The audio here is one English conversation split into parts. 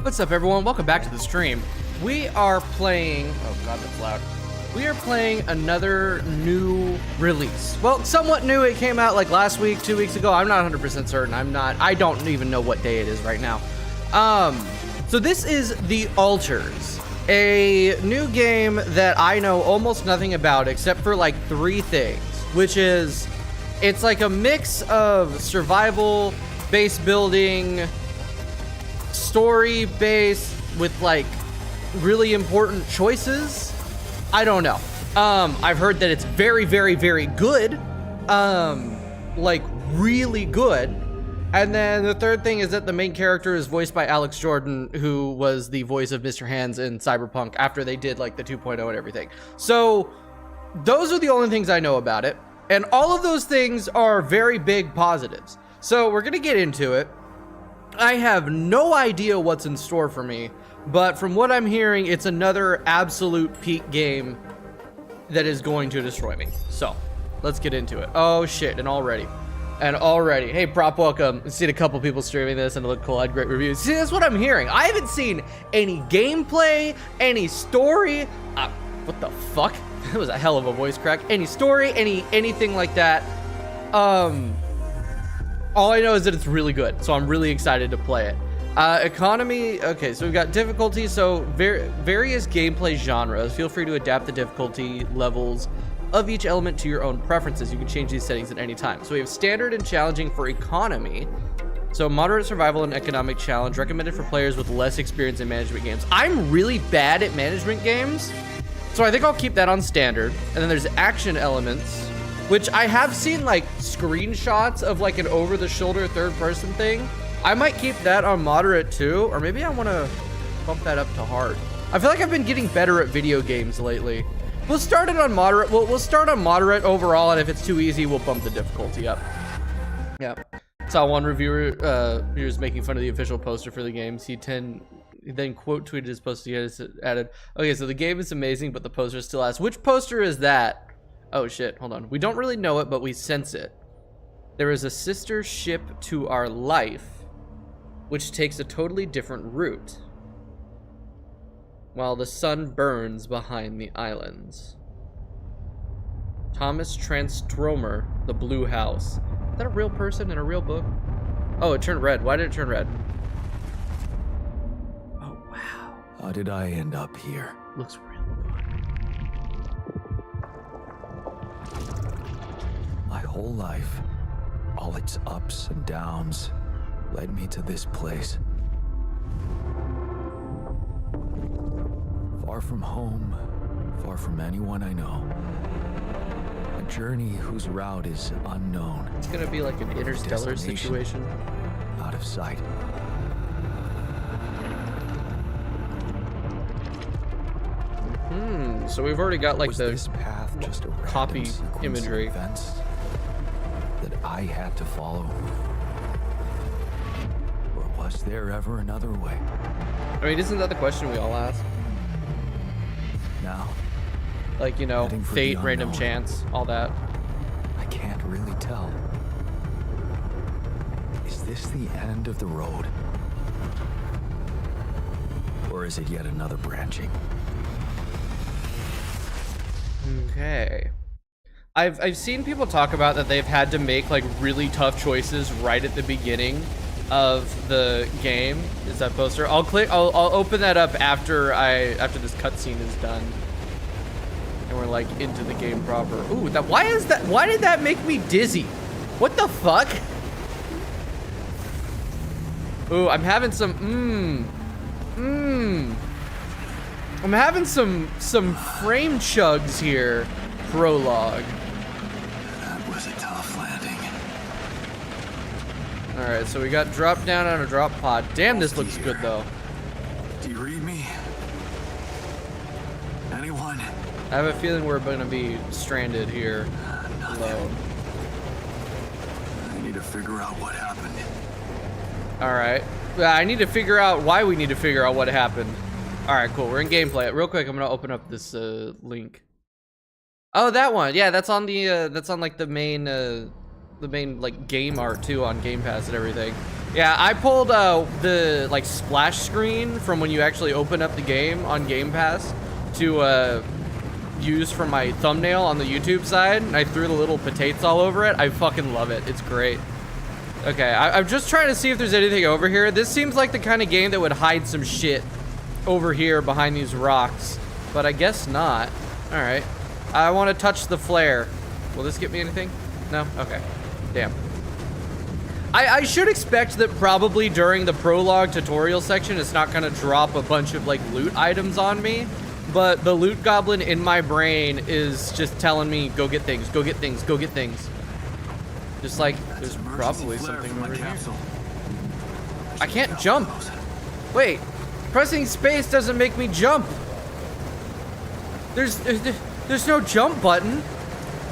What's up, everyone? Welcome back to the stream. We are playing... Oh, God, that's loud. We are playing another new release. Well, somewhat new. It came out like last week, 2 weeks ago. I'm not 100% certain. I don't even know what day it is right now. So this is The Alters, a new game that I know almost nothing about except for like 3 things, which is it's like a mix of survival, base building, story based with like really important choices. I don't know. I've heard that it's very, very, very good. Like really good. And then the third thing is that the main character is voiced by Alex Jordan, who was the voice of Mr. Hands in Cyberpunk after they did like the 2.0 and everything. So those are the only things I know about it. And all of those things are very big positives. So we're gonna get into it. I have no idea what's in store for me, but from what I'm hearing, it's another absolute peak game that is going to destroy me. So let's get into it. Oh shit, and already, hey Prop, welcome. I've seen a couple people streaming this and it looked cool, I had great reviews. See, that's what I'm hearing. I haven't seen any gameplay, any story. What the fuck? That was a hell of a voice crack. Any story, anything like that. All I know is that it's really good, so I'm really excited to play it. Economy, okay, so we've got difficulty, so various gameplay genres. Feel free to adapt the difficulty levels of each element to your own preferences. You can change these settings at any time. So we have standard and challenging for economy. So moderate survival and economic challenge, recommended for players with less experience in management games. I'm really bad at management games, so I think I'll keep that on standard. And then there's action elements, which I have seen like screenshots of like an over-the-shoulder third-person thing. I might keep that on moderate too, or maybe I want to bump that up to hard. I feel like I've been getting better at video games lately. We'll start it on moderate. We'll start on moderate overall, and if it's too easy, we'll bump the difficulty up. Yeah. Saw one reviewer was making fun of the official poster for the game. He then quote tweeted his poster. He added, "Okay, so the game is amazing, but the poster still asks, which poster is that?" Oh shit, hold on. We don't really know it, but we sense it. There is a sister ship to our life, which takes a totally different route, while the sun burns behind the islands. Thomas Transtromer, the Blue House. Is that a real person in a real book? Oh, it turned red. Why did it turn red? Oh, wow. How did I end up here? Looks real. My whole life, all its ups and downs, led me to this place. Far from home, far from anyone I know. A journey whose route is unknown. It's gonna be like an Interstellar situation. Out of sight. So we've already got like Was the this path just a copy random sequence of imagery. Events that I had to follow? Or was there ever another way? I mean, isn't that the question we all ask? Now, Like, you know, heading for fate, the random unknown. chance, all that. I can't really tell. Is this the end of the road? Or is it yet another branching? Okay. I've seen people talk about that they've had to make like really tough choices right at the beginning of the game. Is that poster? I'll open that up after this cutscene is done. And we're like into the game proper. Ooh, why did that make me dizzy? What the fuck? Ooh, I'm having some I'm having some frame chugs here. Prologue. That was a tough landing. Alright, so we got drop down on a drop pod. Damn, this looks good though. Do you read me? Anyone? I have a feeling we're gonna be stranded here alone. I need to figure out what happened. Alright. I need to figure out why we need to figure out what happened. Alright, cool. We're in gameplay. Real quick, I'm gonna open up this link. Oh, that one. Yeah, that's on like the main like game art too on Game Pass and everything. Yeah, I pulled the like splash screen from when you actually open up the game on Game Pass to use for my thumbnail on the YouTube side, and I threw the little potatoes all over it. I fucking love it. It's great. Okay, I'm just trying to see if there's anything over here. This seems like the kind of game that would hide some shit over here behind these rocks, but I guess not. All right. I want to touch the flare. Will this get me anything? No? Okay. Damn. I should expect that probably during the prologue tutorial section, it's not going to drop a bunch of like loot items on me, but the loot goblin in my brain is just telling me, go get things, go get things, go get things. Just like, there's probably something over here. I can't jump. Wait, pressing space doesn't make me jump. There's no jump button.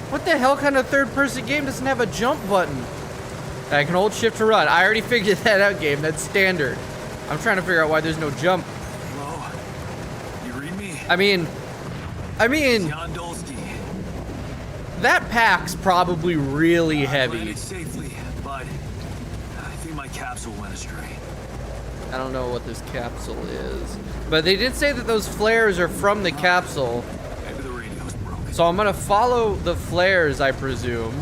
What the hell kind of third-person game doesn't have a jump button? I can hold shift to run. I already figured that out, game. That's standard. I'm trying to figure out why there's no jump. Hello? You read me? I mean, that pack's probably really heavy. Landed safely, but I think my capsule went astray. I don't know what this capsule is, but they did say that those flares are from the capsule. Maybe the radio's broken. So I'm gonna follow the flares, I presume.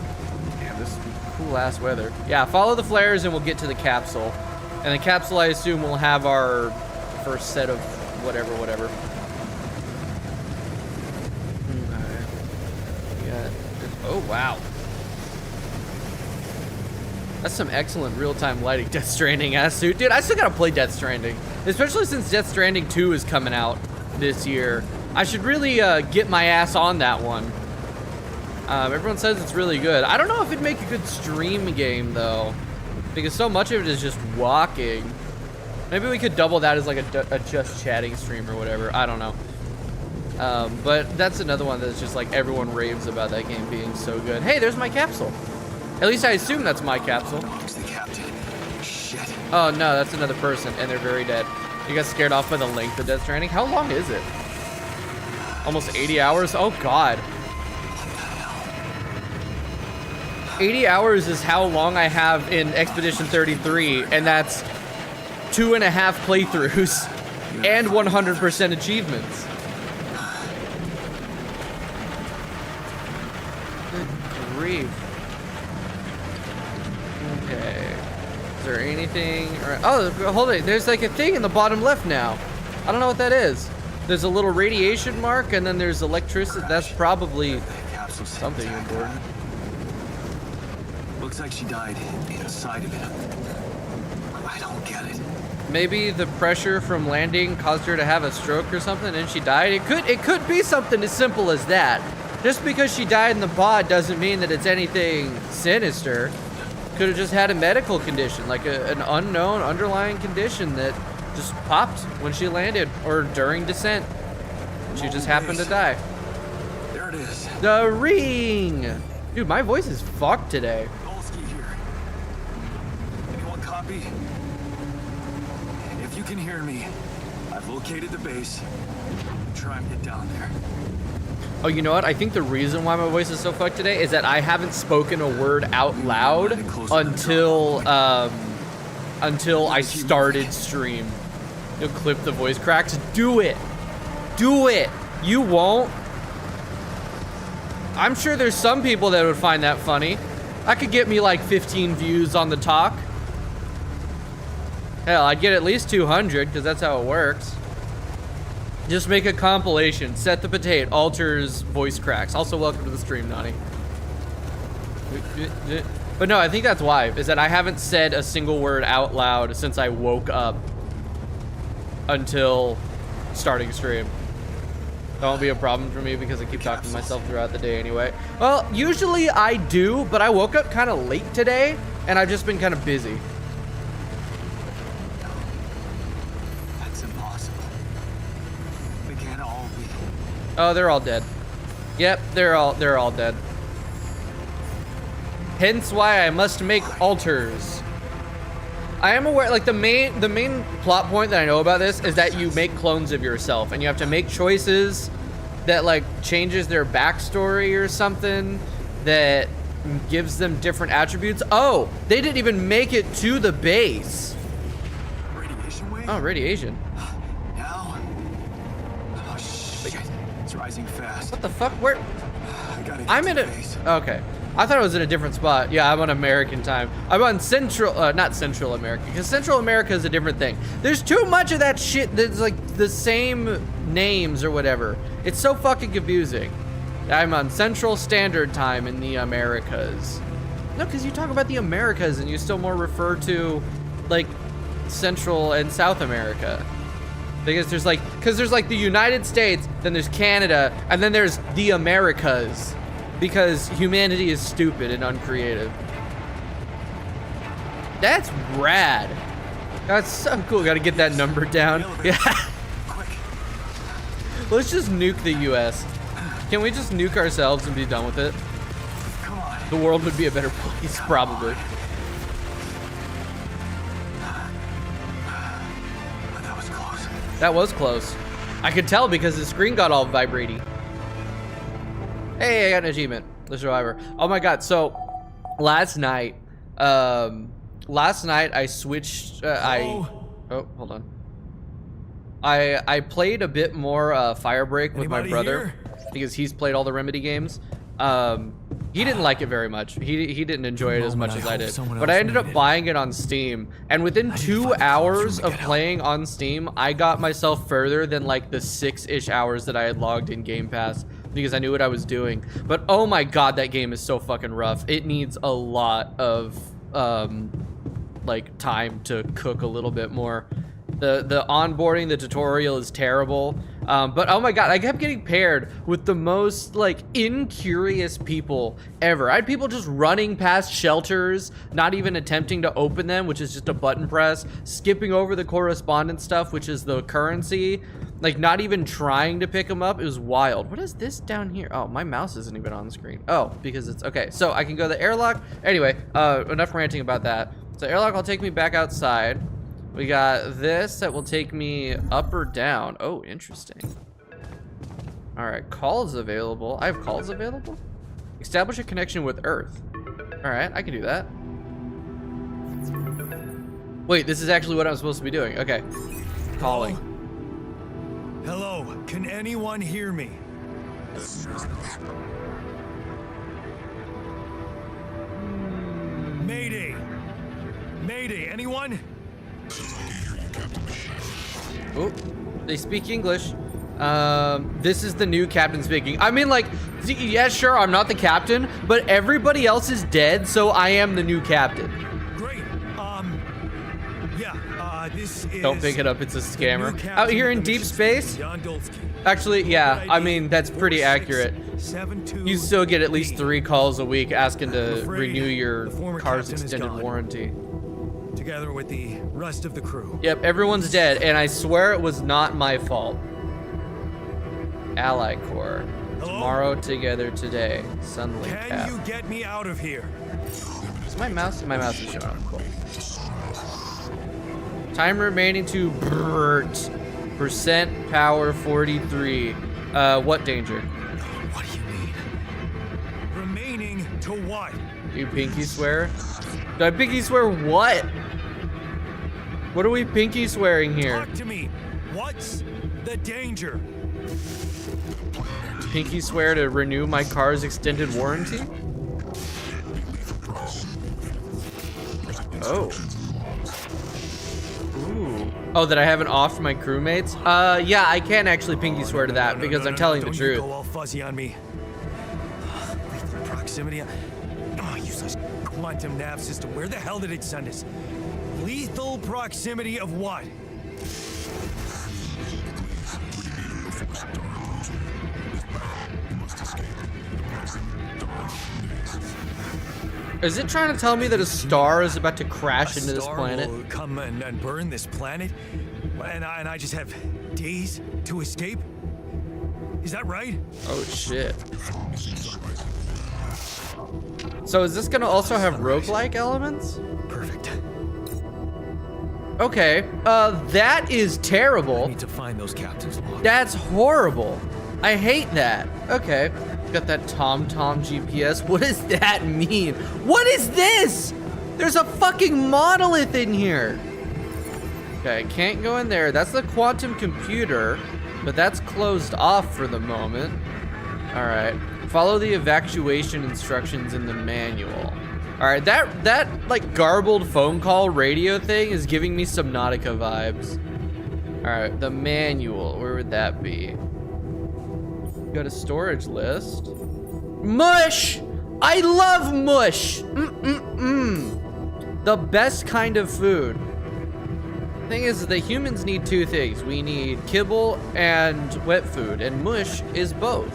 Damn, this is cool ass weather. Yeah, follow the flares and we'll get to the capsule. And the capsule, I assume, will have our first set of whatever. Okay. Yeah. Oh, wow. That's some excellent real-time lighting. Death Stranding ass suit. Dude, I still gotta play Death Stranding. Especially since Death Stranding 2 is coming out this year. I should really get my ass on that one. Everyone says it's really good. I don't know if it'd make a good stream game, though. Because so much of it is just walking. Maybe we could double that as like a just chatting stream or whatever. I don't know. But that's another one that's just like everyone raves about that game being so good. Hey, there's my capsule. At least I assume that's my capsule. It's the captain. Shit. Oh no, that's another person, and they're very dead. You got scared off by the length of Death Stranding? How long is it? Almost 80 hours? Oh god. 80 hours is how long I have in Expedition 33, and that's 2.5 playthroughs and 100% achievements. Good grief. Okay. Is there anything? Oh, hold it. There's like a thing in the bottom left now. I don't know what that is. There's a little radiation mark, and then there's electricity. That's probably something important. Looks like she died inside of it. I don't get it. Maybe the pressure from landing caused her to have a stroke or something, and she died. It could be something as simple as that. Just because she died in the pod doesn't mean that it's anything sinister. Could have just had a medical condition, like an unknown underlying condition that just popped when she landed or during descent. She just happened to die. There it is. The ring! Dude, my voice is fucked today. Here. Anyone copy? If you can hear me, I've located the base. Try and get down there. Oh, you know what? I think the reason why my voice is so fucked today is that I haven't spoken a word out loud until I started stream. You'll clip the voice cracks. Do it. Do it. You won't. I'm sure there's some people that would find that funny. I could get me like 15 views on the talk. Hell, I'd get at least 200 because that's how it works. Just make a compilation. Set the potato. Alters voice cracks. Also, welcome to the stream, Nani. But no, I think that's why. Is that I haven't said a single word out loud since I woke up until starting stream. That won't be a problem for me because I keep talking to myself throughout the day anyway. Well, usually I do, but I woke up kind of late today, and I've just been kind of busy. That's impossible. They can't all be. Oh, they're all dead. Yep, they're all dead. Hence why I must make altars. I am aware, like the main plot point that I know about this is that you make clones of yourself, and you have to make choices that like changes their backstory or something that gives them different attributes. Oh, they didn't even make it to the base. Radiation wave? Oh, radiation. Now? Oh, shit. It's rising fast. What the fuck? Where? I gotta get I'm to in the a. base. Okay. I thought I was in a different spot. Yeah, I'm on American time. I'm on not Central America, because Central America is a different thing. There's too much of that shit that's like the same names or whatever. It's so fucking confusing. I'm on Central Standard Time in the Americas. No, because you talk about the Americas and you still more refer to like Central and South America. Because there's like the United States, then there's Canada, and then there's the Americas. Because humanity is stupid and uncreative. That's rad. That's so cool. Gotta get that number down. Yeah. Quick. Let's just nuke the US. Can we just nuke ourselves and be done with it? Come on. The world would be a better place, probably. That was close. That was close. I could tell because the screen got all vibrating. Hey, I got an achievement. The survivor. Oh my god. So last night I switched oh, hold on. I played a bit more Firebreak with my brother because he's played all the Remedy games. He didn't like it very much. He didn't enjoy it as much as I did. But I ended up buying it on Steam, and within 2 hours of playing on Steam, I got myself further than like the 6-ish hours that I had logged in Game Pass because I knew what I was doing. But oh my god, that game is so fucking rough. It needs a lot of like time to cook a little bit more. The onboarding, the tutorial is terrible. But oh my god, I kept getting paired with the most like incurious people ever. I had people just running past shelters, not even attempting to open them, which is just a button press, skipping over the correspondence stuff, which is the currency, like not even trying to pick them up. It was wild. What is this down here? Oh, my mouse isn't even on the screen. Oh, because it's okay. So I can go to the airlock. Anyway, enough ranting about that. So airlock will take me back outside. We got this that will take me up or down. Oh, interesting. All right, calls available. I have calls available? Establish a connection with Earth. All right, I can do that. Wait, this is actually what I'm supposed to be doing. Okay, calling. Hello, can anyone hear me? Mayday! Mayday, anyone? Oh, they speak English. This is the new captain speaking. I mean, like, yeah, sure, I'm not the captain, but everybody else is dead, so I am the new captain. Great. This is... Don't pick it up, it's a scammer. Out here in deep space? Jan Dolsky. Actually, yeah, I mean, that's pretty accurate. 72. You still get at least 3 calls a week asking to Afraid renew your the former car's captain is extended gone. warranty. Together with the rest of the crew. Yep, everyone's dead, and I swear it was not my fault. Ally Corps. Hello? Tomorrow together today. Sunlink Can app. you get me out of here? Is my mouse? My mouse is showing up. Cool. Time remaining to BRT. Percent power 43. What danger? What do you mean? Remaining to what? You pinky swear? Do I pinky swear what? What are we pinky swearing here? Talk to me. What's the danger? Pinky swear to renew my car's extended warranty? Oh. Ooh. Oh, that I haven't offed my crewmates? Yeah, I can't actually pinky swear to that because I'm telling the Don't truth. You go all fuzzy on me. Lethal proximity. Oh, useless quantum nav system. Where the hell did it send us? Lethal proximity of what? Is it trying to tell me that a star is about to crash into this Star planet? will come and burn this planet, and I just have days to escape. Is that right? Oh shit. So is this gonna also have roguelike elements? Perfect. Okay, that is I terrible. need to find those captains. That's horrible. I hate that. Okay, got that TomTom GPS. What does that mean? What is this? There's a fucking monolith in here. Okay, can't go in there. That's the quantum computer, but that's closed off for the moment. All right, follow the evacuation instructions in the manual. All right, that like garbled phone call radio thing is giving me Subnautica vibes. All right, the manual, where would that be? Got a storage list. Mush! I love mush! The best kind of food. Thing is, the humans need two things. We need kibble and wet food, and mush is both.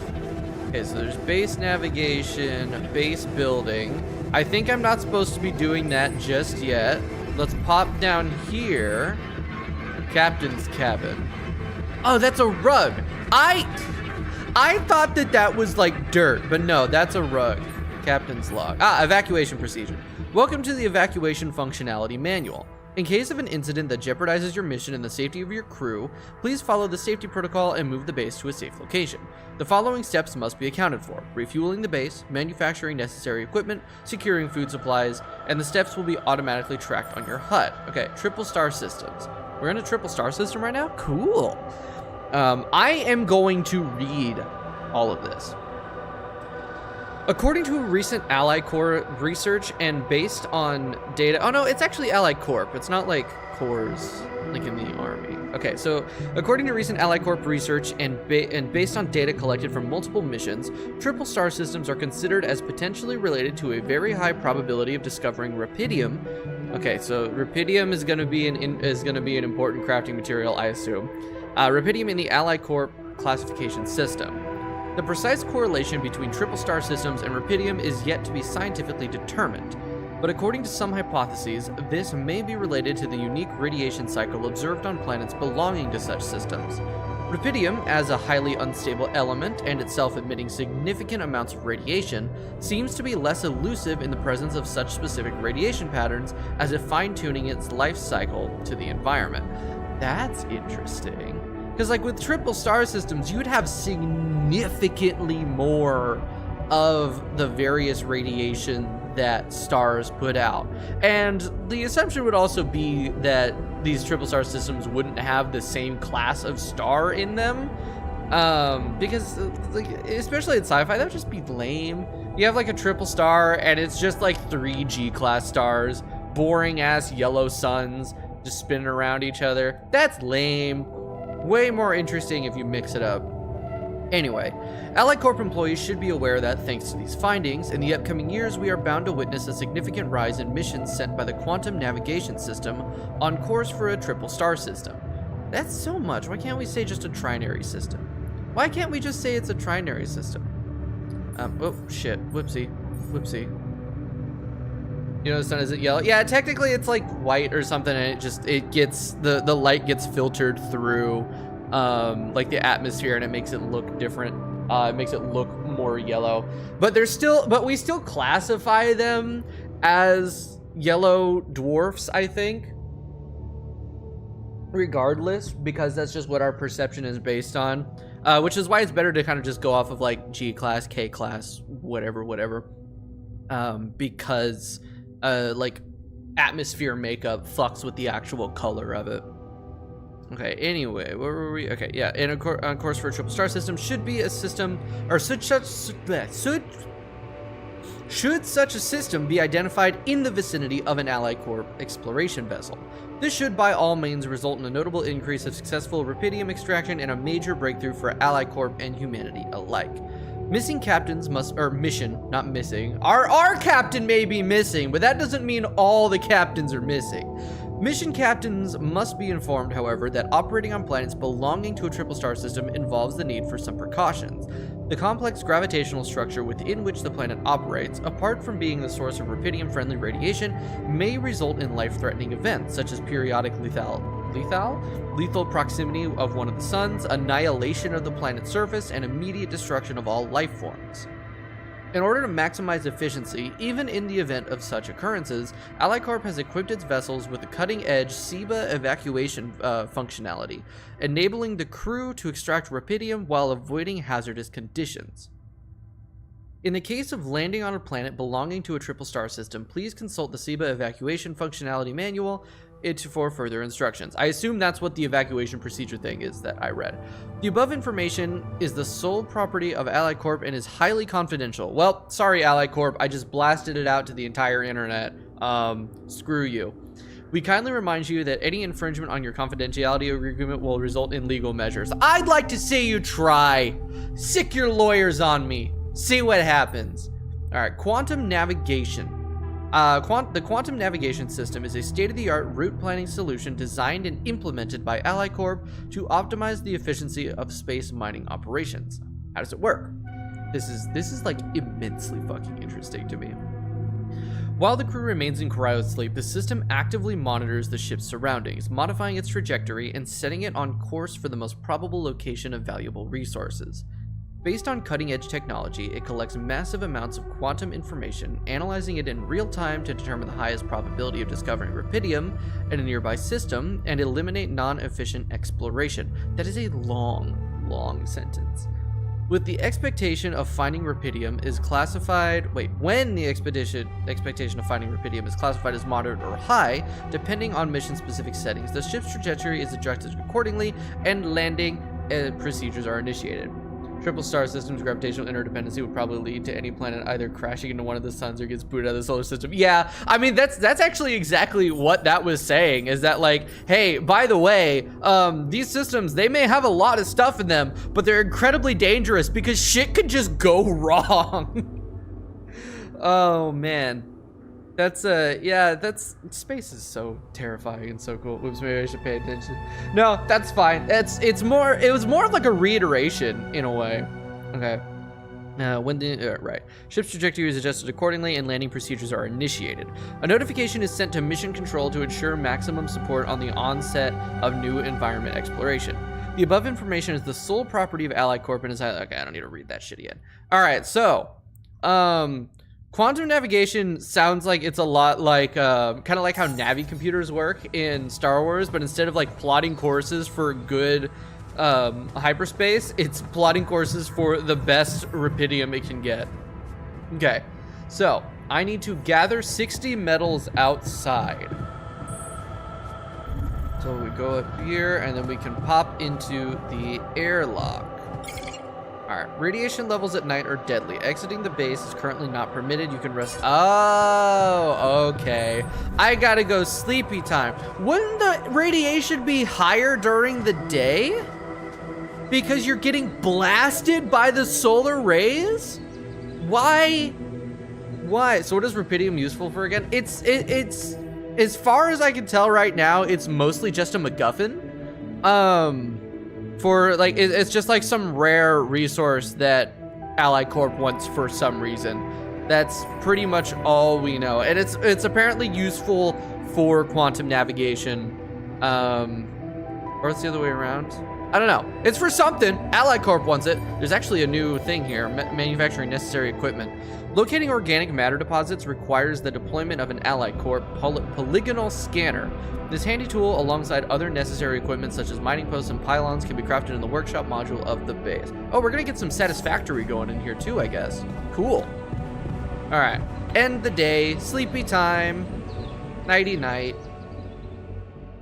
Okay, so there's base navigation, base building. I think I'm not supposed to be doing that just yet. Let's pop down here. Captain's cabin. Oh, that's a rug. I thought that was like dirt, but no, that's a rug. Captain's log. Evacuation procedure. Welcome to the evacuation functionality manual. In case of an incident that jeopardizes your mission and the safety of your crew, please follow the safety protocol and move the base to a safe location. The following steps must be accounted for: refueling the base, manufacturing necessary equipment, securing food supplies, and the steps will be automatically tracked on your HUD. Okay, triple star systems. We're in a triple star system right now? Cool. I am going to read all of this. According to a recent Ally Corps research and based on data, oh no, it's actually Ally Corp. It's not like Corps, like in the Army. Okay, so according to recent Ally Corp research and based on data collected from multiple missions, triple star systems are considered as potentially related to a very high probability of discovering rupidium. Okay, so rupidium is going to be an important crafting material, I assume. Rupidium in the Ally Corp classification system. The precise correlation between triple star systems and rupidium is yet to be scientifically determined, but according to some hypotheses, this may be related to the unique radiation cycle observed on planets belonging to such systems. Rupidium, as a highly unstable element and itself emitting significant amounts of radiation, seems to be less elusive in the presence of such specific radiation patterns, as if fine-tuning its life cycle to the environment. That's interesting. Because like with triple star systems, you'd have significantly more of the various radiation that stars put out. And the assumption would also be that these triple star systems wouldn't have the same class of star in them. Because like, especially in sci-fi, that would just be lame. You have like a triple star and it's just like 3 G-class stars, boring ass yellow suns just spinning around each other. That's lame. Way more interesting if you mix it up. Anyway, Ally Corp employees should be aware that, thanks to these findings, in the upcoming years we are bound to witness a significant rise in missions sent by the quantum navigation system on course for a triple star system. That's so much. Why can't we say just a trinary system? Why can't we just say it's a trinary system? Oh shit, whoopsie. You know, the sun isn't yellow. Yeah, technically it's like white or something, and it gets the light gets filtered through like the atmosphere, and it makes it look different. It makes it look more yellow. But we still classify them as yellow dwarfs, I think. Regardless, because that's just what our perception is based on. Which is why it's better to kind of just go off of like G class, K class, whatever. Because like atmosphere makeup fucks with the actual color of it. Okay, anyway, where were we? Okay, yeah, on course for a triple star system should be a system, or should such a system be identified in the vicinity of an Ally Corp exploration vessel. This should by all means result in a notable increase of successful rupidium extraction and a major breakthrough for Ally Corp and humanity alike. Missing captains not missing. Our captain may be missing, but that doesn't mean all the captains are missing. Mission captains must be informed, however, that operating on planets belonging to a triple star system involves the need for some precautions. The complex gravitational structure within which the planet operates, apart from being the source of rupidium-friendly radiation, may result in life-threatening events, such as periodic lethal proximity of one of the suns, annihilation of the planet's surface, and immediate destruction of all life forms. In order to maximize efficiency, even in the event of such occurrences, Ally Corp has equipped its vessels with a cutting-edge SIBA evacuation functionality, enabling the crew to extract rupidium while avoiding hazardous conditions. In the case of landing on a planet belonging to a triple star system, please consult the SIBA evacuation functionality manual for further instructions. I assume that's what the evacuation procedure thing is that I read. The above information is the sole property of Ally Corp and is highly confidential. Well, sorry Ally Corp, I just blasted it out to the entire internet. Screw you. We kindly remind you that any infringement on your confidentiality agreement will result in legal measures. I'd like to see you try. Sick your lawyers on me. See what happens. All right, quantum navigation. The quantum navigation system is a state-of-the-art route planning solution designed and implemented by Ally Corp to optimize the efficiency of space mining operations. How does it work? This is like immensely fucking interesting to me. While the crew remains in cryosleep, the system actively monitors the ship's surroundings, modifying its trajectory and setting it on course for the most probable location of valuable resources. Based on cutting-edge technology, it collects massive amounts of quantum information, analyzing it in real time to determine the highest probability of discovering rupidium in a nearby system and eliminate non-efficient exploration. That is a long, long sentence. With the expectation of finding rupidium is classified, when the expectation of finding rupidium is classified as moderate or high, depending on mission-specific settings, the ship's trajectory is adjusted accordingly and landing procedures are initiated. Triple star system's gravitational interdependency would probably lead to any planet either crashing into one of the suns or gets booted out of the solar system. Yeah, I mean, that's actually exactly what that was saying, is that like, hey, by the way, these systems, they may have a lot of stuff in them, but they're incredibly dangerous because shit could just go wrong. Oh, man. That's space is so terrifying and so cool. Oops, maybe I should pay attention. No, that's fine. It was more of like a reiteration in a way. Okay. Right. Ship's trajectory is adjusted accordingly and landing procedures are initiated. A notification is sent to mission control to ensure maximum support on the onset of new environment exploration. The above information is the sole property of Ally Corp and is okay, I don't need to read that shit again. All right, so, quantum navigation sounds like it's a lot like, kind of like how Navi computers work in Star Wars, but instead of like plotting courses for good hyperspace, it's plotting courses for the best rupidium it can get. Okay, so I need to gather 60 metals outside. So we go up here and then we can pop into the airlock. Alright, radiation levels at night are deadly. Exiting the base is currently not permitted. You can rest. Oh, okay. I gotta go sleepy time. Wouldn't the radiation be higher during the day? Because you're getting blasted by the solar rays? Why? So what is rupidium useful for again? It's as far as I can tell right now, it's mostly just a MacGuffin. For like, it's just like some rare resource that Ally Corp wants for some reason. That's pretty much all we know. And it's apparently useful for quantum navigation. Or it's the other way around. I don't know. It's for something. Ally Corp wants it. There's actually a new thing here, manufacturing necessary equipment. Locating organic matter deposits requires the deployment of an Ally Corp polygonal scanner. This handy tool, alongside other necessary equipment such as mining posts and pylons, can be crafted in the workshop module of the base. Oh, we're gonna get some satisfactory going in here too, I guess. Cool. All right, end the day, sleepy time, nighty night.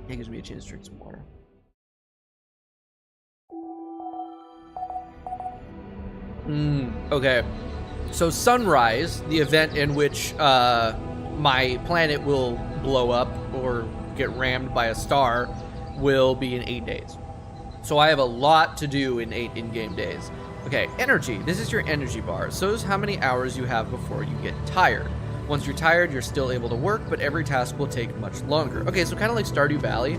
That gives me a chance to drink some water. Okay. So sunrise, the event in which my planet will blow up or get rammed by a star, will be in 8 days. So I have a lot to do in 8 in-game days. Okay, energy. This is your energy bar. So is how many hours you have before you get tired. Once you're tired, you're still able to work, but every task will take much longer. Okay, so kind of like Stardew Valley.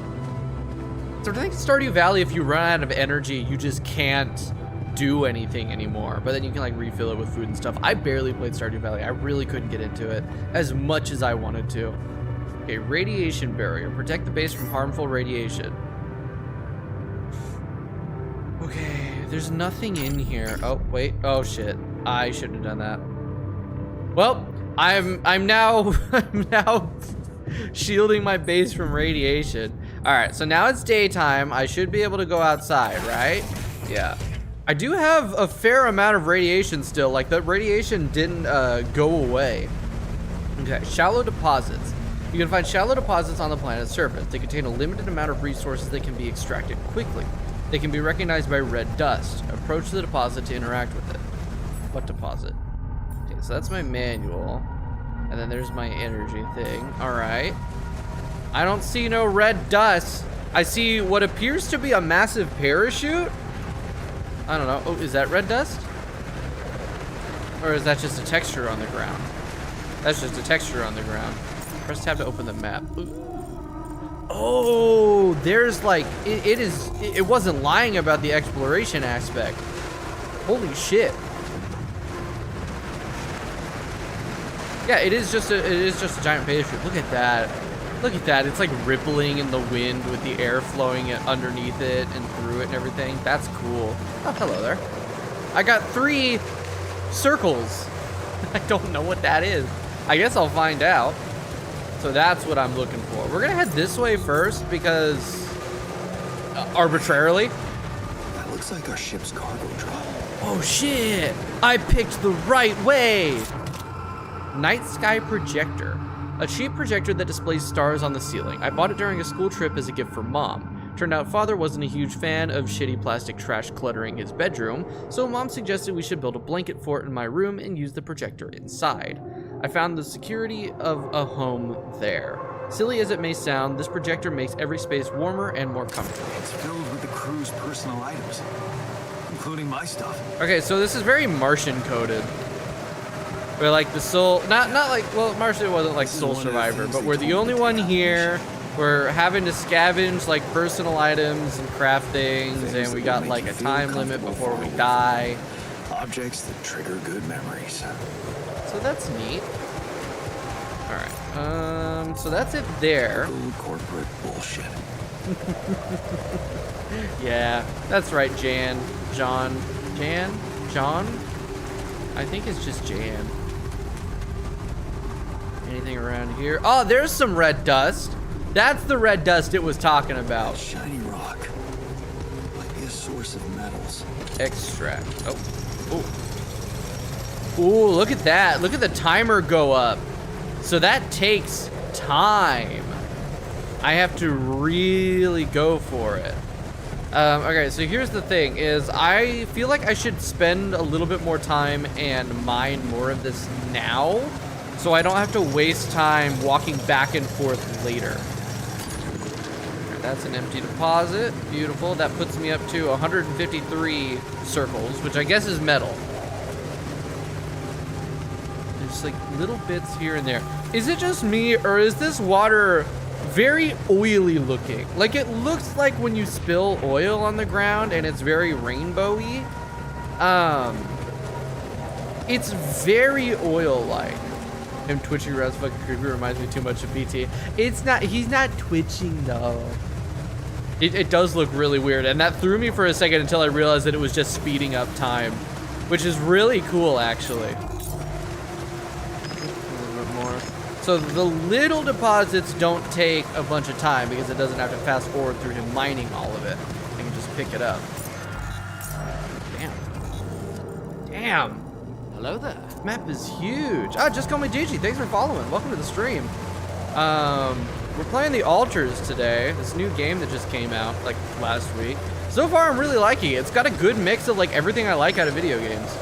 So I think Stardew Valley, if you run out of energy, you just can't do anything anymore, but then you can like refill it with food and stuff. I barely played Stardew Valley. I really couldn't get into it as much as I wanted to. Okay, radiation barrier. Protect the base from harmful radiation. Okay, there's nothing in here. Oh, wait. Oh, shit. I shouldn't have done that. Well, I'm now I'm now shielding my base from radiation. All right, so now it's daytime. I should be able to go outside, right? Yeah. I do have a fair amount of radiation still. Like, the radiation didn't go away. Okay, shallow deposits. You can find shallow deposits on the planet's surface. They contain a limited amount of resources that can be extracted quickly. They can be recognized by red dust. Approach the deposit to interact with it. What deposit? Okay, so that's my manual. And then there's my energy thing. All right. I don't see no red dust. I see what appears to be a massive parachute. I don't know. Oh, is that red dust? Or is that just a texture on the ground? That's just a texture on the ground. Press tab to open the map. Ooh. Oh, there's like, it wasn't lying about the exploration aspect. Holy shit. Yeah, it is just a giant parachute. Look at that. Look at that. It's like rippling in the wind with the air flowing underneath it and through it and everything. That's cool. Oh, hello there. I got 3 circles. I don't know what that is. I guess I'll find out. So that's what I'm looking for. We're gonna head this way first because arbitrarily. That looks like our ship's cargo drop. Oh shit! I picked the right way! Night sky projector. A cheap projector that displays stars on the ceiling. I bought it during a school trip as a gift for Mom. Turned out Father wasn't a huge fan of shitty plastic trash cluttering his bedroom, so Mom suggested we should build a blanket fort in my room and use the projector inside. I found the security of a home there. Silly as it may sound, this projector makes every space warmer and more comfortable. It's filled with the crew's personal items, including my stuff. Okay, so this is very Martian coded. Where like the soul, not like, well, Martian wasn't like Soul Survivor, but we're the only one here. We're having to scavenge like personal items and craft things, and we got like a time limit before we die. Objects that trigger good memories. So that's neat. All right, so that's it there. Old corporate bullshit. Yeah, that's right, Jan. John? I think it's just Jan. Anything around here? Oh, there's some red dust. That's the red dust it was talking about. Shiny rock. Might be a source of metals. Extract. Oh. Ooh, look at that. Look at the timer go up. So that takes time. I have to really go for it. Okay, so here's the thing is I feel like I should spend a little bit more time and mine more of this now so I don't have to waste time walking back and forth later. Right, that's an empty deposit. Beautiful. That puts me up to 153 circles, which I guess is metal. There's like little bits here and there. Is it just me or is this water very oily looking? Like it looks like when you spill oil on the ground and it's very rainbowy. It's very oil-like. Him twitching around fucking creepy reminds me too much of BT. It's not, he's not twitching though. It does look really weird, and that threw me for a second until I realized that it was just speeding up time, which is really cool actually. A little bit more. So the little deposits don't take a bunch of time because it doesn't have to fast forward through him mining all of it. I can just pick it up. Damn. Hello there. This map is huge. Ah, just call me Gigi. Thanks for following. Welcome to the stream. We're playing the Altars today. This new game that just came out like last week. So far, I'm really liking it. It's got a good mix of like everything I like out of video games.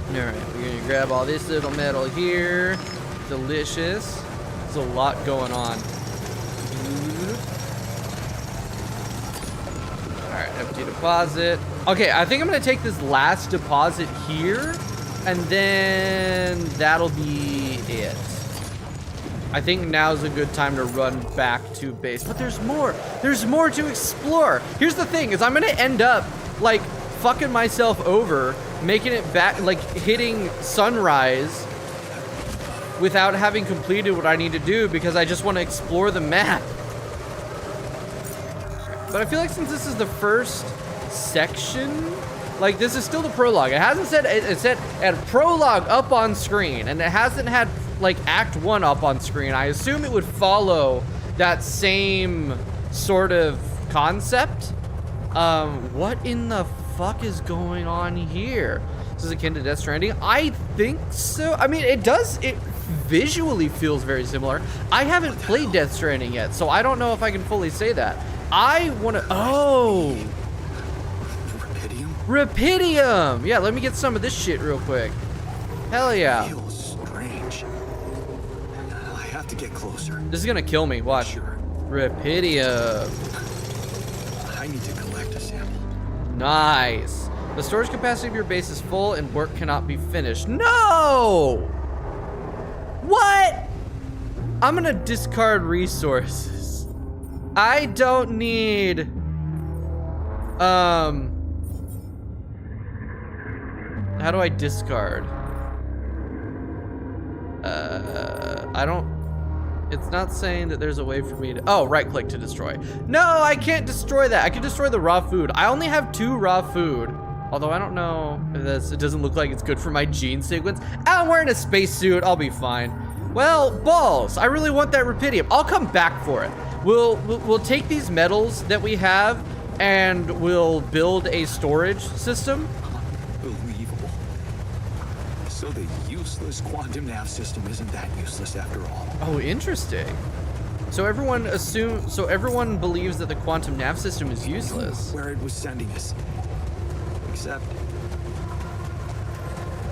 All right, we're gonna grab all this little metal here. Delicious. There's a lot going on. All right, empty deposit. Okay, I think I'm gonna take this last deposit here, and then that'll be it. I think now's a good time to run back to base, but there's more. There's more to explore. Here's the thing: is I'm gonna end up like fucking myself over, making it back, like hitting sunrise without having completed what I need to do because I just want to explore the map. But I feel like since this is the first section, Like, this is still the prologue. It hasn't said, it said at prologue up on screen, and it hasn't had, like, Act 1 up on screen. I assume it would follow that same sort of concept. What in the fuck is going on here? This is akin to Death Stranding? I think so. I mean, it visually feels very similar. I haven't played Death Stranding yet, so I don't know if I can fully say that. I want to, oh. Rapidium! Yeah, let me get some of this shit real quick. Hell yeah. Feels strange. I have to get closer. This is gonna kill me, watch. Sure. Rapidium. I need to collect a sample. Nice. The storage capacity of your base is full and work cannot be finished. No! What? I'm gonna discard resources. I don't need... How do I discard? I don't... It's not saying that there's a way for me to... Oh, right click to destroy. No, I can't destroy that. I can destroy the raw food. I only have 2 raw food. Although I don't know if it doesn't look like it's good for my gene sequence. I'm wearing a spacesuit. I'll be fine. Well, balls. I really want that rupidium. I'll come back for it. We'll take these metals that we have and we'll build a storage system. Unbelievable. So the useless quantum nav system isn't that useless after all. Oh, interesting. So everyone believes that the quantum nav system is useless. Where it was sending us. Except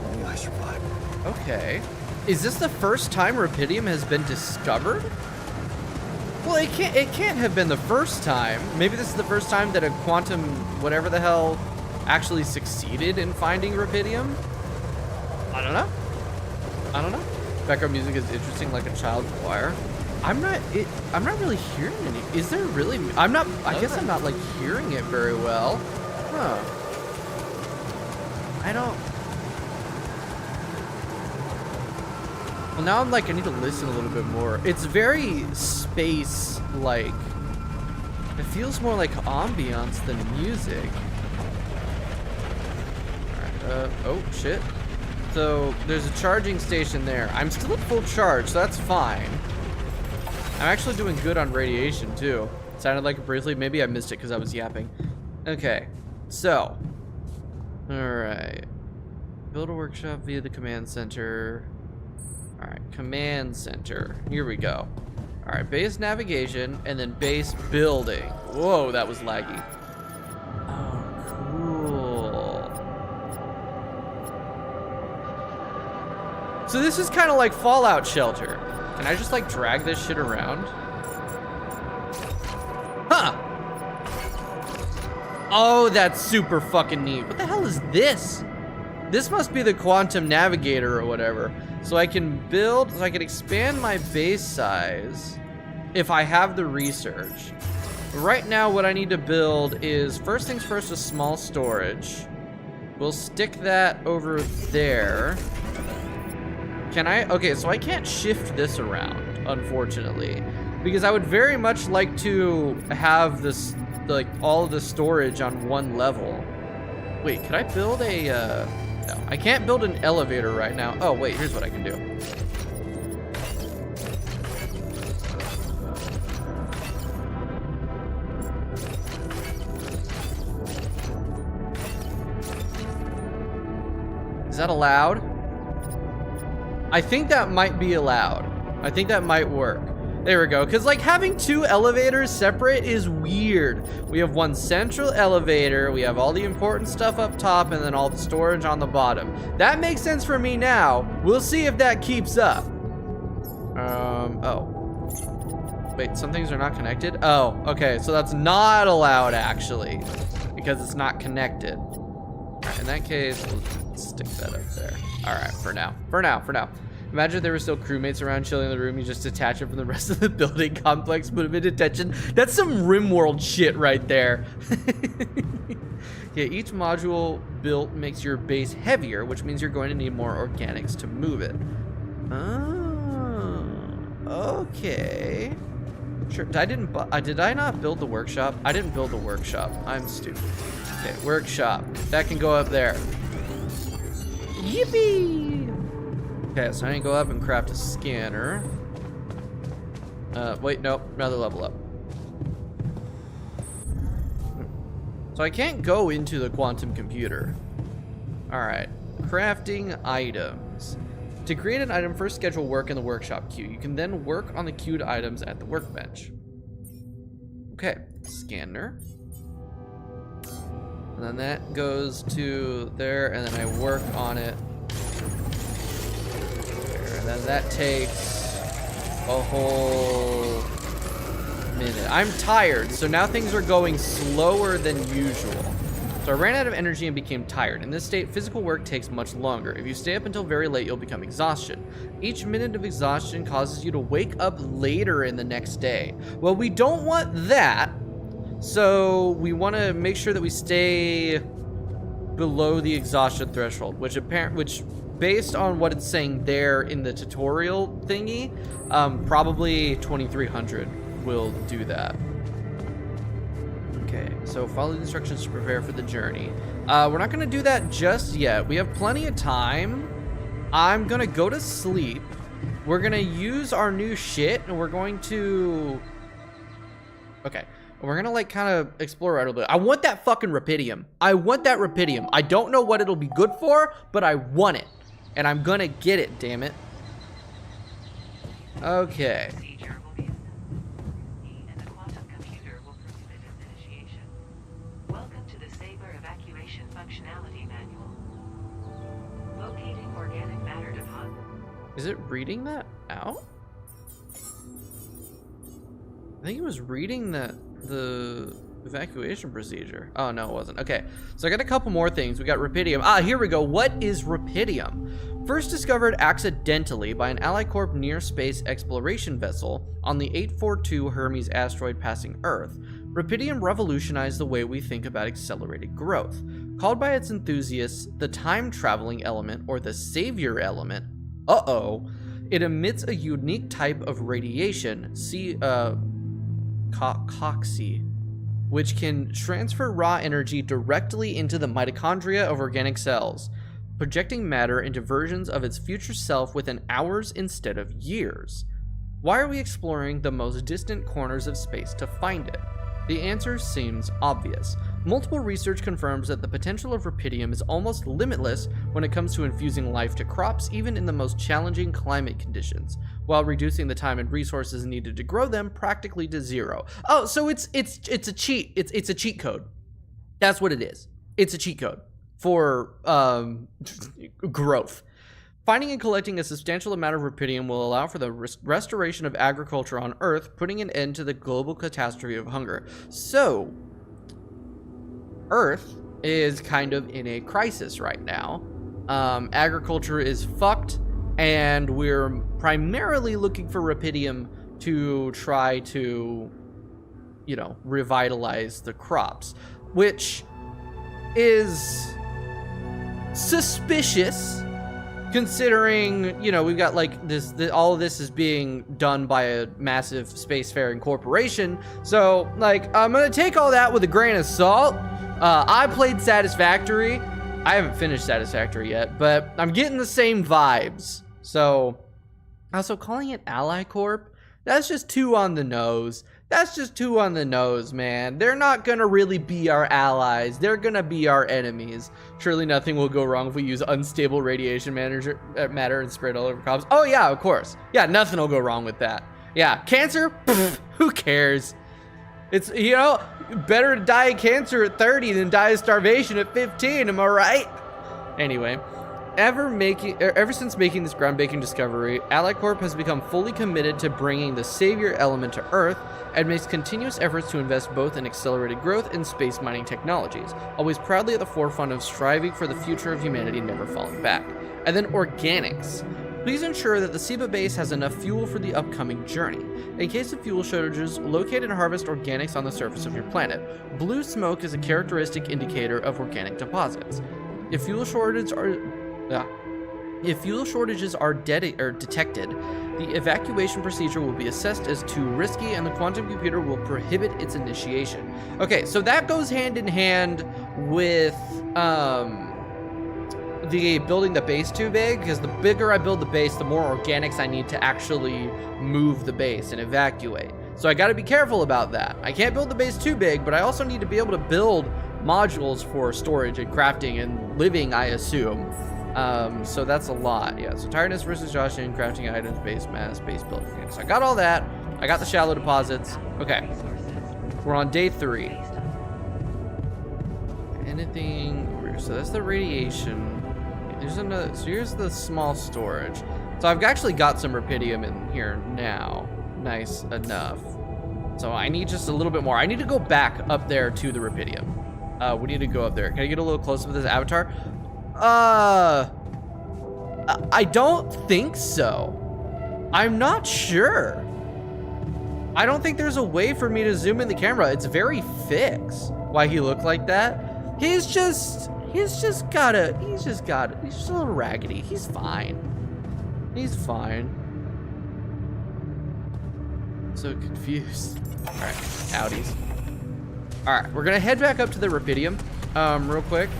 only I survived. Okay. Is this the first time rupidium has been discovered? Well, it can't have been the first time. Maybe this is the first time that a quantum whatever the hell actually succeeded in finding rupidium. I don't know. Background music is interesting, like a child choir. I'm not really hearing any. Is there really? I guess I'm not like hearing it very well. Huh. I don't. Well, now I'm like, I need to listen a little bit more. It's very space-like. It feels more like ambiance than music. Alright, oh, shit. So, there's a charging station there. I'm still at full charge, so that's fine. I'm actually doing good on radiation, too. Sounded like it briefly. Maybe I missed it because I was yapping. Okay, so. Alright. Build a workshop via the command center. Alright, command center. Here we go. Alright, base navigation and then base building. Whoa, that was laggy. Oh, cool. So this is kind of like Fallout Shelter. Can I just like drag this shit around? Huh! Oh, that's super fucking neat. What the hell is this? This must be the quantum navigator or whatever. So I can build, so I can expand my base size if I have the research. Right now, what I need to build is, first things first, a small storage. We'll stick that over there. Can I? Okay, so I can't shift this around, unfortunately, because I would very much like to have this, like, all of the storage on one level. Wait, could I build a, no, I can't build an elevator right now. Oh, wait, here's what I can do. Is that allowed? I think that might be allowed. I think that might work. There we go. Because, like, having 2 elevators separate is weird. We have one central elevator. We have all the important stuff up top and then all the storage on the bottom. That makes sense for me now. We'll see if that keeps up. Oh. Wait, some things are not connected? Oh, okay. So that's not allowed, actually, because it's not connected. All right, in that case, let's stick that up there. All right, for now. Imagine if there were still crewmates around chilling in the room. You just detach it from the rest of the building complex, put them in detention. That's some RimWorld shit right there. Yeah, each module built makes your base heavier, which means you're going to need more organics to move it. Oh, okay. Sure. Did I not build the workshop? I didn't build the workshop. I'm stupid. Okay, workshop. That can go up there. Yippee! Okay, so I can go up and craft a scanner. Wait, nope, another level up. So I can't go into the quantum computer. All right, crafting items. To create an item, first schedule work in the workshop queue. You can then work on the queued items at the workbench. Okay, scanner. And then that goes to there, and then I work on it. There, and then that takes a whole minute. I'm tired, so now things are going slower than usual. So I ran out of energy and became tired. In this state, physical work takes much longer. If you stay up until very late, you'll become exhaustion. Each minute of exhaustion causes you to wake up later in the next day. Well, we don't want that. So we want to make sure that we stay below the exhaustion threshold, which based on what it's saying there in the tutorial thingy, probably 2300 will do that. Okay, so follow the instructions to prepare for the journey. We're not gonna do that just yet. We have plenty of time. I'm gonna go to sleep. We're gonna use our new shit, and we're going to... Okay, we're gonna like kind of explore a little bit. I want that fucking Rapidium. I want that Rapidium. I don't know what it'll be good for, but I want it. And I'm gonna get it, damn it. Okay. Is it reading that out? I think it was reading the evacuation procedure. Oh, no, it wasn't. Okay, so I got a couple more things. We got Rapidium. Ah, here we go. What is Rapidium? First discovered accidentally by an Ally Corp near space exploration vessel on the 842 Hermes asteroid passing Earth, Rapidium revolutionized the way we think about accelerated growth. Called by its enthusiasts the time-traveling element or the savior element, it emits a unique type of radiation, coxy, which can transfer raw energy directly into the mitochondria of organic cells, projecting matter into versions of its future self within hours instead of years. Why are we exploring the most distant corners of space to find it? The answer seems obvious. Multiple research confirms that the potential of Rapidium is almost limitless when it comes to infusing life to crops, even in the most challenging climate conditions, while reducing the time and resources needed to grow them practically to zero. Oh, so it's a cheat. It's a cheat code. That's what it is. It's a cheat code for growth. Finding and collecting a substantial amount of Rapidium will allow for the restoration of agriculture on Earth, putting an end to the global catastrophe of hunger. So, Earth is kind of in a crisis right now. Agriculture is fucked, and we're primarily looking for Rapidium to try to, you know, revitalize the crops, which is suspicious. Considering, you know, we've got like all of this is being done by a massive spacefaring corporation. So, like, I'm gonna take all that with a grain of salt. I played Satisfactory. I haven't finished Satisfactory yet, but I'm getting the same vibes. So, also calling it Ally Corp, that's just too on the nose. That's just too on the nose, man. They're not gonna really be our allies. They're gonna be our enemies. Surely nothing will go wrong if we use unstable radiation matter and spread all over crops. Oh yeah, of course. Yeah, nothing will go wrong with that. Yeah, cancer? Pfft, who cares? It's, you know, better to die of cancer at 30 than die of starvation at 15, am I right? Anyway. Ever since making this groundbreaking discovery, Ally Corp has become fully committed to bringing the savior element to Earth and makes continuous efforts to invest both in accelerated growth and space mining technologies, always proudly at the forefront of striving for the future of humanity, never falling back. And then organics. Please ensure that the SIBA base has enough fuel for the upcoming journey. In case of fuel shortages, locate and harvest organics on the surface of your planet. Blue smoke is a characteristic indicator of organic deposits. If fuel shortages are detected, The evacuation procedure will be assessed as too risky and the quantum computer will prohibit its initiation. Okay, so that goes hand in hand with the building the base too big, because the bigger I build the base, the more organics I need to actually move the base and evacuate. So I gotta be careful about that. I can't build the base too big, but I also need to be able to build modules for storage and crafting and living, I assume. So that's a lot. Yeah, so tiredness versus exhaustion, crafting items, base mass, base building. Okay, so I got all that. I got the shallow deposits. Okay, we're on day 3. Anything over here? So that's the radiation. There's another, so here's the small storage. So I've actually got some rubidium in here now. Nice enough. So I need just a little bit more. I need to go back up there to the rubidium. We need to go up there. Can I get a little closer with this avatar? I don't think so. I'm not sure. I don't think there's a way for me to zoom in the camera. It's very fixed. Why he looked like that? He's just a little raggedy. He's fine. He's fine. So confused. All right, outies. All right, we're gonna head back up to the rubidium, real quick.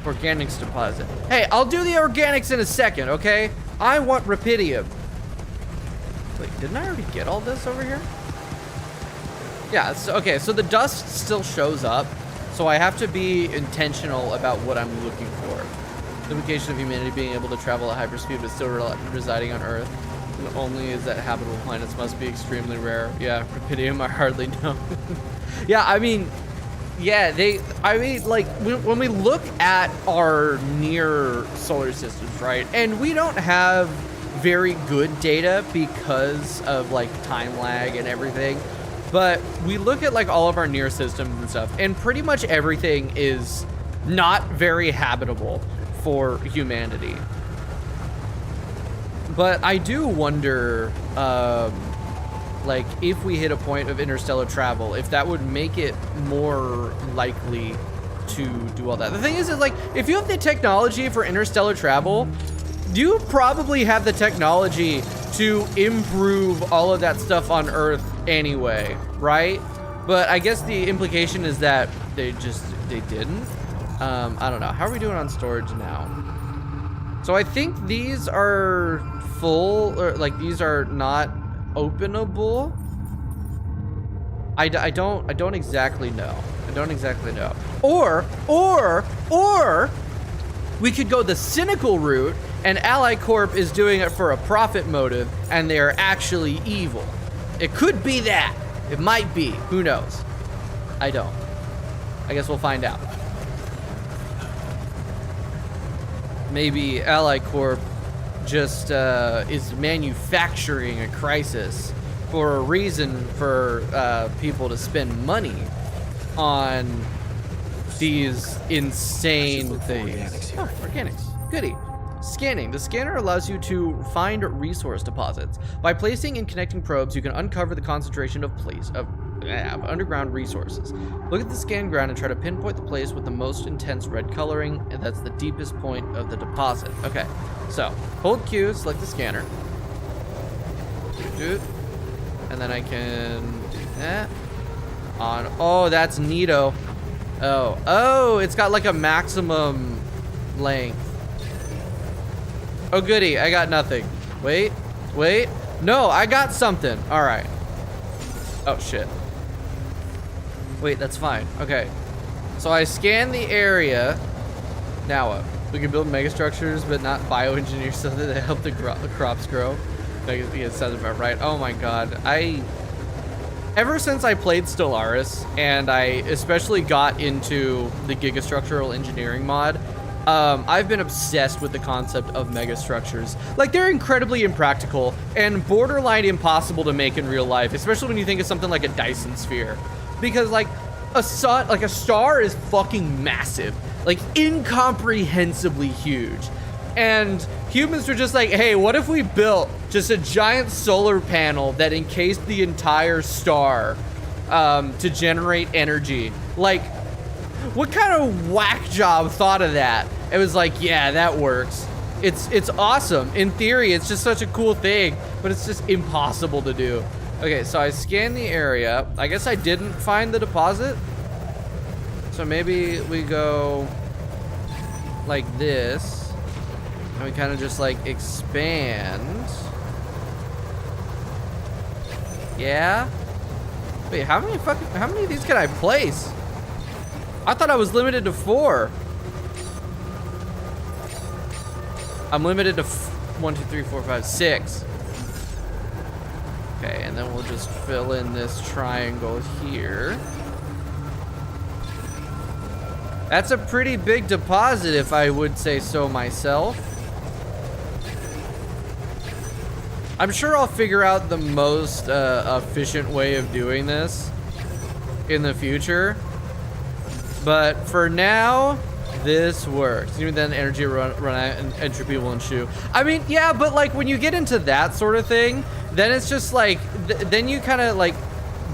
Organics deposit. Hey, I'll do the organics in a second, okay? I want rubidium. Wait, didn't I already get all this over here? Yeah, okay, so the dust still shows up, so I have to be intentional about what I'm looking for. The implication of humanity being able to travel at hyperspeed but still residing on Earth. And only is that habitable planets must be extremely rare. Yeah, rubidium I hardly know. Yeah, I mean, yeah, like, when we look at our near solar systems, right, and we don't have very good data because of, like, time lag and everything, but we look at, like, all of our near systems and stuff, and pretty much everything is not very habitable for humanity. But I do wonder, like, if we hit a point of interstellar travel, if that would make it more likely to do all that. The thing is like, if you have the technology for interstellar travel, you probably have the technology to improve all of that stuff on Earth anyway, right? But I guess the implication is that they didn't. I don't know. How are we doing on storage now? So I think these are full, or like these are not openable. I don't exactly know. I don't exactly know. Or we could go the cynical route and Ally Corp is doing it for a profit motive and they're actually evil. It could be that. It might be. Who knows? I don't. I guess we'll find out. Maybe Ally Corp just is manufacturing a crisis for a reason for people to spend money on these insane things. Oh, organics. Goody. Scanning. The scanner allows you to find resource deposits. By placing and connecting probes, you can uncover the concentration of underground resources. Look at the scan ground and try to pinpoint the place with the most intense red coloring, and that's the deepest point of the deposit. Okay, so hold Q, select the scanner. And then I can do that. On. Oh, that's neato. Oh, it's got like a maximum length. Oh, goody, I got nothing. Wait. No, I got something. All right. Oh, shit. Wait, that's fine. Okay. So I scan the area. Now what? We can build megastructures, but not bioengineer so that they help the crops grow. It sounds about right. Oh my god. Ever since I played Stellaris, and I especially got into the gigastructural engineering mod, I've been obsessed with the concept of megastructures. Like, they're incredibly impractical and borderline impossible to make in real life, especially when you think of something like a Dyson sphere. Because, like, a star is fucking massive. Like, incomprehensibly huge. And humans were just like, hey, what if we built just a giant solar panel that encased the entire star to generate energy? Like, what kind of whack job thought of that? It was like, yeah, that works. It's awesome. In theory, it's just such a cool thing, but it's just impossible to do. Okay, so I scanned the area. I guess I didn't find the deposit. So maybe we go like this, and we kind of just like expand. Yeah. Wait, how many of these can I place? I thought I was limited to 4. I'm limited to 1, 2, 3, 4, 5, 6. Okay, and then we'll just fill in this triangle here. That's a pretty big deposit, if I would say so myself. I'm sure I'll figure out the most efficient way of doing this in the future. But for now, this works. Even then, energy run out and entropy will ensue. I mean, yeah, but like when you get into that sort of thing, then it's just like, then you kind of like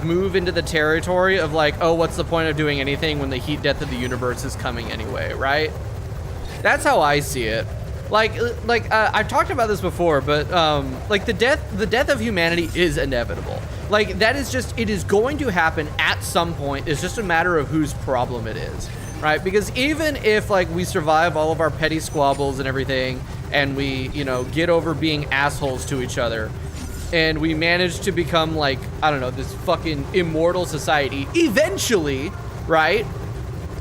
move into the territory of like, oh, what's the point of doing anything when the heat death of the universe is coming anyway, right? That's how I see it. Like I've talked about this before, but like the death of humanity is inevitable. Like that is just, it is going to happen at some point. It's just a matter of whose problem it is, right? Because even if like we survive all of our petty squabbles and everything, and we, you know, get over being assholes to each other, and we manage to become like, I don't know, this fucking immortal society, eventually, right?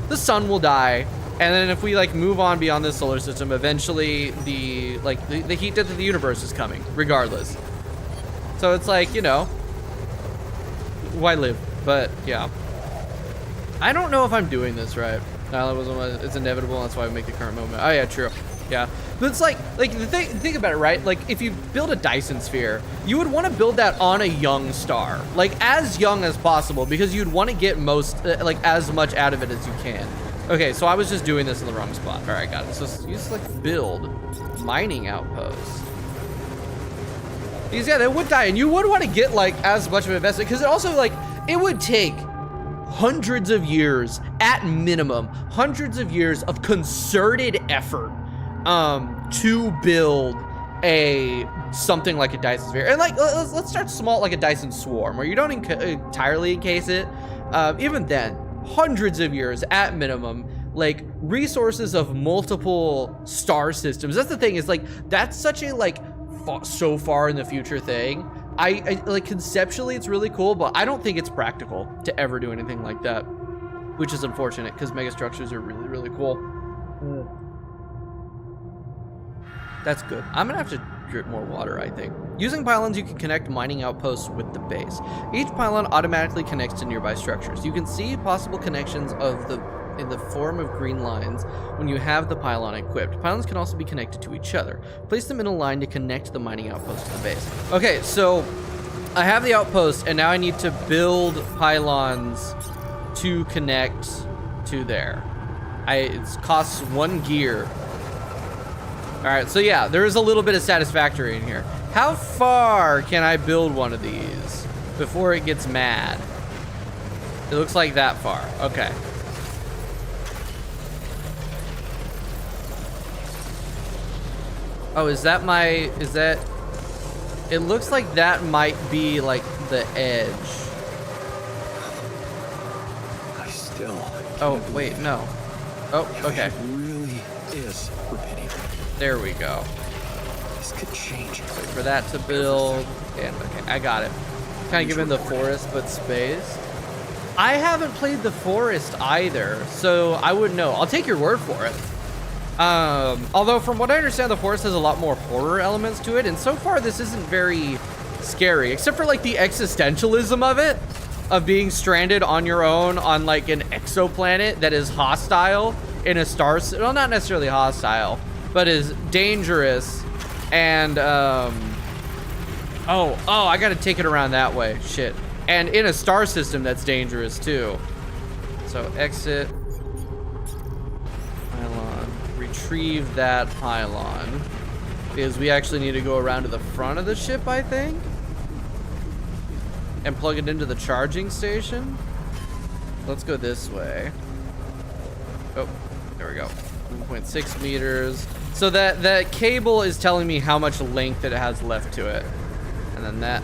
The sun will die. And then if we like move on beyond this solar system, eventually the heat death of the universe is coming, regardless. So it's like, you know, why live? But yeah, I don't know if I'm doing this right. No, it's inevitable. That's why we make the current moment. Oh yeah, true. Yeah, but it's like the think about it, right? Like if you build a Dyson sphere, you would want to build that on a young star, like as young as possible, because you'd want to get most like as much out of it as you can. Okay, so I was just doing this in the wrong spot. All right, got it. So you just like build mining outposts. Because yeah, they would die, and you would want to get like as much of an investment, because it also like it would take hundreds of years at minimum, hundreds of years of concerted effort to build something like a Dyson sphere. And like let's start small, like a Dyson swarm, where you don't entirely encase it. Even then, hundreds of years at minimum, like resources of multiple star systems. That's the thing, is like that's such a like so far in the future thing. I like conceptually it's really cool, but I don't think it's practical to ever do anything like that, which is unfortunate because megastructures are really, really cool. That's good. I'm gonna have to drip more water, I think. Using pylons, you can connect mining outposts with the base. Each pylon automatically connects to nearby structures. You can see possible connections in the form of green lines when you have the pylon equipped. Pylons can also be connected to each other. Place them in a line to connect the mining outpost to the base. Okay, so I have the outpost, and now I need to build pylons to connect to there. It costs 1 gear. All right, so yeah, there is a little bit of satisfactory in here. How far can I build one of these before it gets mad? It looks like that far. Okay. Oh, is that, it looks like that might be like the edge. Oh, wait, no. Oh, okay. It really is repeating. There we go. This could change. Wait for that to build. And okay, I got it. Kind of giving the forest, but space. I haven't played the forest either, so I wouldn't know. I'll take your word for it. Although from what I understand, the forest has a lot more horror elements to it, and so far this isn't very scary, except for like the existentialism of it, of being stranded on your own on like an exoplanet that is hostile in a star, well, not necessarily hostile, but is dangerous. And oh, I gotta take it around that way, shit. And in a star system that's dangerous too. So exit pylon, retrieve that pylon, because we actually need to go around to the front of the ship, I think, and plug it into the charging station. Let's go this way. Oh, there we go. 1.6 meters. So that cable is telling me how much length it has left to it. And then that,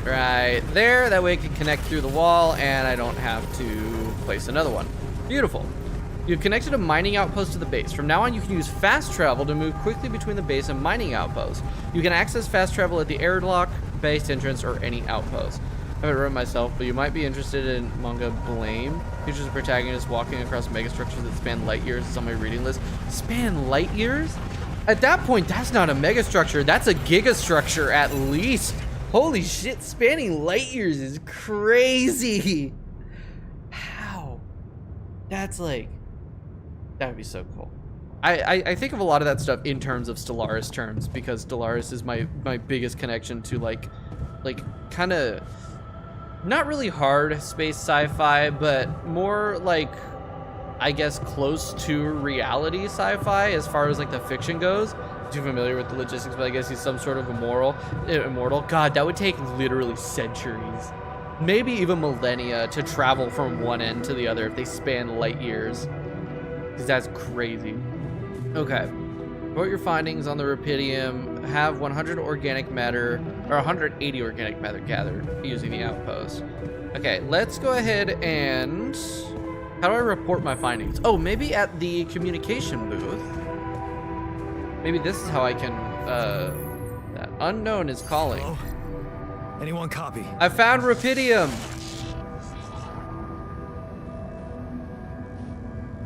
right there. That way it can connect through the wall and I don't have to place another one. Beautiful. You've connected a mining outpost to the base. From now on, you can use fast travel to move quickly between the base and mining outposts. You can access fast travel at the airlock, base entrance, or any outpost. I haven't read myself, but you might be interested in manga Blame. Features a protagonist walking across megastructures that span light years. It's on my reading list. Span light years? At that point, that's not a megastructure. That's a gigastructure at least. Holy shit, spanning light years is crazy. How? That's like... That would be so cool. I think of a lot of that stuff in terms of Stellaris terms because Stellaris is my biggest connection to like kind of not really hard space sci-fi, but more like I guess close to reality sci-fi as far as like the fiction goes. Too familiar with the logistics, but I guess he's some sort of immortal. God, that would take literally centuries, maybe even millennia to travel from one end to the other if they span light years. Because that's crazy. Okay. Report your findings on the Rupidium. Have 100 organic matter, or 180 organic matter gathered using the outpost. Okay, let's go ahead and... How do I report my findings? Oh, maybe at the communication booth. Maybe this is how I can, that unknown is calling. Hello? Anyone copy? I found Rupidium.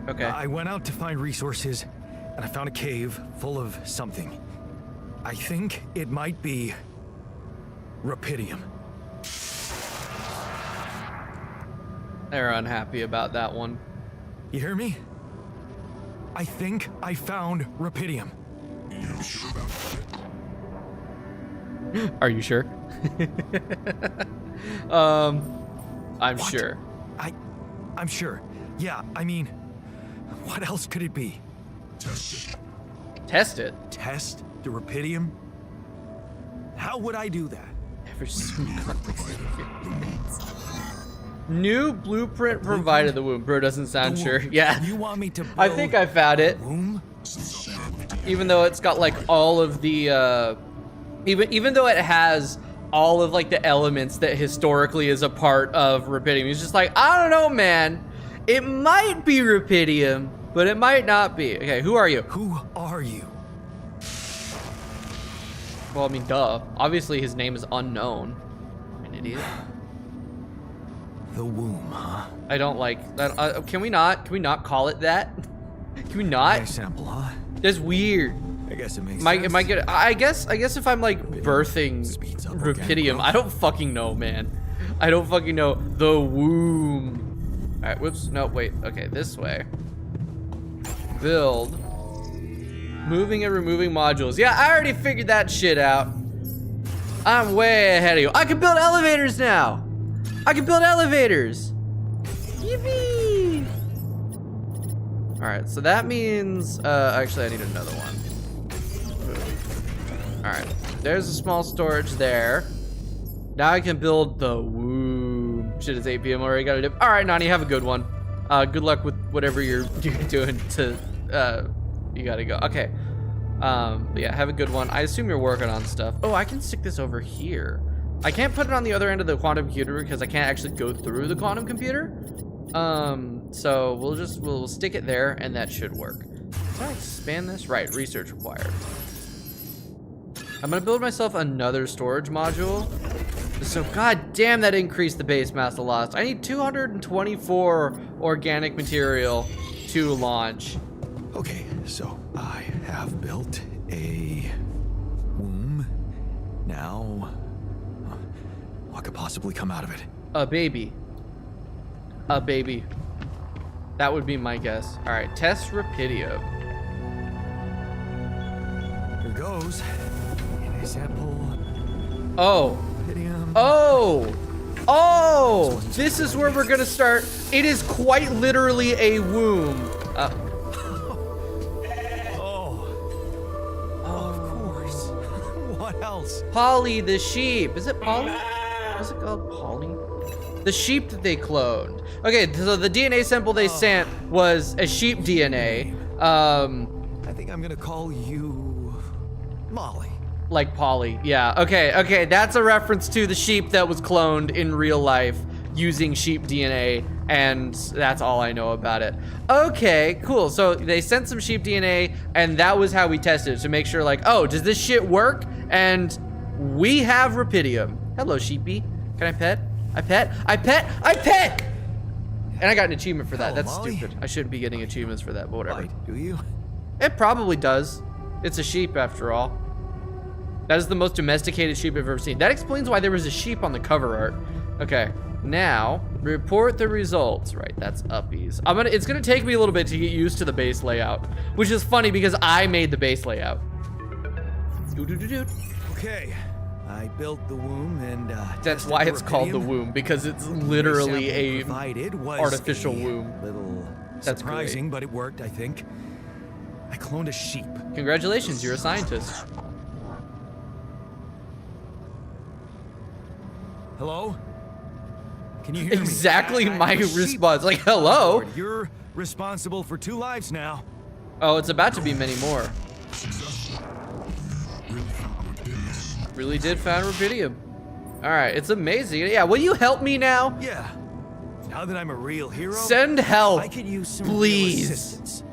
Okay. I went out to find resources, and I found a cave full of something. I think it might be Rupidium. They're unhappy about that one. You hear me? I think I found Rupidium. Are you sure? I'm What? sure. I'm sure. Yeah, I mean, what else could it be? Test it. Test the Rupidium? How would I do that? Never seen New blueprint provided. The womb. Bro doesn't sound The sure. womb. Yeah. You want me to build I think I found it. womb? Even though it's got like all of the even though it has all of like the elements that historically is a part of Rupidium. He's just like, I don't know, man. It might be Rupidium, but it might not be. Okay, who are you? Who are you? Well, I mean, duh. Obviously, his name is unknown. An idiot. The womb, huh? I don't like that. Can we not call it that? Can we not? Nice sample, huh? That's weird. I guess it makes Am sense. I good? I guess if I'm like birthing speeds up organic Rupidium, growth. I don't fucking know, man. I don't fucking know. The womb. All right, whoops. No, wait. Okay, this way. Build. Moving and removing modules. Yeah, I already figured that shit out. I'm way ahead of you. I can build elevators now. I can build elevators. Yippee! All right, so that means, actually I need another one. All right, there's a small storage there. Now I can build the womb. Shit, it's 8 p.m. already, gotta dip. All right, Nani, have a good one. Good luck with whatever you're doing to, you gotta go. Okay, but yeah, have a good one. I assume you're working on stuff. Oh, I can stick this over here. I can't put it on the other end of the quantum computer because I can't actually go through the quantum computer. So we'll stick it there and that should work. Can I expand this? Right, research required. I'm gonna build myself another storage module. So god damn, that increased the base mass of Lost. I need 224 organic material to launch. Okay, so I have built a womb. Now, what could possibly come out of it? A baby. A baby. That would be my guess. All right, test Rupidium. Here goes. And a sample. Oh. Rupidium. Oh. Oh. This is where we're gonna start. It is quite literally a womb. Of course. What else? Polly the sheep. Is it Polly? What's it called? Polly? The sheep that they cloned. Okay, so the DNA sample they sent was a sheep DNA. I think I'm gonna call you Molly. Like Polly, yeah. Okay, that's a reference to the sheep that was cloned in real life using sheep DNA, and that's all I know about it. Okay, cool. So they sent some sheep DNA, and that was how we tested it to make sure, like, oh, does this shit work? And we have Rapidium. Hello, sheepy. Can I pet? I pet! And I got an achievement for that. Hello, That's Molly. stupid. I shouldn't be getting achievements for that, but whatever. Right, do you? It probably does. It's a sheep after all. That is the most domesticated sheep I've ever seen. That explains why there was a sheep on the cover art. Okay, now report the results. Right, that's uppies. It's gonna take me a little bit to get used to the base layout, which is funny because I made the base layout. Okay, I built the womb and That's tested why the it's called the rubidium. womb, because it's literally Sample a provided was artificial a womb. Little That's surprising, but it worked, I think. I cloned a sheep. Congratulations, you're a scientist. Hello? Can you hear me? Exactly my I'm a sheep. response. Like, hello? Lord, you're responsible for 2 lives now. Oh, it's about to be many more. Really did find rubidium. All right, it's amazing. Yeah, will you help me now? Yeah. Now that I'm a real hero, Send help, I could use some please. real assistance.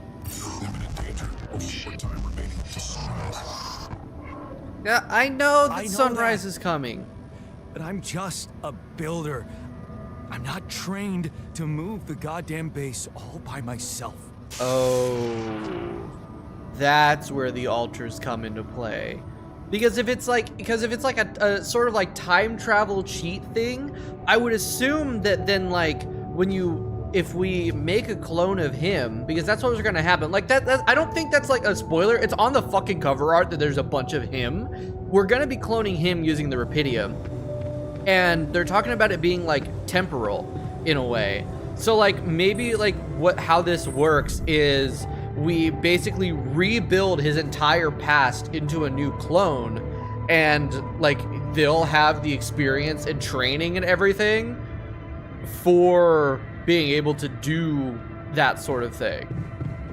Yeah, I know that I know sunrise that. is coming. But I'm just a builder. I'm not trained to move the goddamn base all by myself. Oh, that's where the altars come into play. Because if it's like a sort of like time travel cheat thing, I would assume that then like if we make a clone of him, because that's what's gonna happen. Like that I don't think that's like a spoiler. It's on the fucking cover art that there's a bunch of him. We're gonna be cloning him using the Rapidium. And they're talking about it being like temporal in a way. So like maybe like how this works is we basically rebuild his entire past into a new clone, and like they'll have the experience and training and everything for being able to do that sort of thing,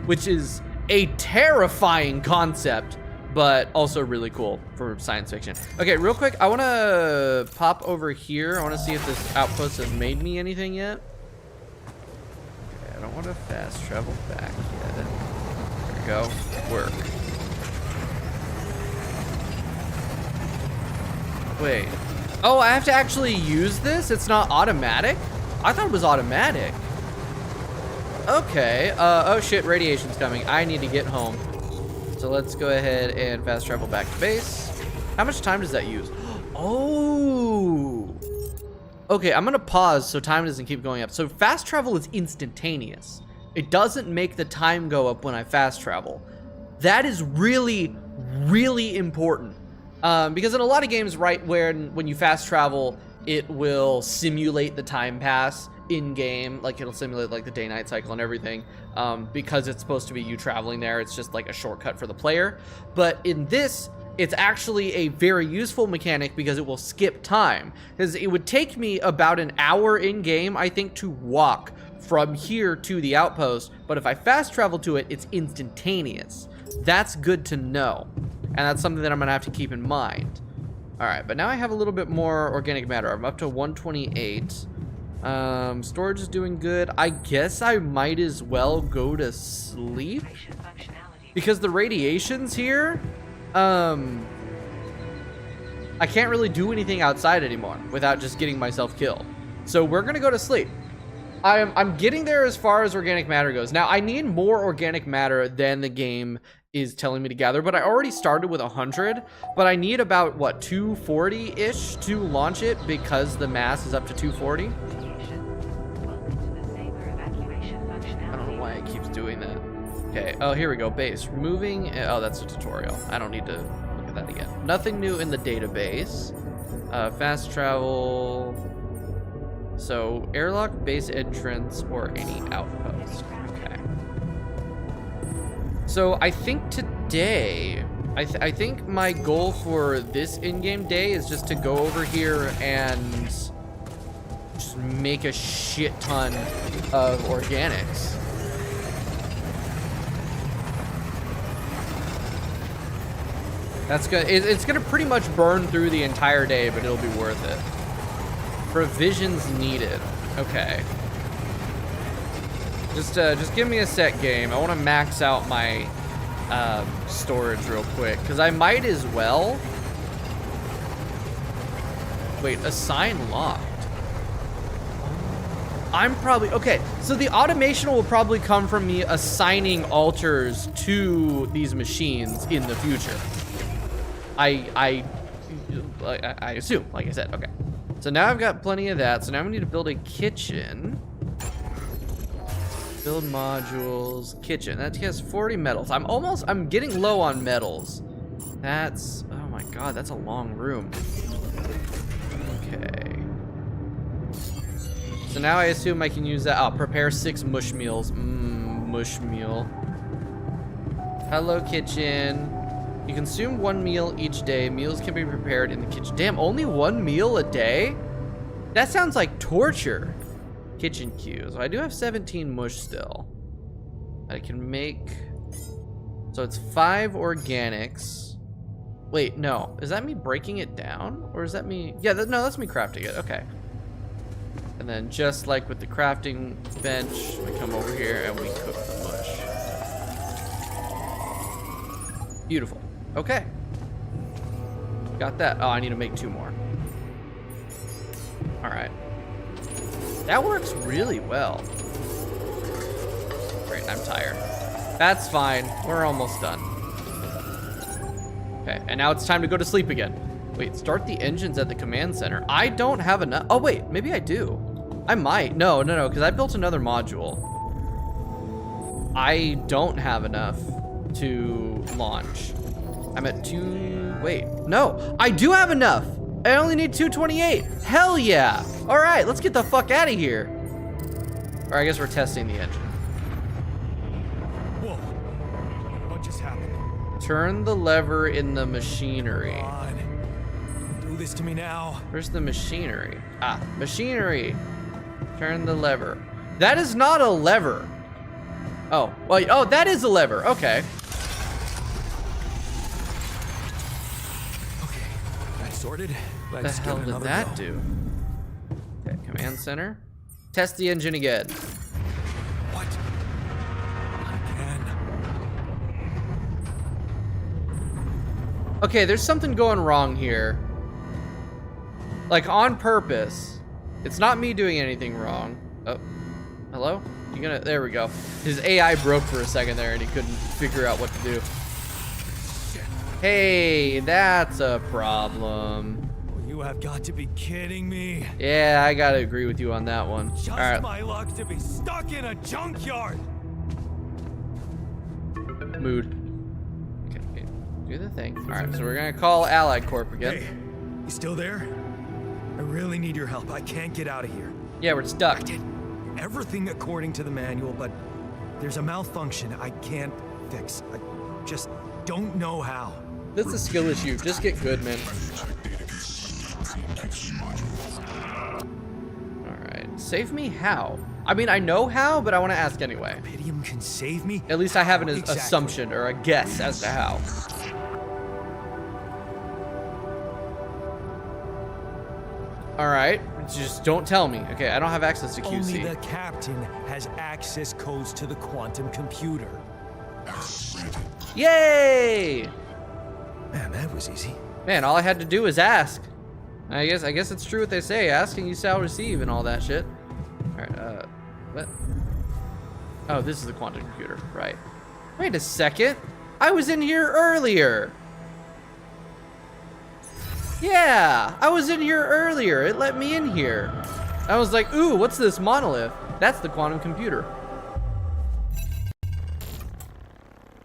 which is a terrifying concept, but also really cool for science fiction. Okay, real quick, I wanna pop over here. I wanna see if this outpost has made me anything yet. Okay, I don't wanna fast travel back yet. There we go, work. Wait, oh, I have to actually use this? It's not automatic? I thought it was automatic. Okay, oh shit, radiation's coming. I need to get home. So let's go ahead and fast travel back to base. How much time does that use? Oh. Okay, I'm gonna pause so time doesn't keep going up. So fast travel is instantaneous. It doesn't make the time go up when I fast travel. That is really, really important. Because in a lot of games, right, when you fast travel, it will simulate the time pass in game, like it'll simulate like the day-night cycle and everything, because it's supposed to be you traveling there. It's just like a shortcut for the player. But in this, it's actually a very useful mechanic because it will skip time. Because it would take me about an hour in game, I think, to walk from here to the outpost. But if I fast travel to it, it's instantaneous. That's good to know. And that's something that I'm gonna have to keep in mind. All right, but now I have a little bit more organic matter. I'm up to 128. Storage is doing good. I guess I might as well go to sleep because the radiations here, I can't really do anything outside anymore without just getting myself killed. So we're gonna go to sleep. I'm getting there as far as organic matter goes. Now I need more organic matter than the game is telling me to gather, but I already started with 100, but I need about what, 240-ish to launch it because the mass is up to 240. I don't know why it keeps doing that. Okay, oh, here we go, base. Removing, oh, that's a tutorial. I don't need to look at that again. Nothing new in the database. Fast travel. So, airlock, base entrance, or any outpost. Okay. So, I think today, I think my goal for this in-game day is just to go over here and just make a shit ton of organics. That's good. It's gonna pretty much burn through the entire day, but it'll be worth it. Provisions needed. Okay. Just give me a sec, game. I want to max out my storage real quick, because I might as well. Wait, assign locked. I'm probably okay. So the automation will probably come from me assigning altars to these machines in the future. I assume, like I said. Okay. So now I've got plenty of that. So now we need to build a kitchen. Build modules, kitchen. That has 40 metals. I'm getting low on metals. That's, oh my God, that's a long room. Okay. So now I assume I can use that. Oh, prepare 6 mush meals. Mush meal. Hello, kitchen. You consume 1 meal each day. Meals can be prepared in the kitchen. Damn, only 1 meal a day? That sounds like torture. Kitchen queues. I do have 17 mush still. I can make, so it's 5 organics. Wait, no, is that me breaking it down, or is that me? Yeah, no, that's me crafting it. Okay. And then just like with the crafting bench, we come over here and we cook the mush. Beautiful. Okay. Got that. Oh, I need to make 2 more. All right. That works really well. Great, I'm tired. That's fine. We're almost done. Okay, and now it's time to go to sleep again. Wait, start the engines at the command center. I don't have enough. Oh, wait, maybe I do. I might. No, because I built another module. I don't have enough to launch. I'm at 2. Wait, no, I do have enough. I only need 228. Hell yeah. All right, let's get the fuck out of here. Or I guess we're testing the engine. Whoa. What just happened? Turn the lever in the machinery. Come on. Do this to me now. Where's the machinery? Ah, machinery. Turn the lever. That is not a lever. Oh, well, oh, that is a lever. Okay. Sorted. What the hell did that do? Okay, command center. Test the engine again. What? Again. Okay, there's something going wrong here. Like on purpose. It's not me doing anything wrong. Oh, hello? You gonna, there we go. His AI broke for a second there and he couldn't figure out what to do. Hey, that's a problem. You have got to be kidding me. Yeah, I gotta agree with you on that one. Just all right. my luck to be stuck in a junkyard. Mood. Okay, do the thing. All right, so we're gonna call Allied Corp again. Hey, you still there? I really need your help. I can't get out of here. Yeah, we're stuck. I did everything according to the manual, but there's a malfunction I can't fix. I just don't know how. That's a skill issue. Just get good, man. Alright. Save me how? I mean, I know how, but I want to ask anyway. Pydium can save me? At least I have an Exactly. assumption or a guess as to how. Alright. Just don't tell me. Okay, I don't have access to QC. Only the captain has access codes to the quantum computer. Yay! Man, that was easy. Man, all I had to do was ask. I guess it's true what they say. Ask and you shall receive and all that shit. Alright, what? Oh, this is the quantum computer, right. Wait a second. I was in here earlier. Yeah, I was in here earlier. It let me in here. I was like, ooh, what's this monolith? That's the quantum computer.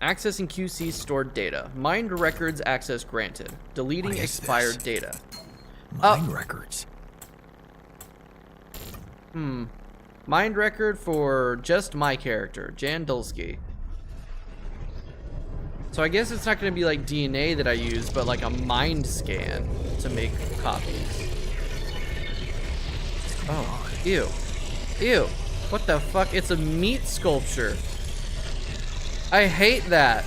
Accessing QC stored data. Mined records access granted. Deleting What is expired this? data. Mine records. Mind record for just my character, Jan Dulski. So I guess it's not going to be like DNA that I use, but like a mind scan to make copies. Oh, ew. Ew. What the fuck? It's a meat sculpture. I hate that.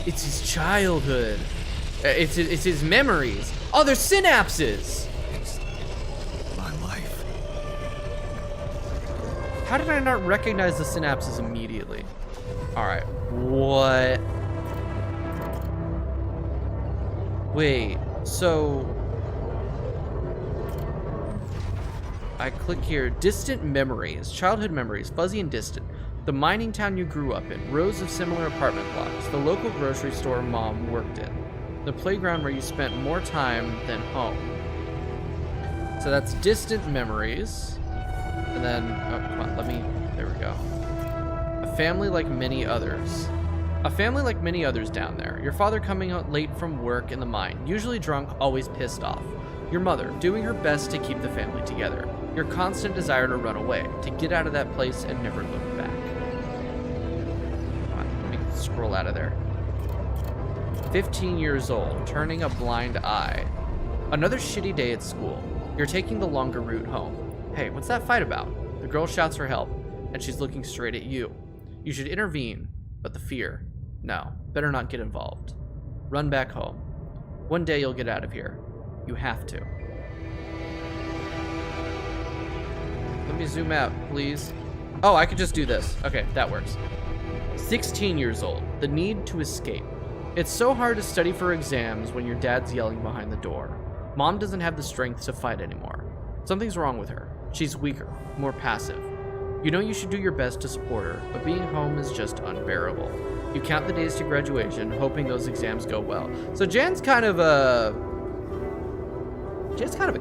It's his childhood. It's his memories. Oh, they're synapses. It's my life. How did I not recognize the synapses immediately? All right, what? Wait, so I click here, distant memories, childhood memories, fuzzy and distant. The mining town you grew up in, rows of similar apartment blocks, the local grocery store mom worked in, the playground where you spent more time than home. So that's distant memories. And then, oh, come on, there we go. A family like many others. A family like many others down there. Your father coming out late from work in the mine, usually drunk, always pissed off. Your mother doing her best to keep the family together. Your constant desire to run away, to get out of that place and never look back. Come on, let me scroll out of there. 15 years old, turning a blind eye. Another shitty day at school. You're taking the longer route home. Hey, what's that fight about? The girl shouts for help, and she's looking straight at you. You should intervene, but the fear. No, better not get involved. Run back home. One day you'll get out of here. You have to. Let me zoom out, please. Oh, I could just do this. Okay, that works. 16 years old. The need to escape. It's so hard to study for exams when your dad's yelling behind the door. Mom doesn't have the strength to fight anymore. Something's wrong with her. She's weaker, more passive. You know you should do your best to support her, but being home is just unbearable. You count the days to graduation, hoping those exams go well. So Jan's kind of a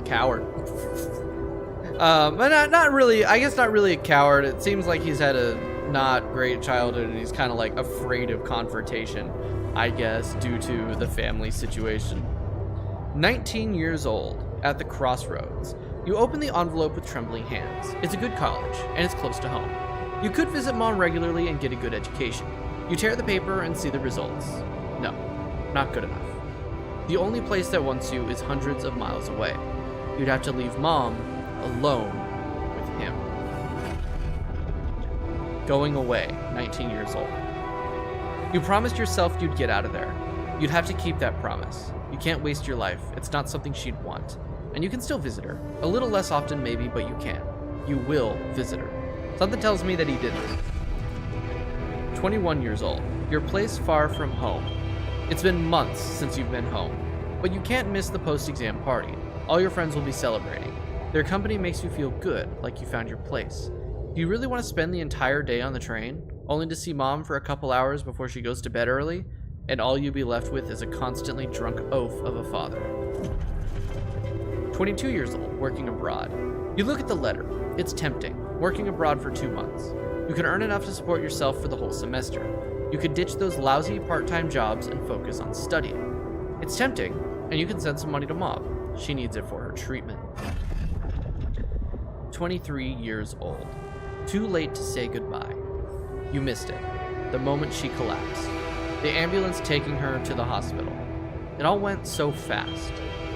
coward. But not really, I guess not really a coward. It seems like he's had a not great childhood and he's kind of like afraid of confrontation, I guess, due to the family situation. 19 years old, at the crossroads. You open the envelope with trembling hands. It's a good college, and it's close to home. You could visit mom regularly and get a good education. You tear the paper and see the results. No, not good enough. The only place that wants you is hundreds of miles away. You'd have to leave mom alone with him. Going away, 19 years old. You promised yourself you'd get out of there. You'd have to keep that promise. You can't waste your life. It's not something she'd want. And you can still visit her. A little less often maybe, but you can. You will visit her. Something tells me that he didn't. 21 years old. Your place far from home. It's been months since you've been home. But you can't miss the post-exam party. All your friends will be celebrating. Their company makes you feel good, like you found your place. Do you really want to spend the entire day on the train, only to see mom for a couple hours before she goes to bed early, and all you'll be left with is a constantly drunk oaf of a father? 22 years old, working abroad. You look at the letter. It's tempting. Working abroad for 2 months. You can earn enough to support yourself for the whole semester. You could ditch those lousy part-time jobs and focus on studying. It's tempting, and you can send some money to mom. She needs it for her treatment. 23 years old. Too late to say goodbye. You missed it. The moment she collapsed. The ambulance taking her to the hospital. It all went so fast.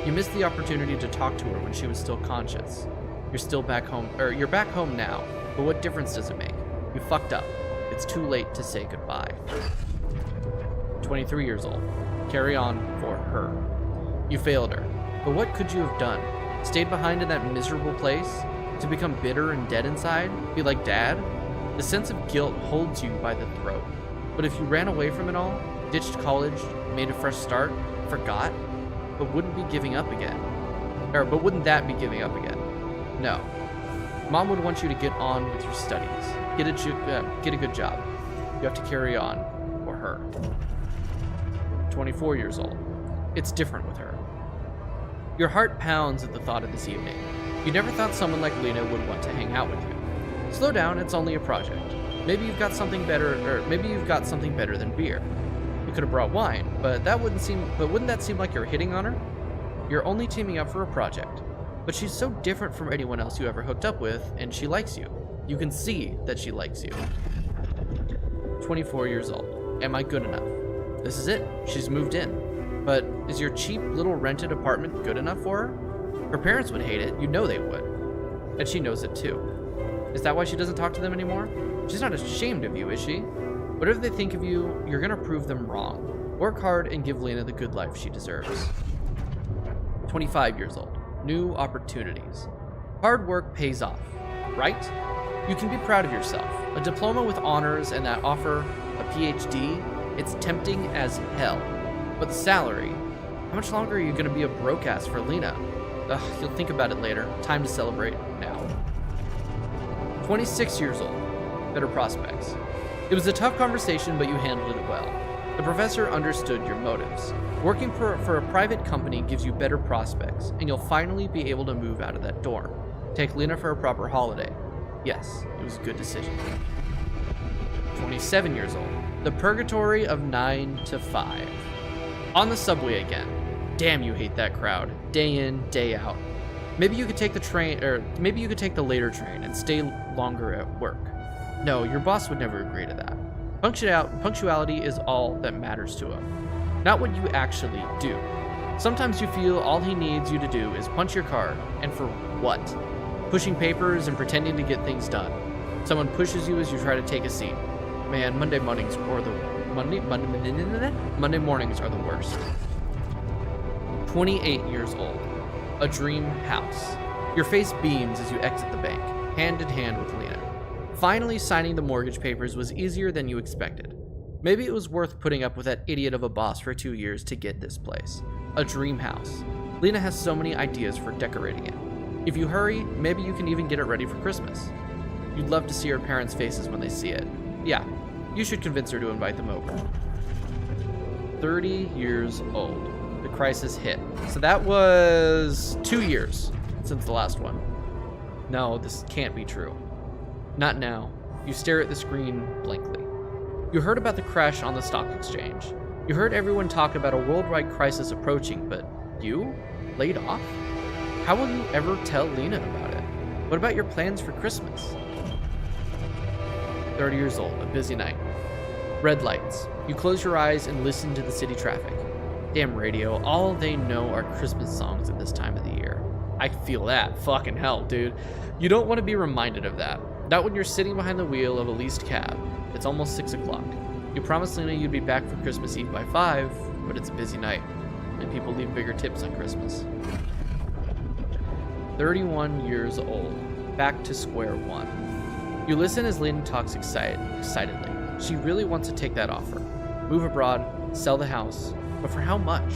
You missed the opportunity to talk to her when she was still conscious. You're back home now, but what difference does it make? You fucked up. It's too late to say goodbye. 23 years old. Carry on for her. You failed her, but what could you have done? Stayed behind in that miserable place? To become bitter and dead inside? Be like dad? The sense of guilt holds you by the throat. But if you ran away from it all, ditched college, made a fresh start, forgot, but wouldn't that be giving up again? No. Mom would want you to get on with your studies. Get a good job. You have to carry on for her. 24 years old. It's different with her. Your heart pounds at the thought of this evening. You never thought someone like Lena would want to hang out with you. Slow down, it's only a project. Maybe you've got something better than beer. You could have brought wine, but wouldn't that seem like you're hitting on her? You're only teaming up for a project. But she's so different from anyone else you ever hooked up with, and she likes you. You can see that she likes you. 24 years old. Am I good enough? This is it. She's moved in. But is your cheap little rented apartment good enough for her? Her parents would hate it. You know they would. And she knows it too. Is that why she doesn't talk to them anymore? She's not ashamed of you, is she? Whatever they think of you, you're gonna prove them wrong. Work hard and give Lena the good life she deserves. 25 years old. New opportunities. Hard work pays off, right? You can be proud of yourself. A diploma with honors and that offer a PhD, it's tempting as hell. But the salary, how much longer are you going to be a broke ass for Lena? Ugh, you'll think about it later. Time to celebrate now. 26 years old. Better prospects. It was a tough conversation, but you handled it well. The professor understood your motives. Working for a private company gives you better prospects, and you'll finally be able to move out of that dorm. Take Lena for a proper holiday. Yes, it was a good decision. 27 years old. The purgatory of 9 to 5. On the subway again. Damn, you hate that crowd. Day in, day out. Maybe you could take the train, or maybe you could take the later train and stay longer at work. No, your boss would never agree to that. Punctuality is all that matters to him, not what you actually do. Sometimes you feel all he needs you to do is punch your card, and for what? Pushing papers and pretending to get things done. Someone pushes you as you try to take a seat. Man, Monday mornings are the worst. 28 years old. A dream house. Your face beams as you exit the bank, hand in hand with Lena. Finally signing the mortgage papers was easier than you expected. Maybe it was worth putting up with that idiot of a boss for 2 years to get this place. A dream house. Lena has so many ideas for decorating it. If you hurry, maybe you can even get it ready for Christmas. You'd love to see her parents' faces when they see it. Yeah, you should convince her to invite them over. 30 years old. The crisis hit. So that was 2 years since the last one. No, this can't be true. Not now. You stare at the screen blankly. You heard about the crash on the stock exchange. You heard everyone talk about a worldwide crisis approaching, but you? Laid off? How will you ever tell Lena about it? What about your plans for Christmas? 30 years old, a busy night. Red lights. You close your eyes and listen to the city traffic. Damn radio, all they know are Christmas songs at this time of the year. I feel that. Fucking hell, dude. You don't want to be reminded of that. Not when you're sitting behind the wheel of a leased cab. It's almost 6 o'clock. You promised Lena you'd be back for Christmas Eve by 5, but it's a busy night, and people leave bigger tips on Christmas. 31 years old. Back to square one. You listen as Lena talks excitedly. She really wants to take that offer. Move abroad, sell the house, but for how much?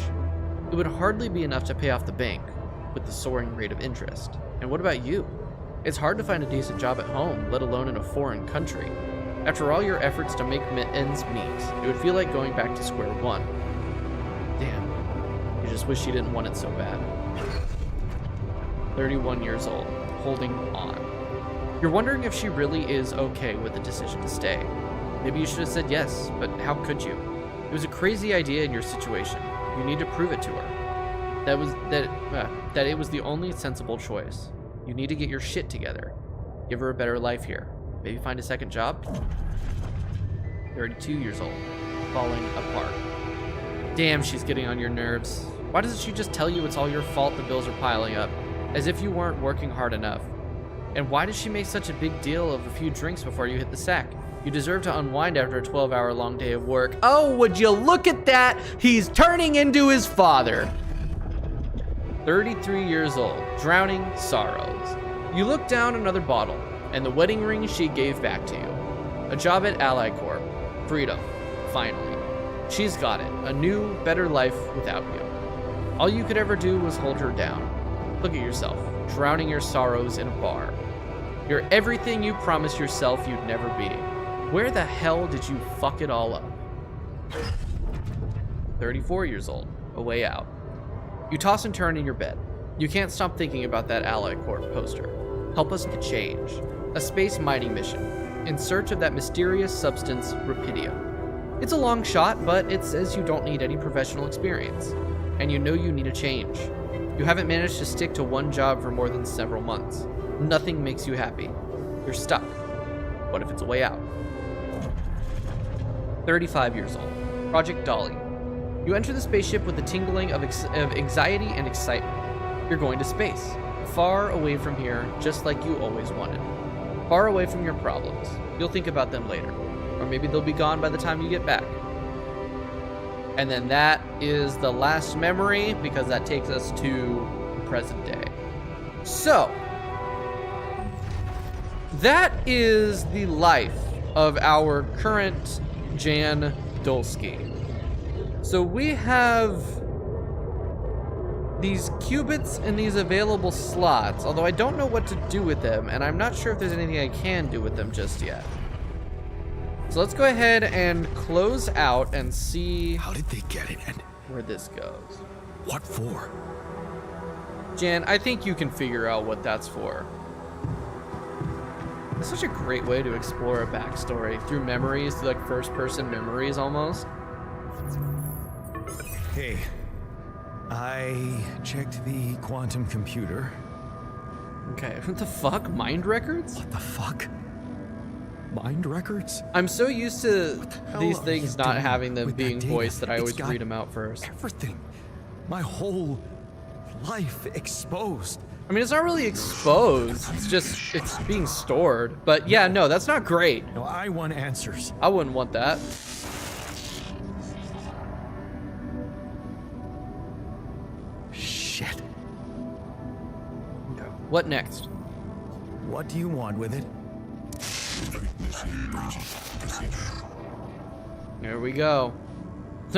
It would hardly be enough to pay off the bank with the soaring rate of interest. And what about you? It's hard to find a decent job at home, let alone in a foreign country. After all your efforts to make ends meet, it would feel like going back to square one. Damn, you just wish you didn't want it so bad. 31 years old, holding on. You're wondering if she really is okay with the decision to stay. Maybe you should have said yes, but how could you? It was a crazy idea in your situation. You need to prove it to her. That it was the only sensible choice. You need to get your shit together. Give her a better life here. Maybe find a second job? 32 years old, falling apart. Damn, she's getting on your nerves. Why doesn't she just tell you it's all your fault the bills are piling up, as if you weren't working hard enough? And why does she make such a big deal of a few drinks before you hit the sack? You deserve to unwind after a 12-hour long day of work. Oh, would you look at that? He's turning into his father. 33 years old, drowning sorrows. You look down another bottle, and the wedding ring she gave back to you. A job at Ally Corp. Freedom. Finally. She's got it. A new, better life without you. All you could ever do was hold her down. Look at yourself, drowning your sorrows in a bar. You're everything you promised yourself you'd never be. Where the hell did you fuck it all up? 34 years old, a way out. You toss and turn in your bed. You can't stop thinking about that Ally Corp poster. Help us to change. A space mining mission, in search of that mysterious substance, Rapidium. It's a long shot, but it says you don't need any professional experience. And you know you need a change. You haven't managed to stick to one job for more than several months. Nothing makes you happy. You're stuck. What if it's a way out? 35 years old. Project Dolly. You enter the spaceship with the tingling of anxiety and excitement. You're going to space. Far away from here, just like you always wanted. Far away from your problems. You'll think about them later. Or maybe they'll be gone by the time you get back. And then that is the last memory because that takes us to present day. So, that is the life of our current Jan Dulski. So we have these qubits in these available slots, although I don't know what to do with them, and I'm not sure if there's anything I can do with them just yet. So let's go ahead and close out and see How did they get it, and where this goes. what for? Jan, I think you can figure out what that's for. It's such a great way to explore a backstory through memories, through like first-person memories almost. Hey, I checked the quantum computer. Okay, what the fuck? Mind records? What the fuck? Mind records? I'm so used to hell these are things you not doing having them with that being data? voiced that I It's always got read them out first. Everything. My whole life exposed. I mean, it's not really exposed. It's just, it's being stored. But yeah, no, that's not great. No, I want answers. I wouldn't want that. Shit. What next? What do you want with it? There we go.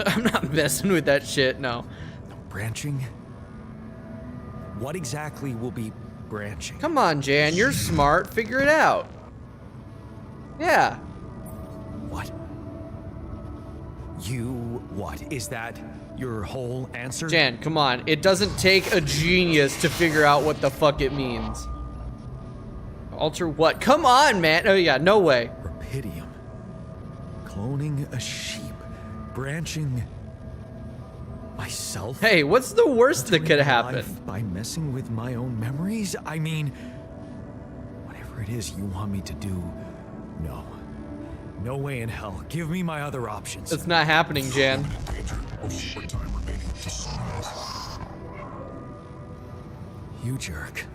I'm not messing with that shit, no. Branching? What exactly will be branching? Come on, Jan, you're smart. Figure it out. Yeah. What? You what? Is that your whole answer? Jan, come on. It doesn't take a genius to figure out what the fuck it means. Alter what? Come on, man. Oh yeah, no way. Rapidium. Cloning a sheep. Branching myself. Hey, what's the worst that could Altering happen? life by messing with my own memories? I mean, whatever it is you want me to do, no. No way in hell. Give me my other options. It's not happening, Jan. You jerk.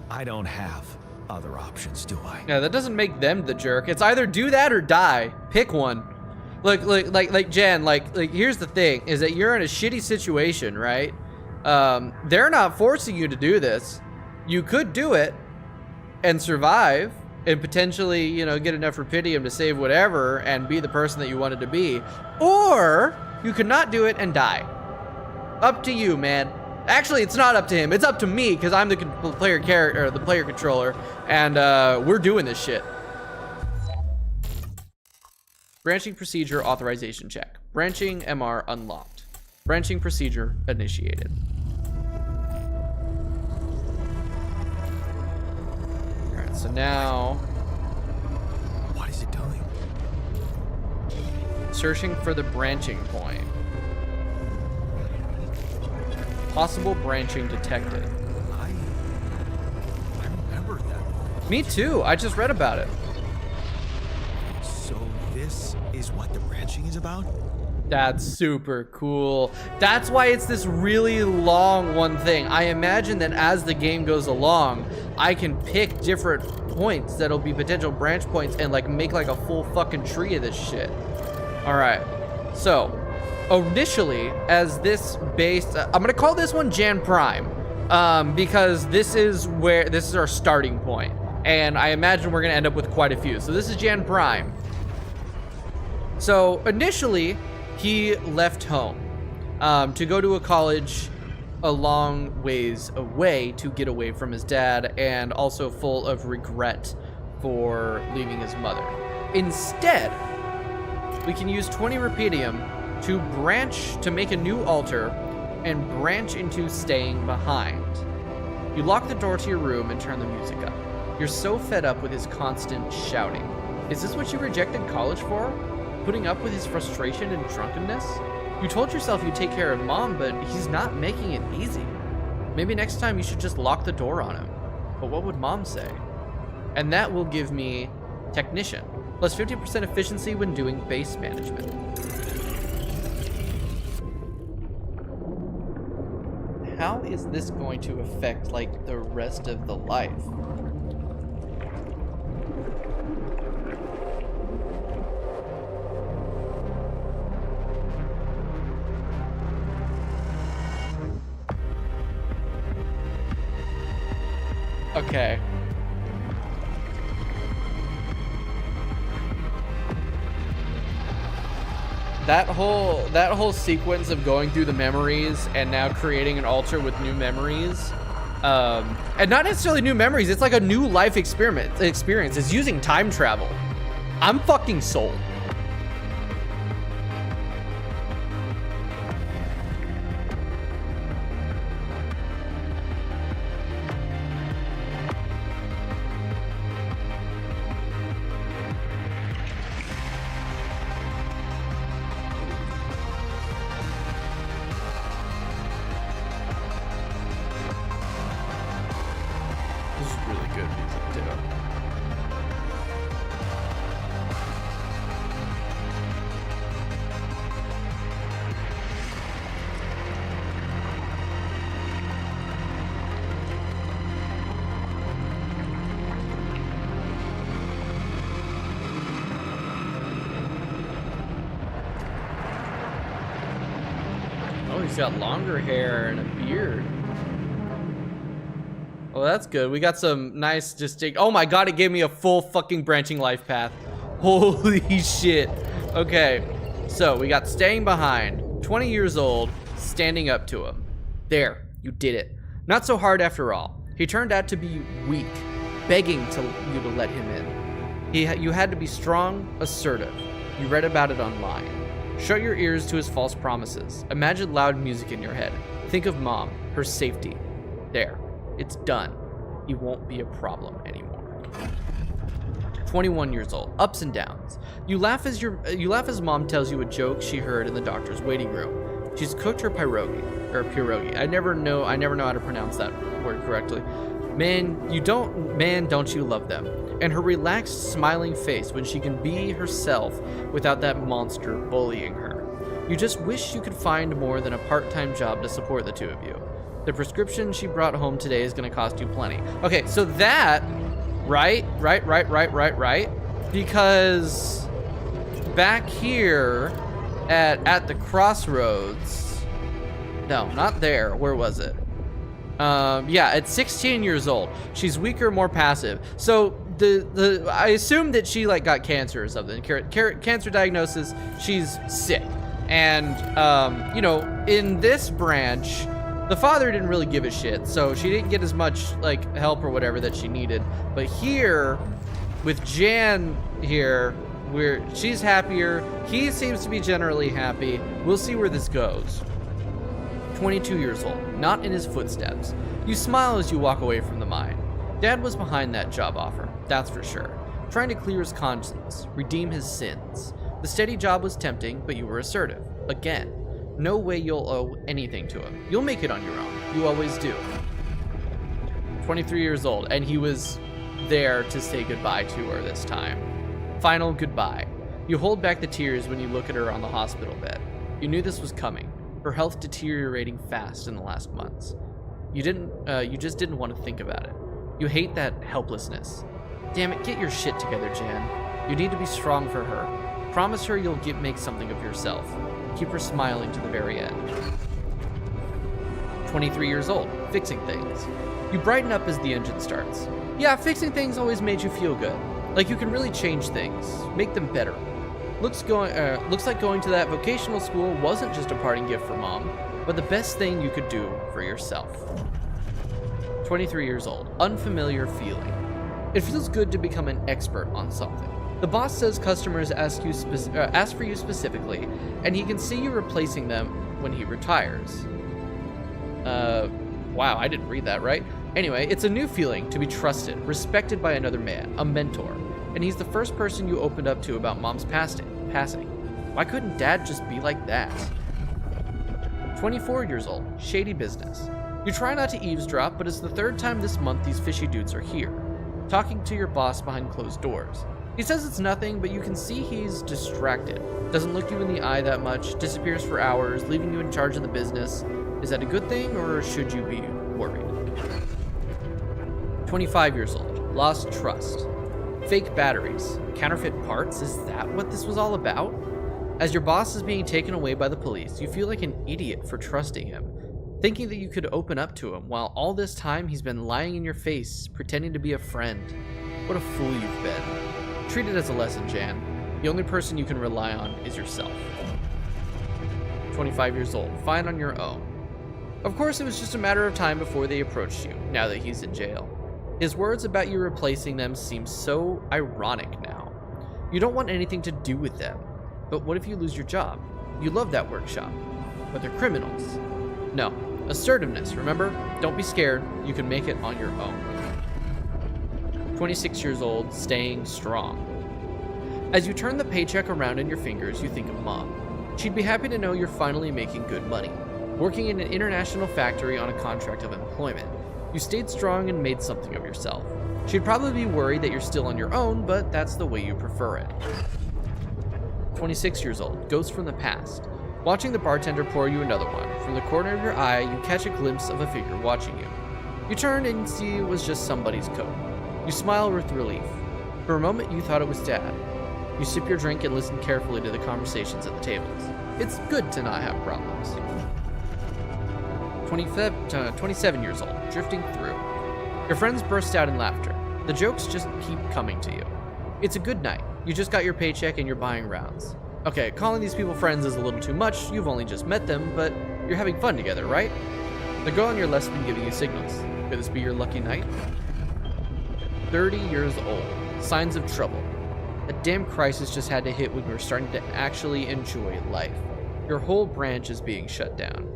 I don't have other options, do I? Yeah, that doesn't make them the jerk. It's either do that or die. Pick one. Look, like Jan, like here's the thing, is that you're in a shitty situation, right? They're not forcing you to do this. You could do it and survive and potentially, you know, get enough rapidium to save whatever and be the person that you wanted to be. Or you could not do it and die. Up to you, man. Actually, it's not up to him. It's up to me because I'm the player character, the player controller, and we're doing this shit. Branching procedure authorization check. Branching MR unlocked. Branching procedure initiated. All right, so now What is it doing? searching for the branching point. Possible branching detected. I remember that. Me too. I just read about it. So this is what the branching is about? That's super cool. That's why it's this really long one thing. I imagine that as the game goes along, I can pick different points that'll be potential branch points and like make like a full fucking tree of this shit. All right. So initially, as this base, I'm gonna call this one Jan Prime, because this is our starting point, and I imagine we're gonna end up with quite a few. So this is Jan Prime. So initially, he left home to go to a college a long ways away to get away from his dad, and also full of regret for leaving his mother. Instead, we can use 20 rapidium to branch to make a new altar and branch into staying behind. You lock the door to your room and turn the music up. You're so fed up with his constant shouting. Is this what you rejected college for? Putting up with his frustration and drunkenness? You told yourself you'd take care of mom, but he's not making it easy. Maybe next time you should just lock the door on him. But what would mom say? And that will give me technician, plus 50% efficiency when doing base management. How is this going to affect like the rest of the life? Okay. That whole sequence of going through the memories and now creating an altar with new memories, and not necessarily new memories, it's like a new life experience. It's using time travel. I'm fucking sold. This is really good music too. Oh, he's got longer hair and a beard. Oh, that's good. We got some nice distinct. Oh my god, it gave me a full fucking branching life path. Holy shit. Okay, so we got staying behind, 20 years old, standing up to him. There, you did it. Not so hard after all. He turned out to be weak, begging you to let him in. You had to be strong, assertive. You read about it online. Shut your ears to his false promises. Imagine loud music in your head. Think of Mom, her safety. There. It's done. He won't be a problem anymore. 21 years old. Ups and downs. You laugh as Mom tells you a joke she heard in the doctor's waiting room. She's cooked her pierogi. I never know how to pronounce that word correctly. Man, don't you love them? And her relaxed, smiling face when she can be herself without that monster bullying her. You just wish you could find more than a part-time job to support the two of you. The prescription she brought home today is going to cost you plenty. Okay, so that, right? Because back here at the crossroads, no, not there. Where was it? Yeah, at 16 years old, she's weaker, more passive. So I assume that she like got cancer or something. Cancer diagnosis. She's sick, and you know, in this branch, the father didn't really give a shit, so she didn't get as much like help or whatever that she needed. But here, with Jan here, she's happier. He seems to be generally happy. We'll see where this goes. 22 years old, not in his footsteps. You smile as you walk away from the mine. Dad was behind that job offer, that's for sure. Trying to clear his conscience, redeem his sins. The steady job was tempting, but you were assertive. Again. No way you'll owe anything to him. You'll make it on your own. You always do. 23 years old, and he was there to say goodbye to her this time. Final goodbye. You hold back the tears when you look at her on the hospital bed. You knew this was coming. Her health deteriorating fast in the last months. You just didn't want to think about it. You hate that helplessness. Damn it, get your shit together, Jan. You need to be strong for her. Promise her you'll make something of yourself. Keep her smiling to the very end. 23 years old, fixing things. You brighten up as the engine starts. Yeah, fixing things always made you feel good. Like you can really change things, make them better. Looks like going to that vocational school wasn't just a parting gift for Mom, but the best thing you could do for yourself. 23 years old, unfamiliar feeling. It feels good to become an expert on something. The boss says customers ask for you specifically, and he can see you replacing them when he retires. Wow, I didn't read that right. Anyway, it's a new feeling to be trusted, respected by another man, a mentor, and he's the first person you opened up to about Mom's passing. Why couldn't Dad just be like that? 24 years old, shady business. You try not to eavesdrop, but it's the third time this month these fishy dudes are here, talking to your boss behind closed doors. He says it's nothing, but you can see he's distracted. Doesn't look you in the eye that much, disappears for hours, leaving you in charge of the business. Is that a good thing, or should you be worried? 25 years old, lost trust. Fake batteries, counterfeit parts, is that what this was all about? As your boss is being taken away by the police, you feel like an idiot for trusting him. thinking that you could open up to him, while all this time he's been lying in your face, pretending to be a friend. What a fool you've been. Treat it as a lesson, Jan. The only person you can rely on is yourself. 25 years old, fine on your own. Of course, it was just a matter of time before they approached you, now that he's in jail. His words about you replacing them seem so ironic now. You don't want anything to do with them. But what if you lose your job? You love that workshop. But they're criminals. No. Assertiveness, remember? Don't be scared. You can make it on your own. 26 years old, staying strong. As you turn the paycheck around in your fingers, you think of Mom. She'd be happy to know you're finally making good money, working in an international factory on a contract of employment. You stayed strong and made something of yourself. She'd probably be worried that you're still on your own, but that's the way you prefer it. 26 years old, ghost from the past. Watching the bartender pour you another one, from the corner of your eye, you catch a glimpse of a figure watching you. You turn and see it was just somebody's coat. You smile with relief. For a moment, you thought it was Dad. You sip your drink and listen carefully to the conversations at the tables. It's good to not have problems. 27 years old, drifting through. Your friends burst out in laughter. The jokes just keep coming to you. It's a good night. You just got your paycheck and you're buying rounds. Okay, calling these people friends is a little too much. You've only just met them, but you're having fun together, right? The girl on your left's been giving you signals. Could this be your lucky night? 30 years old. Signs of trouble. A damn crisis just had to hit when you were starting to actually enjoy life. Your whole branch is being shut down.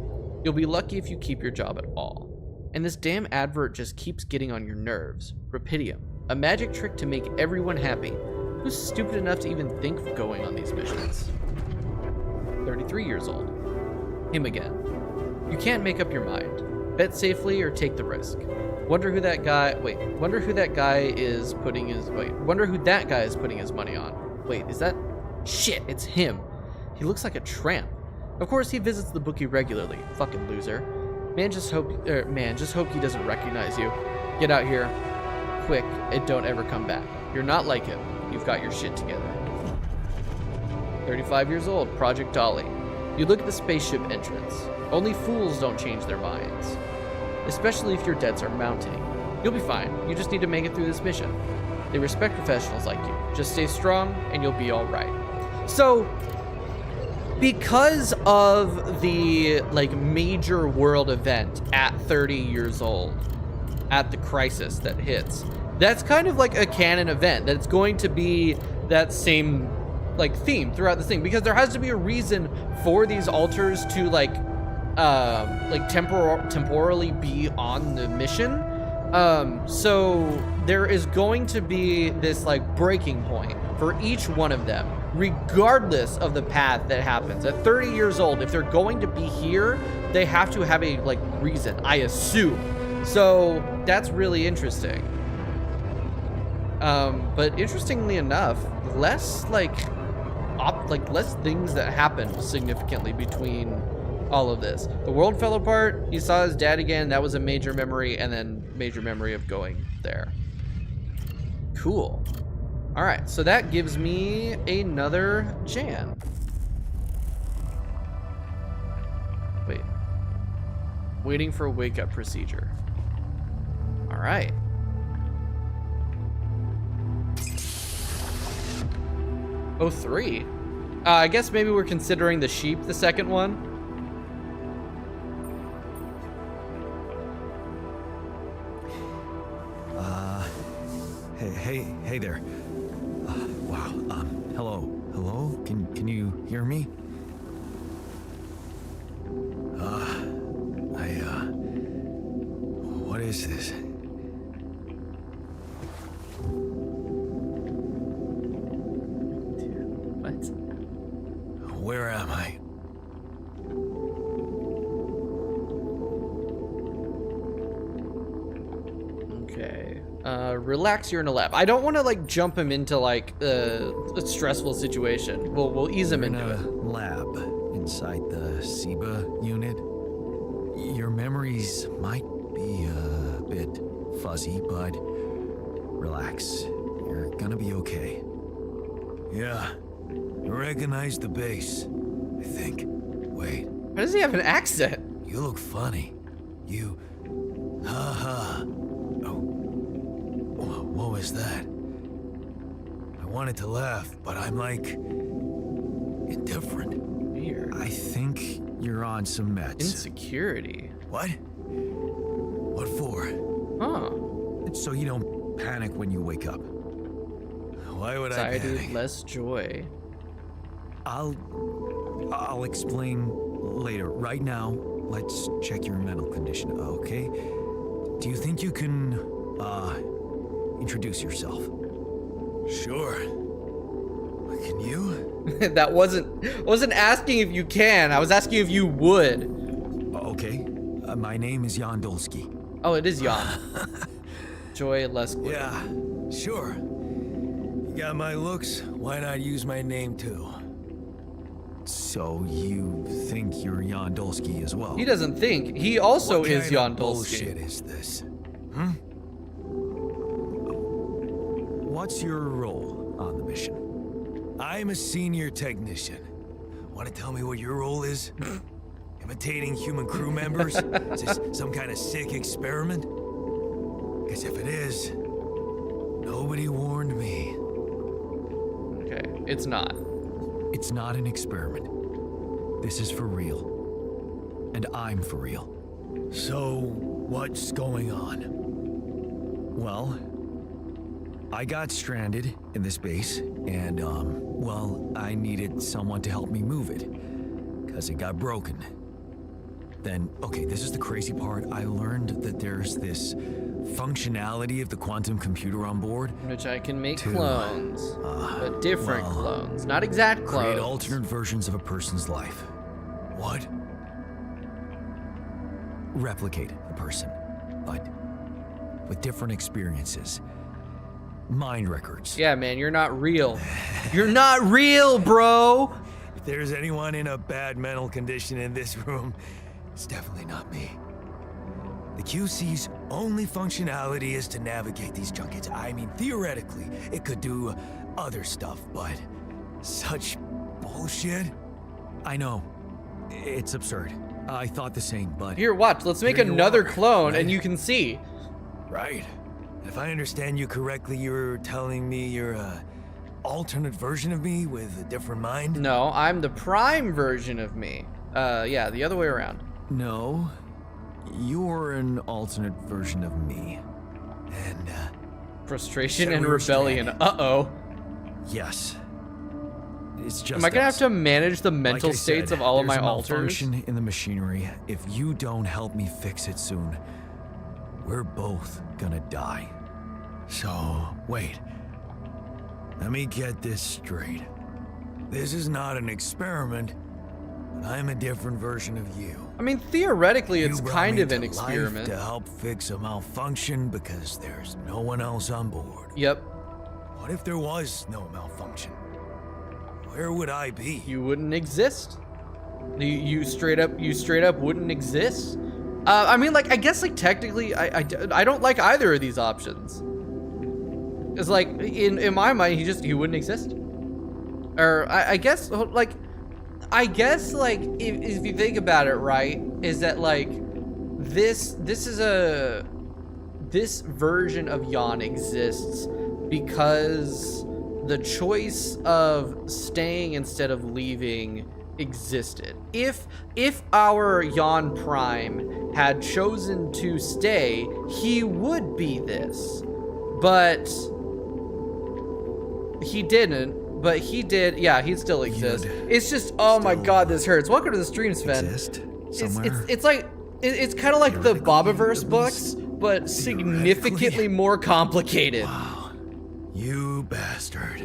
You'll be lucky if you keep your job at all. And this damn advert just keeps getting on your nerves. Rapidium. A magic trick to make everyone happy. Who's stupid enough to even think of going on these missions? 33 years old. Him again. You can't make up your mind. Bet safely or take the risk. Wonder who that guy is putting his money on. Wait, is that? Shit, it's him. He looks like a tramp. Of course, he visits the bookie regularly. Fucking loser. Man, just hope he doesn't recognize you. Get out here, quick, and don't ever come back. You're not like him. You've got your shit together. 35 years old, Project Dolly. You look at the spaceship entrance. Only fools don't change their minds. Especially if your debts are mounting. You'll be fine. You just need to make it through this mission. They respect professionals like you. Just stay strong and you'll be all right. So, because of the major world event at 30 years old, at the crisis that hits, that's kind of like a canon event. That it's going to be that same theme throughout the thing, because there has to be a reason for these altars to temporarily be on the mission. So there is going to be this breaking point for each one of them, regardless of the path that happens. At 30 years old, if they're going to be here, they have to have a reason, I assume. So that's really interesting. But interestingly enough, less things that happened significantly between all of this. The world fell apart. He saw his dad again. That was a major memory, and then major memory of going there. Cool. All right, so that gives me another Jan. Wait. Waiting for a wake-up procedure. All right. Oh, 3. I guess maybe we're considering the sheep the second one. Hey there. Wow. Hello. Can you hear me? What is this? What? Where am I? Okay. Relax, you're in a lab. I don't want to jump him into a stressful situation. We'll ease him into it. Lab inside the SIBA unit. Your memories might be a bit fuzzy, but relax. You're gonna be okay. Yeah, I recognize the base, I think. Wait. Why does he have an accent? You look funny. You... Haha. Oh. What was that? I wanted to laugh, but I'm like... indifferent. Weird. I think you're on some meds. Insecurity. What? What for? Huh. So you don't panic when you wake up. Why would I Anxiety, panic? less joy. I'll explain later. Right now, let's check your mental condition, okay? Do you think you can, introduce yourself? Sure. Can you? That wasn't asking if you can. I was asking if you would. Okay. My name is Jan Dolsky. Oh, it is Jan. Joy, less glitter. Yeah, sure. You got my looks, why not use my name too? So you think you're Jan Dolsky as well? He doesn't think. He also What is kind Jan of Dolsky. bullshit is this? What's your role on the mission? I'm a senior technician. Want to tell me what your role is? Imitating human crew members? Is this some kind of sick experiment? Because if it is, nobody warned me. Okay, it's not. It's not an experiment. This is for real. And I'm for real. So, what's going on? Well, I got stranded in this base, and, well, I needed someone to help me move it. Because it got broken. Then, okay, this is the crazy part. I learned that there's this functionality of the quantum computer on board. Which I can make To, clones. But different well, clones. Not exact clones. Create alternate versions of a person's life. What? Replicate a person, but with different experiences. Mind records. Yeah, man, you're not real. You're not real, bro! If there's anyone in a bad mental condition in this room, it's definitely not me. The QC's only functionality is to navigate these junkets. I mean, theoretically, it could do other stuff, but such bullshit? I know. It's absurd. I thought the same, but... Here, watch. Let's make Here you another are, clone right? and you can see. Right. If I understand you correctly, you're telling me you're a alternate version of me with a different mind? No, I'm the prime version of me. Yeah, the other way around. No. You're an alternate version of me. And, Frustration Said and we were rebellion. stranded. Uh-oh. Yes. It's just Am I gonna have us. to manage the mental Like I states said, of all of my there's a alters? malfunction in the machinery. If you don't help me fix it soon, we're both gonna die. so, wait. Let me get this straight. This is not an experiment, but I'm a different version of you. I mean, theoretically, it's You brought kind me of an to life experiment. to help fix a malfunction because there's no one else on board. Yep, What if there was no malfunction? Where would I be? you wouldn't exist. You straight up wouldn't exist. I mean, like, I guess, like, technically, I don't like either of these options. It's like, in my mind, he wouldn't exist. Or, I guess, like, if you think about it, right, is that, like, this version of Jan exists because the choice of staying instead of leaving existed. If our Jan Prime had chosen to stay, he would be this. But he didn't. But he did. Yeah, he'd still exist. It's just, oh my god, this hurts. Welcome to the stream, Sven. Exist It's somewhere. it's kind of like the Theoretically, Bobiverse at books, but significantly more complicated. Wow. You bastard.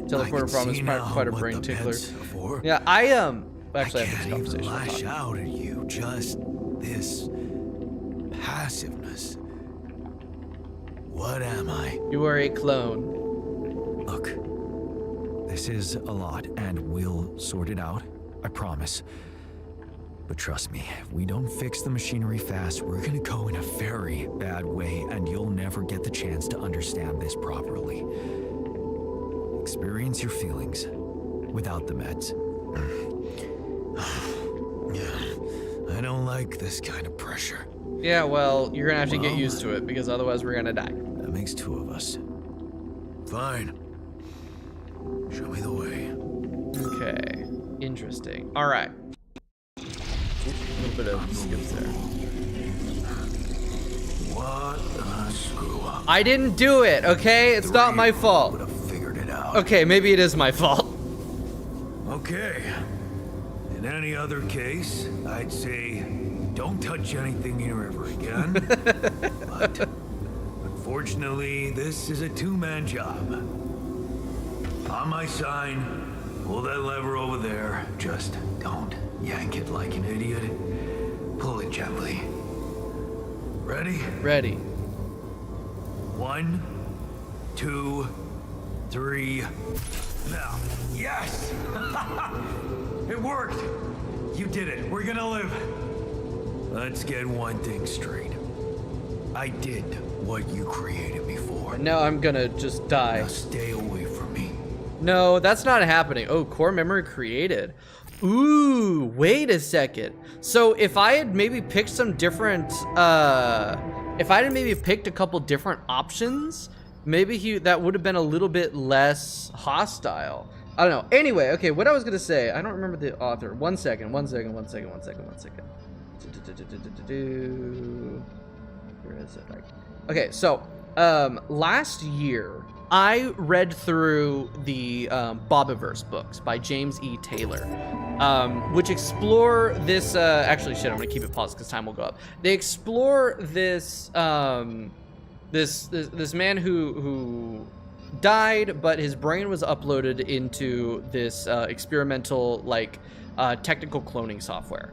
Teleporter problem is see now quite a what brain the tickler. meds are for. Yeah, actually, I I have can't this even conversation. lash out at you. Just this passiveness. What am I? You are a clone. Look, this is a lot, and we'll sort it out. I promise. But trust me, if we don't fix the machinery fast, we're gonna go in a very bad way, and you'll never get the chance to understand this properly. Experience your feelings without the meds. I don't like this kind of pressure. Yeah, well, you're gonna have to get Well- used to it because otherwise we're gonna die. That makes two of us. Fine. Show me the way. Okay, interesting. All right. A little bit of skips there. What a screw up. I didn't do it, okay? It's not my fault. Would have figured it out. Okay, maybe it is my fault. Okay. In any other case, I'd say don't touch anything here ever again. But unfortunately, this is a two-man job. On my sign, pull that lever over there. Just don't yank it like an idiot. Pull it gently. Ready? Ready. 1, 2, 3. Now, yes! It worked! You did it. We're gonna live. Let's get one thing straight. I did what you created me for. Now I'm gonna just die. Now stay away from me. No, that's not happening. Oh, core memory created. Ooh, wait a second. So if I had maybe picked some different, if I had maybe picked a couple different options, maybe that would have been a little bit less hostile. I don't know. Anyway, okay, what I was gonna say, I don't remember the author. One second. Where is it? Okay, so last year I read through the Bobiverse books by James E. Taylor, which explore this. Actually, shit, I'm gonna keep it paused because time will go up. They explore this this man who died, but his brain was uploaded into this experimental technical cloning software.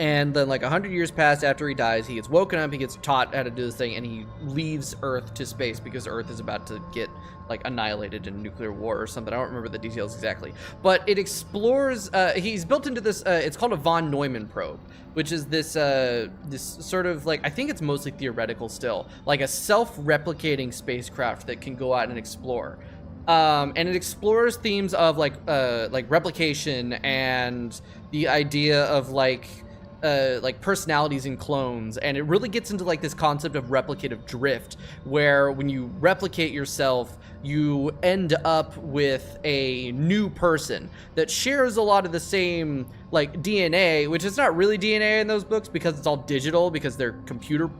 And then 100 years pass after he dies, he gets woken up, he gets taught how to do this thing, and he leaves Earth to space because Earth is about to get annihilated in nuclear war or something. I don't remember the details exactly. But it explores, he's built into this, it's called a von Neumann probe, which is this this sort of I think it's mostly theoretical still, a self-replicating spacecraft that can go out and explore. And it explores themes of replication and the idea of personalities in clones, and it really gets into this concept of replicative drift, where when you replicate yourself, you end up with a new person that shares a lot of the same DNA, which is not really DNA in those books because it's all digital, because they're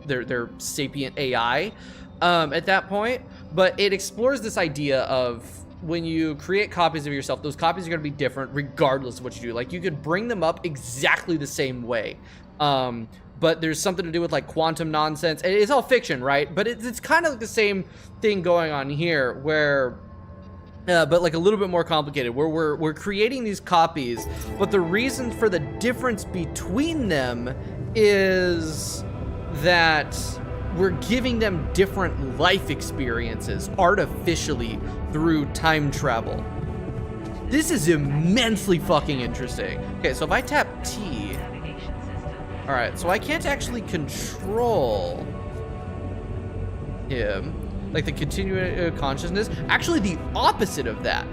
they're sapient AI at that point. But it explores this idea of when you create copies of yourself, those copies are going to be different regardless of what you do. You could bring them up exactly the same way. But there's something to do with quantum nonsense. It's all fiction, right? But it's kind of the same thing going on here, where but a little bit more complicated, where we're creating these copies, but the reason for the difference between them is that we're giving them different life experiences artificially through time travel. This is immensely fucking interesting. Okay, so if I tap T, all right, so I can't actually control him, the continuing consciousness. Actually, the opposite of that.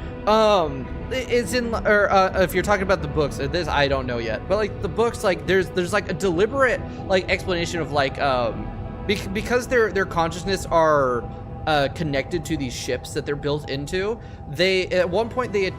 It's in, or if you're talking about the books, this I don't know yet, but the books, there's a deliberate explanation of because their consciousness are connected to these ships that they're built into. They at one point they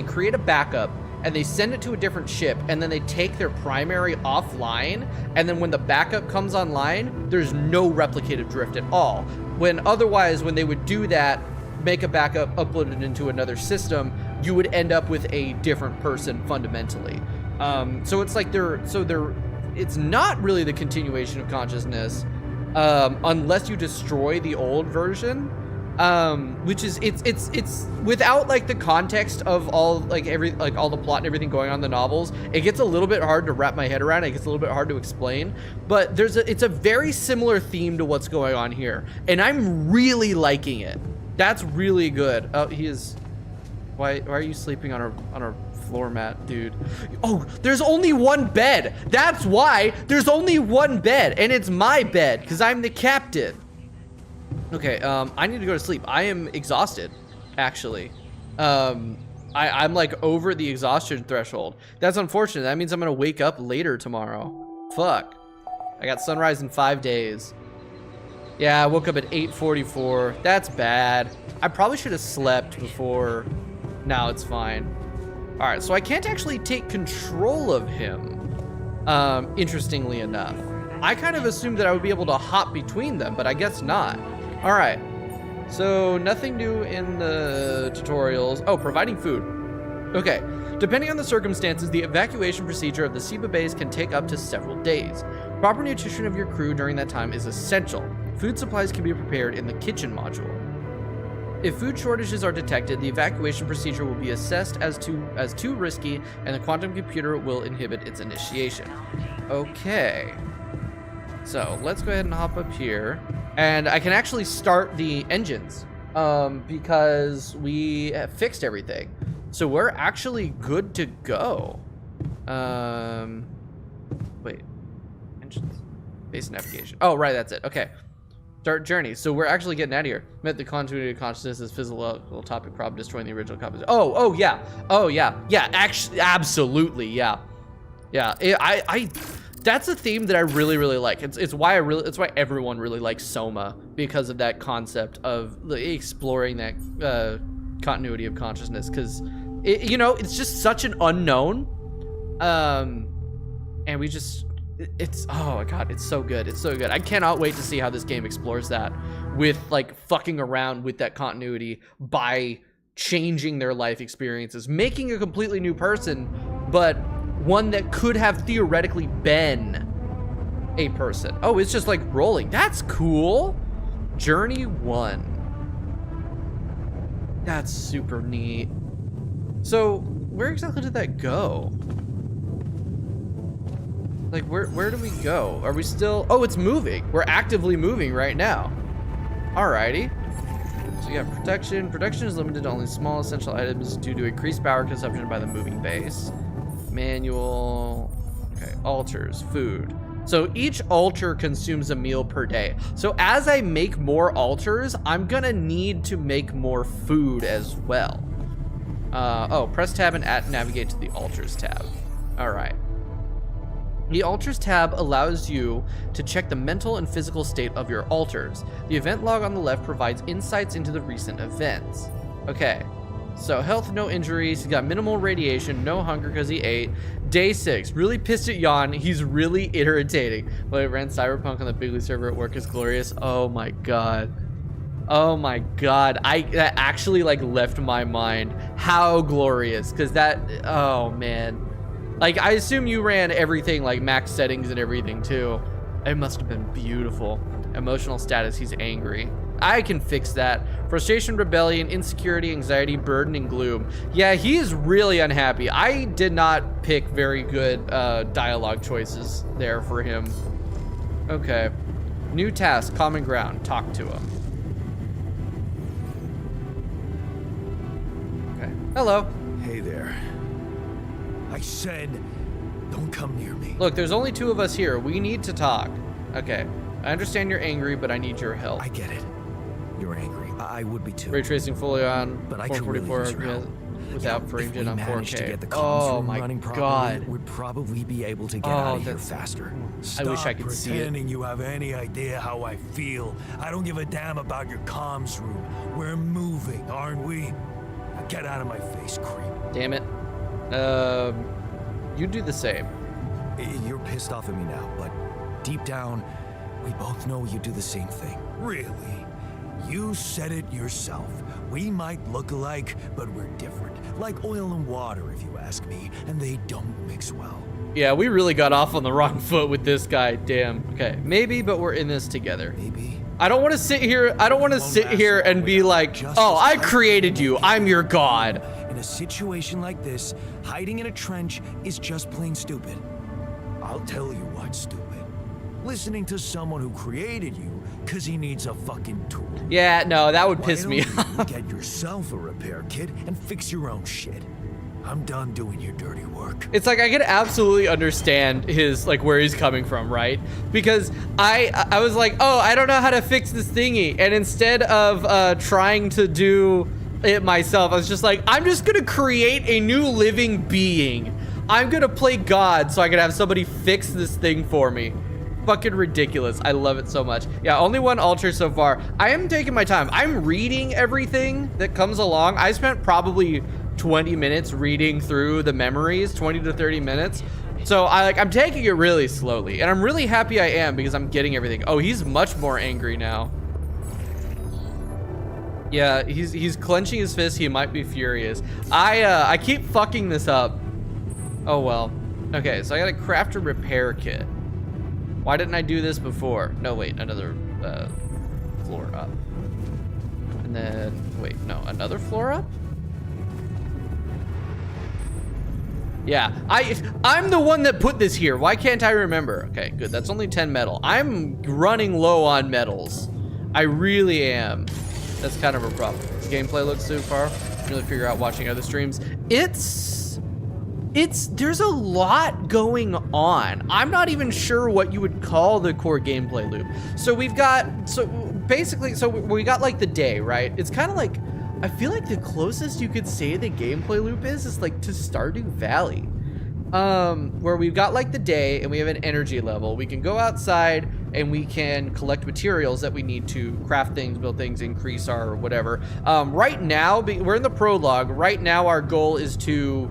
create a backup and they send it to a different ship, and then they take their primary offline, and then when the backup comes online, there's no replicative drift at all. When otherwise, when they would do that, make a backup, upload it into another system, you would end up with a different person fundamentally. So it's it's not really the continuation of consciousness, unless you destroy the old version, which is it's without the context of all all the plot and everything going on in the novels. It gets a little bit hard to wrap my head around. It gets a little bit hard to explain, but it's a very similar theme to what's going on here, and I'm really liking it. That's really good. Oh, he is. Why are you sleeping on a floor mat, dude? Oh, there's only one bed. That's why there's only one bed, and it's my bed because I'm the captain. Okay, I need to go to sleep. I am exhausted, actually. I'm like over the exhaustion threshold. That's unfortunate. That means I'm gonna wake up later tomorrow. Fuck. I got sunrise in 5 days. Yeah, I woke up at 8:44. That's bad. I probably should have slept before. Now it's fine. All right, so I can't actually take control of him. Interestingly enough, I kind of assumed that I would be able to hop between them, but I guess not. All right, so nothing new in the tutorials. Oh, providing food. Okay, depending on the circumstances, the evacuation procedure of the SIBA base can take up to several days. Proper nutrition of your crew during that time is essential. Food supplies can be prepared in the kitchen module. If food shortages are detected, the evacuation procedure will be assessed as too risky, and the quantum computer will inhibit its initiation. Okay. So let's go ahead and hop up here, and I can actually start the engines because we have fixed everything. So we're actually good to go. Wait, engines, base navigation. Oh, right, that's it. Okay. Start journey. So we're actually getting out of here. Met the continuity of consciousness as physical topic problem, destroying the original composition. Oh yeah. Oh yeah. Yeah, actually, absolutely. Yeah. Yeah. That's a theme that I really like. It's why everyone really likes Soma, because of that concept of exploring that continuity of consciousness, because it's just such an unknown, and we just. Oh my god, it's so good. It's so good. I cannot wait to see how this game explores that with like fucking around with that continuity by changing their life experiences, making a completely new person, but one that could have theoretically been a person. Oh, it's just like rolling. That's cool. Journey 1. That's super neat. So where exactly did that go? Like, where do we go? Are we still... Oh, it's moving. We're actively moving right now. Alrighty. So you have protection. Protection is limited to only small essential items due to increased power consumption by the moving base. Manual. Okay, altars, food. So each altar consumes a meal per day. So as I make more altars, I'm gonna need to make more food as well. Oh, press tab and navigate to the altars tab. All right. The altars tab allows you to check the mental and physical state of your altars. The event log on the left provides insights into the recent events. Okay, so health, no injuries. He's got minimal radiation, no hunger because he ate. Day 6, really pissed at Yawn. He's really irritating. Well, I ran Cyberpunk on the Bigly server at work is glorious. Oh my god. Oh my god. That actually like left my mind. How glorious, because that, oh man. Like, I assume you ran everything like max settings and everything too. It must have been beautiful. Emotional status, he's angry. I can fix that. Frustration, rebellion, insecurity, anxiety, burden, and gloom. Yeah, he is really unhappy. I did not pick very good dialogue choices there for him. Okay. New task, common ground. Talk to him. Okay. Hello. Hey there. I said, don't come near me. Look, there's only 2 of us here. We need to talk. Okay. I understand you're angry, but I need your help. I get it. You're angry. I would be too. Ray tracing fully on, but I could really use your help. Without frame gen on 4K. To get the comms room running properly, god. We'd probably be able to get out of here faster. I wish I could see it. Pretending you have any idea how I feel. I don't give a damn about your comms room. We're moving, aren't we? Now get out of my face, creep. Damn it. You do the same. You're pissed off at me now, but deep down, we both know you do the same thing. Really? You said it yourself. We might look alike, but we're different. Like oil and water, if you ask me, and they don't mix well. Yeah, we really got off on the wrong foot with this guy. Damn. Okay, maybe, but we're in this together. Maybe. I don't want to sit here. I don't want to sit here and be like, oh, I created you. I'm your god. In a situation like this, hiding in a trench is just plain stupid. I'll tell you what's stupid. Listening to someone who created you because he needs a fucking tool. Yeah, no, that would piss me off. Get yourself a repair kit and fix your own shit. I'm done doing your dirty work. It's like I could absolutely understand his like where he's coming from, right? Because I was like, oh, I don't know how to fix this thingy, and instead of trying to do it myself. I was just like, I'm just gonna create a new living being. I'm gonna play God so I can have somebody fix this thing for me. Fucking ridiculous. I love it so much. Yeah, only one altar so far. I am taking my time. I'm reading everything that comes along. I spent probably 20 minutes reading through the memories, 20 to 30 minutes. So I'm taking it really slowly, and I'm really happy I am because I'm getting everything. Oh, he's much more angry now. Yeah, he's clenching his fist. He might be furious. I keep fucking this up. Oh well. Okay, so I gotta craft a repair kit. Why didn't I do this before? No, wait, another floor up. And then, wait, no, another floor up? Yeah, I'm the one that put this here. Why can't I remember? Okay, good, that's only 10 metal. I'm running low on metals. I really am. That's kind of a problem. Gameplay looks so far. Really figure out watching other streams. There's a lot going on. I'm not even sure what you would call the core gameplay loop. So we got like the day, right? It's kind of like, I feel like the closest you could say the gameplay loop is like to Stardew Valley. Where we've got like the day and we have an energy level. We can go outside and we can collect materials that we need to craft things, build things, increase our whatever. Right now, we're in the prologue. Right now our goal is to,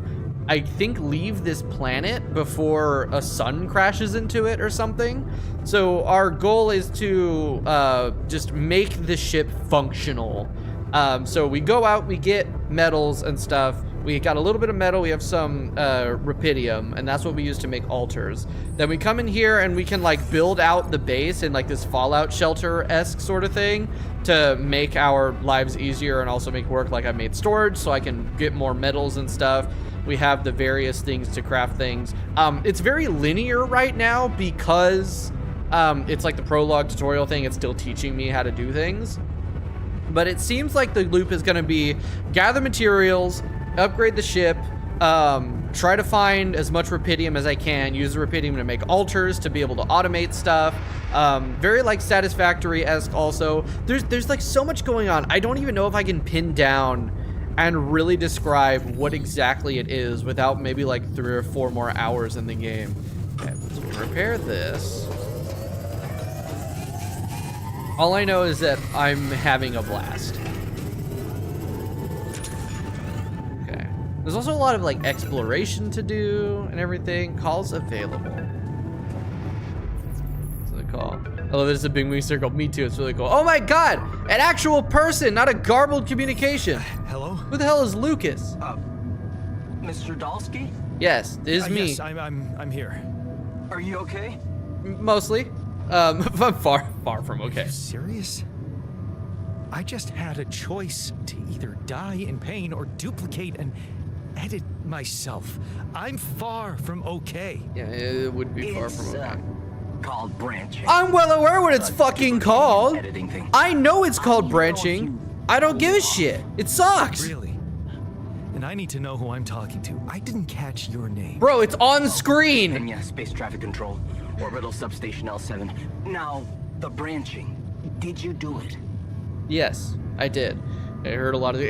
I think, leave this planet before a sun crashes into it or something. So our goal is to just make the ship functional. So we go out, we get metals and stuff. We got a little bit of metal, we have some rupidium, and that's what we use to make altars. Then we come in here and we can like build out the base in like this Fallout shelter-esque sort of thing to make our lives easier and also make work. Like I made storage so I can get more metals and stuff. We have the various things to craft things. It's very linear right now because it's like the prologue tutorial thing. It's still teaching me how to do things. But it seems like the loop is gonna be gather materials, upgrade the ship, try to find as much rupidium as I can, use the rupidium to make altars to be able to automate stuff. Very like Satisfactory-esque also. There's like so much going on. I don't even know if I can pin down and really describe what exactly it is without maybe like 3 or 4 more hours in the game. Okay, so we'll repair this. All I know is that I'm having a blast. Okay. There's also a lot of like exploration to do and everything. Calls available. What's the call? I love that it's a big movie circle. Me too, it's really cool. Oh my God, an actual person, not a garbled communication. Hello? Who the hell is Lucas? Mr. Dalsky? Yes, this is me. Yes, I'm here. Are you okay? Mostly. I'm far from okay. Are you serious? I just had a choice to either die in pain or duplicate and edit myself. I'm far from okay. Yeah, it would be far from okay. Called branching. I'm well aware what it's fucking called. Editing thing. I know it's called branching. I don't give a shit. It sucks. Really? And I need to know who I'm talking to. I didn't catch your name. Bro, it's on screen. And yeah, space traffic control. Orbital substation L7. Now, the branching. Did you do it? Yes, I did. I heard a lot of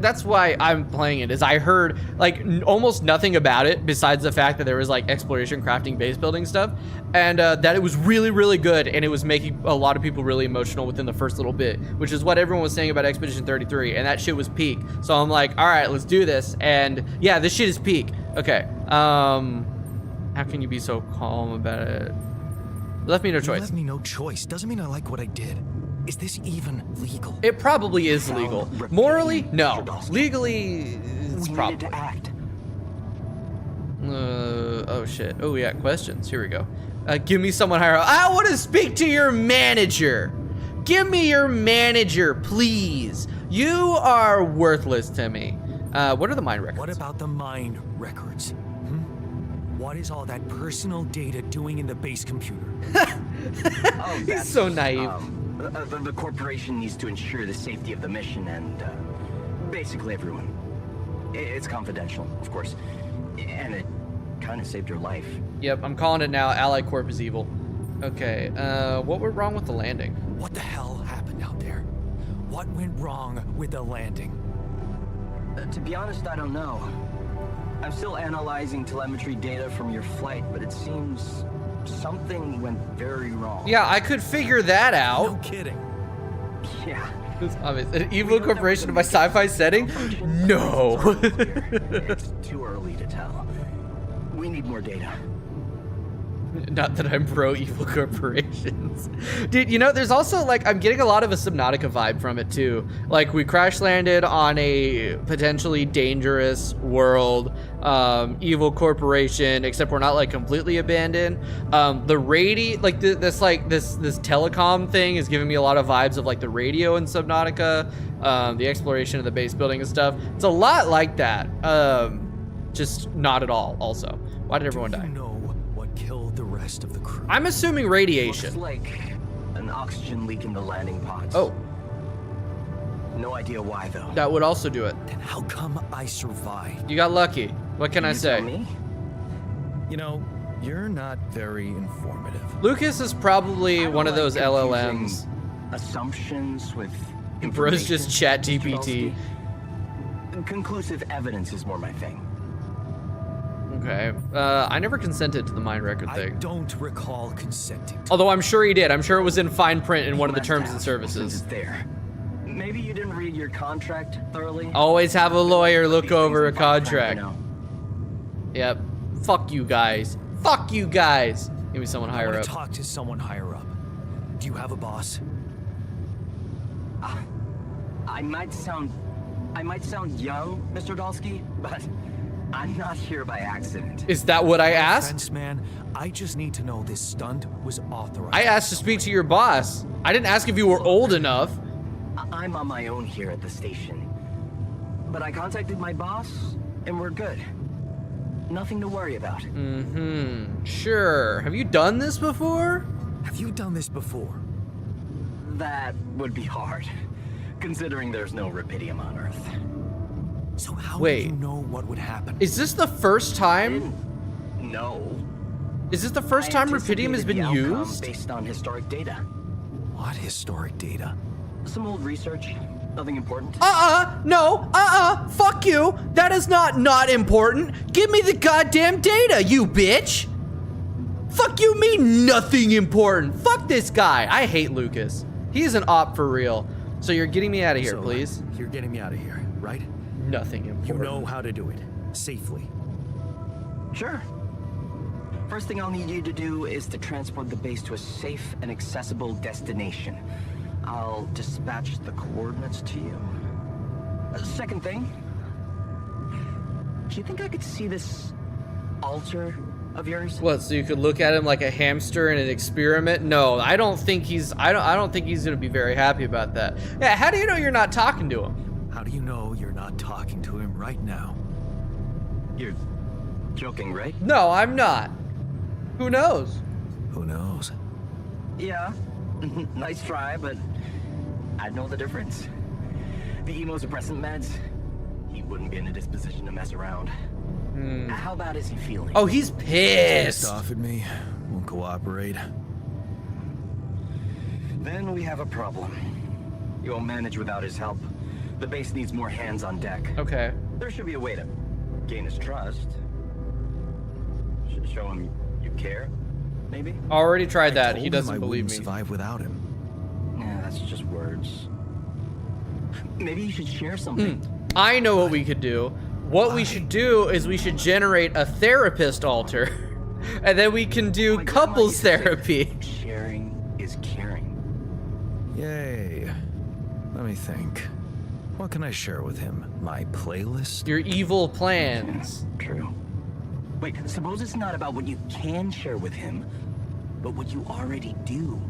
that's why I'm playing it. Is I heard like almost nothing about it besides the fact that there was like exploration, crafting, base building stuff, and that it was really, really good, and it was making a lot of people really emotional within the first little bit, which is what everyone was saying about Expedition 33, and that shit was peak. So I'm like, all right, let's do this, and yeah, this shit is peak. Okay, how can you be so calm about it? Left me no choice. Left me no choice doesn't mean I like what I did. Is this even legal? It probably is legal. Morally, no. Legally, it's We probably. needed to act. Oh shit. Oh yeah, questions. Here we go. Give me someone higher. I want to speak to your manager. Give me your manager, please. You are worthless to me. What are the mine records? What about the mine records? What is all that personal data doing in the base computer? Oh, He's so naive. The corporation needs to ensure the safety of the mission and basically everyone. It's confidential, of course. And it kind of saved your life. Yep, I'm calling it now. Ally Corp is evil. Okay, what went wrong with the landing? What the hell happened out there? What went wrong with the landing? To be honest, I don't know. I'm still analyzing telemetry data from your flight, but it seems something went very wrong. Yeah, I could figure that No out. kidding. Yeah. An evil corporation in my sci-fi setting? No. It's too early to tell. We need more data. Not that I'm pro evil corporations. Dude, you know, there's also like, I'm getting a lot of a Subnautica vibe from it too. Like we crash landed on a potentially dangerous world, evil corporation, except we're not like completely abandoned. The radio, like this telecom thing is giving me a lot of vibes of like the radio in Subnautica, the exploration of the base building and stuff. It's a lot like that. Just not at all also. Why did everyone die? You know what killed the rest of the crew? I'm assuming Looks radiation. like an oxygen leak in the landing pods. Oh, No idea why, though. that would also do it. Then how come I survived? You got lucky. What can I You say? tell me? You know, you're not very informative. Lucas is probably I don't one of like those confusing LLMs. Assumptions with Bro's just information, chat Mr. GPT. Dolsky. Conclusive evidence is more my thing. Okay. I never consented to the mind record I thing. don't recall consenting to Although I'm sure he did. I'm sure it was in fine print in one of the Must terms have, and since services. it's there. Maybe you didn't read your contract thoroughly. Always have a lawyer look These things over a in fine print, contract. you know. Yep. Fuck you guys. Fuck you guys. Give me someone I higher want up. to talk to someone higher up. Do you have a boss? I might sound young, Mr. Dolsky, but I'm not here by accident. Is that what I asked? Offense, man. I just need to know this stunt was authorized. I asked to speak to your boss. I didn't ask if you were old enough. I'm on my own here at the station. But I contacted my boss, and we're good. Nothing to worry about. Sure. Have you done this before? Have you done this before? That would be hard, considering there's no rubidium on Earth. So how Wait. do you know what would happen? Is this the first time? No. Is this the first time rubidium has anticipated been the outcome used? based on historic data. What historic data? Some old research. Nothing important. No, fuck you. That is not important. Give me the goddamn data, you bitch. Fuck you mean nothing important. Fuck this guy. I hate Lucas. He's an op for real. So you're getting me out of here, So, please. You're getting me out of here, right? Nothing You important. know how to do it. Safely. Sure. First thing I'll need you to do is to transport the base to a safe and accessible destination. I'll dispatch the coordinates to you. Second thing, do you think I could see this altar of yours? What, so you could look at him like a hamster in an experiment? No, I don't think he's I don't think he's gonna be very happy about that. Yeah, how do you know you're not talking to him? How do you know you're not talking to him right now? You're joking, right? No, I'm not. Who knows? Who knows? Yeah. Nice try, but I'd know the difference. The immunosuppressant meds, he wouldn't be in a disposition to mess around. How bad is he feeling? Oh, he's Pissed pissed. off at me. Won't cooperate. Then we have a problem. You won't manage without his help. The base needs more hands on deck. Okay. There should be a way to gain his trust. Show him you care, maybe? Already tried that. Told He him doesn't I believe wouldn't me. survive without him. Yeah, that's just words. Maybe you should share something. I know what we could do. What we should do is we should generate a therapist altar. And then we can do My grandma couples used to say, therapy. Sharing is caring. Yay. Let me think. What can I share with him? My playlist? Your evil plans. True. Wait, suppose it's not about what you can share with him, but what you already do.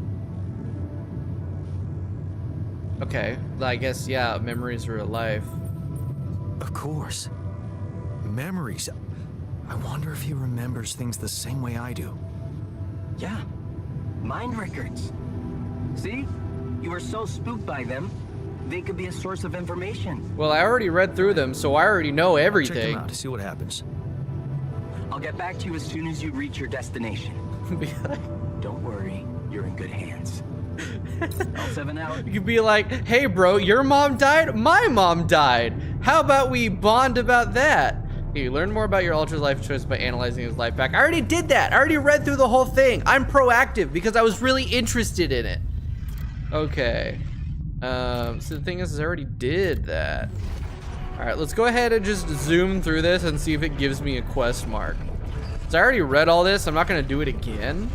Okay, I guess, yeah, memories are alive. Of course. Memories. I wonder if he remembers things the same way I do. Yeah. Mind records. See? You were so spooked by them, they could be a source of information. Well, I already read through them, so I already know Check everything. them out to see what happens. I'll get back to you as soon as you reach your destination. Don't worry, you're in good hands. L7 out. You could be like, hey bro, your mom died, my mom died. How about we bond about that? You learn more about your Ultra's life choice by analyzing his life back. I already did that. I already read through the whole thing. I'm proactive because I was really interested in it. Okay. So the thing is I already did that. All right, let's go ahead and just zoom through this and see if it gives me a quest mark. So I already read all this. I'm not gonna do it again.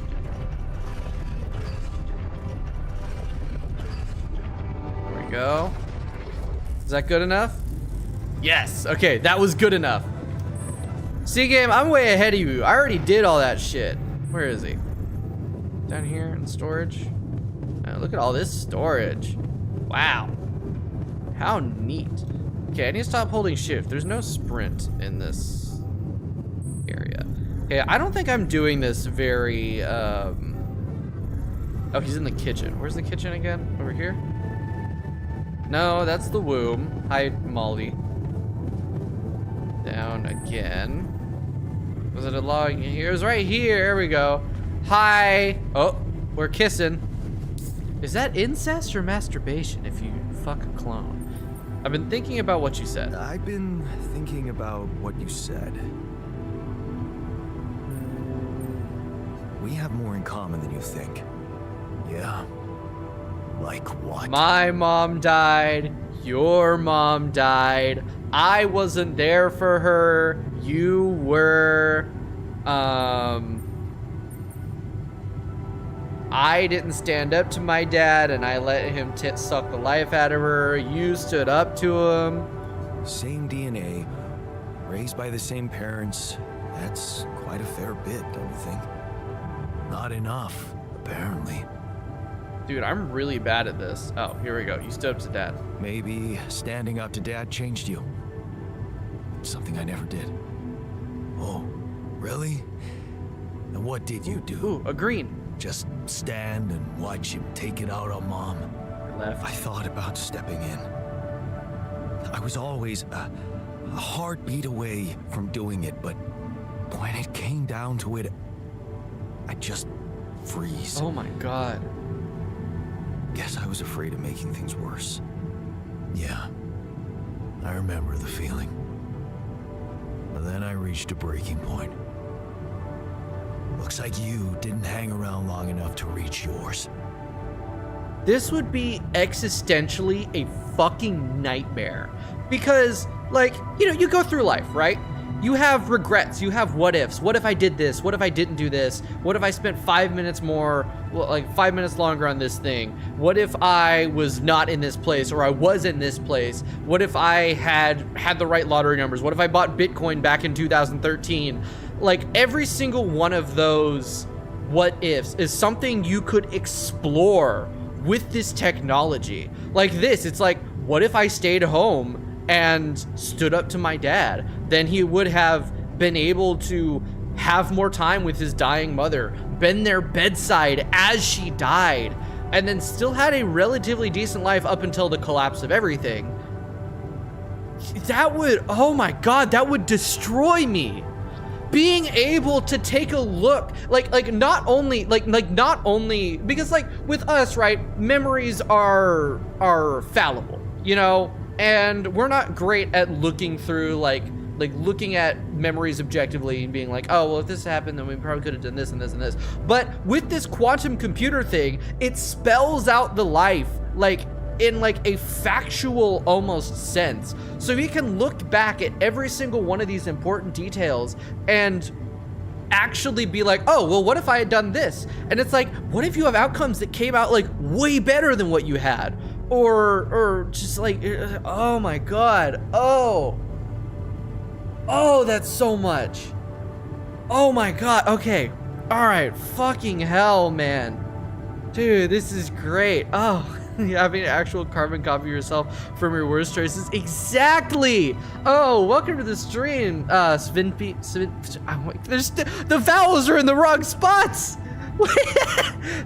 There we go. Is that good enough? Yes, okay, that was good enough. See, game, I'm way ahead of you. I already did all that shit. Where is he? Down here in storage. Oh, look at all this storage. Wow. How neat. Okay, I need to stop holding shift. There's no sprint in this area. Okay, I don't think I'm doing this very, Oh, he's in the kitchen. Where's the kitchen again? Over here? No, that's the womb. Hi, Molly. Down again. Was it a log here? It was right here. There we go. Hi. Oh, we're kissing. Is that incest or masturbation if you fuck a clone? I've been thinking about what you said. I've been thinking about what you said. We have more in common than you think. Yeah. Like what? My mom died. Your mom died. I wasn't there for her. You were. I didn't stand up to my dad and I let him suck the life out of her. You stood up to him. Same DNA, raised by the same parents. That's quite a fair bit, don't you think? Not enough, apparently. Dude, I'm really bad at this. Oh, here we go. You stood up to dad. Maybe standing up to dad changed you. Something I never did. Oh, really? And what did you do? Ooh, a green. Just stand and watch him take it out on mom. Left. I thought about stepping in. I was always a heartbeat away from doing it, but when it came down to it, I'd just freeze. Oh my god. Guess I was afraid of making things worse. Yeah, I remember the feeling. But then I reached a breaking point. Looks like you didn't hang around long enough to reach yours. This would be existentially a fucking nightmare. Because, like, you know, you go through life, right? You have regrets, you have what ifs. What if I did this? What if I didn't do this? What if I spent 5 minutes more, well, like 5 minutes longer on this thing? What if I was not in this place or I was in this place? What if I had the right lottery numbers? What if I bought Bitcoin back in 2013? Like, every single one of those what ifs is something you could explore with this technology. Like this, it's like, what if I stayed home and stood up to my dad? Then he would have been able to have more time with his dying mother, been their bedside as she died, and then still had a relatively decent life up until the collapse of everything. That would, oh my god, that would destroy me. Being able to take a look, like not only because like with us, right, memories are fallible, you know, and we're not great at looking through like looking at memories objectively and being like, oh well, if this happened then we probably could have done this and this and this. But with this quantum computer thing, it spells out the life like in like a factual almost sense. So we can look back at every single one of these important details and actually be like, oh, well, what if I had done this? And it's like, what if you have outcomes that came out like way better than what you had? Or just like, oh my God. Oh, that's so much. Oh my God. Okay. All right. Fucking hell, man. Dude, this is great. Oh, having an actual carbon copy of yourself from your worst choices. Exactly. Oh, welcome to the stream, Sven. There's the vowels are in the wrong spots.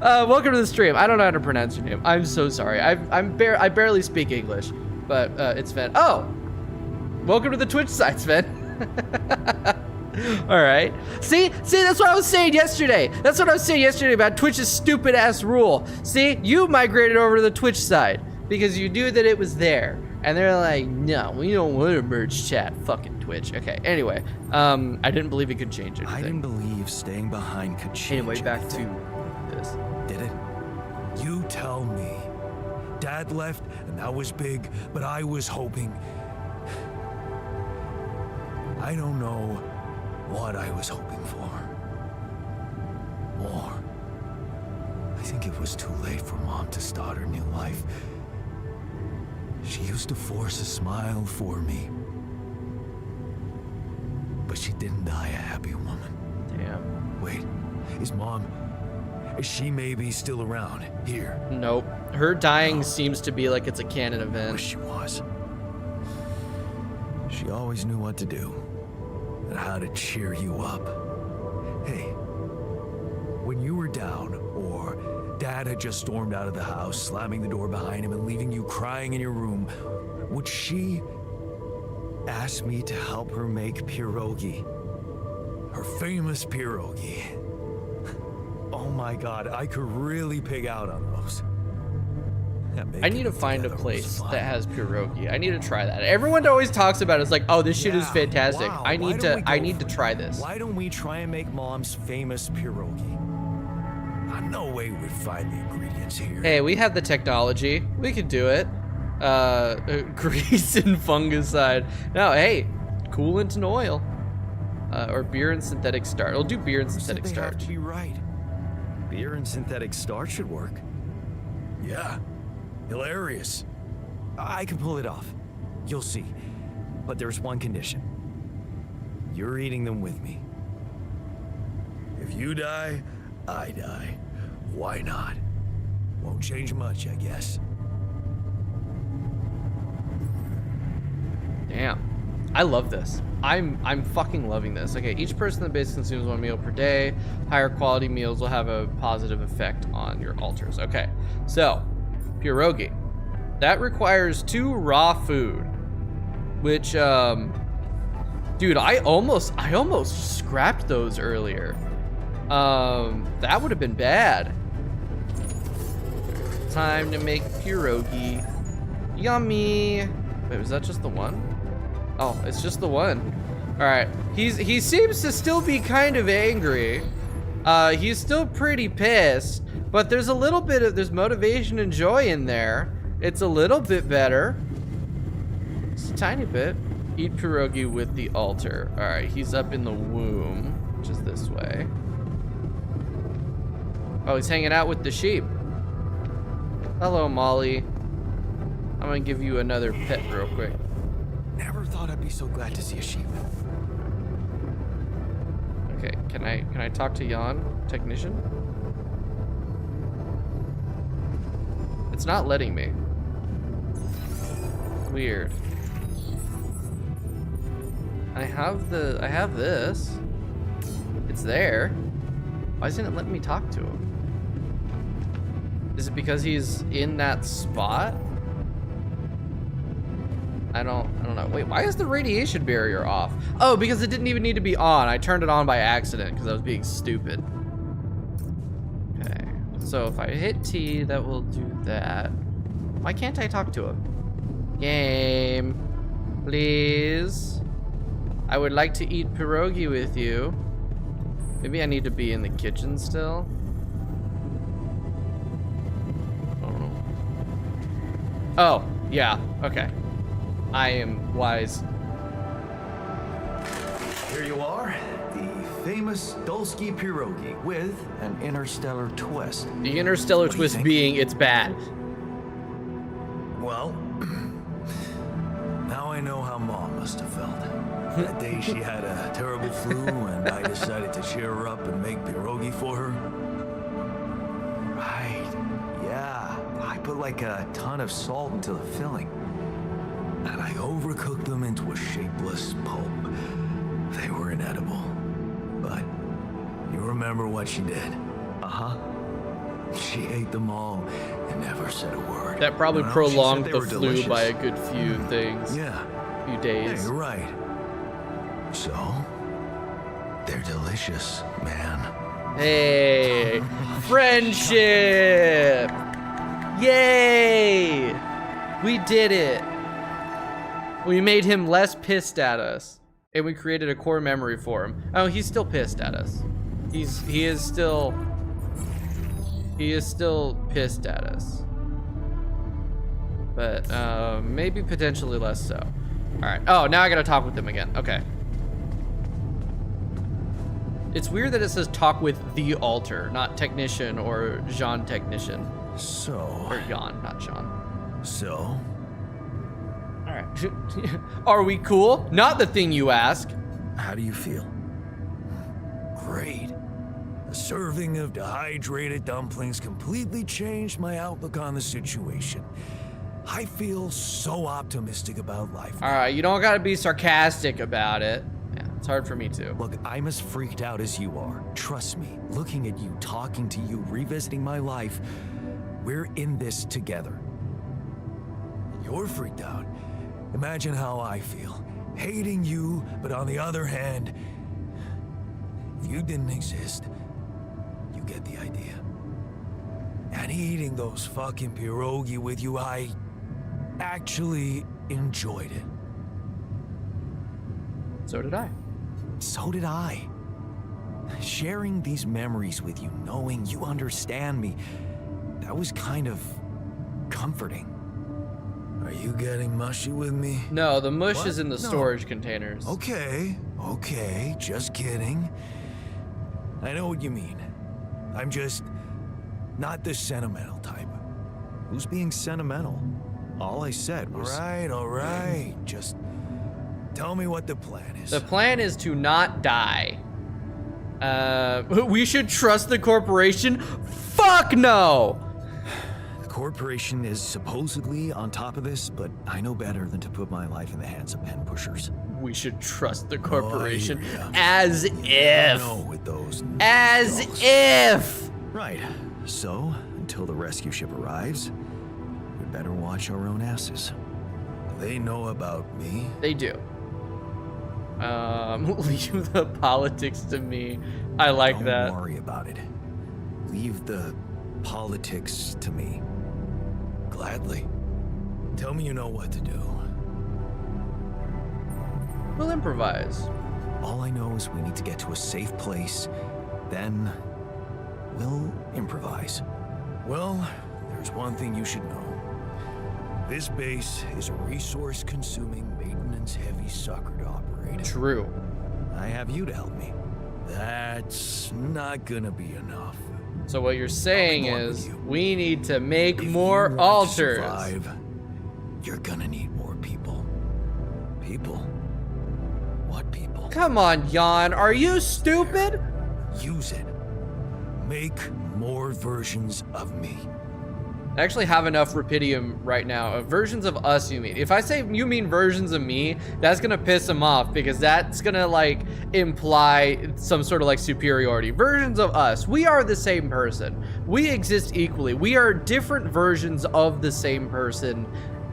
Welcome to the stream. I don't know how to pronounce your name. I'm so sorry. I barely speak English, but it's Sven. Oh, welcome to the Twitch site, Sven. All right. See, that's what I was saying yesterday. That's what I was saying yesterday about Twitch's stupid ass rule. See, you migrated over to the Twitch side because you knew that it was there. And they're like, no, we don't want to merge chat. Fucking Twitch. Okay, anyway. I didn't believe it could change anything. I didn't believe staying behind could change Anyway, back anything. to this. Did it? You tell me. Dad left, and that was big, but I was hoping. I don't know what I was hoping for. More. I think it was too late for Mom to start her new life. She used to force a smile for me. But she didn't die a happy woman. Damn. Wait, is she maybe still around here? Nope. Her dying seems to be like it's a canon I event. wish she was. She always knew what to do and how to cheer you up. Hey, when you were down or Dad had just stormed out of the house, slamming the door behind him and leaving you crying in your room, would she ask me to help her make pierogi? Her famous pierogi. Oh my God, I could really pig out on those. I need to find a place that has pierogi. I need to try that. Everyone always talks about it. It's like, oh, this shit is fantastic. Wow, I why need don't we to. I go need to for try it? this. Why don't we try and make Mom's famous pierogi? No way we'd find the ingredients here. Hey, we have the technology. We could do it. Grease and fungicide. No, hey, coolant and oil. Or beer and synthetic starch. I'll do beer and Who said synthetic they have starch. to be right. Beer and synthetic starch should work. Yeah, hilarious. I can pull it off. You'll see. But there's one condition. You're eating them with me. If you die, I die. Why not? Won't change much, I guess. Damn. I love this. I'm fucking loving this. Okay, each person in the base consumes 1 meal per day. Higher quality meals will have a positive effect on your altars. Okay, so pierogi. That requires 2 raw food, which dude, I almost scrapped those earlier. That would have been bad. Time to make pierogi. Yummy. Wait, was that just the one? Oh, it's just the one. All right. He seems to still be kind of angry. He's still pretty pissed, but there's a little bit of motivation and joy in there. It's a little bit better. Just a tiny bit. Eat pierogi with the altar. All right, he's up in the womb, which is this way. Oh, he's hanging out with the sheep. Hello, Molly. I'm gonna give you another pet real quick. Never thought I'd be so glad to see a sheep. Okay, can I talk to Jan, technician? It's not letting me. Weird. I have this. It's there. Why isn't it letting me talk to him? Is it because he's in that spot? I don't know. Wait, why is the radiation barrier off? Oh, because it didn't even need to be on. I turned it on by accident because I was being stupid. Okay, so if I hit T, that will do that. Why can't I talk to him? Game, please. I would like to eat pierogi with you. Maybe I need to be in the kitchen still. I don't know. Oh, yeah, okay. I am wise. Here you are, the famous Dulski pierogi with an interstellar twist. The interstellar What do you twist think? being it's bad. Well, now I know how Mom must have felt. That day she had a terrible flu and I decided to cheer her up and make pierogi for her. Right, yeah. I put like a ton of salt into the filling. And I overcooked them into a shapeless pulp. They were inedible. But you remember what she did? Uh-huh. She ate them all and never said a word. That probably Well, she prolonged said the they were flu delicious. by a good few things. Yeah, Few yeah, days. you're right. So, They're delicious, man. Hey, friendship! Yay! We did it. We made him less pissed at us, and we created a core memory for him. Oh, he's still pissed at us. He is still pissed at us, but maybe potentially less so. All right. Oh, now I gotta talk with him again. Okay. It's weird that it says talk with the altar, not technician or Jean technician. So. Or Jan, not Jean. So. All right. Are we cool? Not the thing you ask. How do you feel? Great. A serving of dehydrated dumplings completely changed my outlook on the situation. I feel so optimistic about life. All right, you don't gotta be sarcastic about it. Yeah, it's hard for me too. Look, I'm as freaked out as you are. Trust me, looking at you, talking to you, revisiting my life, we're in this together. You're freaked out. Imagine how I feel. Hating you, but on the other hand, if you didn't exist, you get the idea. And eating those fucking pierogi with you, I actually enjoyed it. So did I. So did I. Sharing these memories with you, knowing you understand me, that was kind of comforting. Are you getting mushy with me? No, the mush What? is in the No. storage containers. Okay, just kidding. I know what you mean. I'm just not the sentimental type. Who's being sentimental? All I said was... All right. Just tell me what the plan is. The plan is to not die. We should trust the corporation? Fuck no! The corporation is supposedly on top of this, but I know better than to put my life in the hands of pen pushers. We should trust the corporation. I hear ya. As if. No, with those... As dolls. if. Right. So, until the rescue ship arrives, we better watch our own asses. They know about me. They do. Leave the politics to me. I like Don't that. worry about it. Leave the politics to me. Gladly. Tell me you know what to do. We'll improvise. All I know is we need to get to a safe place, then we'll improvise. Well, there's one thing you should know. This base is a resource-consuming, maintenance-heavy sucker to operate. True. I have you to help me. That's not gonna be enough. So what you're saying I'll be is with you. we need to make If more you want to altars. survive, you're gonna need more people. People? What people? Come on, Jan. Are you stupid? Use it. Make more versions of me. I actually have enough Rapidium right now. Versions of us, you mean? If I say you mean versions of me, that's gonna piss him off because that's gonna like imply some sort of like superiority. Versions of us. We are the same person. We exist equally. We are different versions of the same person.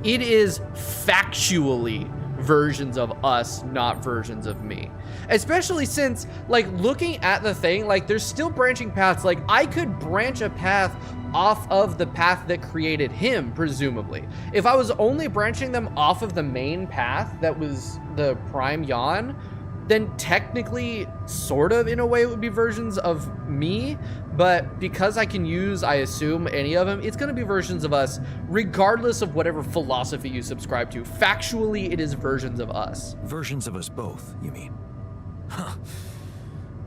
It is factually versions of us, not versions of me. Especially since, like, looking at the thing, like, there's still branching paths. Like, I could branch a path off of the path that created him, presumably. If I was only branching them off of the main path that was the Prime Jan, then technically, sort of, in a way, it would be versions of me. But because I can use, I assume, any of them, it's going to be versions of us, regardless of whatever philosophy you subscribe to. Factually, it is versions of us. Versions of us both, you mean? Huh.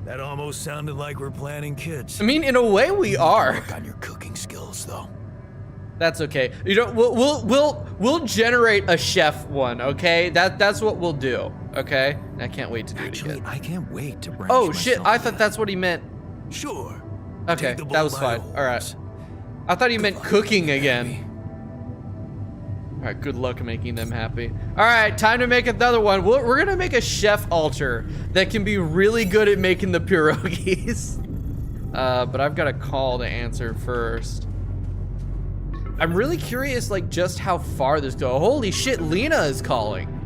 That almost sounded like we're planning kids. I mean, in a way, we are. Work on your cooking skills, though. That's okay. You know, we'll generate a chef one. Okay, that's what we'll do. Okay, I can't wait to do it Actually, again. I can't wait to branch Oh shit! myself I thought again. that's what he meant. Sure. Okay, Take the that bull was by fine. the All right. horns. I thought he meant Good luck cooking making them again. happy. All right, good luck making them happy. All right, time to make another one. We're gonna make a chef altar that can be really good at making the pierogies. But I've got a call to answer first. I'm really curious, like, just how far this goes. Holy shit, Lena is calling.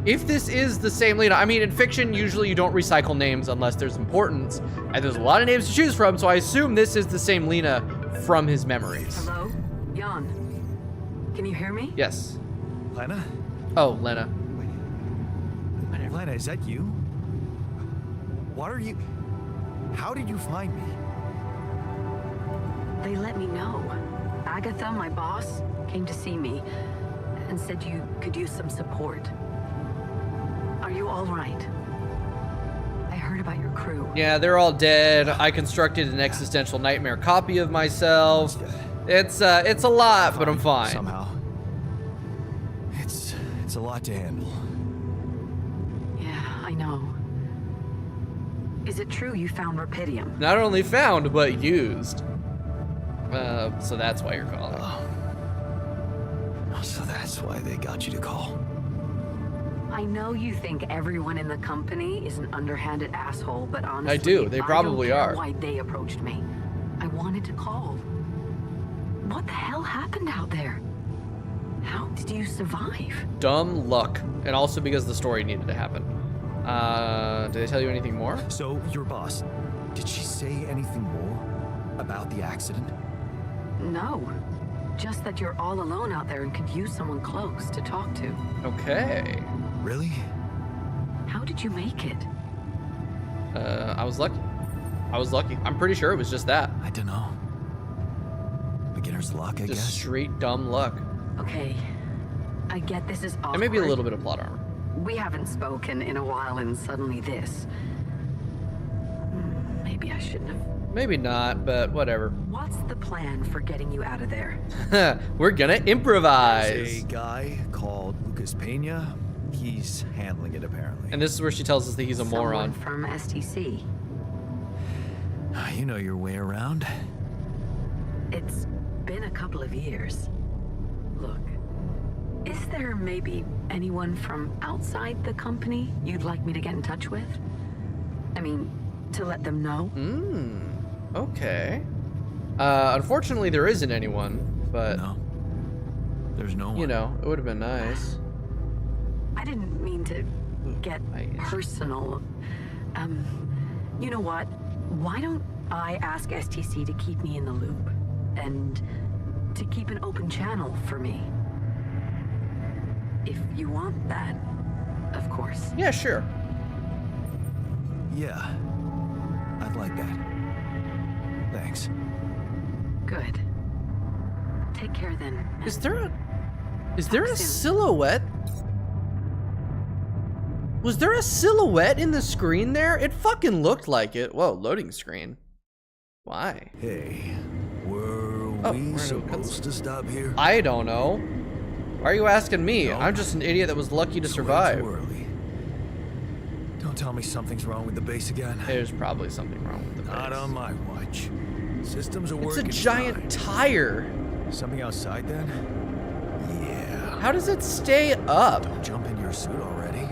If this is the same Lena, I mean, in fiction, usually you don't recycle names unless there's importance, and there's a lot of names to choose from, so I assume this is the same Lena from his memories. Hello? Jan. Can you hear me? Yes. Lena? Oh, Lena. Lena, is that you? What are you... How did you find me? They let me know. Agatha, my boss, came to see me and said you could use some support. Are you all right? I heard about your crew. Yeah, they're all dead. I constructed an existential nightmare copy of myself. It's a lot, but I'm fine. Somehow. It's a lot to handle. Yeah, I know. Is it true you found Rapidium? Not only found, but used. So that's why you're calling. Oh, so that's why they got you to call. I know you think everyone in the company is an underhanded asshole, but honestly, I do. They probably I don't care are. why they approached me. I wanted to call. What the hell happened out there? How did you survive? Dumb luck. And also because the story needed to happen. Did they tell you anything more? So, your boss, did she say anything more about the accident? No. Just that you're all alone out there and could use someone close to talk to. Okay. Really? How did you make it? I was lucky. I'm pretty sure it was just that. I don't know. Beginner's luck, I Just guess. straight dumb luck. Okay. I get this is awkward. And maybe a little bit of plot armor. We haven't spoken in a while and suddenly this. Maybe I shouldn't have. Maybe not, but whatever. What's the plan for getting you out of there? We're gonna There's improvise. a guy called Lucas Pena. He's handling it, apparently. And this is where she tells us that he's a Someone moron. from STC. You know your way around. It's been a couple of years. Look, is there maybe anyone from outside the company you'd like me to get in touch with? I mean, to let them know? Okay. Unfortunately, there isn't anyone, but No. There's no one. you know, it would have been nice. I didn't mean to get personal. You know what? Why don't I ask STC to keep me in the loop? And to keep an open channel for me? If you want that, of course. Yeah, sure. Yeah. I'd like that. Thanks. Good. Take care then. Is there a Talk soon. silhouette? Was there a silhouette in the screen there? It fucking looked like it. Whoa, loading screen. Why? Hey, were Oh, we we're in a supposed to stop here? I don't know. Why are you asking me? No. I'm just an idiot that was lucky to It's way survive. too early. Don't tell me something's wrong with the base again. There's probably something wrong with the Not base. on my watch. Systems are It's a working giant fine. tire. Something outside then? Yeah. How does it stay up? Don't jump in your suit already.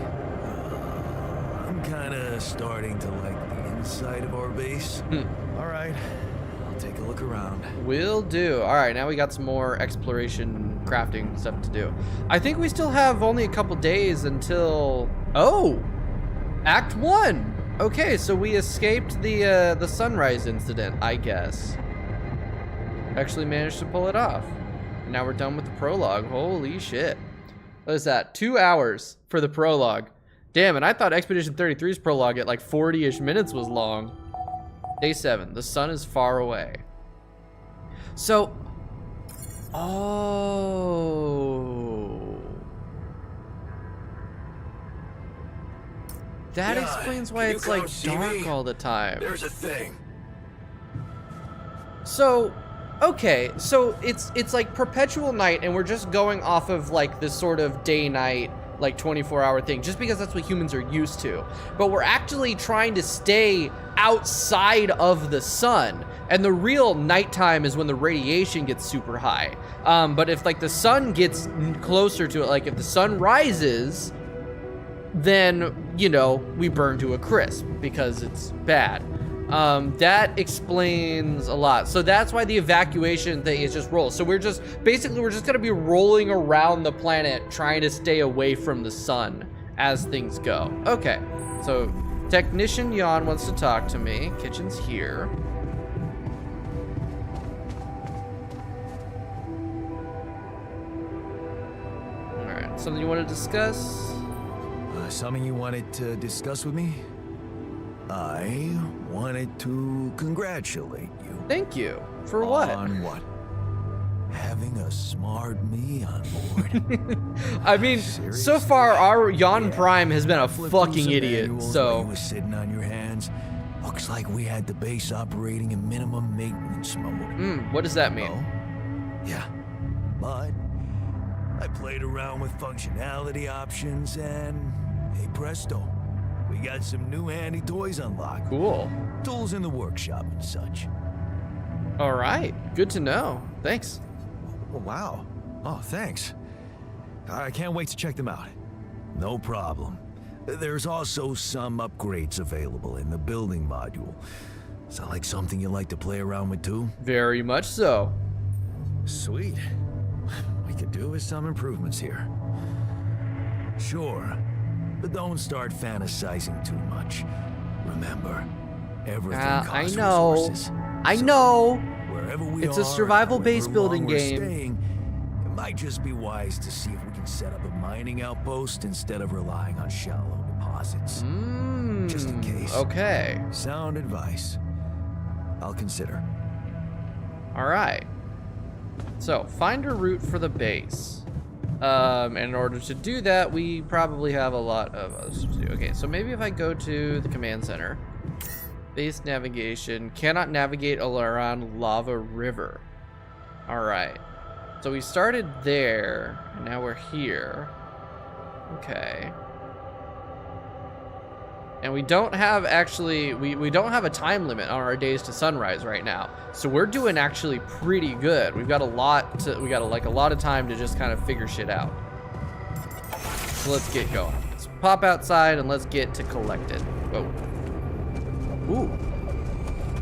I'm kinda starting to like the inside of our base. All right, I'll take a look around. Will do. All right, now we got some more exploration, crafting stuff to do. I think we still have only a couple days until... Oh! Act 1! Okay, so we escaped the sunrise incident, I guess. Actually managed to pull it off. Now we're done with the prologue. Holy shit. What is that? 2 hours for the prologue. Damn, and I thought Expedition 33's prologue at like 40-ish minutes was long. Day 7. The sun is far away. So... Oh... That Yeah, explains why can you it's like come see dark me? all the time. There's a thing. So, okay, so it's like perpetual night, and we're just going off of like this sort of day-night, like 24-hour thing, just because that's what humans are used to. But we're actually trying to stay outside of the sun, and the real nighttime is when the radiation gets super high. But if like the sun gets closer to it, like if the sun rises, then, you know, we burn to a crisp because it's bad. That explains a lot. So that's why the evacuation thing is just roll. So we're just, basically we're just gonna be rolling around the planet trying to stay away from the sun as things go. Okay, so Technician Jan wants to talk to me. Kitchen's here. All right, something you want to discuss? Something you wanted to discuss with me? I wanted to congratulate you. Thank you. For what? On what? Having a smart me on board. I mean, so far our Jan Prime has been a fucking idiot. While So you were sitting on your hands. Looks like we had the base operating in minimum maintenance mode. what does that mean? Oh, yeah. But I played around with functionality options and hey presto, we got some new handy toys unlocked. Cool. Tools in the workshop and such. All right, good to know. Thanks. Oh, wow. Oh, thanks. I can't wait to check them out. No problem. There's also some upgrades available in the building module. Sound like something you like to play around with too? Very much so. Sweet. We could do with some improvements here. Sure, but don't start fantasizing too much. Remember, everything I costs know. resources. I So, know. wherever we It's a are, survival however base building long we're game. staying, it might just be wise to see if we can set up a mining outpost instead of relying on shallow deposits. Just in case. Okay. Sound advice. I'll consider. All right. So find a route for the base. And in order to do that, we probably have a lot of other stuff to do. Okay, so maybe if I go to the command center, base navigation, cannot navigate around Lava River. All right. So we started there, and now we're here. Okay. And we don't have actually, we don't have a time limit on our days to sunrise right now. So we're doing actually pretty good. We've got a lot to, we got like a lot of time to just kind of figure shit out. So let's get going. Let's pop outside and let's get to collected. Whoa. Ooh.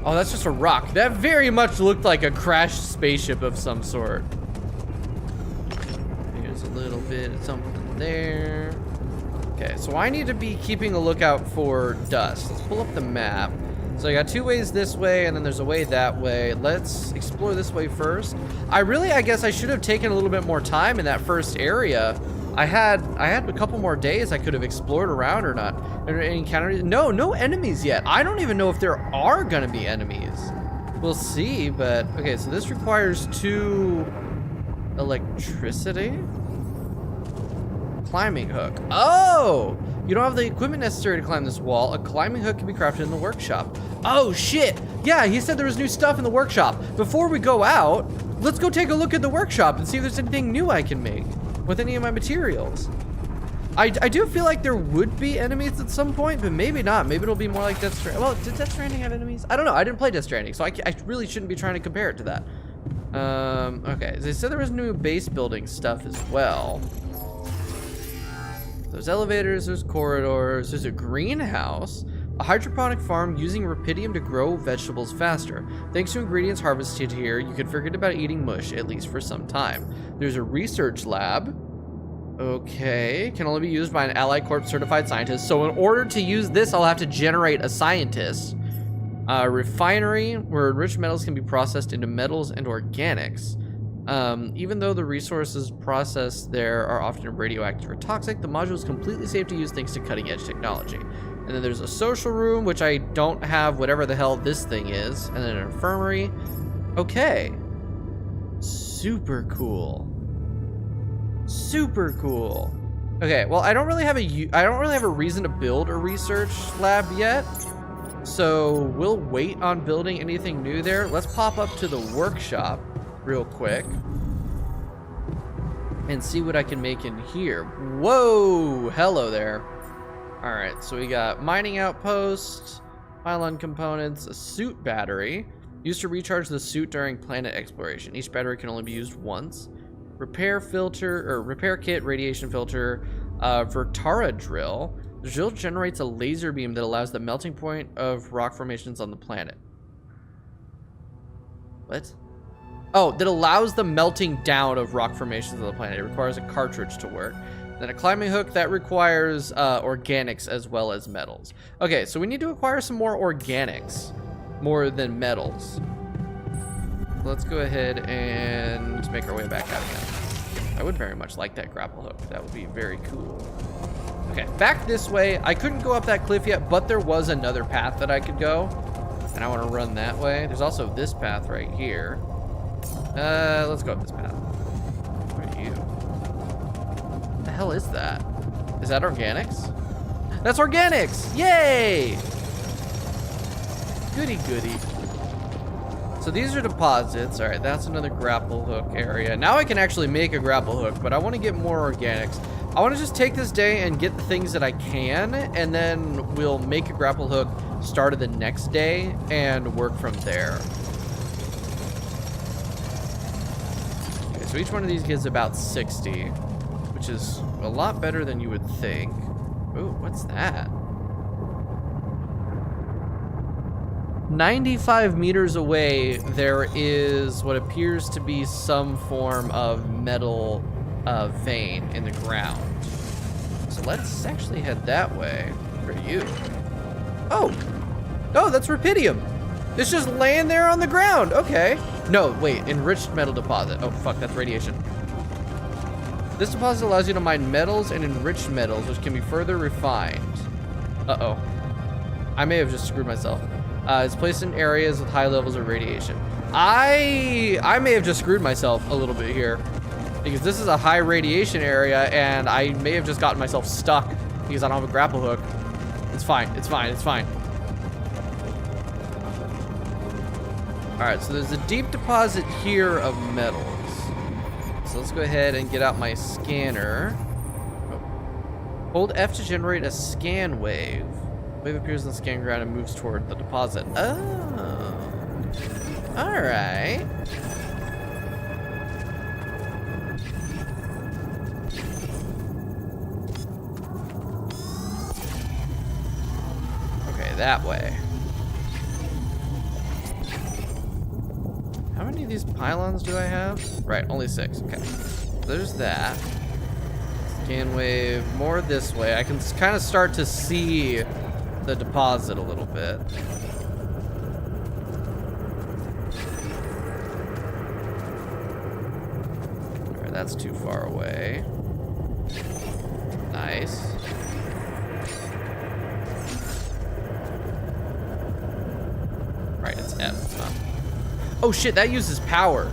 Oh, that's just a rock. That very much looked like a crashed spaceship of some sort. Here's a little bit of something there. Okay, so I need to be keeping a lookout for dust. Let's pull up the map. So I got two ways this way, and then there's a way that way. Let's explore this way first. I guess I should have taken a little bit more time in that first area. I had a couple more days I could have explored around or not. Encountered no enemies yet. I don't even know if there are gonna be enemies. We'll see, but okay, so this requires 2 electricity. Climbing hook. Oh! You don't have the equipment necessary to climb this wall. A climbing hook can be crafted in the workshop. Oh, shit! Yeah, he said there was new stuff in the workshop. Before we go out, let's go take a look at the workshop and see if there's anything new I can make with any of my materials. I do feel like there would be enemies at some point, but maybe not. Maybe it'll be more like Death Stranding. Well, did Death Stranding have enemies? I don't know. I didn't play Death Stranding, so I really shouldn't be trying to compare it to that. Okay. They said there was new base building stuff as well. There's elevators, there's corridors, there's a greenhouse, a hydroponic farm using rapidium to grow vegetables faster. Thanks to ingredients harvested here, you can forget about eating mush, at least for some time. There's a research lab. Okay, can only be used by an Allied Corp certified scientist. So in order to use this, I'll have to generate a scientist. Refinery, where enriched metals can be processed into metals and organics. Even though the resources processed there are often radioactive or toxic, the module is completely safe to use thanks to cutting-edge technology. And then there's a social room, which I don't have whatever the hell this thing is. And then an infirmary. Okay. Super cool. Super cool. Okay, well, I don't really have a reason to build a research lab yet. So we'll wait on building anything new there. Let's pop up to the workshop real quick and see what I can make in here. Whoa, hello there. All right, so we got mining outpost, pylon components, a suit battery used to recharge the suit during planet exploration. Each battery can only be used once. Repair filter or repair kit, radiation filter, Vertara drill. The drill generates a laser beam that allows the melting point of rock formations on the planet. What? Oh, that allows the melting down of rock formations on the planet. It requires a cartridge to work. Then a climbing hook that requires organics as well as metals. Okay, so we need to acquire some more organics, more than metals. Let's go ahead and make our way back out again. I would very much like that grapple hook. That would be very cool. Okay, back this way. I couldn't go up that cliff yet, but there was another path that I could go. And I want to run that way. There's also this path right here. Let's go up this path. Where are you? What the hell is that? Is that organics? That's organics! Yay! Goody goody. So these are deposits. All right, that's another grapple hook area. Now I can actually make a grapple hook, but I want to get more organics. I want to just take this day and get the things that I can, and then we'll make a grapple hook start of the next day and work from there. Okay, so each one of these gives about 60, which is a lot better than you would think. Ooh, what's that? 95 meters away, there is what appears to be some form of metal vein in the ground. So let's actually head that way. Where are you? Oh, that's rupidium. It's just laying there on the ground. Okay. No, wait, enriched metal deposit. Oh, fuck, that's radiation. This deposit allows you to mine metals and enriched metals, which can be further refined. Uh-oh. I may have just screwed myself. It's placed in areas with high levels of radiation. I may have just screwed myself a little bit here, because this is a high radiation area, and I may have just gotten myself stuck because I don't have a grapple hook. It's fine. It's fine. It's fine. All right, so there's a deep deposit here of metals. So let's go ahead and get out my scanner. Oh. Hold F to generate a scan wave. Wave appears on the scan ground and moves toward the deposit. Oh. All right. Okay, that way. How many of these pylons do I have? Right, only 6. Okay. There's that. Scan wave more this way. I can kind of start to see the deposit a little bit. All right, that's too far away. Nice. Right, it's F, huh? Oh shit, that uses power.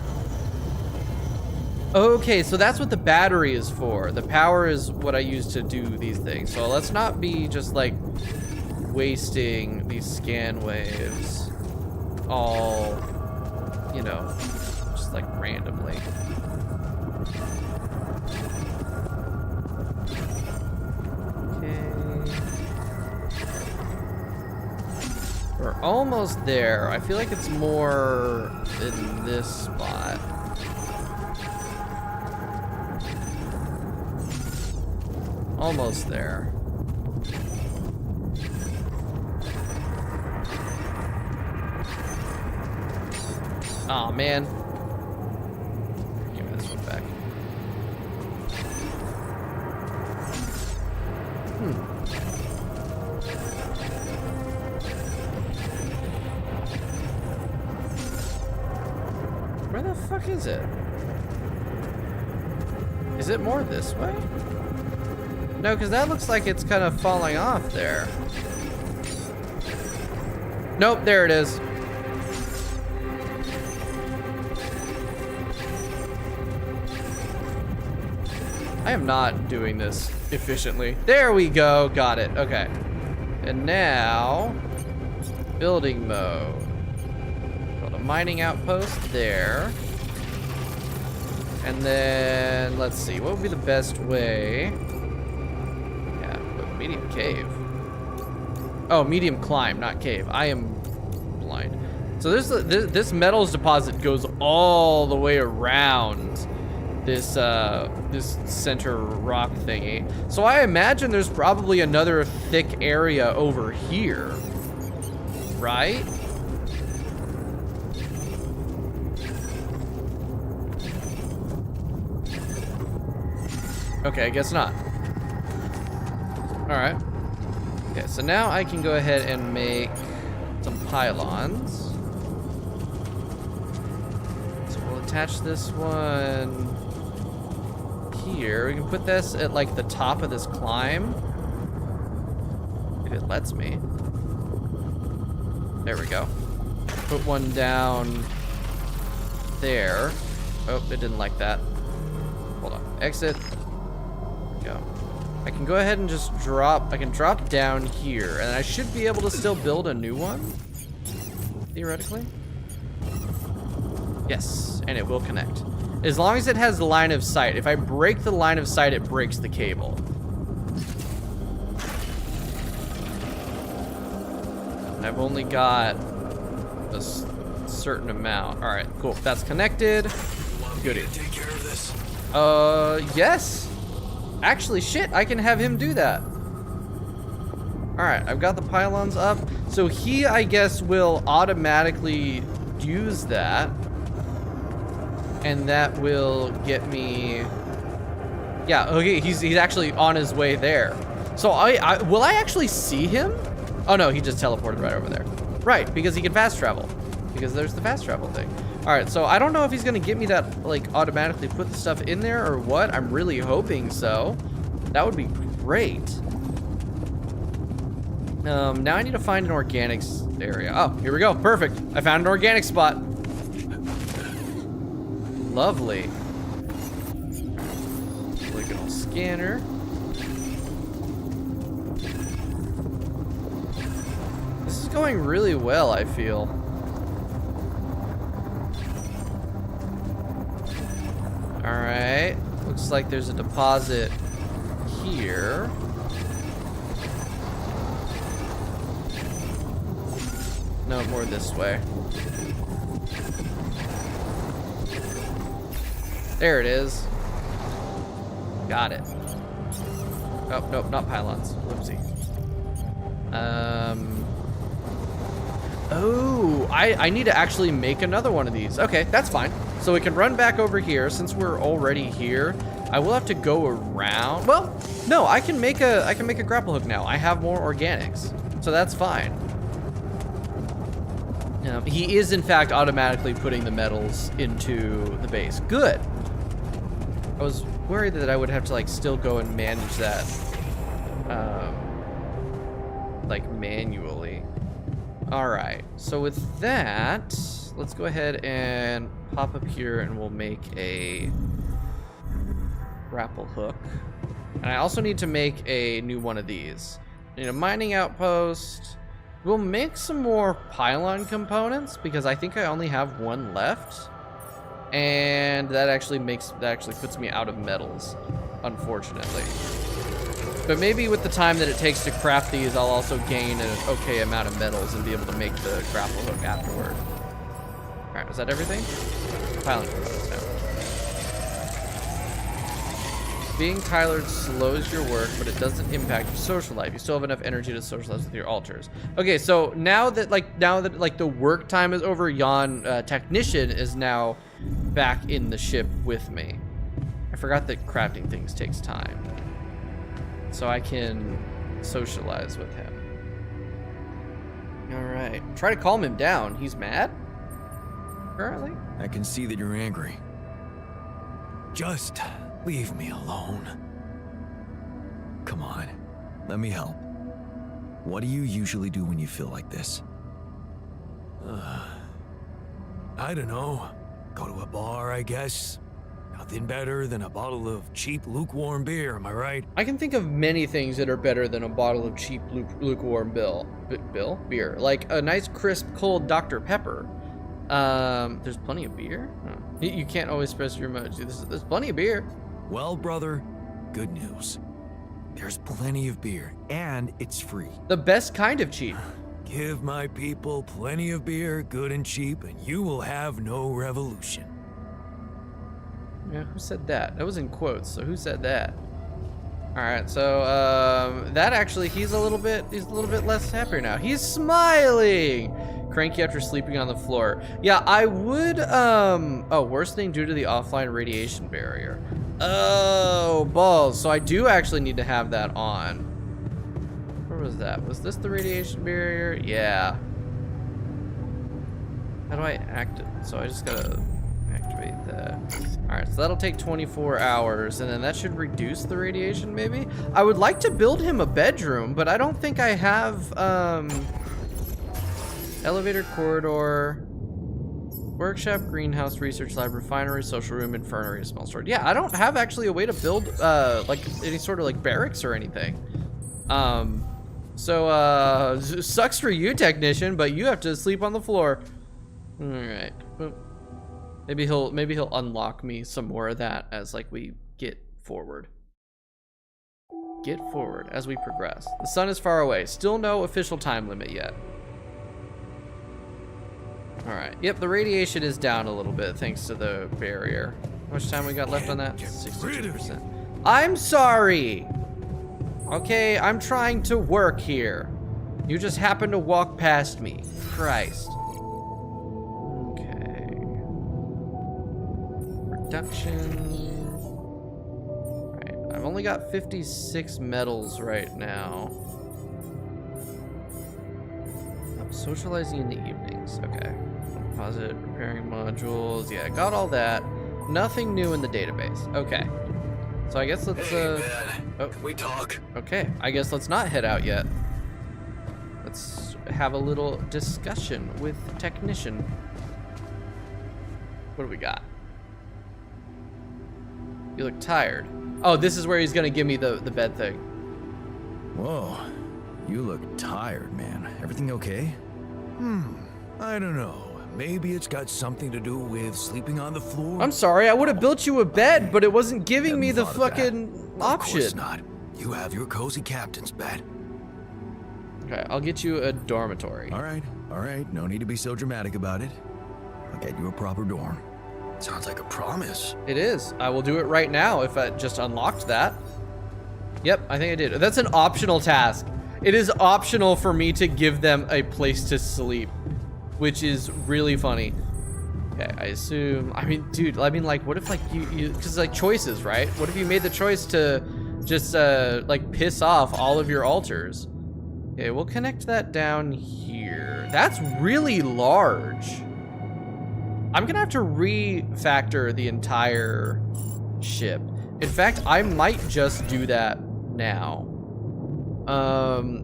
Okay, so that's what the battery is for. The power is what I use to do these things. So let's not be just like wasting these scan waves all, you know, just like randomly. Okay. We're almost there. I feel like it's more in this spot. Almost there. Aw, man. Give me this one back. Where the fuck is it? Is it more this way? No, because that looks like it's kind of falling off there. Nope, there it is. I am not doing this efficiently. There we go. Got it. Okay. And now, building mode. Build a mining outpost there. And then, let's see. What would be the best way? Medium cave. Oh, medium climb, not cave. I am blind. So this metals deposit goes all the way around this this center rock thingy. So I imagine there's probably another thick area over here, right? Okay, I guess not. All right. Okay, so now I can go ahead and make some pylons. So we'll attach this one here. We can put this at like the top of this climb. If it lets me. There we go. Put one down there. Oh, it didn't like that. Hold on. Exit. Go. I can go ahead and just drop. I can drop down here, and I should be able to still build a new one. Theoretically. Yes, and it will connect. As long as it has the line of sight. If I break the line of sight, it breaks the cable. I've only got a certain amount. All right, cool. That's connected. Goody. Take care of this. Yes. Actually, shit, I can have him do that. All right, I've got the pylons up. So he, I guess, will automatically use that. And that will get me... Yeah, okay, he's actually on his way there. So will I actually see him? Oh no, he just teleported right over there. Right, because he can fast travel. Because there's the fast travel thing. All right, so I don't know if he's gonna get me that, like, automatically put the stuff in there or what. I'm really hoping so. That would be great. Now I need to find an organics area. Oh, here we go, perfect. I found an organic spot. Lovely. Polygonal scanner. This is going really well, I feel. All right, looks like there's a deposit here. No, more this way. There it is. Got it. Oh, nope, not pylons. Whoopsie. Oh, I need to actually make another one of these. Okay, that's fine. So we can run back over here. Since we're already here, I will have to go around. Well, no, I can make a grapple hook now. I have more organics, so that's fine. He is in fact automatically putting the metals into the base. Good. I was worried that I would have to like still go and manage that, like manually. All right, so with that, let's go ahead and pop up here and we'll make a grapple hook. And I also need to make a new one of these. I need a mining outpost. We'll make some more pylon components because I think I only have one left. And that actually puts me out of metals, unfortunately. But maybe with the time that it takes to craft these, I'll also gain an okay amount of metals and be able to make the grapple hook afterward. All right, was that everything? Pylon components now. Being tired slows your work, but it doesn't impact your social life. You still have enough energy to socialize with your alters. Okay, so now that the work time is over, Jan Technician is now back in the ship with me. I forgot that crafting things takes time. So I can socialize with him. All right, try to calm him down. He's mad currently. I can see that you're angry. Just leave me alone. Come on, let me help. What do you usually do when you feel like this? I don't know. Go to a bar, I guess. Nothing better than a bottle of cheap, lukewarm beer, am I right? I can think of many things that are better than a bottle of cheap, lukewarm beer. Like a nice, crisp, cold Dr. Pepper. There's plenty of beer? Oh. You can't always express your emotions. There's plenty of beer. Well, brother, good news. There's plenty of beer, and it's free. The best kind of cheap. Give my people plenty of beer, good and cheap, and you will have no revolution. Yeah, who said that? That was in quotes, so who said that? All right, so that actually, he's a little bit less happier now. He's smiling. Cranky after sleeping on the floor. Yeah, I would, oh, worsening due to the offline radiation barrier. Oh, balls. So I do actually need to have that on. Where was that? Was this the radiation barrier? Yeah. How do I act it? So I just gotta activate that. All right, so that'll take 24 hours, and then that should reduce the radiation, maybe? I would like to build him a bedroom, but I don't think I have, elevator, corridor, workshop, greenhouse, research lab, refinery, social room, infirmary, small store. Yeah, I don't have actually a way to build, like, any sort of, like, barracks or anything. Sucks for you, technician, but you have to sleep on the floor. All right. Well, maybe he'll unlock me some more of that as like we get forward. Get forward as we progress. The sun is far away. Still no official time limit yet. All right. Yep, the radiation is down a little bit thanks to the barrier. How much time we got left on that? 62%. I'm sorry. Okay, I'm trying to work here. You just happen to walk past me. Christ. Production. Alright, I've only got 56 metals right now. I'm socializing in the evenings. Okay. Deposit, repairing modules. Yeah, I got all that. Nothing new in the database. Okay. So I guess let's Man, can we talk? Okay, I guess let's not head out yet. Let's have a little discussion with technician. What do we got? You look tired. Oh, this is where he's gonna give me the bed thing. Whoa, you look tired, man. Everything okay? I don't know. Maybe it's got something to do with sleeping on the floor. I'm sorry, I would have built you a bed, but it wasn't giving me the Hadn't thought of that. fucking Of option. course not. You have your cozy captain's bed. Okay, I'll get you a dormitory. All right. No need to be so dramatic about it. I'll get you a proper dorm. Sounds like a promise. It is. I will do it right now if I just unlocked that. Yep, I think I did. That's an optional task. It is optional for me to give them a place to sleep, which is really funny. Okay, I assume, I mean, dude, like, what if, like, you because, like, choices, right? What if you made the choice to just, like, piss off all of your altars? Okay, we'll connect that down here. That's really large. I'm gonna have to refactor the entire ship. In fact, I might just do that now.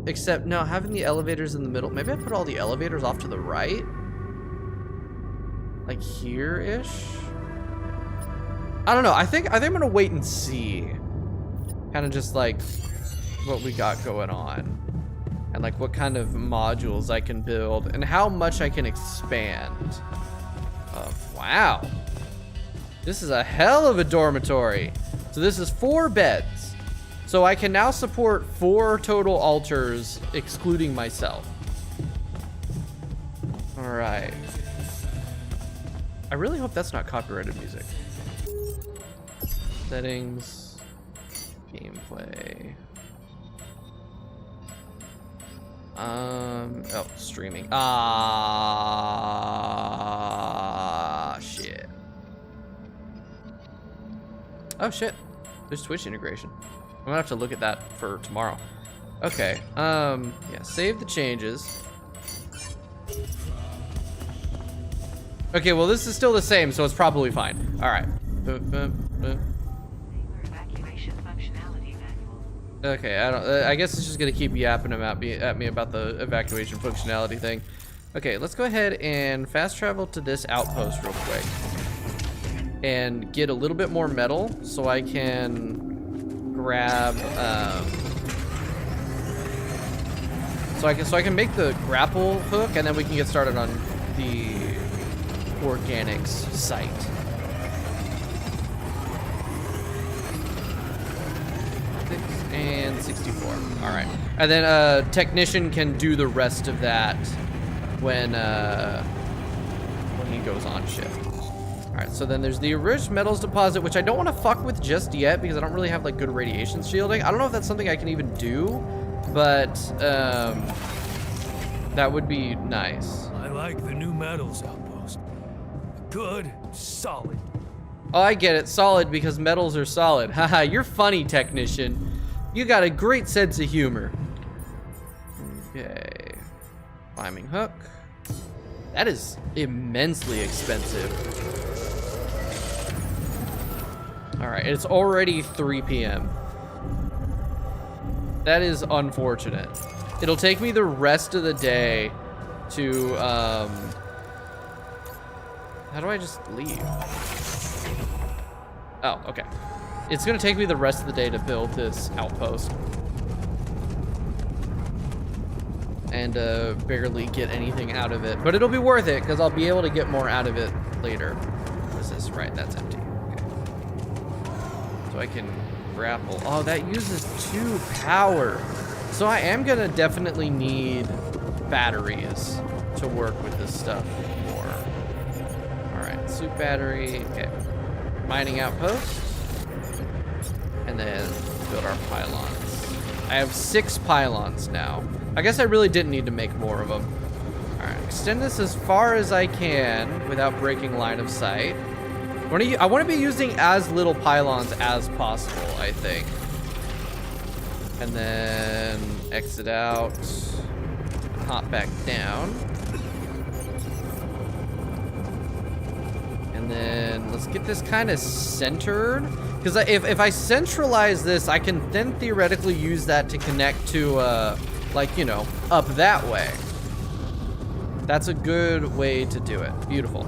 Except, no, having the elevators in the middle. Maybe I put all the elevators off to the right? Like here-ish? I don't know. I think I'm gonna wait and see. Kind of just like what we got going on. And like what kind of modules I can build and how much I can expand. Wow. This is a hell of a dormitory. So this is 4 beds. So I can now support 4 total altars, excluding myself. All right. I really hope that's not copyrighted music. Settings, gameplay. Oh, streaming. Shit. Oh, shit. There's Twitch integration. I'm gonna have to look at that for tomorrow. Okay, yeah, save the changes. Okay, well, this is still the same, so it's probably fine. All right. Okay, I guess it's just gonna keep yapping at me about the evacuation functionality thing. Okay, let's go ahead and fast travel to this outpost real quick and get a little bit more metal so I can grab so I can make the grapple hook, and then we can get started on the organics site. And 64. All right, and then technician can do the rest of that when he goes on shift. All right, so then there's the enriched metals deposit, which I don't want to fuck with just yet because I don't really have like good radiation shielding. I don't know if that's something I can even do, but that would be nice. I like the new metals outpost. Good, solid. Oh, I get it, solid because metals are solid. Haha, you're funny, technician. You got a great sense of humor. Climbing hook. That is immensely expensive. All right, it's already 3 p.m. That is unfortunate. It'll take me the rest of the day to, how do I just leave? Oh, okay. It's gonna take me the rest of the day to build this outpost. And barely get anything out of it. But it'll be worth it, because I'll be able to get more out of it later. What is this? Right, that's empty. Okay. So I can grapple. Oh, that uses 2 power. So I am gonna definitely need batteries to work with this stuff more. Alright, soup battery. Okay. Mining outpost. And then build our pylons. I have 6 pylons now. I guess I really didn't need to make more of them. Alright, extend this as far as I can without breaking line of sight. I want to be using as little pylons as possible, I think. And then exit out, hop back down. And then let's get this kind of centered. Because if I centralize this, I can then theoretically use that to connect to, like, you know, up that way. That's a good way to do it. Beautiful.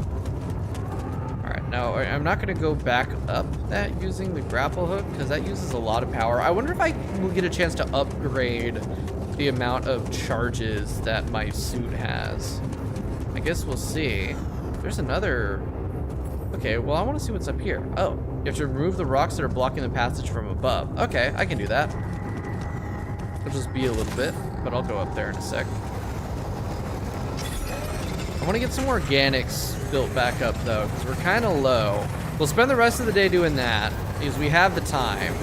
All right, now I'm not gonna go back up that using the grapple hook because that uses a lot of power. I wonder if I will get a chance to upgrade the amount of charges that my suit has. I guess we'll see. There's another... Okay, well, I want to see what's up here. Oh, you have to remove the rocks that are blocking the passage from above. Okay, I can do that. It'll just be a little bit, but I'll go up there in a sec. I want to get some organics built back up, though, because we're kind of low. We'll spend the rest of the day doing that, because we have the time.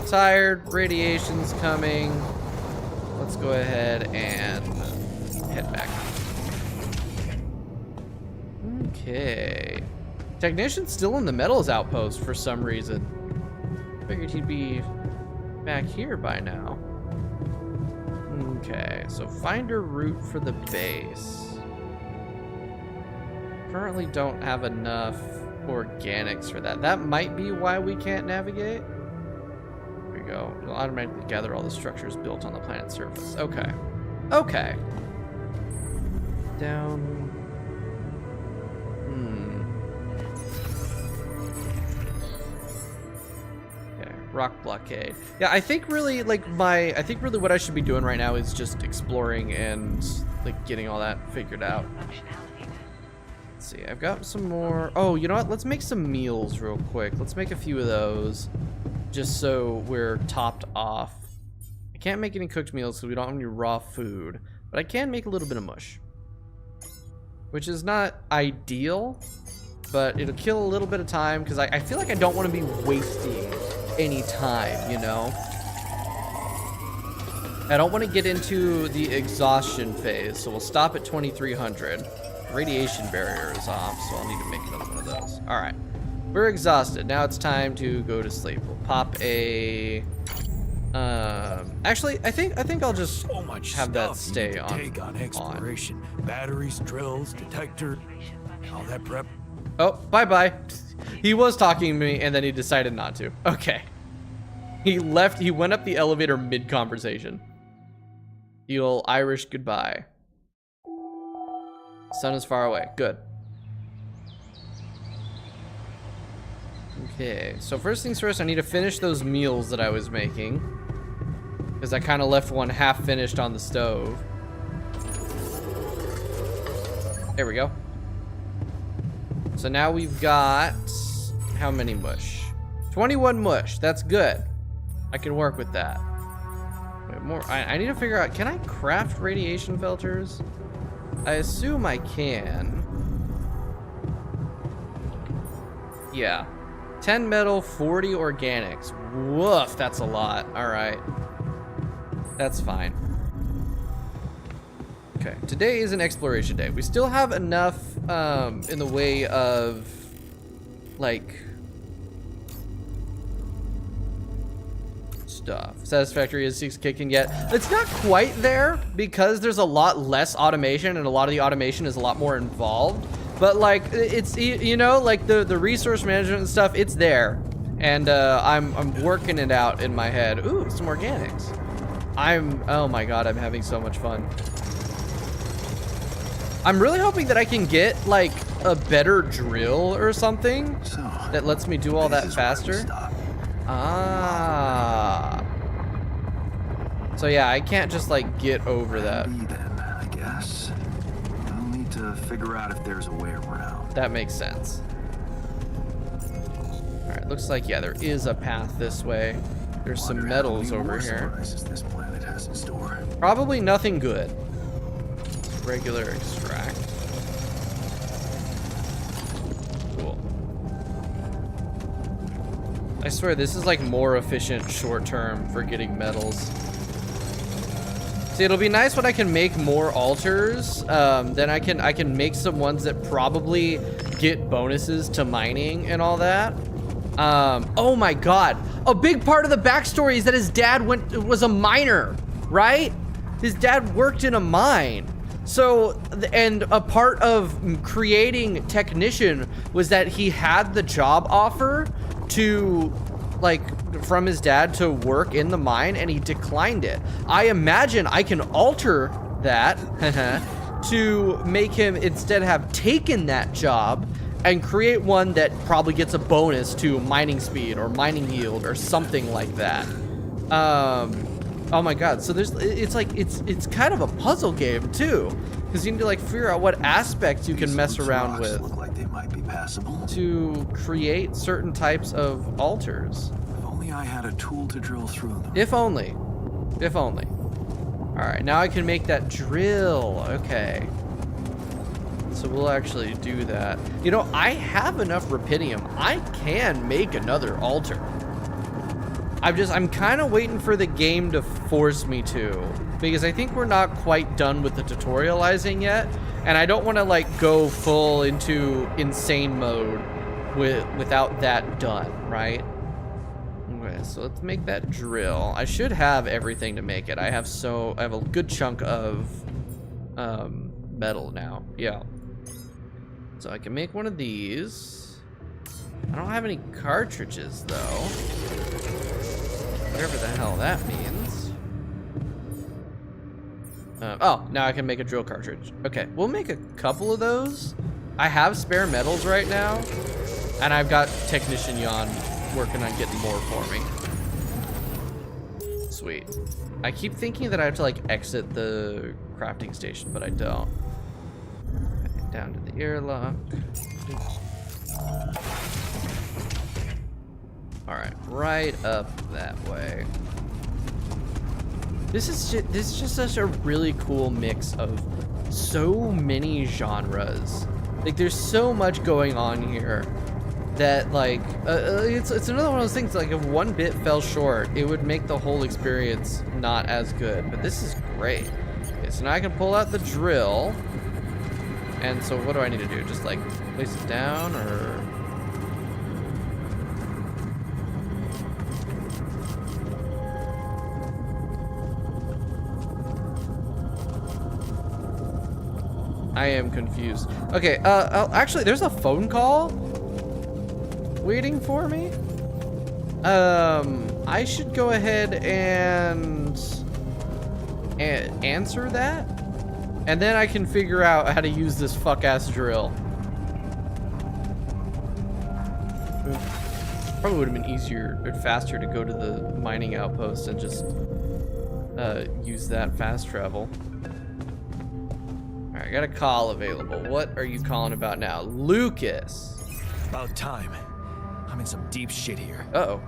Tired, radiation's coming. Let's go ahead and head back. Okay. Technician's still in the metals outpost for some reason. Figured he'd be back here by now. Okay, so find a route for the base. Currently don't have enough organics for that. That might be why we can't navigate. Here we go. It'll automatically gather all the structures built on the planet's surface. Okay. Okay. Down. Rock blockade. Yeah, I think really what I should be doing right now is just exploring and like getting all that figured out. Let's see, I've got some more. Oh, you know what? Let's make some meals real quick. Let's make a few of those just so we're topped off. I can't make any cooked meals because we don't have any raw food, but I can make a little bit of mush, which is not ideal, but it'll kill a little bit of time because I feel like I don't want to be wasting any time, you know? I don't want to get into the exhaustion phase, so we'll stop at 2300. Radiation barrier is off, so I'll need to make another one of those. All right, we're exhausted. Now it's time to go to sleep. We'll pop a... actually, I think I'll just So much have that stuff you stay need to on. take on exploration. Batteries, drills, detector, all that prep. Oh, bye-bye. He was talking to me, and then he decided not to. Okay. He left. He went up the elevator mid-conversation. You'll Irish goodbye. Sun is far away. Good. Okay, so first things first, I need to finish those meals that I was making, because I kind of left one half finished on the stove. There we go. So now we've got how many mush? 21 mush. That's good. I can work with that. Wait, more. I need to figure out, can I craft radiation filters? I assume I can. Yeah. 10 metal, 40 organics. Woof, that's a lot. All right. That's fine. Okay, today is an exploration day. We still have enough in the way of, like, stuff. Satisfactory is 6 kicking yet. It's not quite there because there's a lot less automation and a lot of the automation is a lot more involved. But like, it's, you know, like the resource management and stuff, it's there. And I'm working it out in my head. Ooh, some organics. Oh my God, I'm having so much fun. I'm really hoping that I can get like a better drill or something that lets me do all that faster. Ah. So yeah, I can't just like get over that. Then, I guess. I'll need to figure out if there's a way around. That makes sense. All right, looks like, yeah, there is a path this way. There's some metals over here. This planet has in store. Probably nothing good. Regular extract. Cool. I swear this is like more efficient short term for getting metals. See, it'll be nice when I can make more altars. Then I can make some ones that probably get bonuses to mining and all that. Oh my God. A big part of the backstory is that his dad was a miner, right? His dad worked in a mine. So, and a part of creating Technician was that he had the job offer to, like, from his dad to work in the mine, and he declined it. I imagine I can alter that to make him instead have taken that job and create one that probably gets a bonus to mining speed or mining yield or something like that. Oh my God, so it's like, it's kind of a puzzle game too, because you need to like figure out what aspects you can mess around with look like they might be passable to create certain types of altars. If only I had a tool to drill through them. If only. If only. All right, now I can make that drill. Okay. So we'll actually do that. You know, I have enough rubidium. I can make another altar. I'm kind of waiting for the game to force me to, because I think we're not quite done with the tutorializing yet, and I don't want to like go full into insane mode without that done, right? Okay, so let's make that drill. I should have everything to make it. I have a good chunk of metal now. Yeah. So I can make one of these. I don't have any cartridges though. Whatever the hell that means. Oh, now I can make a drill cartridge. Okay, we'll make a couple of those. I have spare metals right now, and I've got Technician Yawn working on getting more for me. Sweet. I keep thinking that I have to like exit the crafting station, but I don't. Okay, down to the airlock. All right, right up that way. This is just such a really cool mix of so many genres. Like, there's so much going on here that like it's another one of those things. Like, if one bit fell short, it would make the whole experience not as good. But this is great. Okay, so now I can pull out the drill. And so what do I need to do? Just like place it down, or? I am confused. Okay, actually, there's a phone call waiting for me. I should go ahead and answer that, and then I can figure out how to use this fuck-ass drill. Probably would have been easier or faster to go to the mining outpost and just use that fast travel. I got a call available. What are you calling about now? Lucas. About time. I'm in some deep shit here. Uh-oh.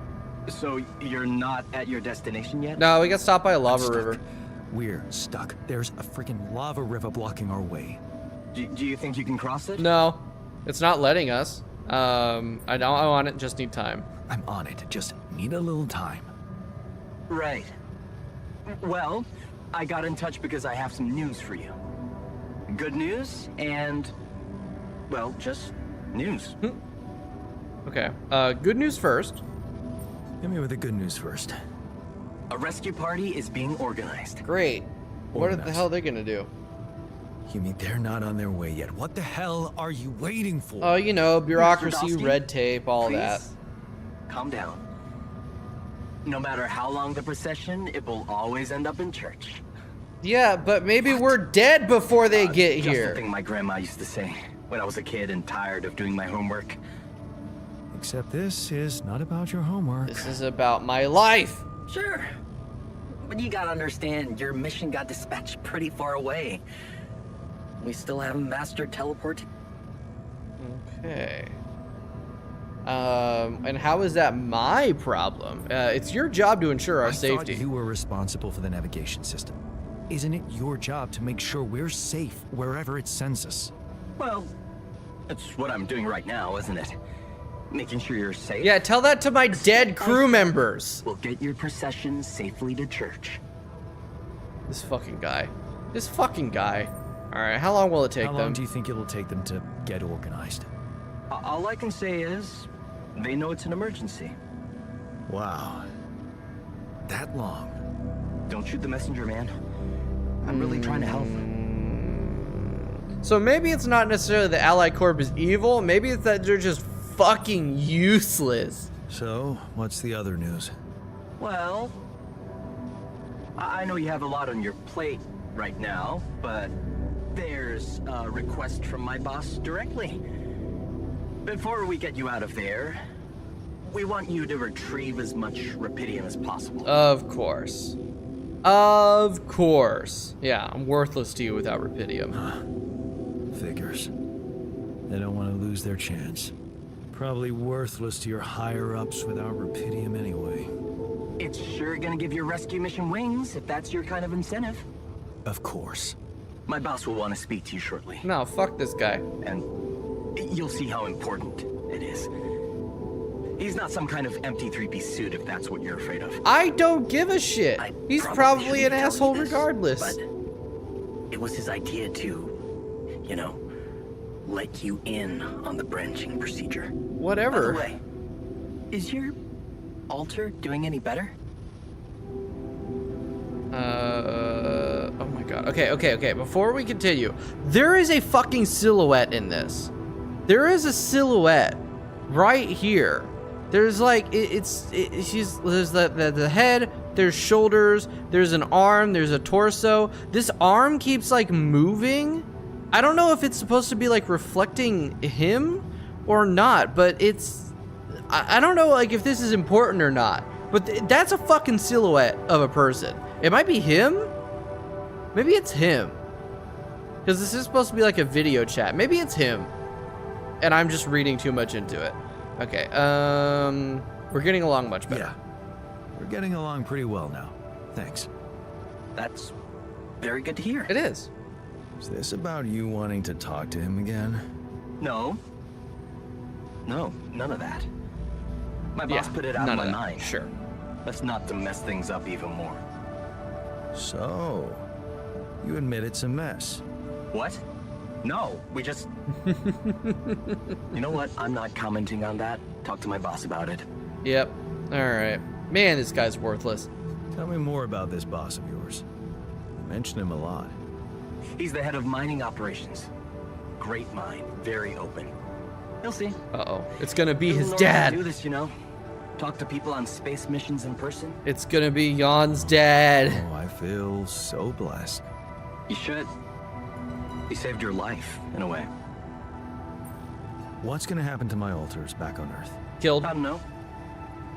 So you're not at your destination yet? No, we got stopped by a lava river. We're stuck. There's a freaking lava river blocking our way. Do you think you can cross it? No, it's not letting us. I want it, just need time. I'm on it. Just need a little time. Right. Well, I got in touch because I have some news for you. Good news and, well, just news. Okay, good news first. Hit me with the good news first. A rescue party is being organized. Great. What the Organized. hell are they gonna do? You mean they're not on their way yet? What the hell are you waiting for? Oh, you know, bureaucracy, Dawski, red tape, all please that. calm down. No matter how long the procession, it will always end up in church. Yeah, but maybe we're dead before they get Just the here. thing my grandma used to say when I was a kid and tired of doing my homework. Except this is not about your homework. This is about my life. Sure. But you gotta understand, your mission got dispatched pretty far away. We still haven't mastered teleport. Okay. And how is that my problem? It's your job to ensure our I safety. thought you were responsible for the navigation system. Isn't it your job to make sure we're safe wherever it sends us? Well, that's what I'm doing right now, isn't it? Making sure you're safe. Yeah, tell that to my dead crew members. We'll get your procession safely to church. This fucking guy. This fucking guy. All right, how long will it take How them? long do you think it'll take them to get organized? All I can say is, they know it's an emergency. Wow. That long? Don't shoot the messenger, man. I'm really trying to help. So maybe it's not necessarily the Allied Corp is evil. Maybe it's that they're just fucking useless. So, what's the other news? Well, I know you have a lot on your plate right now, but there's a request from my boss directly. Before we get you out of there, we want you to retrieve as much Rapidium as possible. Of course. Of course. Yeah, I'm worthless to you without Rapidium. Figures. They don't want to lose their chance. Probably worthless to your higher-ups without Rapidium anyway. It's sure gonna give your rescue mission wings, if that's your kind of incentive. Of course. My boss will want to speak to you shortly, No, fuck this guy. and you'll see how important it is. He's not some kind of empty three-piece suit, if that's what you're afraid of. I don't give a shit. I He's probably an shouldn't tell you asshole this, regardless. But it was his idea to, you know, let you in on the branching procedure. By the Whatever. way, is your altar doing any better? Oh my god. Okay. Before we continue, there is a fucking silhouette in this. There is a silhouette right here. There's like there's the head, there's shoulders, there's an arm, there's a torso. This arm keeps like moving. I don't know if it's supposed to be like reflecting him or not, but I don't know like if this is important or not. But that's a fucking silhouette of a person. It might be him. Maybe it's him. Because this is supposed to be like a video chat. Maybe it's him. And I'm just reading too much into it. Okay, we're getting along much better. Yeah. We're getting along pretty well now. Thanks. That's very good to hear. It is. Is this about you wanting to talk to him again? No, none of that. My boss put it out of none my that. mind. Sure. That's not to mess things up even more. So, you admit it's a mess. What? No, we just... You know what? I'm not commenting on that. Talk to my boss about it. Yep. Alright. Man, this guy's worthless. Tell me more about this boss of yours. You mention him a lot. He's the head of mining operations. Great mind, very open. You'll see. Uh-oh. It's gonna be his Doesn't normally dad. do this, you know. Talk to people on space missions in person. It's gonna be Jan's dad. Oh, I feel so blessed. You should. He saved your life, in a way. What's gonna happen to my altars back on Earth? Killed. I don't know.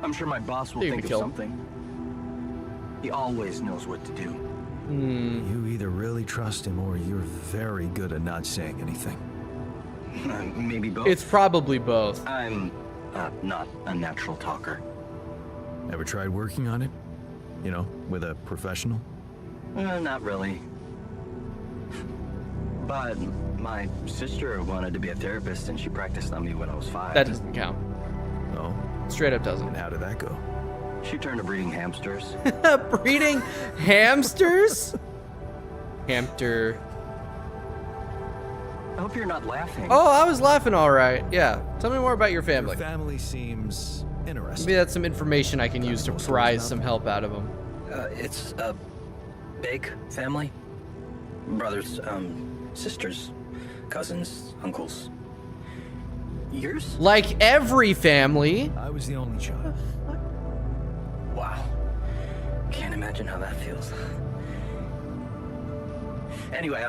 I'm sure my boss will You're think of gonna kill him. something. He always knows what to do. You either really trust him or you're very good at not saying anything. Maybe both. It's probably both. I'm not a natural talker. Ever tried working on it? You know, with a professional? Not really. But my sister wanted to be a therapist and she practiced on me when I was 5. That doesn't count. Oh, Straight up and doesn't. how did that go? She turned to breeding hamsters. Breeding hamsters? Hamster. I hope you're not laughing. Oh, I was laughing all right. Yeah. Tell me more about your family. Your family seems interesting. Maybe that's some information I can use to Got any more prise stories some about help out of them. It's a big family. Brothers, sisters, cousins, uncles. Yours? Like every family. I was the only child. Wow. Can't imagine how that feels. Anyway,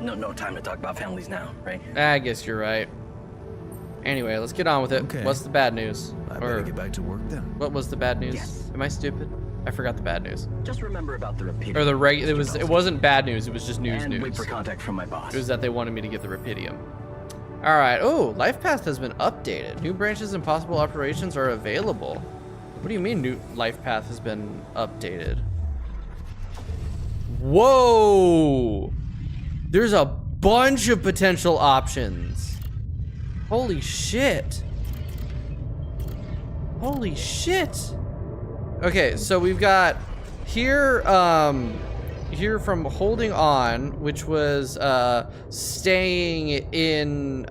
no time to talk about families now, right? I guess you're right. Anyway, let's get on with it. Okay. What's the bad news? I better get back to work then. What was the bad news? Yes. Am I stupid? I forgot the bad news. Just remember about the repeater. Or the it wasn't bad news, it was just news. And wait for contact from my boss. It was that they wanted me to get the Rapidium. All right. Oh, Life Path has been updated. New branches and possible operations are available. What do you mean new Life Path has been updated? Whoa! There's a bunch of potential options. Holy shit. Holy shit. Okay, so we've got here here from Holding On, which was staying in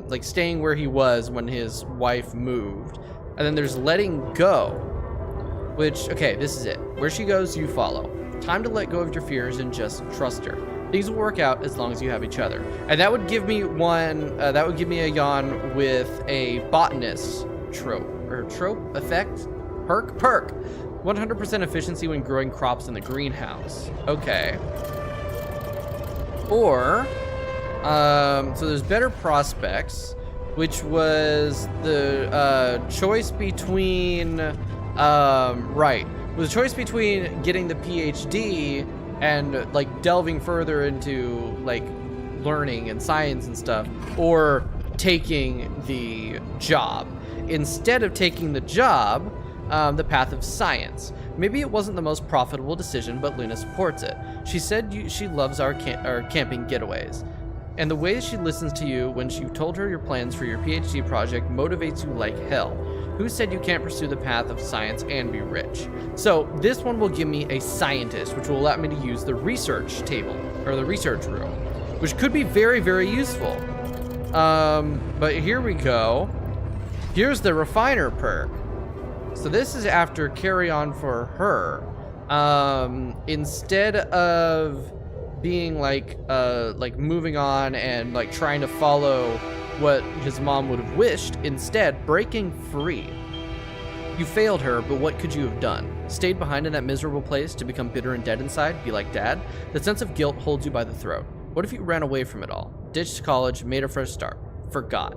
like staying where he was when his wife moved. And then there's Letting Go, which, okay, this is it. Where she goes, you follow. Time to let go of your fears and just trust her. Things will work out as long as you have each other. And that would give me one, that would give me a yawn with a botanist trope effect? Perk? 100% efficiency when growing crops in the greenhouse. Okay. Or, so there's better prospects, which was the choice between, was a choice between getting the PhD and like delving further into like learning and science and stuff, or taking the job. Instead of taking the job, the path of science. Maybe it wasn't the most profitable decision, but Luna supports it. She said she loves our camping getaways. And the way she listens to you when you told her your plans for your PhD project motivates you like hell. Who said you can't pursue the path of science and be rich? So this one will give me a scientist, which will allow me to use the research table, or the research room, which could be very, very useful. But here we go. Here's the refiner perk. So this is after carry on for her. Instead of being like moving on and like trying to follow what his mom would have wished, instead breaking free. You failed her, but what could you have done? Stayed behind in that miserable place to become bitter and dead inside, be like Dad? The sense of guilt holds you by the throat. What if you ran away from it all? Ditched college, made a fresh start, forgot.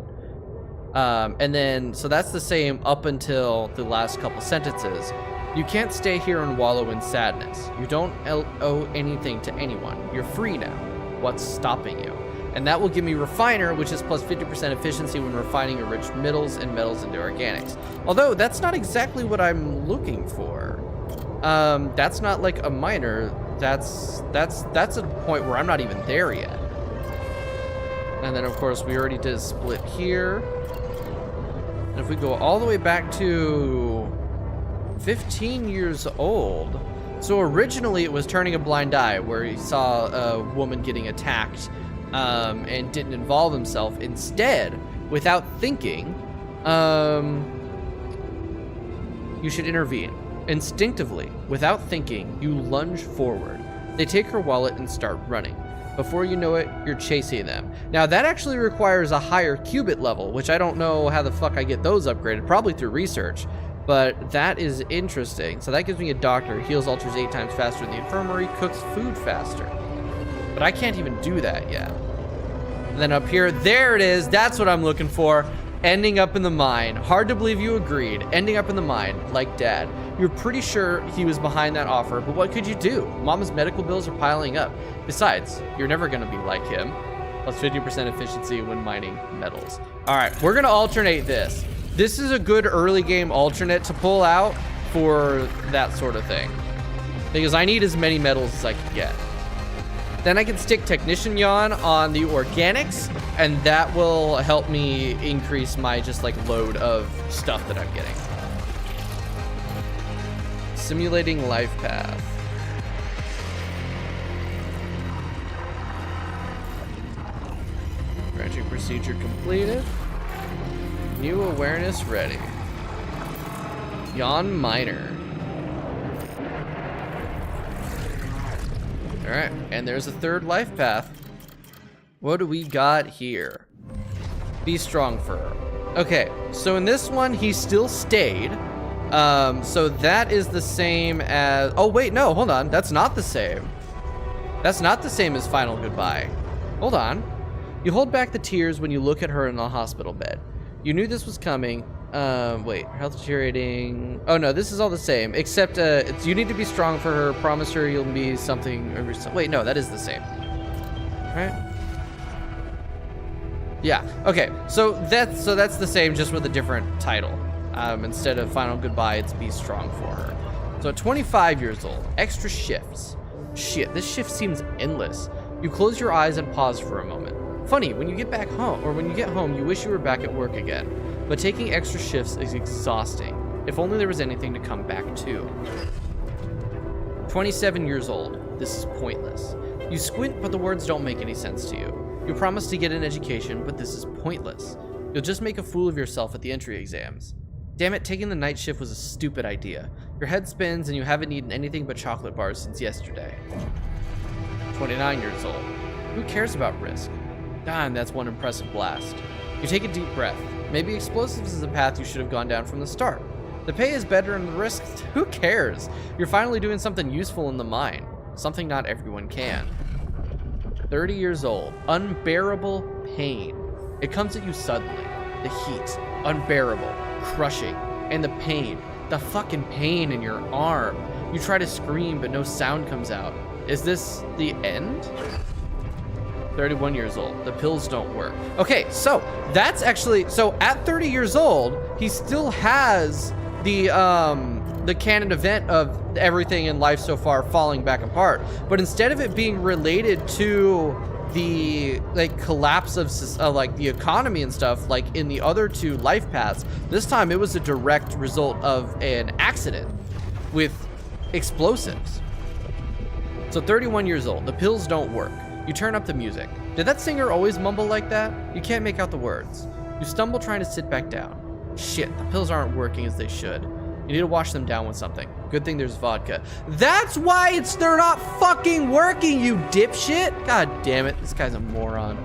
And then, so that's the same up until the last couple sentences. You can't stay here and wallow in sadness. You don't owe anything to anyone. You're free now. What's stopping you? And that will give me refiner, which is plus 50% efficiency when refining enriched metals and metals into organics. Although that's not exactly what I'm looking for. That's not like a minor. That's a point where I'm not even there yet. And then of course we already did a split here. And if we go all the way back to 15 years old, so originally it was turning a blind eye, where he saw a woman getting attacked and didn't involve himself. Instead, without thinking, you should intervene. Instinctively, without thinking, you lunge forward. They take her wallet and start running. Before you know it, you're chasing them. Now that actually requires a higher qubit level, which I don't know how the fuck I get those upgraded, probably through research, but that is interesting. So that gives me a doctor, heals altars 8 times faster in the infirmary, cooks food faster. But I can't even do that yet. And then up here, there it is, that's what I'm looking for. Ending up in the mine. Hard to believe you agreed. Ending up in the mine, like Dad. You're pretty sure he was behind that offer, but what could you do? Mama's medical bills are piling up. Besides, you're never gonna be like him. Plus 50% efficiency when mining metals. All right, we're gonna alternate this. This is a good early game alternate to pull out for that sort of thing, because I need as many metals as I can get. Then I can stick Technician Yawn on the organics, and that will help me increase my just like load of stuff that I'm getting. Simulating life path. Branching procedure completed. New awareness ready. Yawn Miner. All right, and there's a third life path. What do we got here? Be strong for her. Okay, so in this one, he still stayed. So that is the same as, oh wait, no, hold on. That's not the same. That's not the same as final goodbye. Hold on. You hold back the tears when you look at her in the hospital bed. You knew this was coming. Wait, health deteriorating. Oh no, this is all the same, except you need to be strong for her. Promise her you'll be something. Wait, no, that is the same. Right? Yeah. Okay. So that's the same, just with a different title. Instead of final goodbye, it's be strong for her. So at 25 years old, extra shifts. Shit, this shift seems endless. You close your eyes and pause for a moment. Funny, when you get back home, or when you get home, you wish you were back at work again. But taking extra shifts is exhausting. If only there was anything to come back to. 27 years old. This is pointless. You squint, but the words don't make any sense to you. You promise to get an education, but this is pointless. You'll just make a fool of yourself at the entry exams. Damn it, taking the night shift was a stupid idea. Your head spins and you haven't eaten anything but chocolate bars since yesterday. 29 years old. Who cares about risk? Damn, that's one impressive blast. You take a deep breath. Maybe explosives is a path you should have gone down from the start. The pay is better and the risk, who cares? You're finally doing something useful in the mine. Something not everyone can. 30 years old. Unbearable pain. It comes at you suddenly. The heat. Unbearable. Crushing. And the pain. The fucking pain in your arm. You try to scream, but no sound comes out. Is this the end? 31 years old. The pills don't work. Okay, so that's actually, so at 30 years old, he still has the canon event of everything in life so far falling back apart. But instead of it being related to the like collapse of like the economy and stuff, like in the other two life paths, this time it was a direct result of an accident with explosives. So 31 years old. The pills don't work. You turn up the music. Did that singer always mumble like that? You can't make out the words. You stumble trying to sit back down. Shit, the pills aren't working as they should. You need to wash them down with something. Good thing there's vodka. That's why they're not fucking working, you dipshit! God damn it, this guy's a moron.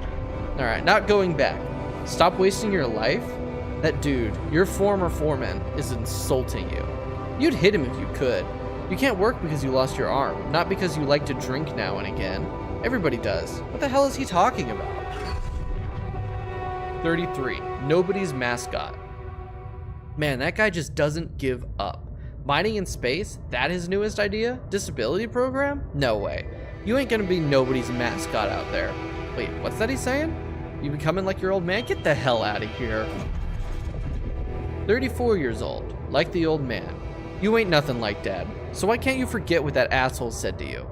Alright, not going back. Stop wasting your life? That dude, your former foreman, is insulting you. You'd hit him if you could. You can't work because you lost your arm, not because you like to drink now and again. Everybody does. What the hell is he talking about? 33. Nobody's mascot. Man, that guy just doesn't give up. Mining in space? That his newest idea? Disability program? No way. You ain't gonna be nobody's mascot out there. Wait, what's that he's saying? You becoming like your old man? Get the hell out of here. 34 years old. Like the old man. You ain't nothing like Dad. So why can't you forget what that asshole said to you?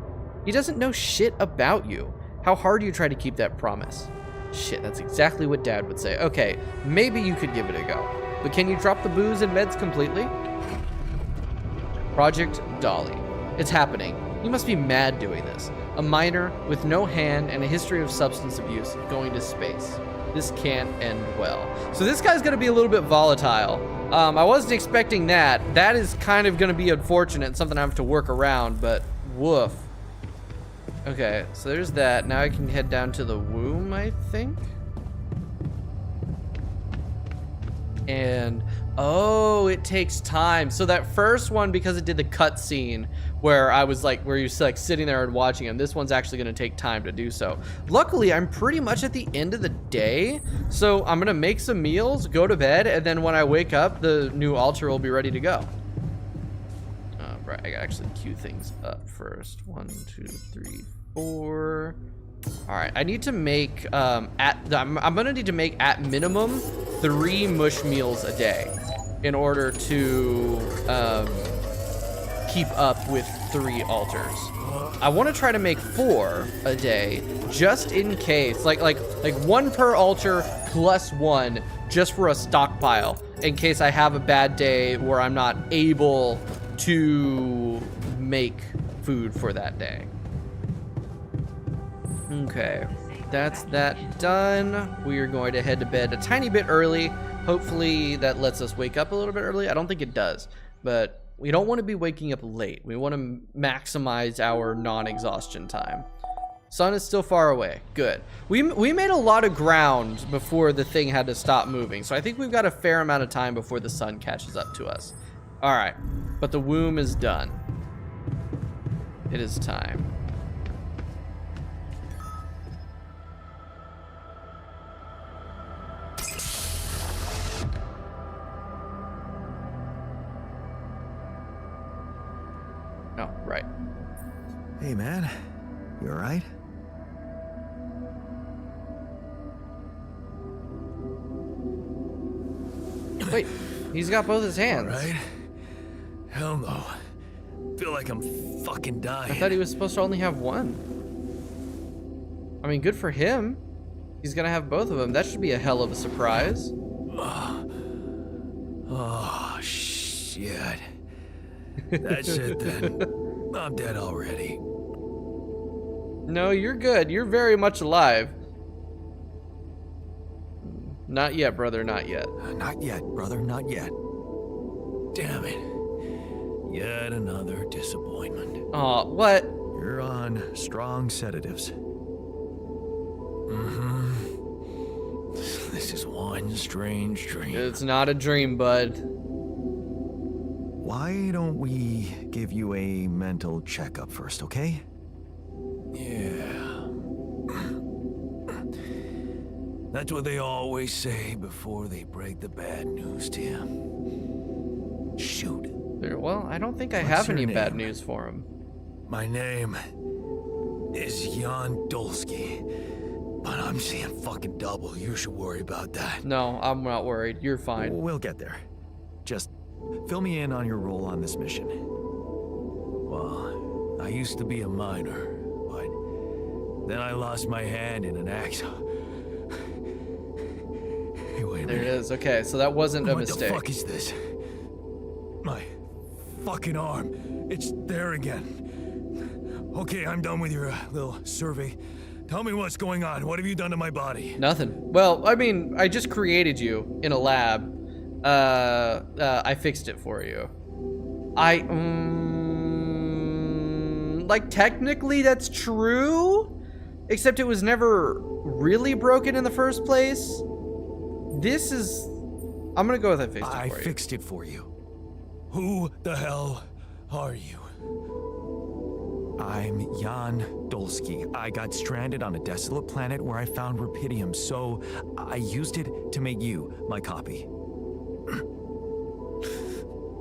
He doesn't know shit about you. How hard do you try to keep that promise? Shit, that's exactly what Dad would say. Okay, maybe you could give it a go. But can you drop the booze and meds completely? Project Dolly. It's happening. You must be mad doing this. A miner with no hand and a history of substance abuse going to space. This can't end well. So this guy's gonna be a little bit volatile. I wasn't expecting that. That is kind of gonna be unfortunate, something I have to work around, but woof. Okay, so there's that. Now I can head down to the womb, I think. And oh, it takes time. So that first one, because it did the cutscene where I was like, where you're like sitting there and watching him, this one's actually gonna take time to do so. Luckily, I'm pretty much at the end of the day, so I'm gonna make some meals, go to bed, and then when I wake up, the new altar will be ready to go. Right, I gotta actually queue things up first. 1, 2, 3, 4. All right, I need to make I'm gonna need to make at minimum 3 mush meals a day in order to keep up with 3 altars. I want to try to make 4 a day just in case, like 1 per altar plus 1 just for a stockpile in case I have a bad day where I'm not able to make food for that day. Okay, that's that done. We are going to head to bed a tiny bit early. Hopefully that lets us wake up a little bit early. I don't think it does, but We don't want to be waking up late. We want to maximize our non-exhaustion time. Sun is still far away. Good. We made a lot of ground before the thing had to stop moving. So I think we've got a fair amount of time before the sun catches up to us. All right. But the womb is done. It is time. Oh, right. Hey, man. You all right? Wait, he's got both his hands. All right. Hell no. Feel like I'm fucking dying. I thought he was supposed to only have one. I mean, good for him. He's gonna have both of them. That should be a hell of a surprise. Oh, shit. That's it then. I'm dead already. No, you're good. You're very much alive. Not yet, brother, not yet. Not yet, brother, not yet. Damn it. Yet another disappointment. Aw, what? You're on strong sedatives. This is one strange dream. It's not a dream, bud. Why don't we give you a mental checkup first, okay? Yeah. That's what they always say before they break the bad news to you. Shoot. Well, I don't think I What's have your any bad name? news for him. My name is Jan Dolsky, but I'm seeing fucking double. You should worry about that. No, I'm not worried. You're fine. We'll get there. Just fill me in on your role on this mission. Well, I used to be a miner, but then I lost my hand in an accident. Hey, wait a There it minute. is. Okay, so that wasn't a What mistake. the fuck is this? My fucking arm. It's there again. Okay, I'm done with your little survey. Tell me what's going on. What have you done to my body? Nothing. Well, I mean, I just created you in a lab. I fixed it for you. Like, technically that's true, except it was never really broken in the first place. This is... I'm gonna go with I fixed it I for you. fixed it for you. Who the hell are you? I'm Jan Dolsky. I got stranded on a desolate planet where I found rupidium, so I used it to make you my copy.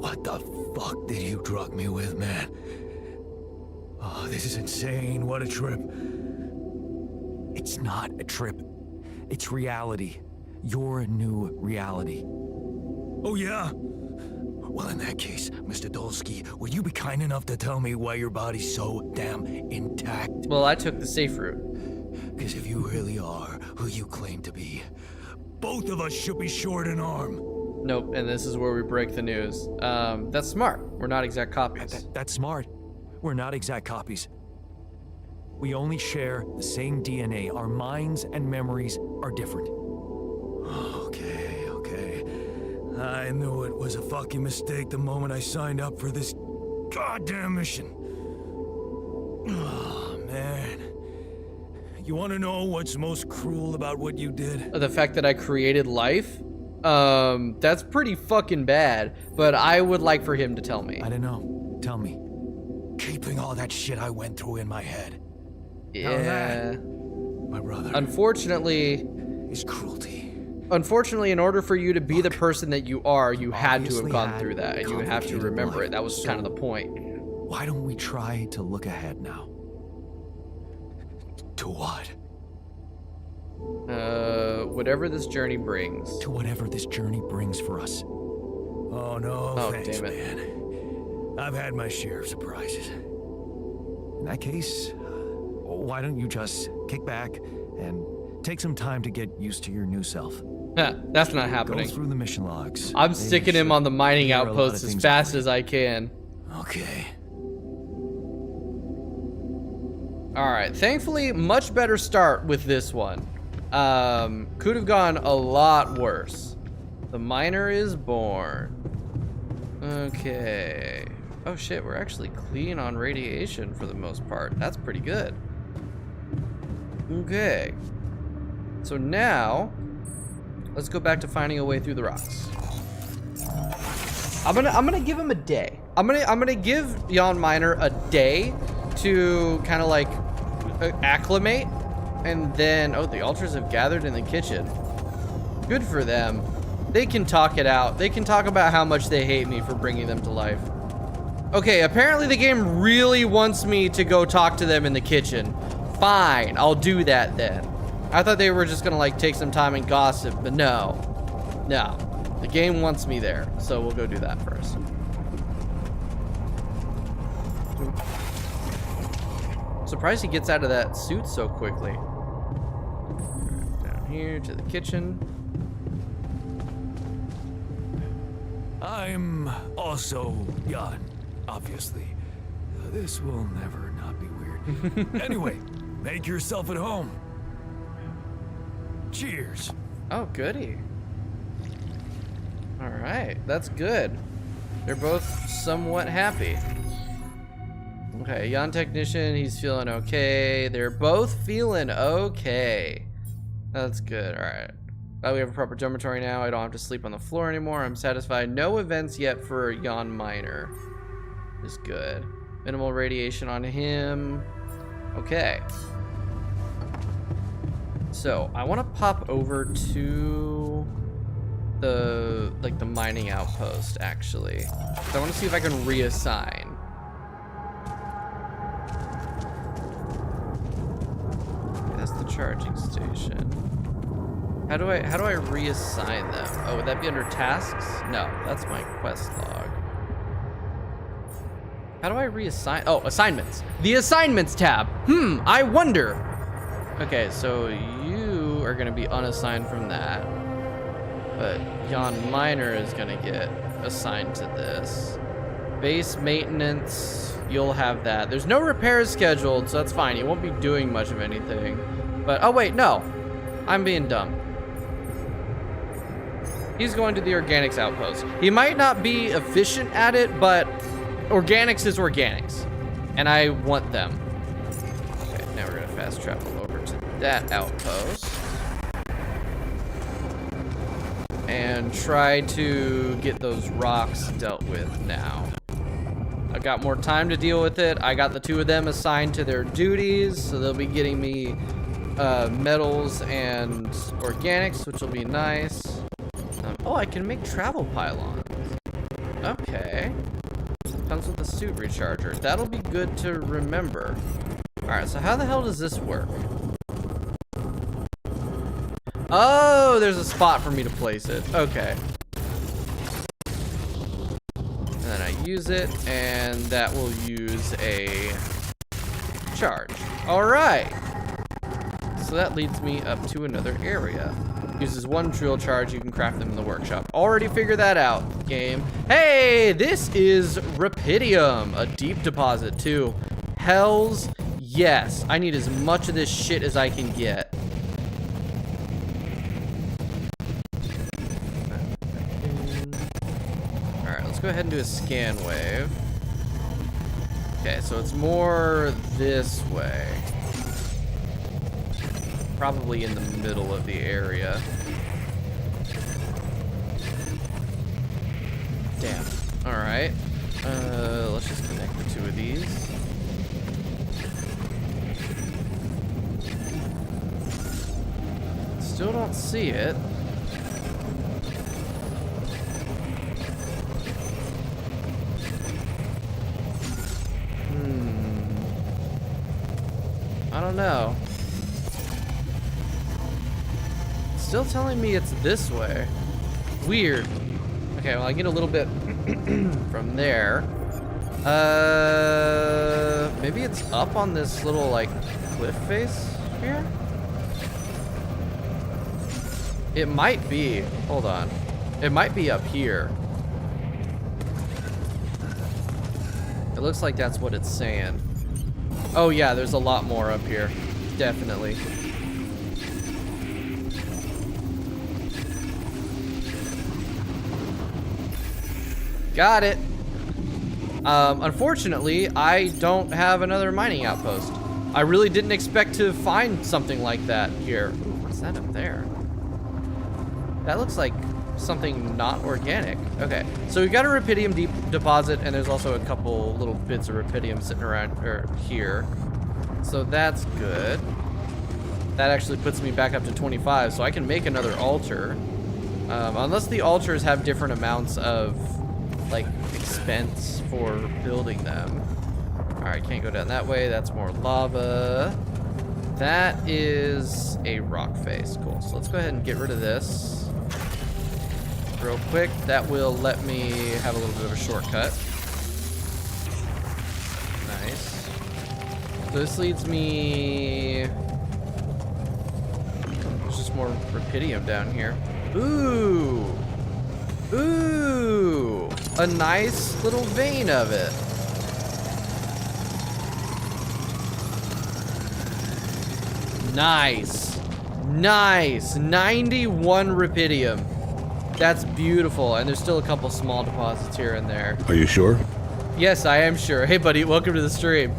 What the fuck did you drug me with, man? Oh, this is insane. What a trip. It's not a trip. It's reality. Your new reality. Oh, yeah? Well, in that case, Mr. Dolsky, would you be kind enough to tell me why your body's so damn intact? Well, I took the safe route. Because if you really are who you claim to be, both of us should be short an arm. Nope, and this is where we break the news. That's smart. We're not exact copies. That's smart. We're not exact copies. We only share the same DNA. Our minds and memories are different. Okay, okay. I knew it was a fucking mistake the moment I signed up for this goddamn mission. Oh, man. You want to know what's most cruel about what you did? The fact that I created life? That's pretty fucking bad, but I would like for him to tell me. I don't know. Tell me. Keeping all that shit I went through in my head. Yeah. My brother. Unfortunately, is cruelty. Unfortunately, in order for you to be the person that you are, you had to have Obviously gone had through that, and you have to complicated remember life. it. That was kind of the point. Why don't we try to look ahead now? To what? Whatever this journey brings. To whatever this journey brings for us. Oh, no, Oh, thanks, damn it. man. I've had my share of surprises. In that case, why don't you just kick back and take some time to get used to your new self? That's not Go happening. through the mission logs. I'm They sticking him should on the mining clear a lot of outposts as things fast up for as I can. Okay. Alright, thankfully, much better start with this one. Could have gone a lot worse. The miner is born. Okay. Oh shit, we're actually clean on radiation for the most part. That's pretty good. Okay. So now, let's go back to finding a way through the rocks. I'm gonna give him a day. I'm gonna give Jan Miner a day to kind of like acclimate, and then the ultras have gathered in the kitchen. Good for them. They can talk it out. They can talk about how much they hate me for bringing them to life. Okay, apparently the game really wants me to go talk to them in the kitchen. Fine, I'll do that then. I thought they were just gonna like take some time and gossip, but no. No, the game wants me there, so we'll go do that first. Surprised he gets out of that suit so quickly. Down here to the kitchen. I'm also Jan, obviously. This will never not be weird. Anyway, make yourself at home. Cheers. Oh, goody. All right, that's good. They're both somewhat happy. Okay, Jan Technician, he's feeling okay. They're both feeling okay. That's good, all right. We have a proper dormitory now. I don't have to sleep on the floor anymore. I'm satisfied. No events yet for Jan Miner. Is good. Minimal radiation on him. Okay. So I want to pop over to the mining outpost actually. So I want to see if I can reassign. Okay, that's the charging station. How do I reassign them? Oh, would that be under tasks? No, that's my quest log. How do I reassign? Oh, assignments. The assignments tab. I wonder. Okay, so you are gonna be unassigned from that. But Jan Miner is gonna get assigned to this. Base maintenance, you'll have that. There's no repairs scheduled, so that's fine. You won't be doing much of anything. But, oh wait, no. I'm being dumb. He's going to the organics outpost. He might not be efficient at it, but organics is organics. And I want them. Okay, now we're gonna fast travel over to that outpost. And try to get those rocks dealt with now. I've got more time to deal with it. I got the two of them assigned to their duties, so they'll be getting me metals and organics, which will be nice. Oh, I can make travel pylons. Okay. Comes with a suit recharger. That'll be good to remember. Alright, so how the hell does this work? Oh, there's a spot for me to place it. Okay. And then I use it, and that will use a charge. Alright. So that leads me up to another area. Uses one drill charge, you can craft them in the workshop. Already figured that out, game. Hey, this is Rapidium, a deep deposit too. Hells yes. I need as much of this shit as I can get. Alright, let's go ahead and do a scan wave. Okay, so it's more this way. Probably in the middle of the area. Damn. Alright. Let's just connect the two of these. Still don't see it. I don't know. Still telling me it's this way. Weird. Okay, well I get a little bit from there. Maybe it's up on this little like cliff face here? It might be. Hold on. It might be up here. It looks like that's what it's saying. Oh yeah, there's a lot more up here. Definitely. got it. Unfortunately, I don't have another mining outpost. I really didn't expect to find something like that here. Ooh, what's that up there? That looks like something not organic. Okay, so we got a rubidium deposit, and there's also a couple little bits of rubidium sitting around here. So that's good. That actually puts me back up to 25, so I can make another altar. Unless the altars have different amounts of, like, expense for building them. Alright, can't go down that way. That's more lava. That is a rock face. Cool. So let's go ahead and get rid of this real quick. That will let me have a little bit of a shortcut. Nice. So this leads me... There's just more rubidium down here. Ooh! Ooh! A nice little vein of it. Nice. Nice. 91 rubidium. That's beautiful. And there's still a couple small deposits here and there. Are you sure? Yes, I am sure. Hey, buddy, welcome to the stream.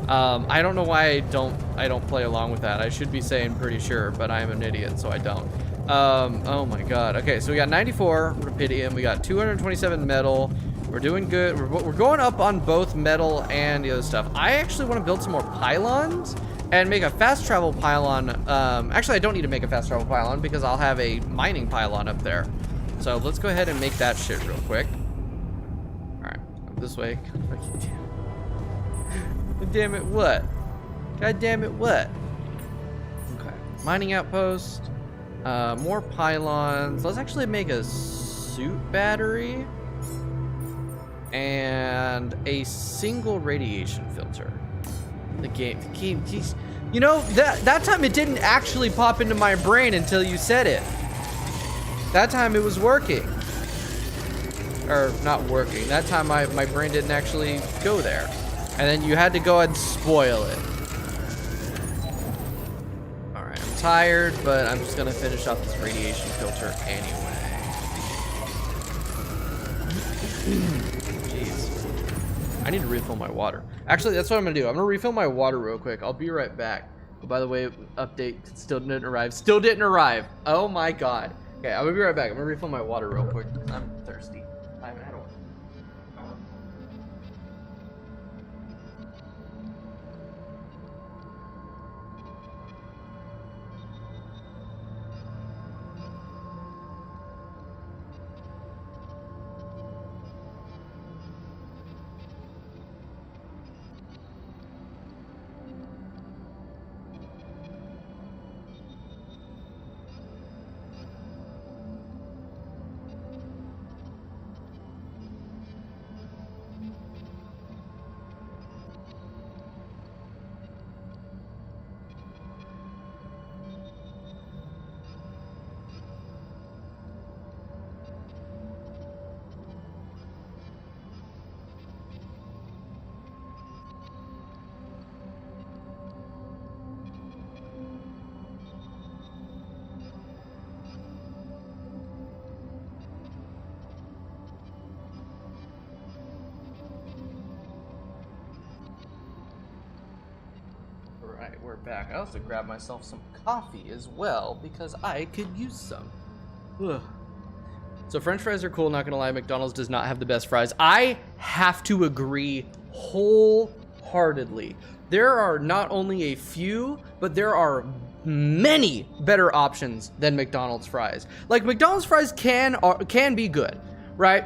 I don't know why I don't play along with that. I should be saying pretty sure, but I'm an idiot, so I don't. Oh my god. Okay, so we got 94 rubidium. We got 227 metal. We're doing good. We're going up on both metal and the other stuff. I actually want to build some more pylons and make a fast travel pylon. Actually, I don't need to make a fast travel pylon because I'll have a mining pylon up there. So let's go ahead and make that shit real quick. All right, up this way. God damn it, what? God damn it, what? Okay, mining outpost. More pylons. Let's actually make a suit battery and a single radiation filter. The game, geez. You know, that time it didn't actually pop into my brain until you said it. That time it was working. Or not working. That time my brain didn't actually go there. And then you had to go and spoil it. Alright, I'm tired, but I'm just gonna finish off this radiation filter anyway. Jeez. I need to refill my water. Actually, that's what I'm gonna do. I'm gonna refill my water real quick. I'll be right back. Oh, by the way, update still didn't arrive. Still didn't arrive. Oh my god. Okay, I'm gonna be right back. I'm gonna refill my water real quick. I'm thirsty. I haven't had a water. Alright, we're back. I also grabbed myself some coffee as well because I could use some. Ugh. So French fries are cool, not gonna lie. McDonald's does not have the best fries. I have to agree wholeheartedly. There are not only a few, but there are many better options than McDonald's fries. Like, McDonald's fries can be good, right?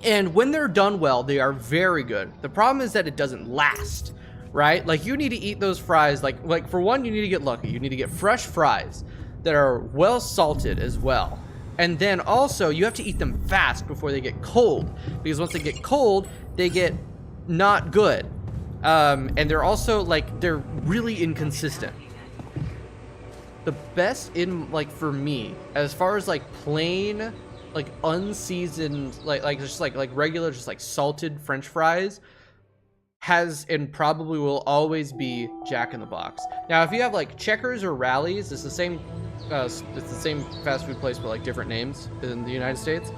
And when they're done well, they are very good. The problem is that it doesn't last. Right? Like, you need to eat those fries. Like for one, you need to get lucky. You need to get fresh fries that are well salted as well. And then also, you have to eat them fast before they get cold. Because once they get cold, they get not good. And they're also, like, they're really inconsistent. The best for me, as far as, like, plain, like, unseasoned, like regular, just, like, salted French fries, has and probably will always be Jack in the Box. Now, if you have like Checkers or Rallies, it's the same fast food place but like different names in the United States.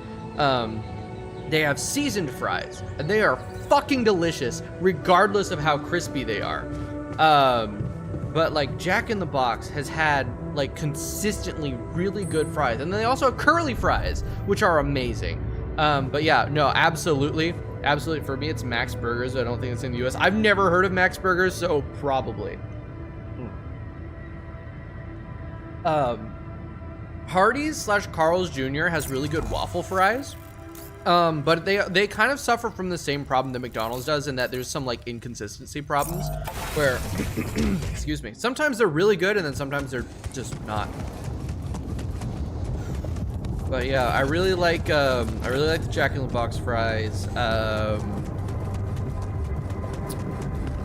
They have seasoned fries, and they are fucking delicious, regardless of how crispy they are. But like Jack in the Box has had like consistently really good fries, and then they also have curly fries, which are amazing. But yeah, no, absolutely. For me, it's Max Burgers. I don't think it's in the US. I've never heard of Max Burgers, so probably. Hardee's / Carl's Jr. has really good waffle fries. But they kind of suffer from the same problem that McDonald's does, in that there's some like inconsistency problems where, excuse me, sometimes they're really good and then sometimes they're just not. But yeah, I really like the Jack in the Box fries.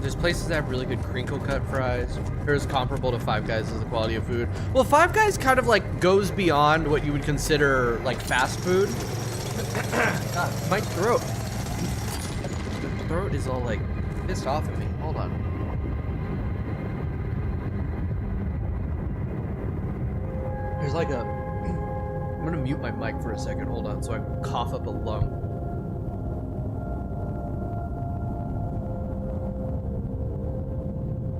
There's places that have really good crinkle cut fries. There's comparable to Five Guys as the quality of food. Well, Five Guys kind of like goes beyond what you would consider like fast food. God, my throat. The throat is all like pissed off at me. Hold on. There's like a... I'm gonna mute my mic for a second. Hold on, so I can cough up a lung.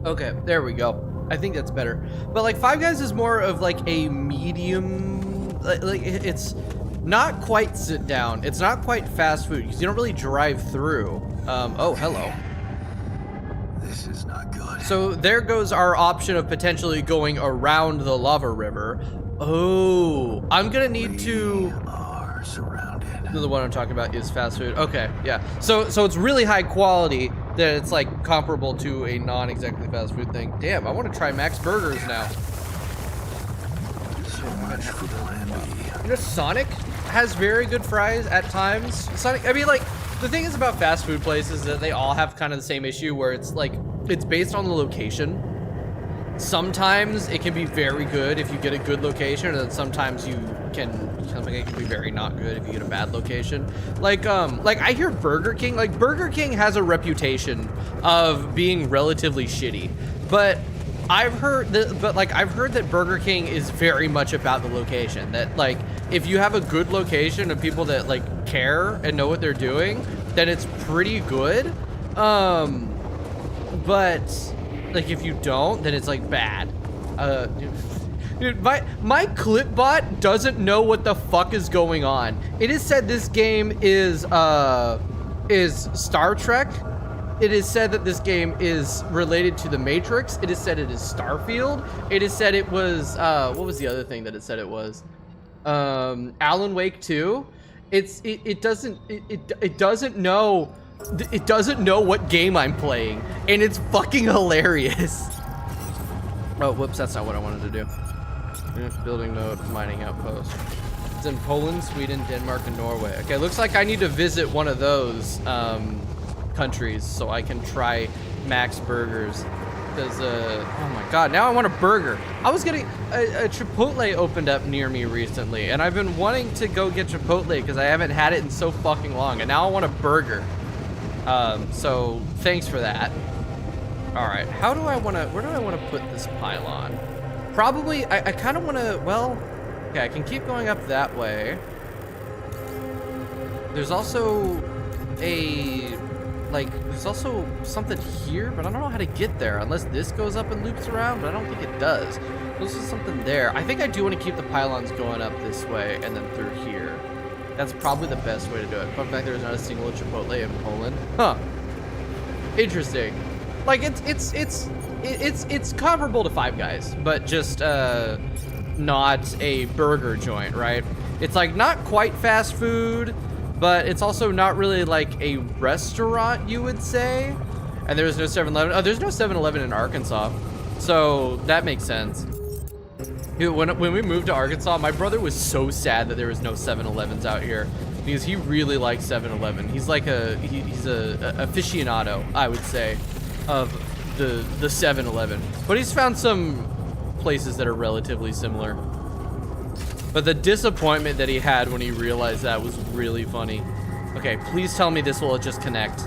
Okay, there we go. I think that's better. But like Five Guys is more of like a medium... Like it's... not quite sit down. It's not quite fast food because you don't really drive through. Oh, hello. This is not good. So there goes our option of potentially going around the lava river. Oh, I'm gonna need to... We are surrounded. The one I'm talking about is fast food. Okay, yeah. So it's really high quality that it's like comparable to a non-exactly fast food thing. Damn, I want to try Max Burgers now. So much for Plan B. You know, Sonic has very good fries at times. Sonic, I mean, like, the thing is about fast food places that they all have kind of the same issue where it's like, it's based on the location. Sometimes it can be very good if you get a good location, and then sometimes it can be very not good if you get a bad location. Like I hear Burger King, like Burger King has a reputation of being relatively shitty, but I've heard that Burger King is very much about the location. That like if you have a good location of people that like care and know what they're doing, then it's pretty good. But like if you don't, then it's like bad. Dude, my clipbot doesn't know what the fuck is going on. It is said this game is Star Trek. It is said that this game is related to the Matrix. It is said it is Starfield. It is said it was what was the other thing that it said it was? Alan Wake 2. It doesn't know what game I'm playing, and it's fucking hilarious. Oh, whoops, that's not what I wanted to do. Building node, mining outpost. It's in Poland, Sweden, Denmark, and Norway. Okay, looks like I need to visit one of those countries so I can try Max Burgers. Because, oh my god, now I want a burger. I was getting, a Chipotle opened up near me recently, and I've been wanting to go get Chipotle because I haven't had it in so fucking long, and now I want a burger. So thanks for that. All right, where do I want to put this pylon? Probably, I kind of want to, well, okay, I can keep going up that way. There's also there's also something here, but I don't know how to get there unless this goes up and loops around, but I don't think it does. There's just something there. I think I do want to keep the pylons going up this way and then through here. That's probably the best way to do it. Fun fact, there's not a single Chipotle in Poland. Huh. Interesting. Like it's comparable to Five Guys, but just not a burger joint, right? It's like not quite fast food, but it's also not really like a restaurant, you would say. And there's no 7-Eleven. Oh, there's no 7-Eleven in Arkansas, so that makes sense. Dude, when we moved to Arkansas, my brother was so sad that there was no 7-Elevens out here because he really likes 7-Eleven. He's like he's a aficionado, I would say, of the 7-Eleven. But he's found some places that are relatively similar. But the disappointment that he had when he realized that was really funny. Okay, please tell me this will just connect.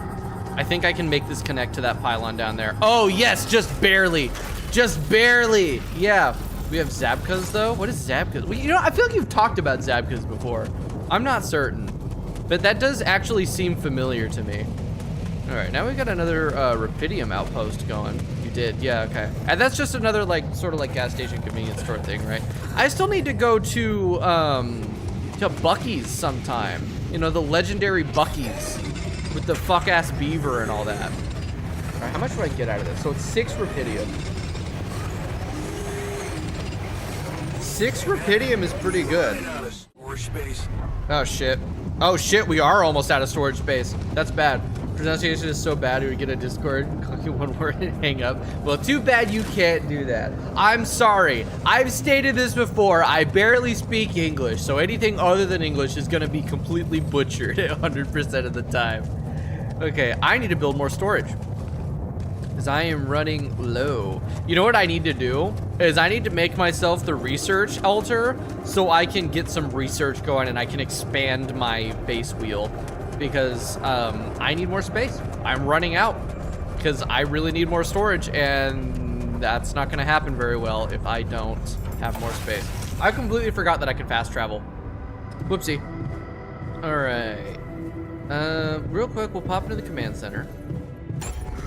I think I can make this connect to that pylon down there. Oh yes, just barely. Just barely. Yeah. We have Zabkas though. What is Zabkas? Well, you know, I feel like you've talked about Zabkas before. I'm not certain. but that does actually seem familiar to me. All right, now we got another Rapidium outpost going. You did, yeah, okay. And that's just another like sort of like gas station convenience store thing, right? I still need to go to Buc-ee's sometime. You know, the legendary Buc-ee's with the fuck ass beaver and all that. All right, how much do I get out of this? So it's 6 Rapidium. 6 Rapidium is pretty good. Oh shit. Oh shit, we are almost out of storage space. That's bad. Pronunciation is so bad, we would get a Discord, one word and hang up. Well, too bad you can't do that. I'm sorry. I've stated this before. I barely speak English, so anything other than English is gonna be completely butchered 100% of the time. Okay, I need to build more storage because I am running low. You know what I need to do? Is I need to make myself the research altar so I can get some research going and I can expand my base wheel. Because I need more space. I'm running out because I really need more storage, and that's not gonna happen very well if I don't have more space. I completely forgot that I could fast travel. Whoopsie. All right. Real quick, we'll pop into the command center.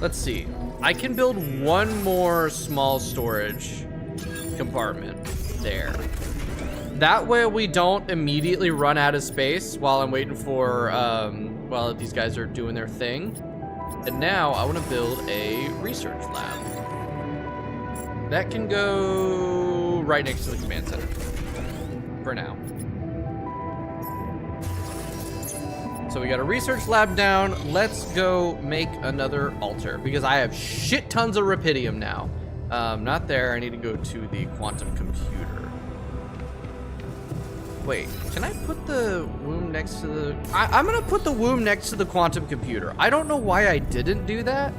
Let's see. I can build one more small storage compartment there. That way we don't immediately run out of space while I'm waiting for, while these guys are doing their thing. And now I want to build a research lab. That can go right next to the command center for now. So we got a research lab down. Let's go make another altar because I have shit tons of Rapidium now. Not there. I need to go to the quantum computer. Wait, can I put the womb next to the... I'm gonna put the womb next to the quantum computer. I don't know why I didn't do that.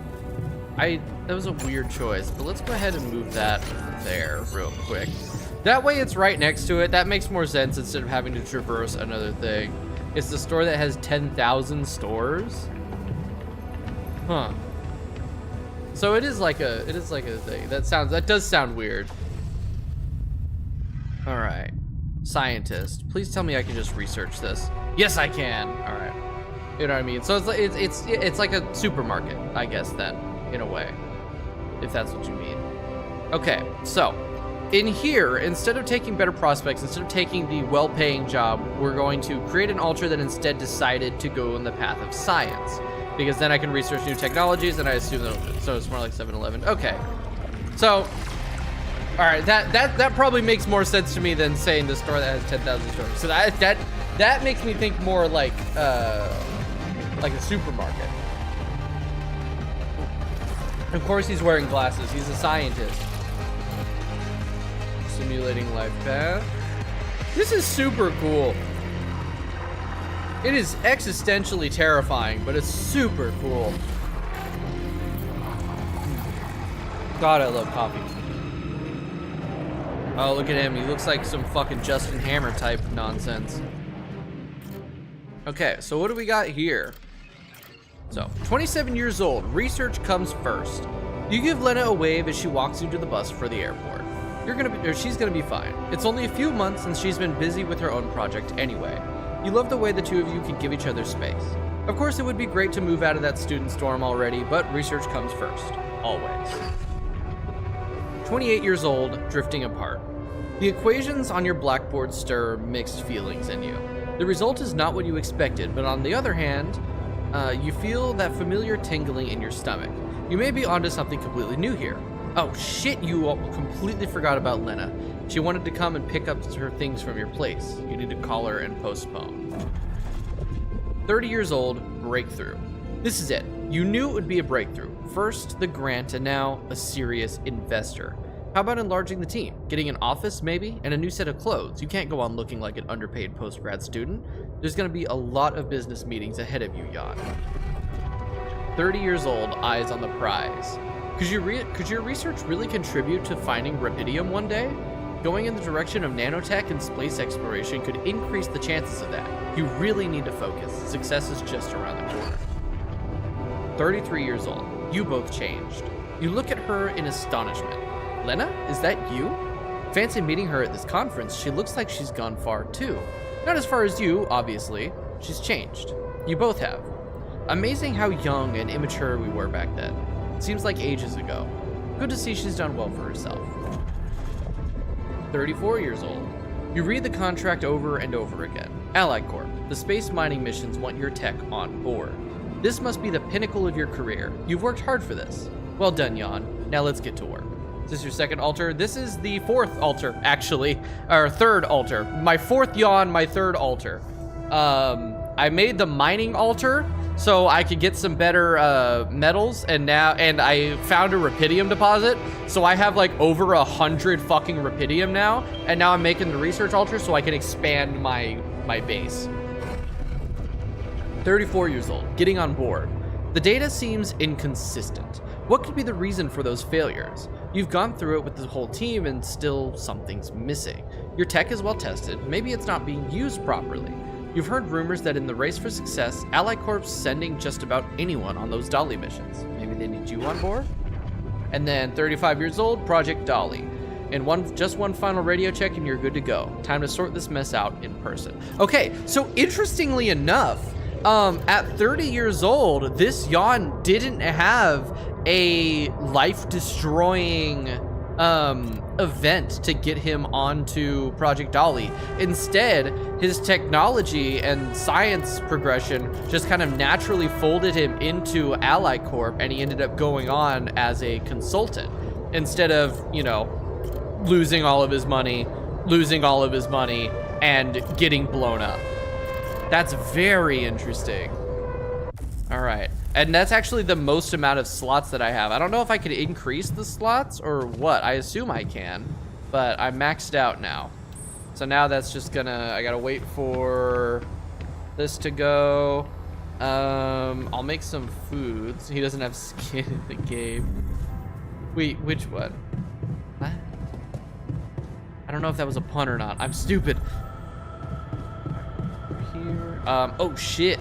That was a weird choice, but let's go ahead and move that there real quick. That way it's right next to it. That makes more sense instead of having to traverse another thing. It's the store that has 10,000 stores. Huh. So it is like a thing. That does sound weird. All right. Scientist, please tell me I can just research this. Yes, I can. All right. You know what I mean? So it's like a supermarket, I guess, then, in a way, if that's what you mean. Okay, so in here, instead of taking better prospects, instead of taking the well-paying job, we're going to create an altar that instead decided to go in the path of science, because then I can research new technologies, and I assume that so it's more like 7-Eleven. Okay, so. All right, that probably makes more sense to me than saying the store that has 10,000 stores. So that makes me think more like a supermarket. Of course, he's wearing glasses. He's a scientist. Simulating life path. This is super cool. It is existentially terrifying, but it's super cool. God, I love coffee. Oh, look at him. He looks like some fucking Justin Hammer type nonsense. Okay, so what do we got here? So, 27 years old. Research comes first. You give Lena a wave as she walks into the bus for the airport. She's gonna be fine. It's only a few months since she's been busy with her own project anyway. You love the way the two of you can give each other space. Of course, it would be great to move out of that student storm already, but research comes first. Always. 28 years old, drifting apart. The equations on your blackboard stir mixed feelings in you. The result is not what you expected, but on the other hand, you feel that familiar tingling in your stomach. You may be onto something completely new here. Oh shit, you completely forgot about Lena. She wanted to come and pick up her things from your place. You need to call her and postpone. 30 years old, breakthrough. This is it. You knew it would be a breakthrough. First, the grant, and now a serious investor. How about enlarging the team? Getting an office, maybe? And a new set of clothes. You can't go on looking like an underpaid post-grad student. There's gonna be a lot of business meetings ahead of you, Jan. 30 years old, eyes on the prize. Could your research really contribute to finding Rapidium one day? Going in the direction of nanotech and space exploration could increase the chances of that. You really need to focus. Success is just around the corner. 33 years old. You both changed. You look at her in astonishment. Lena, is that you? Fancy meeting her at this conference. She looks like she's gone far too. Not as far as you, obviously. She's changed. You both have. Amazing how young and immature we were back then. Seems like ages ago. Good to see she's done well for herself. 34 years old. You read the contract over and over again. Allied Corp. The space mining missions want your tech on board. This must be the pinnacle of your career. You've worked hard for this. Well done, Jan. Now let's get to work. Is this your second altar? This is the fourth altar, actually. Or third altar. My fourth Jan, my third altar. I made the mining altar so I could get some better metals, and I found a rupidium deposit, so I have like over 100 fucking rupidium now, and now I'm making the research altar so I can expand my base. 34 years old, getting on board. The data seems inconsistent. What could be the reason for those failures? You've gone through it with the whole team and still something's missing. Your tech is well tested, maybe it's not being used properly. You've heard rumors that in the race for success, Allied Corp's sending just about anyone on those Dolly missions. Maybe they need you on board? And then 35 years old, Project Dolly. And just one final radio check and you're good to go. Time to sort this mess out in person. Okay, so interestingly enough, at 30 years old, this Jan didn't have a life-destroying event to get him onto Project Dolly. Instead, his technology and science progression just kind of naturally folded him into Allied Corp, and he ended up going on as a consultant instead of, you know, losing all of his money, and getting blown up. That's very interesting. All right. And that's actually the most amount of slots that I have. I don't know if I could increase the slots or what. I assume I can, but I'm maxed out now. So now that's just gonna, I gotta wait for this to go. I'll make some foods. He doesn't have skin in the game. Wait, which one? What? I don't know if that was a pun or not. I'm stupid. Here. Oh shit.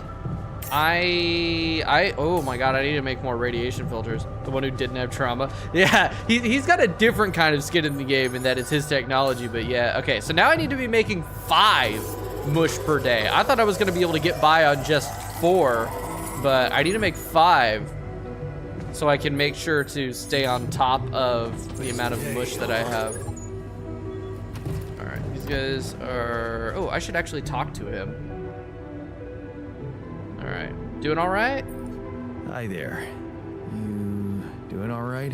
Oh my god, I need to make more radiation filters. The one who didn't have trauma. Yeah, he's got a different kind of skin in the game, and that is his technology, but yeah. Okay, so now I need to be making 5 mush per day. I thought I was gonna be able to get by on just 4, but I need to make 5 so I can make sure to stay on top of the amount of mush that I have. All right, these guys are, oh, I should actually talk to him. All right, doing all right? Hi there. You doing all right?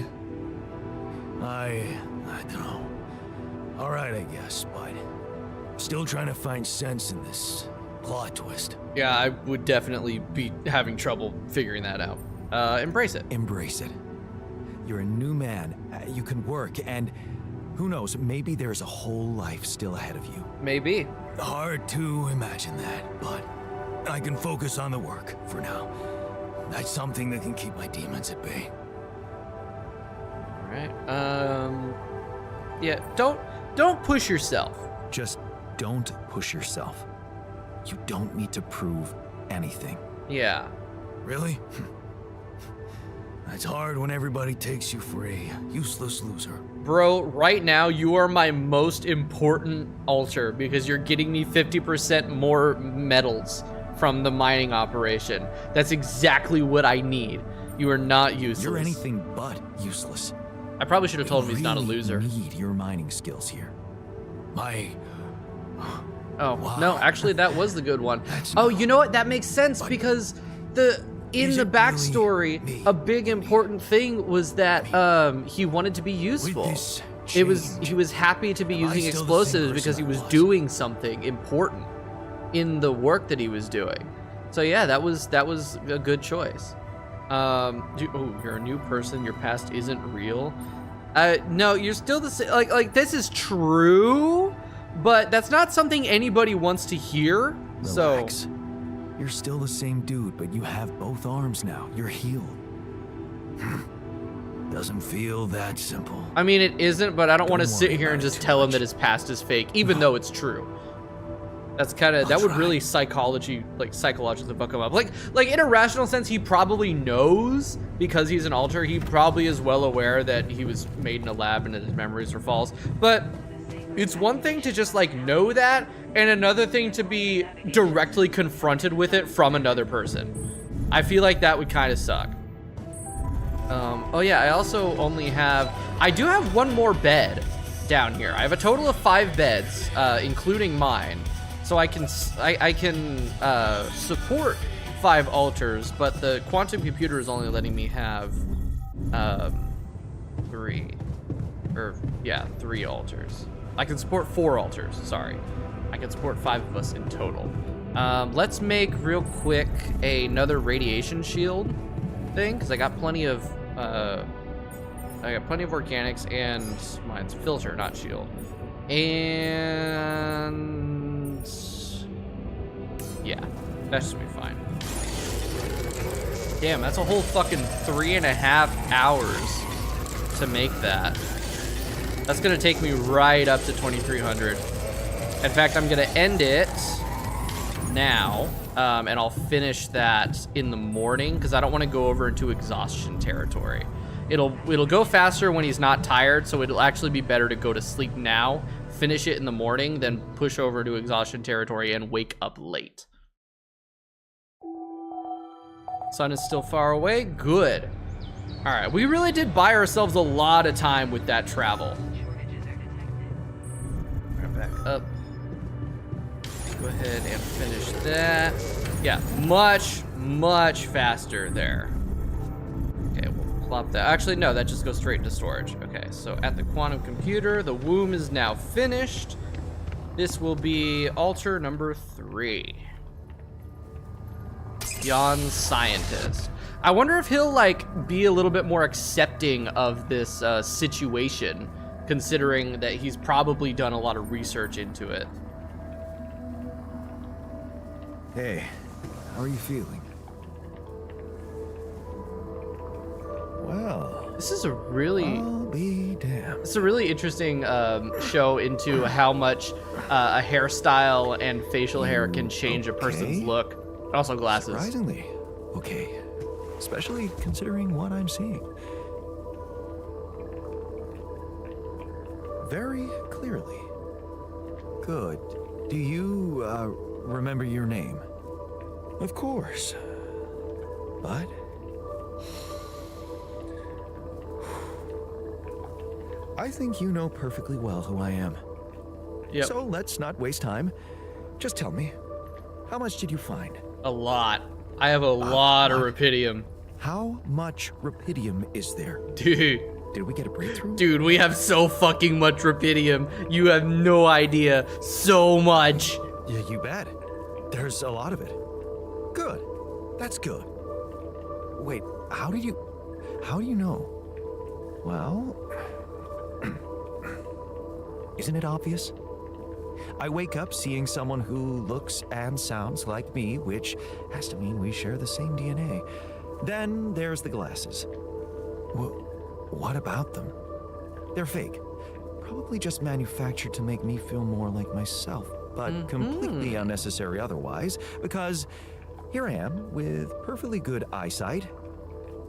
I don't know. All right, I guess, but still trying to find sense in this plot twist. Yeah, I would definitely be having trouble figuring that out. Embrace it. Embrace it. You're a new man. You can work, and who knows, maybe there's a whole life still ahead of you. Maybe. Hard to imagine that, but I can focus on the work for now. That's something that can keep my demons at bay. All right. Yeah, don't push yourself. Just don't push yourself. You don't need to prove anything. Yeah. Really? That's hard when everybody takes you for a useless loser. Bro, right now you are my most important altar because you're getting me 50% more metals from the mining operation. That's exactly what I need. You are not useless. You're anything but useless. I probably should have told him he's not a loser. You need your mining skills here. Oh, wow. No, actually that was the good one. That's Oh, not- you know what? That makes sense because in Is the it backstory, really me? a big important thing was that he wanted to be useful. this He change, was happy to be am I using still the same explosives because he person I was was? doing something important in the work that he was doing. So yeah, that was a good choice. You're a new person. Your past isn't real. No, you're still the same. Like this is true, but that's not something anybody wants to hear. Relax. So You're still the same dude, but you have both arms now. You're healed. Doesn't feel that simple. I mean, it isn't, but I don't want to Don't sit worry here and about it just too tell him much. that his past is fake, even though it's true. That's kind of, that I'll would try. really psychologically fuck him up. Like in a rational sense, he probably knows because he's an alter. He probably is well aware that he was made in a lab and that his memories are false. But it's one thing to just like know that, and another thing to be directly confronted with it from another person. I feel like that would kind of suck. Oh yeah, I also only have, I do have one more bed down here. I have a total of 5 beds, including mine. So I can support 5 altars, but the quantum computer is only letting me have 3 altars. I can support 4 altars, sorry. I can support 5 of us in total. Let's make real quick another radiation shield thing, because I got plenty of organics, and mine's filter, not shield. And yeah, that should be fine. Damn, that's a whole fucking 3.5 hours to make that. That's gonna take me right up to 2300. In fact, I'm gonna end it now, and I'll finish that in the morning because I don't want to go over into exhaustion territory. It'll go faster when he's not tired, so it'll actually be better to go to sleep now, finish it in the morning, then push over to exhaustion territory and wake up late. Sun is still far away. Good. All right, we really did buy ourselves a lot of time with that travel. Right back up. Go ahead and finish that. Yeah, much faster there. Okay, we'll plop that. Actually, no, that just goes straight into storage. Okay, so at the quantum computer, the womb is now finished. This will be altar number 3. Jan's scientist. I wonder if he'll like be a little bit more accepting of this situation, considering that he's probably done a lot of research into it. Hey, how are you feeling? Well, This is a really, I'll be damned. it's a really interesting show into how much a hairstyle and facial hair can change a person's Okay. look. Also glasses. Surprisingly, okay. Especially considering what I'm seeing. Very clearly. Good. Do you, remember your name? Of course. But... I think you know perfectly well who I am. Yep. So let's not waste time. Just tell me, how much did you find? A lot. I have a lot of rupidium. How much rupidium is there? Dude. Did we get a breakthrough? Dude, we have so fucking much rupidium. You have no idea. So much. Yeah, you bet. There's a lot of it. Good. That's good. Wait, how do you know? Well, isn't it obvious? I wake up seeing someone who looks and sounds like me, which has to mean we share the same DNA. Then there's the glasses. What about them? They're fake. Probably just manufactured to make me feel more like myself, but completely unnecessary otherwise, because here I am with perfectly good eyesight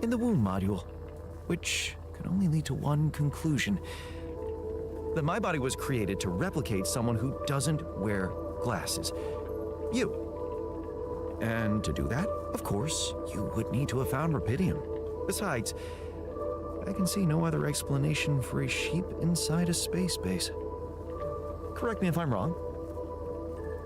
in the womb module, which can only lead to one conclusion. That my body was created to replicate someone who doesn't wear glasses. You. And to do that, of course, you would need to have found rupidium. Besides, I can see no other explanation for a sheep inside a space base. Correct me if I'm wrong.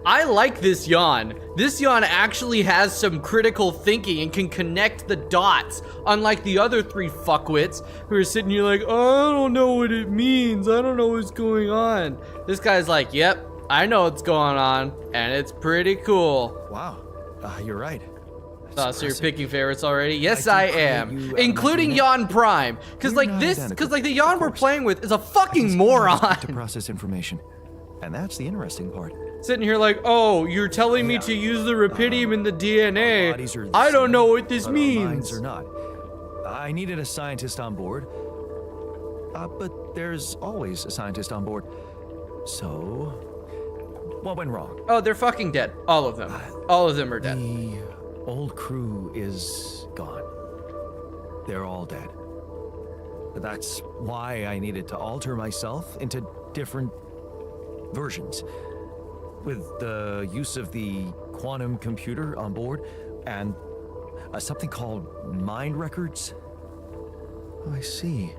I like this Jan. This Jan actually has some critical thinking and can connect the dots, unlike the other 3 fuckwits who are sitting here like, oh, I don't know what it means. I don't know what's going on. This guy's like, yep, I know what's going on, and it's pretty cool. Wow, you're right. So you're picking favorites already? Yes, I I do am, create you, including Jan Prime, because We're like not this, identical, because like the Jan of we're course. playing with is a I can fucking see moron. to process information, and that's the interesting part. Sitting here like, oh, you're telling me to use the rupidium in the Our DNA. bodies are the I don't same, know what this but our means. minds are not. I needed a scientist on board, but there's always a scientist on board. So, what went wrong? Oh, they're fucking dead. All of them. All of them are dead. The old crew is gone. They're all dead. That's why I needed to alter myself into different versions. with the use of the quantum computer on board and something called mind records. Oh, I see.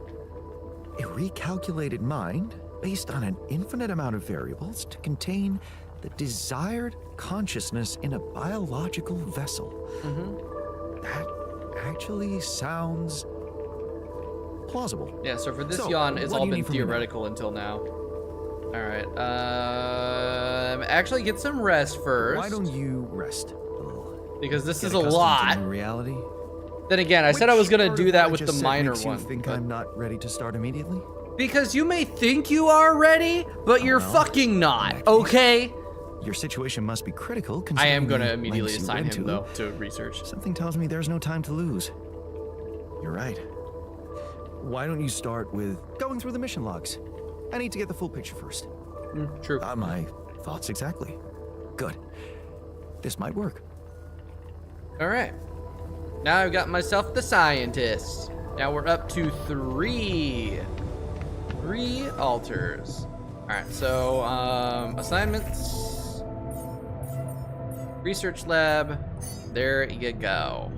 A recalculated mind based on an infinite amount of variables to contain the desired consciousness in a biological vessel. That actually sounds plausible. Yeah, so for this So, yawn, it's what do all you been need from me now? theoretical until now. Alright, actually get some rest first. Why don't you rest a little? Because this Get is a accustomed to lot. new reality. Then again, I said I was Which gonna part do of that what I with the just said minor makes you one. think but- I'm not ready to start immediately? Because you may think you are ready, but you're well, fucking not, in that case, okay? Your situation must be critical. I considering am gonna the immediately lengths you assign went him, to. though, to research. Something tells me there's no time to lose. You're right. Why don't you start with going through the mission logs? I need to get the full picture first. True. My thoughts exactly. Good. This might work. Alright. Now I've got myself the scientist. Now we're up to 3 altars. Alright, so assignments. Research lab. There you go.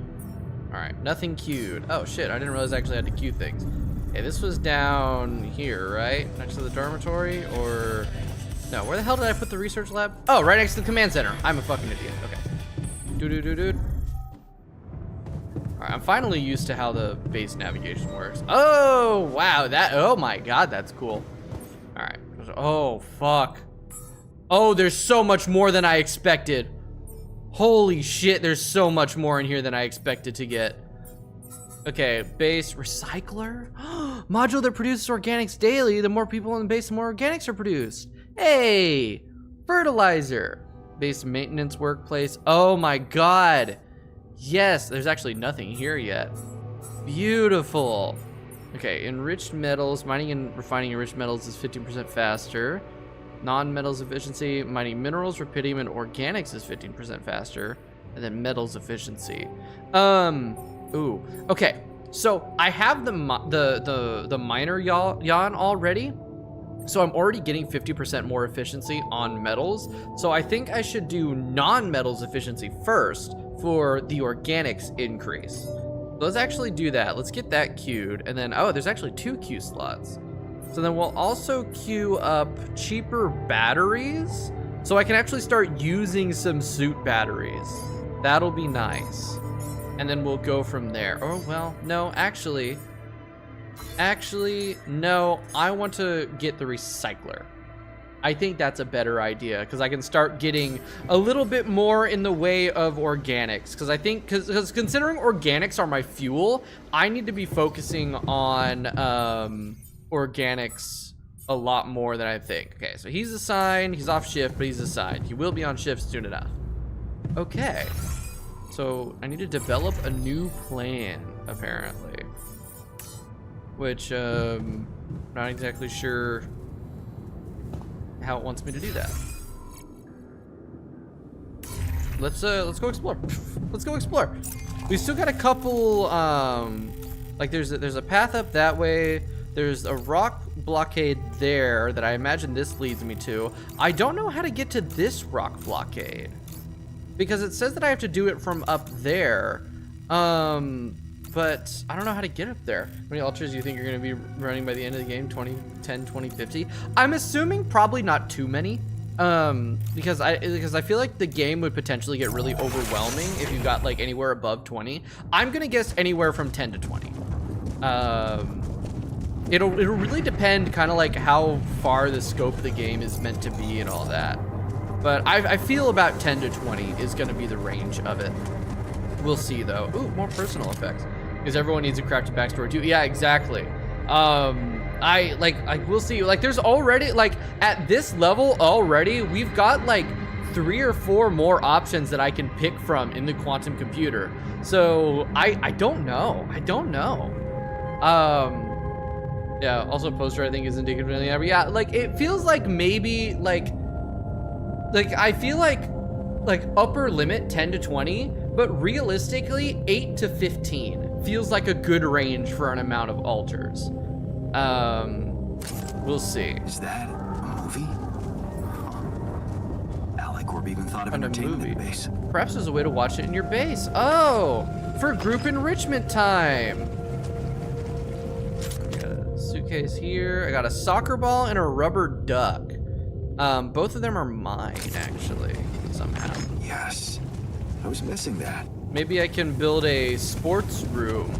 Alright, nothing queued. Oh shit, I didn't realize I actually had to queue things. Okay, this was down here, right? Next to the dormitory, or... No, where the hell did I put the research lab? Oh, right next to the command center. I'm a fucking idiot. Okay. Doo-doo-doo-doo. Alright, I'm finally used to how the base navigation works. Oh, wow, oh my god, that's cool. Alright, oh, fuck. Oh, there's so much more than I expected. Holy shit, there's so much more in here than I expected to get. Okay, base recycler? Module that produces organics daily. The more people in the base, the more organics are produced. Hey, fertilizer. Base maintenance workplace. Oh my god. Yes, there's actually nothing here yet. Beautiful. Okay, enriched metals. Mining and refining enriched metals is 15% faster. Non-metals efficiency. Mining minerals, rubidium, and organics is 15% faster. And then metals efficiency. Ooh. Okay, so I have the miner yawn already. So I'm already getting 50% more efficiency on metals. So I think I should do non-metals efficiency first for the organics increase. Let's actually do that. Let's get that queued. And then, oh, there's actually 2 queue slots. So then we'll also queue up cheaper batteries. So I can actually start using some suit batteries. That'll be nice. And then we'll go from there. Oh, well, no, actually, no, I want to get the recycler. I think that's a better idea because I can start getting a little bit more in the way of organics. Because I think, because considering organics are my fuel, I need to be focusing on organics a lot more than I think. Okay, so he's assigned, he's off shift, but he's assigned. He will be on shift soon enough. Okay, so I need to develop a new plan, apparently. Which, not exactly sure how it wants me to do that. Let's go explore. Let's go explore. We still got a couple, like there's a path up that way. There's a rock blockade there that I imagine this leads me to. I don't know how to get to this rock blockade because it says that I have to do it from up there. But I don't know how to get up there. How many altars do you think you're going to be running by the end of the game? 2010, 2050? I'm assuming probably not too many. Because I feel like the game would potentially get really overwhelming if you got like anywhere above 20. I'm going to guess anywhere from 10 to 20. It'll really depend kind of like how far the scope of the game is meant to be and all that. But I feel about 10 to 20 is going to be the range of it. We'll see though. Ooh, more personal effects. Because everyone needs a crafted backstory too. Yeah, exactly. We'll see. Like, there's already, like, at this level already, we've got like 3 or 4 more options that I can pick from in the quantum computer. So I don't know. Yeah. Also, poster I think is indicative of the average. Yeah, like it feels like maybe like I feel like upper limit 10 to 20. But realistically, 8 to 15 feels like a good range for an amount of altars. We'll see. Is that a movie? Corp even thought of On a entertainment movie. in the base. Perhaps there's a way to watch it in your base. Oh, for group enrichment time. Got a suitcase here. I got a soccer ball and a rubber duck. Both of them are mine, actually, somehow. Yes. I was missing that. Maybe I can build a sports room.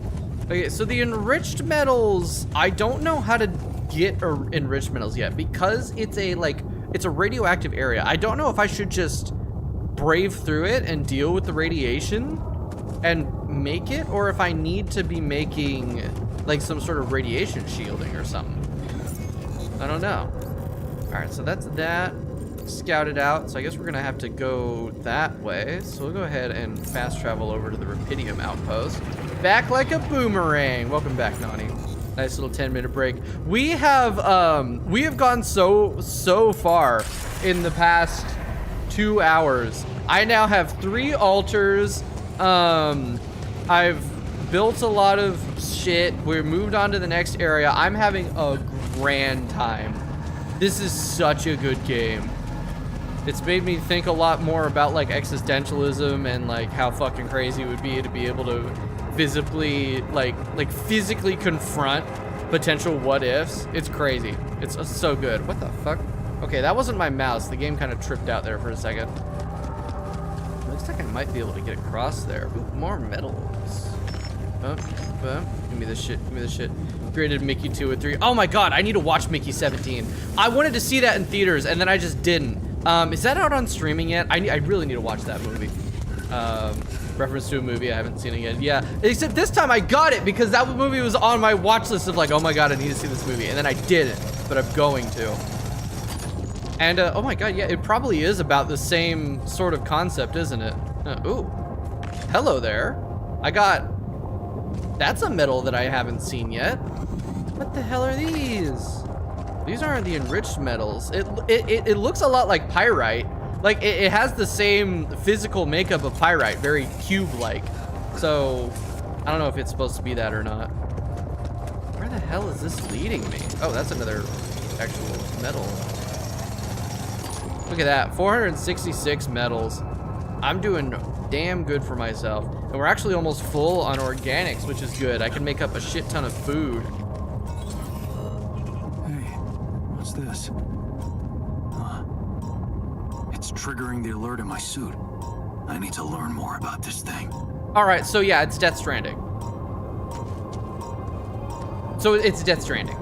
Okay, so the enriched metals, I don't know how to get enriched metals yet because it's a radioactive area. I don't know if I should just brave through it and deal with the radiation and make it, or if I need to be making like some sort of radiation shielding or something. I don't know. All right, so that's that scouted out. So I guess we're gonna have to go that way. So we'll go ahead and fast travel over to the Rapidium outpost. Back like a boomerang. Welcome back, Nani. Nice little 10-minute break. We have gone so far in the past 2 hours. I now have 3 altars. I've built a lot of shit. We're moved on to the next area. I'm having a grand time. This is such a good game. It's made me think a lot more about like existentialism and like how fucking crazy it would be to be able to visibly physically confront potential what ifs. It's crazy. It's so good. What the fuck? Okay, that wasn't my mouse. The game kind of tripped out there for a second. Looks like I might be able to get across there. Ooh, more metals. Give me this shit. Give me this shit. Graded Mickey 2 and 3. Oh my god, I need to watch Mickey 17. I wanted to see that in theaters and then I just didn't. Is that out on streaming yet? I really need to watch that movie. Reference to a movie, I haven't seen it yet. Yeah, except this time I got it because that movie was on my watch list of like, oh my god, I need to see this movie. And then I didn't, but I'm going to. And, oh my god, yeah, it probably is about the same sort of concept, isn't it? Ooh, hello there. That's a metal that I haven't seen yet. What the hell are these? These aren't the enriched metals. It looks a lot like pyrite. Like, it has the same physical makeup of pyrite, very cube-like. So, I don't know if it's supposed to be that or not. Where the hell is this leading me? Oh, that's another actual metal. Look at that, 466 metals. I'm doing damn good for myself. And we're actually almost full on organics, which is good. I can make up a shit ton of food. Hey, what's this? It's triggering the alert in my suit. I need to learn more about this thing. All right, so yeah, it's Death Stranding. So it's Death Stranding.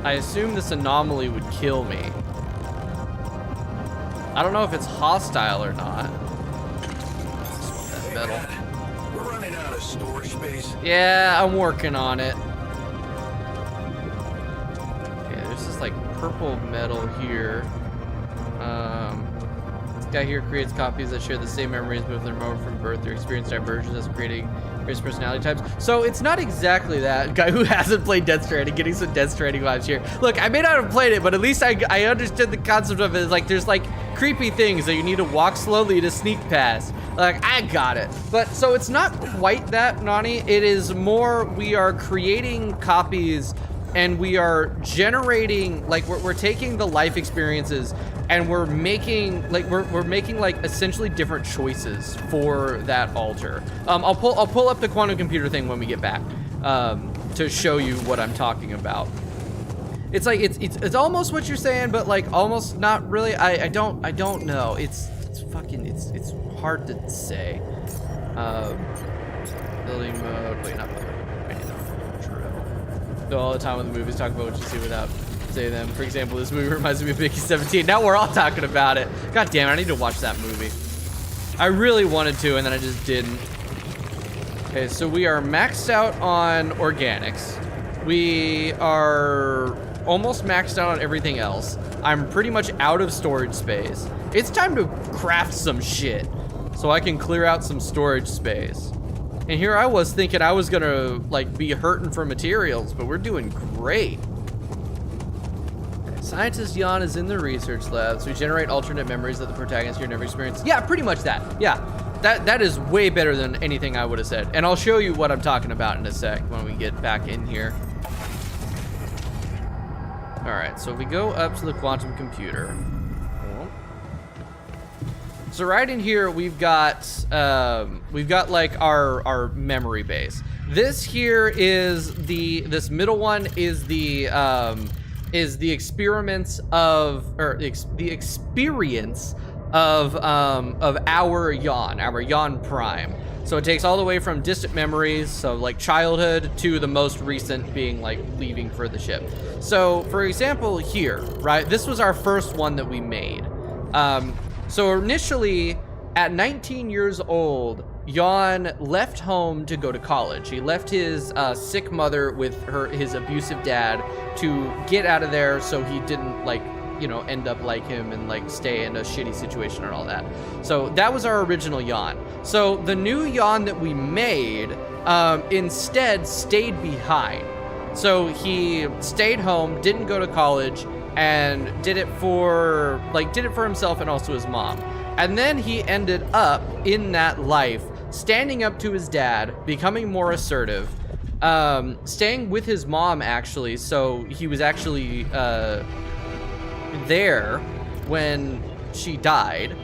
I assume this anomaly would kill me. I don't know if it's hostile or not. That metal. We're running out of storage space. Yeah, I'm working on it. Okay, there's this like purple metal here. This guy here creates copies that share the same memories but they're remote from birth. Their experience diverges as creating various personality types. So it's not exactly that. Guy who hasn't played Death Stranding, getting some Death Stranding vibes here. Look, I may not have played it, but at least I understood the concept of it. It's like there's like creepy things that you need to walk slowly to sneak past. Like, I got it. But so it's not quite that, Nani. It is more we are creating copies and we are generating, like we're taking the life experiences and we're making like essentially different choices for that altar. I'll pull up the quantum computer thing when we get back to show you what I'm talking about. It's like it's almost what you're saying, but like almost not really. I don't know. It's hard to say. Building mode. Wait, not building mode. I need to drill. So all the time when the movies talk about what you see without saying them. For example, this movie reminds me of Mickey 17. Now we're all talking about it. God damn it, I need to watch that movie. I really wanted to, and then I just didn't. Okay, so we are maxed out on organics. We are almost maxed out on everything else. I'm pretty much out of storage space. It's time to craft some shit so I can clear out some storage space. And here I was thinking I was gonna like be hurting for materials, but we're doing great. Scientist Jan is in the research labs. We generate alternate memories that the protagonist here never experienced. Yeah, pretty much that. Yeah, that is way better than anything I would have said. And I'll show you what I'm talking about in a sec when we get back in here. All right, so if we go up to the quantum computer. So right in here, we've got like our memory base. This here is this middle one is the experiments of, or the experience of our Yawn Prime. So it takes all the way from distant memories, so like childhood, to the most recent being like leaving for the ship. So for example here, right, this was our first one that we made. So initially, at 19 years old, Yawn left home to go to college. He left his sick mother with his abusive dad to get out of there so he didn't, like, you know, end up like him and like stay in a shitty situation and all that. So that was our original Yawn. So the new Yawn that we made instead stayed behind. So he stayed home, didn't go to college, and did it for himself and also his mom. And then he ended up in that life, standing up to his dad, becoming more assertive, staying with his mom actually. So he was actually there when she died,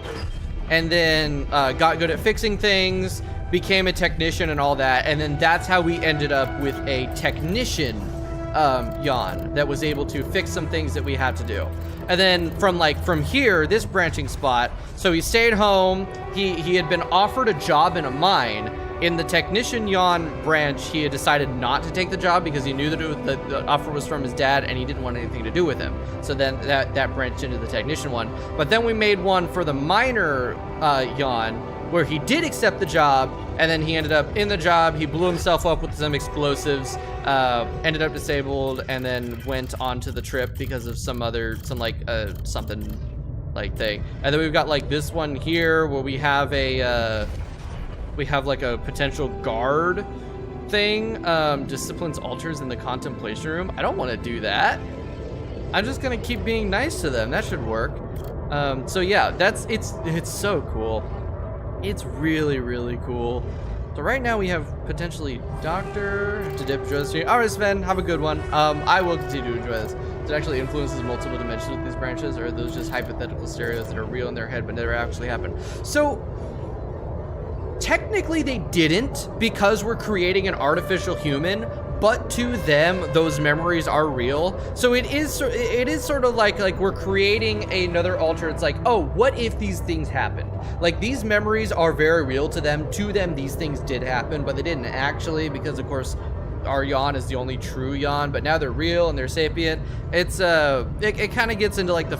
and then got good at fixing things, became a technician and all that. And then that's how we ended up with a technician Yawn that was able to fix some things that we had to do. And then from here, this branching spot, so he stayed home. He had been offered a job in a mine. In the technician Yawn branch, he had decided not to take the job because he knew that the offer was from his dad and he didn't want anything to do with him. So then that branched into the technician one. But then we made one for the miner Yawn, where he did accept the job, and then he ended up in the job. He blew himself up with some explosives, ended up disabled, and then went on to the trip because of something like thing. And then we've got like this one here where we have like a potential guard thing, disciplines altars in the contemplation room. I don't want to do that. I'm just gonna keep being nice to them. That should work. So yeah, it's so cool. It's really, really cool. So right now we have potentially Doctor to dip Josie. All right, Sven, have a good one. I will continue to enjoy this. It actually influences multiple dimensions with these branches, or are those just hypothetical stereos that are real in their head but never actually happen? So technically they didn't, because we're creating an artificial human, but to them those memories are real. So it is sort of like we're creating another alter. It's like, oh, what if these things happened? Like, these memories are very real to them. To them, these things did happen, but they didn't actually, because of course our Yawn is the only true Yawn, but now they're real and they're sapient. It's it kind of gets into like the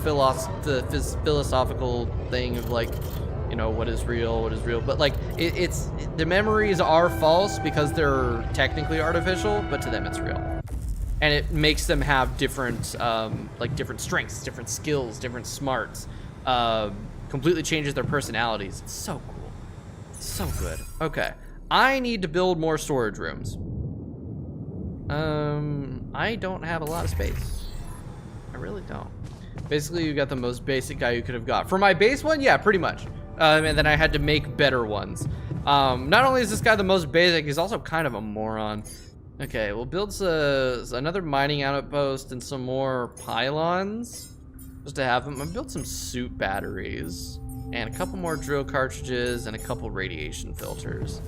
philosophical thing of like, you know, what is real, but like it's the memories are false because they're technically artificial, but to them it's real. And it makes them have different like different strengths, different skills, different smarts, completely changes their personalities. It's so cool. It's so good. Okay, I need to build more storage rooms. I don't have a lot of space. I really don't. Basically, you got the most basic guy you could have got. For my base one, yeah, pretty much. And then I had to make better ones. Not only is this guy the most basic, he's also kind of a moron. Okay, we'll build another mining outpost and some more pylons just to have them. I'll build some suit batteries and a couple more drill cartridges and a couple radiation filters.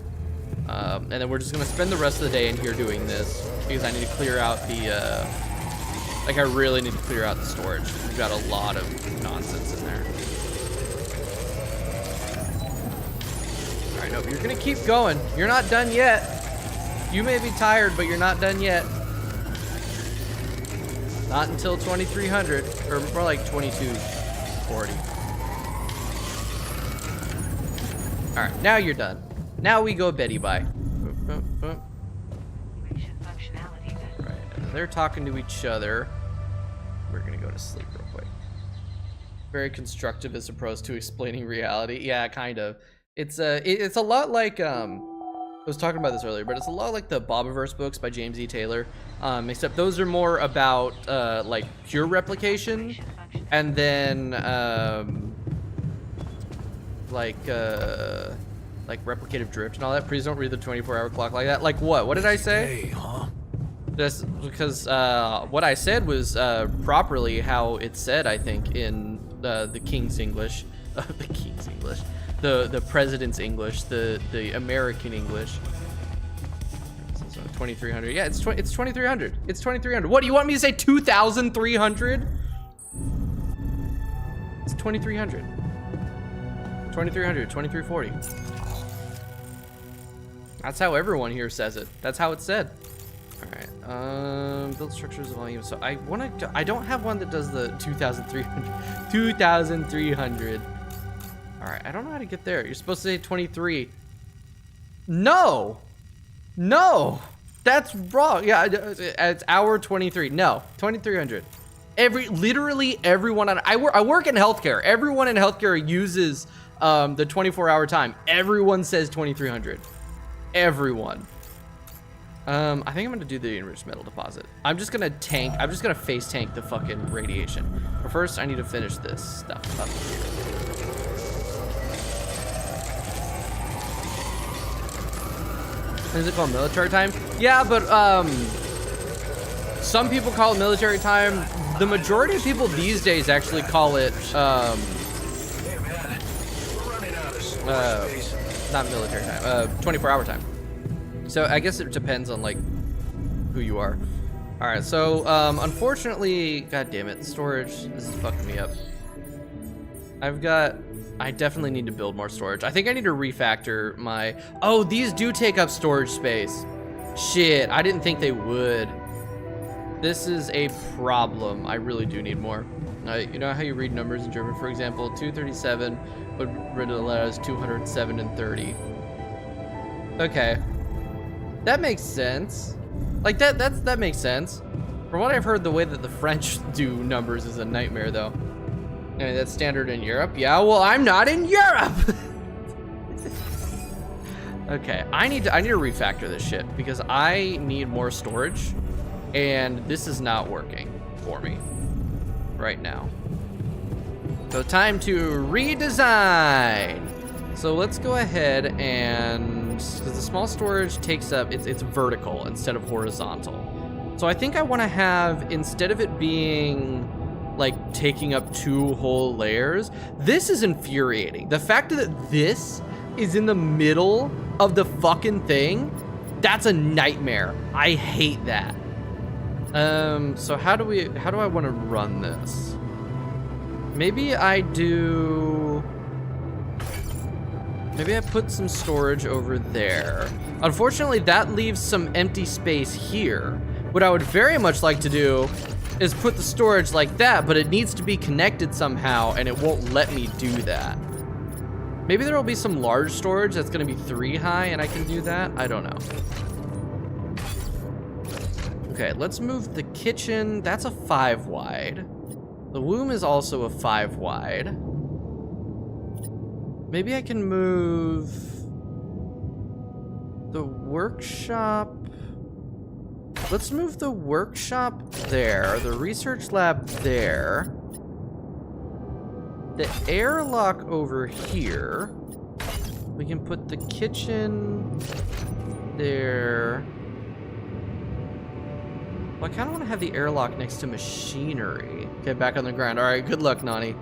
And then we're just gonna spend the rest of the day in here doing this because I need to clear out the, like, I really need to clear out the storage. We've got a lot of nonsense in there. All right, nope, you're gonna keep going. You're not done yet. You may be tired, but you're not done yet. Not until 2300, or more like 2240. All right, now you're done. Now we go Betty bye. Right, they're talking to each other. We're gonna go to sleep real quick. Very constructive as opposed to explaining reality. Yeah, kind of. It's a lot like I was talking about this earlier, but it's a lot like the Bobiverse books by James E. Taylor, except those are more about like pure replication, and then like replicative drift and all that. Please don't read the 24-hour clock like that. Like what? What did I say? Hey, huh? Did That's because what I said was properly how it said, I think, in the King's English. The King's English. The President's English. The American English. 2300. Yeah, it's 2300. It's 2300. What do you want me to say? 2300? It's 2300. 2300. 2340. That's how everyone here says it. That's how it's said. All right. Build structures volume. So I don't have one that does the 2300. 2300. All right. I don't know how to get there. You're supposed to say 23. No. No. That's wrong. Yeah, it's hour 23. No, 2300. Literally everyone I work in healthcare. Everyone in healthcare uses the 24-hour time. Everyone says 2300. Everyone. I think I'm gonna do the enriched metal deposit. I'm just gonna face tank the fucking radiation. But first, I need to finish this stuff up here. Is it called military time? Yeah, but some people call it military time. The majority of people these days actually call it not military time, 24-hour time. So I guess it depends on like who you are. All right, so unfortunately, god damn it, storage, this is fucking me up. I definitely need to build more storage. I think I need to refactor my, oh, these do take up storage space. Shit, I didn't think they would. This is a problem. I really do need more. You know how you read numbers in German, for example, 237, but rid of the letters 207 and 30. Okay, that makes sense. Like that makes sense. From what I've heard, the way that the French do numbers is a nightmare, though. I mean, that's standard in Europe. Yeah, well, I'm not in Europe. Okay, I need to refactor this shit because I need more storage, and this is not working for me right now. So time to redesign. So let's go ahead and, because the small storage takes up, it's vertical instead of horizontal. So I think I want to have, instead of it being like taking up 2 whole layers, this is infuriating. The fact that this is in the middle of the fucking thing, that's a nightmare. I hate that. So how do I want to run this? Maybe I put some storage over there. Unfortunately, that leaves some empty space here. What I would very much like to do is put the storage like that, but it needs to be connected somehow, and it won't let me do that. Maybe there will be some large storage that's gonna be 3 high, and I can do that. I don't know. Okay, let's move the kitchen. That's a 5 wide. The womb is also a 5 wide. Maybe I can move the workshop. Let's move the workshop there, the research lab there, the airlock over here. We can put the kitchen there. Well, I kind of want to have the airlock next to machinery. Okay, back on the ground. All right, good luck, Nani.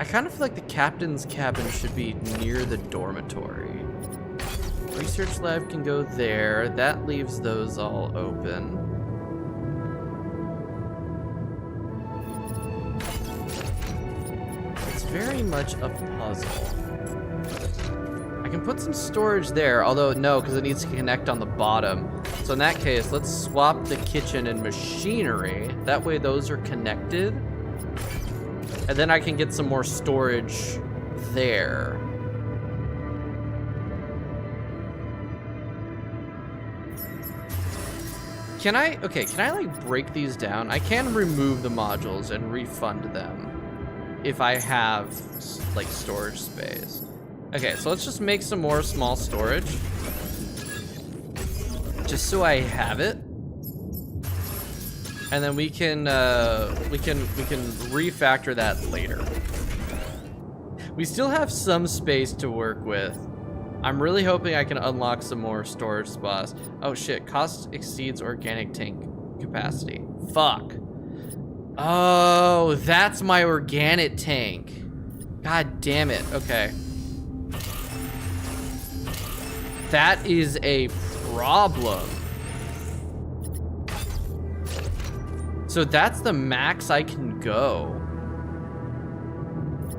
I kind of feel like the captain's cabin should be near the dormitory. Research lab can go there. That leaves those all open. It's very much a puzzle. I can put some storage there, although no, because it needs to connect on the bottom. So in that case, let's swap the kitchen and machinery. That way those are connected. And then I can get some more storage there. Can I like break these down? I can remove the modules and refund them if I have like storage space. Okay, so let's just make some more small storage. Just so I have it. And then we can refactor that later. We still have some space to work with. I'm really hoping I can unlock some more storage spots. Oh shit, cost exceeds organic tank capacity. Fuck. Oh, that's my organic tank. God damn it. Okay. That is a problem. So that's the max I can go.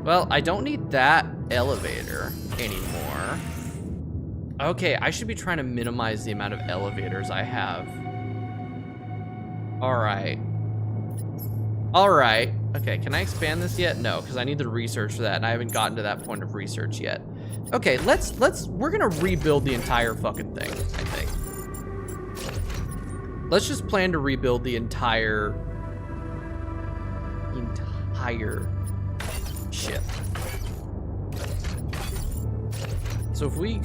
Well, I don't need that elevator anymore. Okay, I should be trying to minimize the amount of elevators I have. All right. All right. Okay, can I expand this yet? No, because I need the research for that, and I haven't gotten to that point of research yet. Okay, we're gonna rebuild the entire fucking thing, I think. Let's just plan to rebuild the entire ship. So if we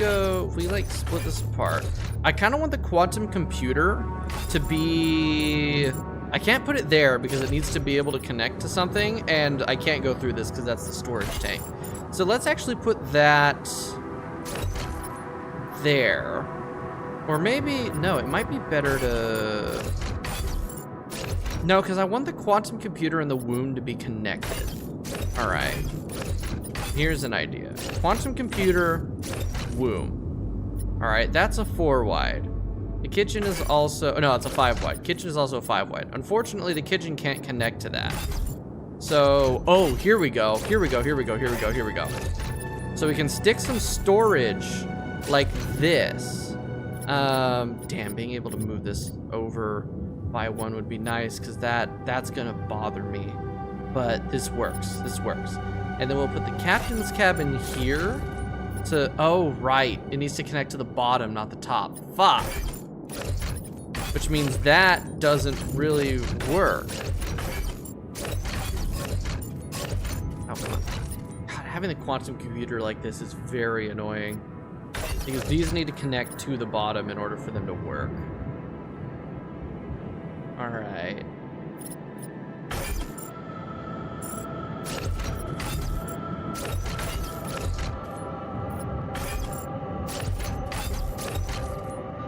like split this apart, I kind of want the quantum computer to be, I can't put it there because it needs to be able to connect to something, and I can't go through this because that's the storage tank. So let's actually put that there. Or maybe, no, it might be better to, no, because I want the quantum computer and the womb to be connected. All right, here's an idea. Quantum computer, womb. All right, that's a 4 wide. The kitchen is also, no, it's a 5 wide. Kitchen is also a 5 wide. Unfortunately, the kitchen can't connect to that. So, oh, here we go. Here we go. So we can stick some storage like this. Damn, being able to move this over by 1 would be nice because that's gonna bother me. But this works. And then we'll put the captain's cabin here to, oh, right. It needs to connect to the bottom, not the top. Fuck. Which means that doesn't really work. Oh, come on. God, having the quantum computer like this is very annoying. Because these need to connect to the bottom in order for them to work. All right.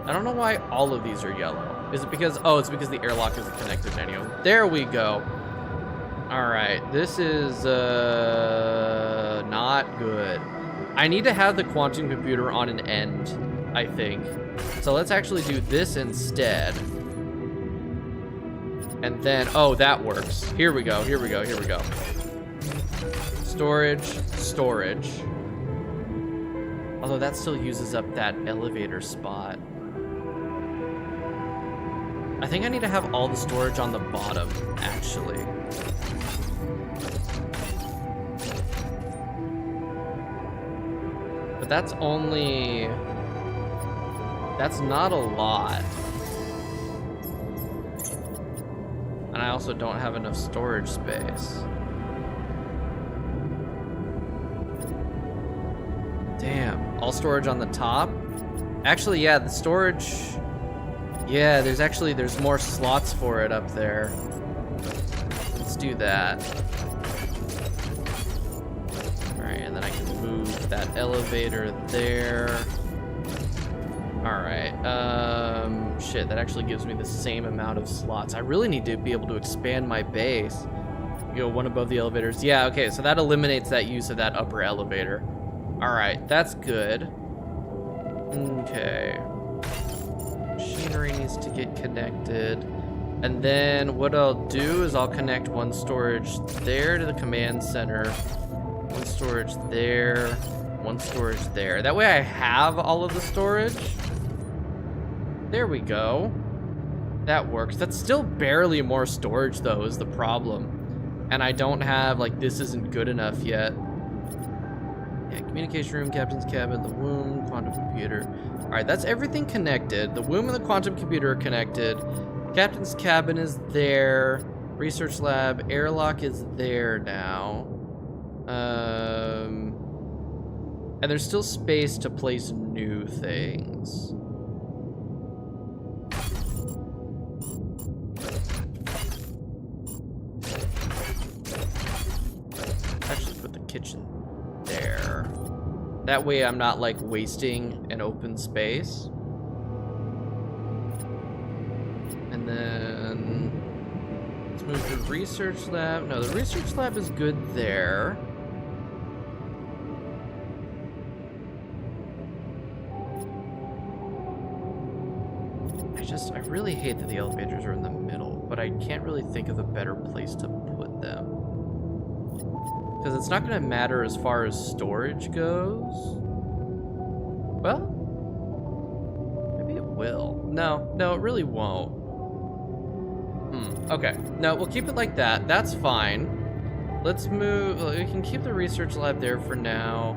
I don't know why all of these are yellow. Is it because, oh, it's because the airlock isn't connected to any of them. There we go. All right, this is not good. I need to have the quantum computer on an end, I think. So let's actually do this instead. And then, oh, that works. Here we go. Storage. Although that still uses up that elevator spot. I think I need to have all the storage on the bottom, actually. But that's not a lot. And I also don't have enough storage space. Damn, all storage on the top? Actually, yeah, the storage, yeah, there's more slots for it up there. Let's do that. All right, and then I can move that elevator there. All right, shit, that actually gives me the same amount of slots. I really need to be able to expand my base. You know, one above the elevators. Yeah, okay, so that eliminates that use of that upper elevator. All right, that's good. Okay. Machinery needs to get connected. And then what I'll do is I'll connect one storage there to the command center. One storage there. One storage there. That way I have all of the storage. There we go. That works. That's still barely more storage though, is the problem. And I don't have, like, this isn't good enough yet. Yeah, communication room, captain's cabin, the womb, quantum computer. All right, that's everything connected. The womb and the quantum computer are connected. Captain's cabin is there. Research lab, airlock is there now. And there's still space to place new things. Actually put the kitchen there. That way I'm not like wasting an open space. And then let's move to research lab. No, the research lab is good there. I really hate that the elevators are in the middle, but I can't really think of a better place to put them. Because it's not going to matter as far as storage goes. Well, maybe it will. No, it really won't. Okay. No, we'll keep it like that. That's fine. Let's move. We can keep the research lab there for now.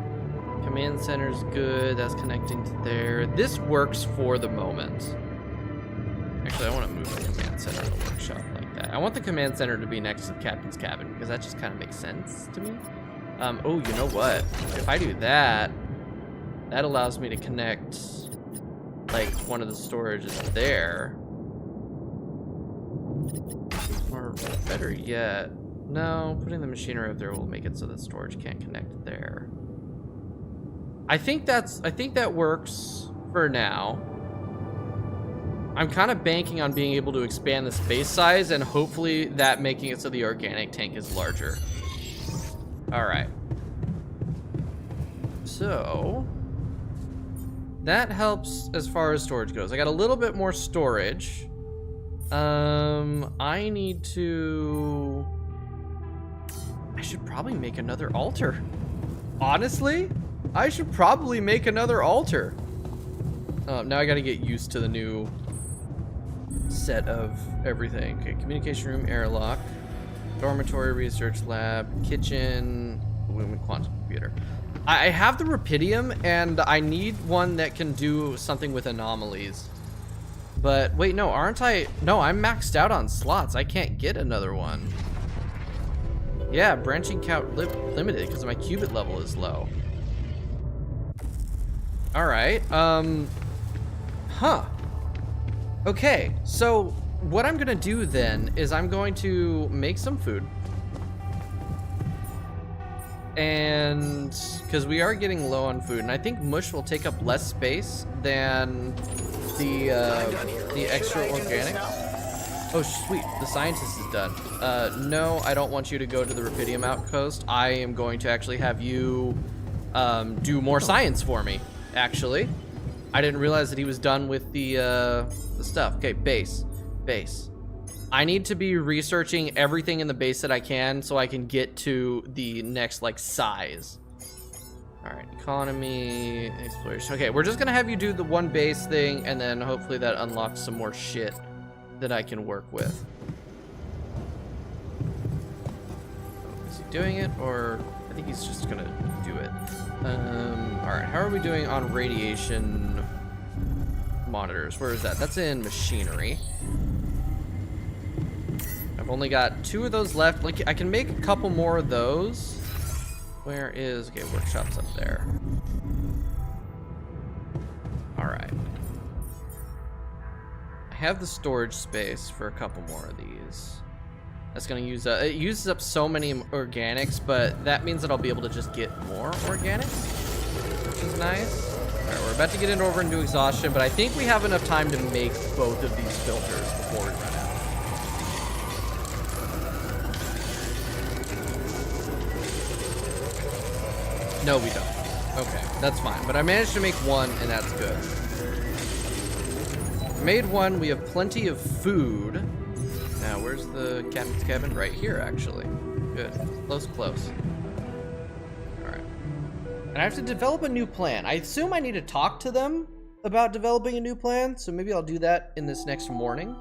Command center's good. That's connecting to there. This works for the moment. Actually, I want to move the command center to the workshop like that. I want the command center to be next to the captain's cabin because that just kind of makes sense to me. Oh, you know what? If I do that, that allows me to connect like one of the storages there. Or better yet, no, putting the machinery up there will make it so that storage can't connect there. I think that works for now. I'm kind of banking on being able to expand the space size and hopefully that making it so the organic tank is larger. All right. So that helps as far as storage goes. I got a little bit more storage. I should probably make another altar. Honestly, I should probably make another altar. Now I got to get used to the new set of everything. Okay, communication room, airlock, dormitory, research lab, kitchen, quantum computer. I have the Rapidium and I need one that can do something with anomalies. But wait, no, aren't I? No, I'm maxed out on slots. I can't get another one. Yeah, branching count limited because my qubit level is low. All right. Huh. Okay, so what I'm gonna do then is I'm going to make some food. And because we are getting low on food, and I think mush will take up less space than the extra organics. Oh, sweet, the scientist is done. No, I don't want you to go to the Rapidium outpost. I am going to actually have you do more science for me, actually. I didn't realize that he was done with the stuff. Okay, base. I need to be researching everything in the base that I can so I can get to the next, like, size. All right, economy, exploration. Okay, we're just gonna have you do the one base thing, and then hopefully that unlocks some more shit that I can work with. Is he doing it, or I think he's just gonna do it. All right, how are we doing on radiation monitors? Where is that? That's in machinery. I've only got 2 of those left. Like, I can make a couple more of those. Where is, okay, workshop's up there. All right. I have the storage space for a couple more of these. That's gonna use, it uses up so many organics, but that means that I'll be able to just get more organics, which is nice. All right, we're about to get it over into exhaustion, but I think we have enough time to make both of these filters before we run out. No, we don't. Okay, that's fine. But I managed to make one, and that's good. Made one. We have plenty of food. Now, where's the captain's cabin? Right here, actually. Good. Close. All right. And I have to develop a new plan. I assume I need to talk to them about developing a new plan, so maybe I'll do that in this next morning.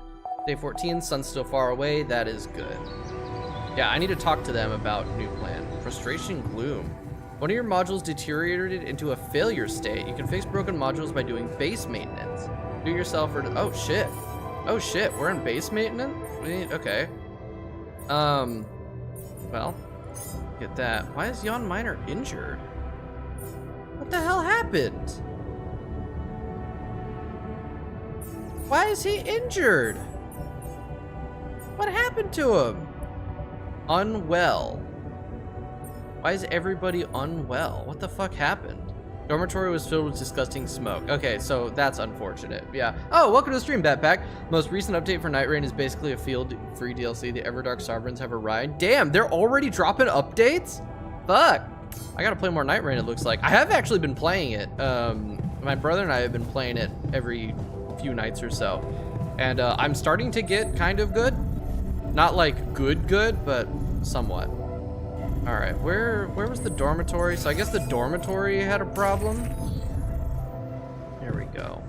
Day 14, sun's still far away. That is good. Yeah, I need to talk to them about new plan. Frustration, gloom. One of your modules deteriorated into a failure state. You can fix broken modules by doing base maintenance. Do it yourself or... Oh, shit. Oh, shit. We're in base maintenance? Okay. Well, get that. Why is Jan Miner injured? What the hell happened? Why is he injured? What happened to him? Unwell. Why is everybody unwell? What the fuck happened? Dormitory was filled with disgusting smoke. Okay, so that's unfortunate. Yeah. Oh, welcome to the stream, Backpack. Most recent update for Night Rain is basically a field-free DLC. The Everdark Sovereigns have arrived. Damn, they're already dropping updates? Fuck. I gotta play more Night Rain, it looks like. I have actually been playing it. My brother and I have been playing it every few nights or so. And I'm starting to get kind of good. Not like good, but somewhat. All right, where was the dormitory? So I guess the dormitory had a problem. Here we go.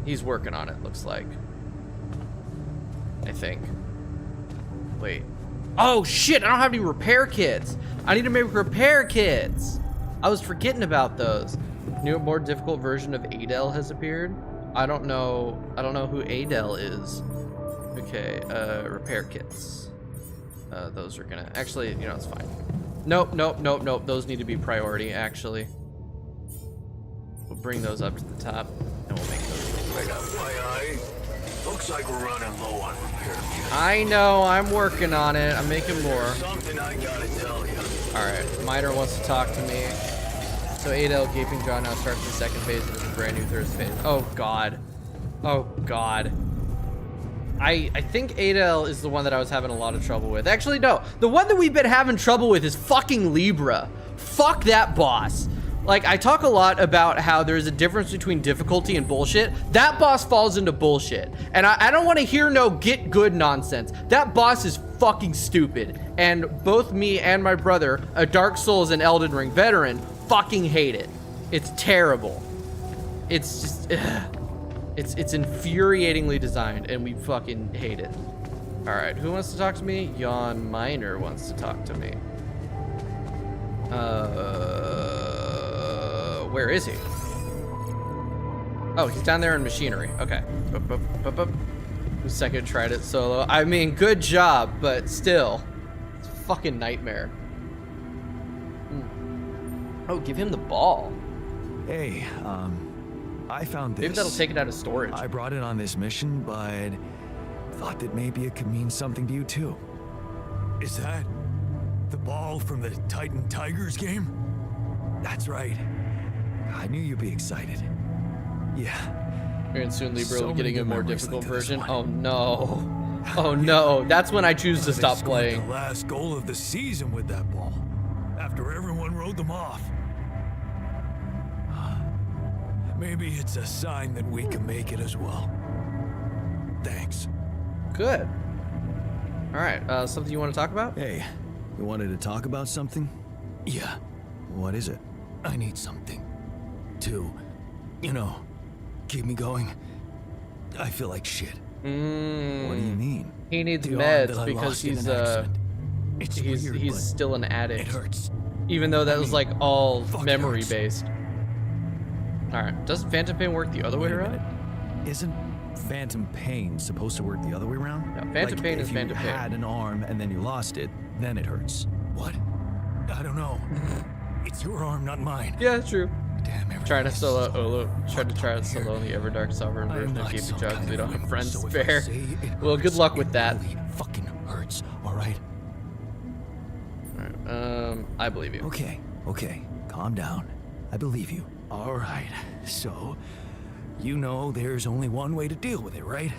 He's working on it, looks like. I think. Wait. Oh shit, I don't have any repair kits. I need to make repair kits. I was forgetting about those. New and more difficult version of Adele has appeared. I don't know who Adele is. Okay, repair kits. Those are gonna, actually, you know, it's fine. Nope. Those need to be priority, actually. We'll bring those up to the top, and we'll make those real quick. FYI, looks like we're running low on repair kits. I know, I'm working on it. I'm making more. Something I gotta tell you. All right, Miter wants to talk to me. So Adele, Gaping Jaw now starts the second phase of the brand new third phase. Oh God. Oh God. I think Adele is the one that I was having a lot of trouble with. Actually, no. The one that we've been having trouble with is fucking Libra. Fuck that boss. Like, I talk a lot about how there's a difference between difficulty and bullshit. That boss falls into bullshit. And I don't want to hear no get good nonsense. That boss is fucking stupid. And both me and my brother, a Dark Souls and Elden Ring veteran, fucking hate it. It's terrible. It's just... Ugh. It's infuriatingly designed, and we fucking hate it. All right, who wants to talk to me? Jan Miner wants to talk to me. Where is he? Oh, he's down there in machinery. Okay. Who's second tried it solo? I mean, good job, but still, it's a fucking nightmare. Oh, give him the ball. Hey, I found this. Maybe that'll take it out of storage. I brought it on this mission, but thought that maybe it could mean something to you too. Is that the ball from the Titan Tigers game? That's right. I knew you'd be excited. Yeah. And soon Libra So will be getting many a more memories difficult linked to this version. one. Oh no. Oh no. That's when I choose to They stop scored playing. the last goal of the season with that ball, after everyone rode them off. Maybe it's a sign that we can make it as well. Thanks. Good. All right. Something you want to talk about? Hey, you wanted to talk about something? Yeah, What is it? I need something to, you know, keep me going. I feel like shit. What do you mean? He needs The arm that meds I because lost in he's an accident. It's weird, he's but still an it addict. hurts. Even though that was like all fuck, it memory hurts. based. All right. Does Phantom Pain work the other way Wait a around? minute. Isn't Phantom Pain supposed to work the other way around? No, Phantom Like, Pain is if Phantom you Pain. had an arm and then you lost it, then it hurts. What? I don't know. It's your arm, not mine. Yeah, it's true. Damn, everything Trying to is solo so Olo. Tried to try to fucked up solo in the Everdark Sovereign I am version of not Gaping some Jaws. kind We of don't have wimp, friends so if I spare. say it Well, good hurts, luck with it that. really fucking hurts, all right? I believe you. Okay, calm down. I believe you. All right, so you know there's only one way to deal with it, right?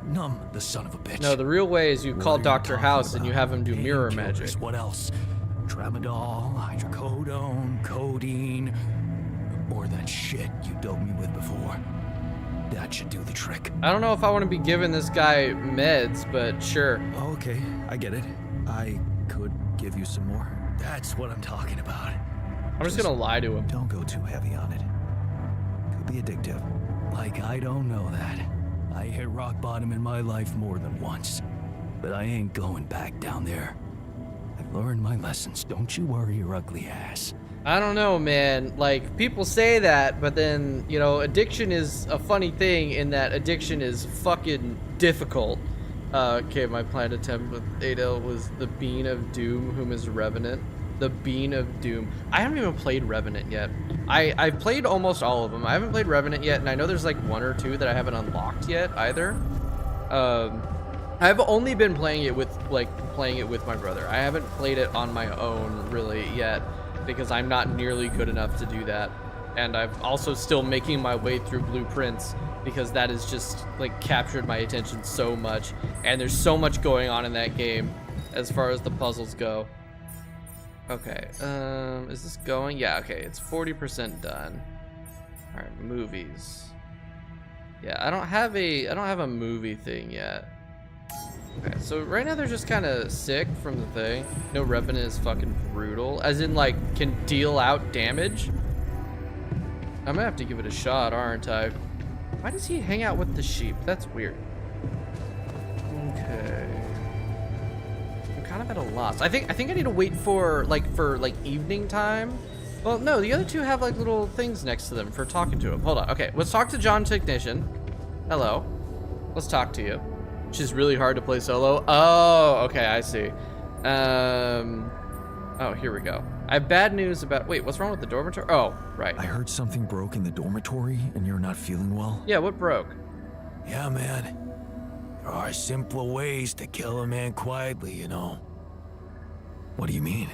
Numb the son of a bitch. No, the real way is you What call are you Dr. talking House and about? you have him do mirror Painkillers, magic. What else? Tramadol, hydrocodone, codeine, or that shit you doped me with before. That should do the trick. I don't know if I want to be giving this guy meds, but sure. Okay, I get it. I could give you some more. That's what I'm talking about. I'm just gonna lie to him. Don't go too heavy on it. Could be addictive. Like I don't know that. I hit rock bottom in my life more than once. But I ain't going back down there. I've learned my lessons. Don't you worry your ugly ass. I don't know, man. Like, people say that, but then, you know, addiction is a funny thing in that addiction is fucking difficult. Okay, my planned attempt with Adele was the Bean of Doom, whom is Revenant. The Bean of Doom. I haven't even played Revenant yet. I've played almost all of them. I haven't played Revenant yet, and I know there's like one or two that I haven't unlocked yet either. I've only been playing it with my brother. I haven't played it on my own really yet. because I'm not nearly good enough to do that. And I'm also still making my way through blueprints because that has just like captured my attention so much. And there's so much going on in that game as far as the puzzles go. Okay, is this going? Yeah, okay, it's 40% done. All right, movies. Yeah, I don't have a movie thing yet. Okay, so right now they're just kind of sick from the thing. No, Revenant is fucking brutal, as in like can deal out damage. I'm gonna have to give it a shot, aren't I? Why does he hang out with the sheep? That's weird. Okay. I'm kind of at a loss. I think I need to wait for like evening time. Well, no, the other two have like little things next to them for talking to him. Hold on. Okay, let's talk to John Technician. Hello. Let's talk to you. She's really hard to play solo. Oh, okay, I see. Oh, here we go. I have bad news about... Wait, what's wrong with the dormitory? Oh, right. I heard something broke in the dormitory and you're not feeling well. Yeah, what broke? Yeah, man. There are simpler ways to kill a man quietly, you know. What do you mean?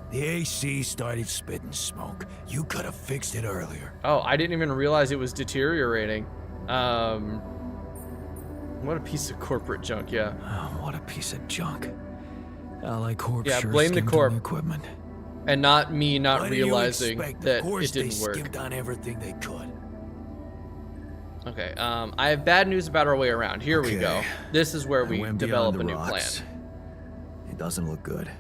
The AC started spitting smoke. You could have fixed it earlier. Oh, I didn't even realize it was deteriorating. What a piece of corporate junk, yeah. Oh, what a piece of junk. Allied Corp Yeah, sure blame the skimped Corp. on equipment. And not me not What do you realizing expect? that Of course it didn't they work. skimped on everything they could. Okay, I have bad news about our way around. Here we go. Okay. This is where I we went develop a beyond the new rocks. plan. It doesn't look good.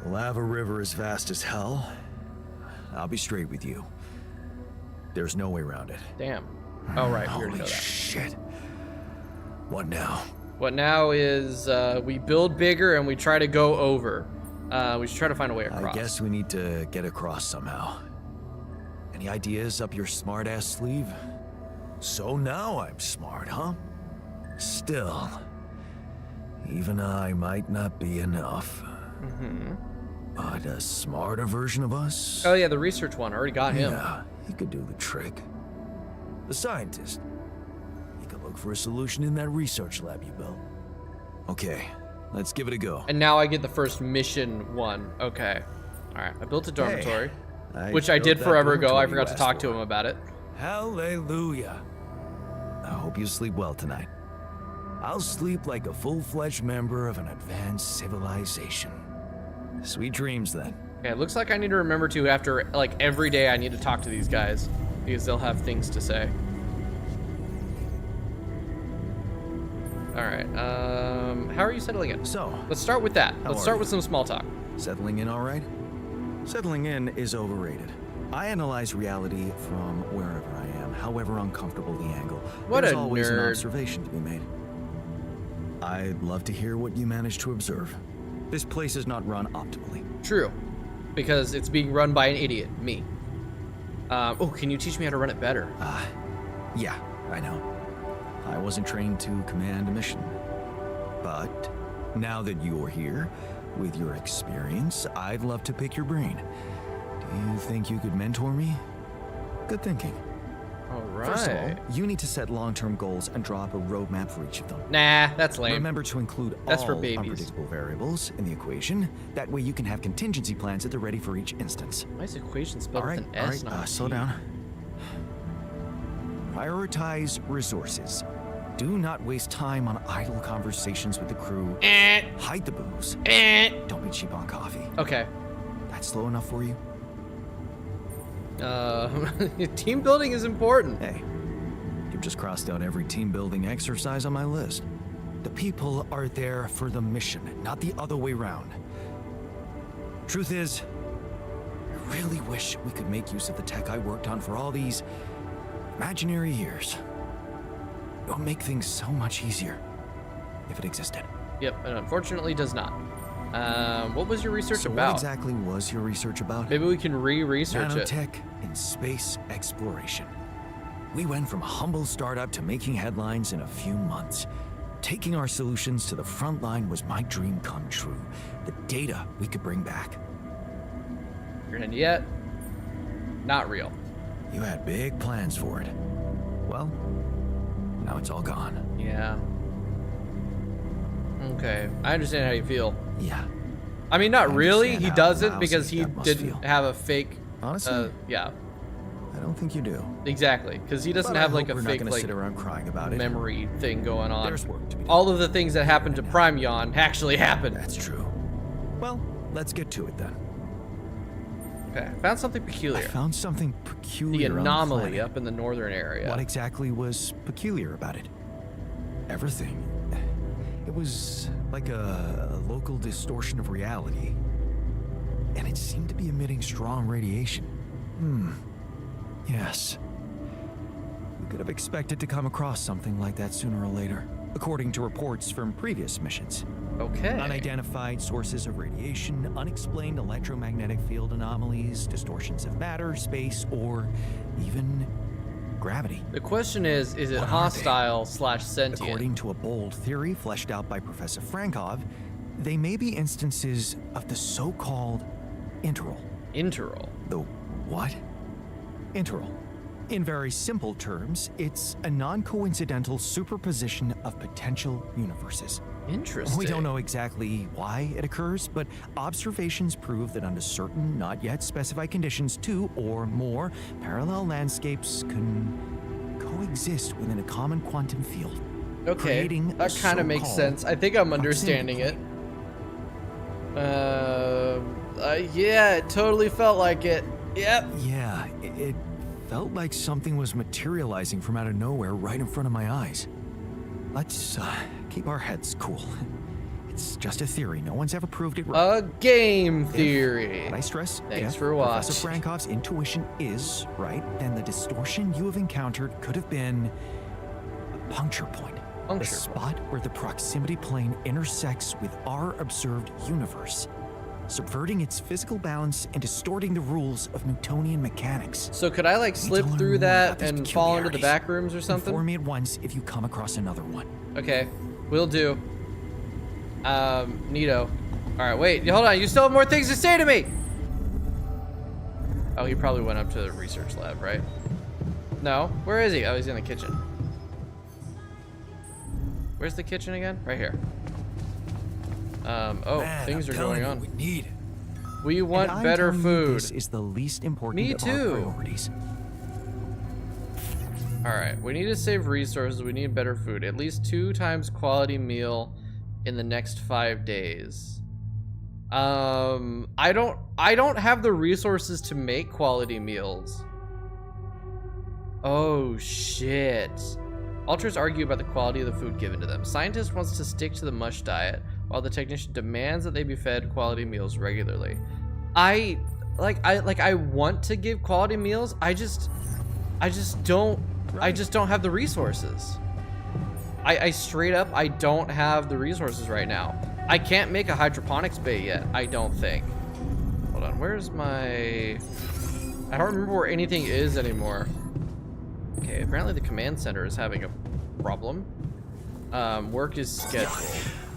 The lava river is vast as hell. I'll be straight with you. There's no way around it. Damn. Oh, right, we already Holy know that. shit. What now? What now is we build bigger and we try to go over. We should try to find a way across. I guess we need to get across somehow. Any ideas up your smart-ass sleeve? So now I'm smart, huh? Still, even I might not be enough. Mm-hmm. But a smarter version of us? Oh yeah, the research one. Already got him. Yeah, he could do the trick. The scientist. You could look for a solution in that research lab you built. Okay, let's give it a go. And now I get the first mission one. Okay. All right. I built a dormitory, which I built did that forever ago. I dormitory forgot to you talk asked to for. him about it. Hallelujah. I hope you sleep well tonight. I'll sleep like a full-fledged member of an advanced civilization. Sweet dreams then. Okay, it looks like I need to remember to after like every day I need to talk to these guys because they'll have things to say. All right. How are you settling in? So, Let's start with that. How Let's are start you? with some small talk. settling in all right? Settling in is overrated. I analyze reality from wherever I am, however uncomfortable the angle. What There's a always an nerd. observation to be made. I'd love to hear what you managed to observe. This place is not run optimally. True, because it's being run by an idiot, me. Oh, can you teach me how to run it better? Yeah, I know. I wasn't trained to command a mission. But now that you're here, with your experience, I'd love to pick your brain. Do you think you could mentor me? Good thinking. All right. First of all, you need to set long-term goals and draw up a roadmap for each of them. Nah, that's lame. Remember to include That's all for babies. unpredictable variables in the equation. That way you can have contingency plans that are ready for each instance. Why is equation spelled All right, with an S, not a slow T? down. Prioritize resources. Do not waste time on idle conversations with the crew. Hide the booze. Don't be cheap on coffee. Okay. That's slow enough for you? Team building is important. Hey, you've just crossed out every team-building exercise on my list. The people are there for the mission, not the other way round. Truth is, I really wish we could make use of the tech I worked on for all these imaginary years. It would make things so much easier if it existed. Yep, and unfortunately does not. What was your research So about? what exactly was your research about? Maybe we can re-research it. Nanotech in space exploration. We went from a humble startup to making headlines in a few months. Taking our solutions to the front line was my dream come true. The data we could bring back. And yet, not real. You had big plans for it. Well, now it's all gone. Yeah. Okay, I understand how you feel. Yeah. I mean, not I really. understand He how doesn't lousy because he that must didn't feel. have a fake. Honestly, Yeah, I don't think you do. exactly. Because he doesn't But have I like hope a we're fake not gonna like sit around crying about it. memory thing going on. There's work to be done. All of the things that happened to Prime Yon actually happened. That's true. Well, let's get to it then. Okay, found something I peculiar. found something The peculiar on the anomaly planet. up in the northern area. What exactly was peculiar about it? Everything. It was like a local distortion of reality. And it seemed to be emitting strong radiation. Yes. We could have expected to come across something like that sooner or later, according to reports from previous missions. Okay. Unidentified sources of radiation, unexplained electromagnetic field anomalies, distortions of matter, space, or even gravity. The question is it What are they? hostile / sentient? According to a bold theory fleshed out by Professor Frankov, they may be instances of the so-called interal. Interal. The what? Interal. In very simple terms, it's a non-coincidental superposition of potential universes. Interesting. We don't know exactly why it occurs, but observations prove that under certain, not yet specified conditions, two or more parallel landscapes can coexist within a common quantum field. Okay, creating a that kind of makes so-called sense. I think I'm understanding it. Yeah, it totally felt like it. Yep. Yeah, it felt like something was materializing from out of nowhere right in front of my eyes. Let's keep our heads cool. It's just a theory. No one's ever proved it right. A game theory. And I stress, Thanks if for Professor watching. Frankov's intuition is right, then the distortion you have encountered could have been a puncture point. Puncture the spot where the proximity plane intersects with our observed universe, subverting its physical balance and distorting the rules of Newtonian mechanics. So could I like We need slip to learn through more that about these and fall into the peculiarities. back rooms or something? Inform me at once if you come across another one. Okay, will do. Neato. Alright, wait, hold on, you still have more things to say to me! Oh, he probably went up to the research lab, right? No? Where is he? Oh, he's in the kitchen. Where's the kitchen again? Right here. Oh, Man, things I'm are telling going you, on. We need it. We And want I'm better telling you food. This is the least important Me of too. our priorities. Alright, we need to save resources. We need better food. At least 2 times quality meal in the next 5 days. I don't have the resources to make quality meals. Oh shit. Ultras argue about the quality of the food given to them. Scientist wants to stick to the mush diet, while the technician demands that they be fed quality meals regularly. I want to give quality meals. I just don't have the resources. I straight up, I don't have the resources right now. I can't make a hydroponics bay yet, I don't think. Hold on, where's my... I don't remember where anything is anymore. Okay, apparently the command center is having a problem. Work is scheduled.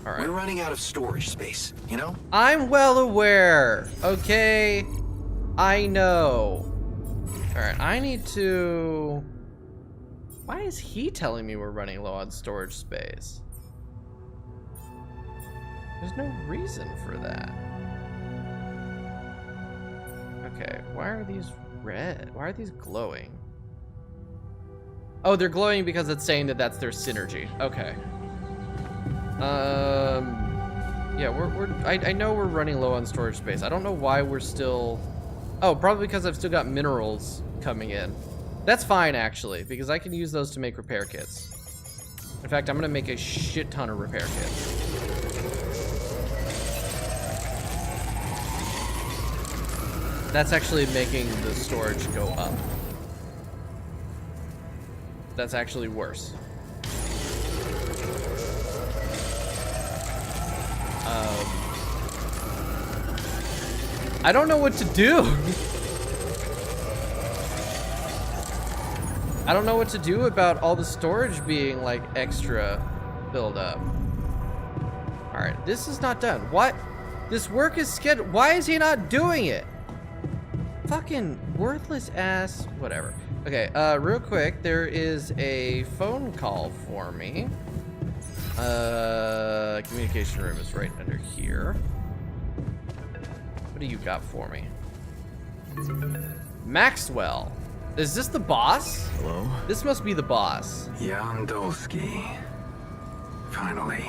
All right. We're running out of storage space, you know? I'm well aware, okay? I know. All right, I need to... Why is he telling me we're running low on storage space? There's no reason for that. Okay, why are these red? Why are these glowing? Oh, they're glowing because it's saying that that's their synergy. Okay. Yeah, I know we're running low on storage space. I don't know why we're still... Oh, probably because I've still got minerals coming in. That's fine, actually, because I can use those to make repair kits. In fact, I'm gonna make a shit ton of repair kits. That's actually making the storage go up. That's actually worse. I don't know what to do. I don't know what to do about all the storage being like extra filled up. All right, this is not done. What? This work is scheduled. Why is he not doing it? Fucking worthless ass, whatever. Okay, real quick, there is a phone call for me. Communication room is right under here. What do you got for me? Maxwell. Is this the boss? Hello? This must be the boss. Jan Dolsky. Finally.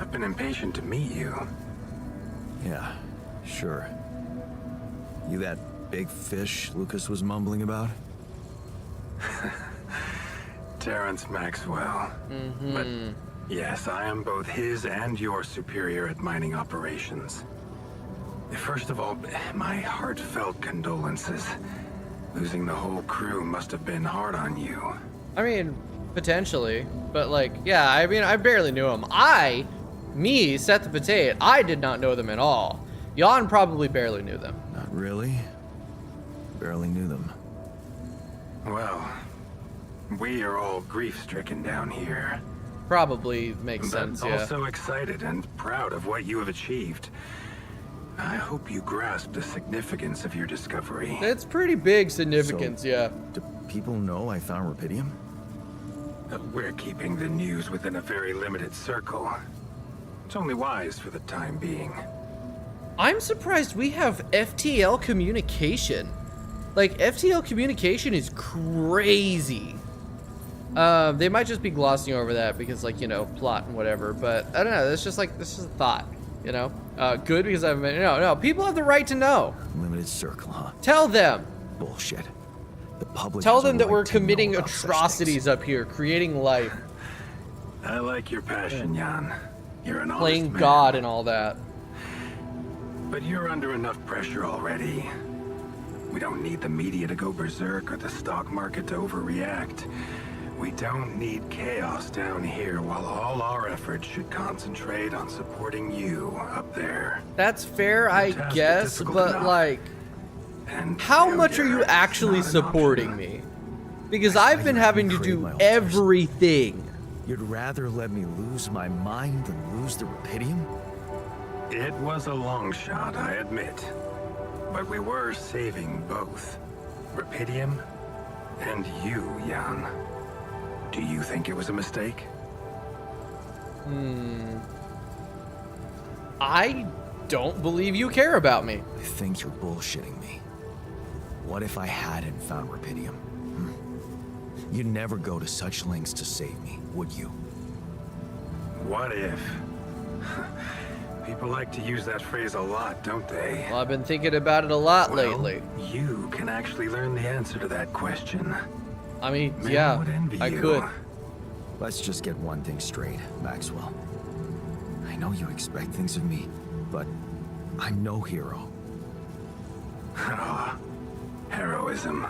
I've been impatient to meet you. Yeah, sure. You that big fish Lucas was mumbling about? Terrence Maxwell. But yes, I am both his and your superior at mining operations. First of all, my heartfelt condolences. Losing the whole crew must have been hard on you. I mean, potentially. But like, yeah, I mean, I barely knew him. Seth the Potato, I did not know them at all. Jan probably barely knew them. Not really. Barely knew them. Well, we are all grief-stricken down here. Probably makes But sense, yeah. also excited and proud of what you have achieved. I hope you grasp the significance of your discovery. It's pretty big significance, yeah. Do people know I found Rapidium? We're keeping the news within a very limited circle. It's only wise for the time being. I'm surprised we have FTL communication. Like, FTL communication is crazy. They might just be glossing over that because, like, you know, plot and whatever. But I don't know. That's just like, this is a thought, you know? Good because I've been, no, people have the right to know. Limited circle, huh? Tell them. Bullshit. The public Tell has a them that right we're to know committing about such atrocities up here, creating life, I like your passion, Jan. You're an honest playing man. God and all that. But you're under enough pressure already. We don't need the media to go berserk or the stock market to overreact. We don't need chaos down here while all our efforts should concentrate on supporting you up there. That's fair, I Fantastic, guess, difficult but enough. like, And how much are failure you is actually not an supporting option. me? Because I I've been let having you to create do my altars. everything. You'd rather let me lose my mind than lose the Rapidium? It was a long shot, I admit. But we were saving both. Rapidium and you, Jan. Do you think it was a mistake? I don't believe you care about me. I think you're bullshitting me. What if I hadn't found Rapidium? You'd never go to such lengths to save me, would you? What if? People like to use that phrase a lot, don't they? Well, I've been thinking about it a lot Well, lately. you can actually learn the answer to that question. I mean, Man yeah, would envy I you. could. Let's just get one thing straight, Maxwell. I know you expect things of me, but I'm no hero. Ah, heroism.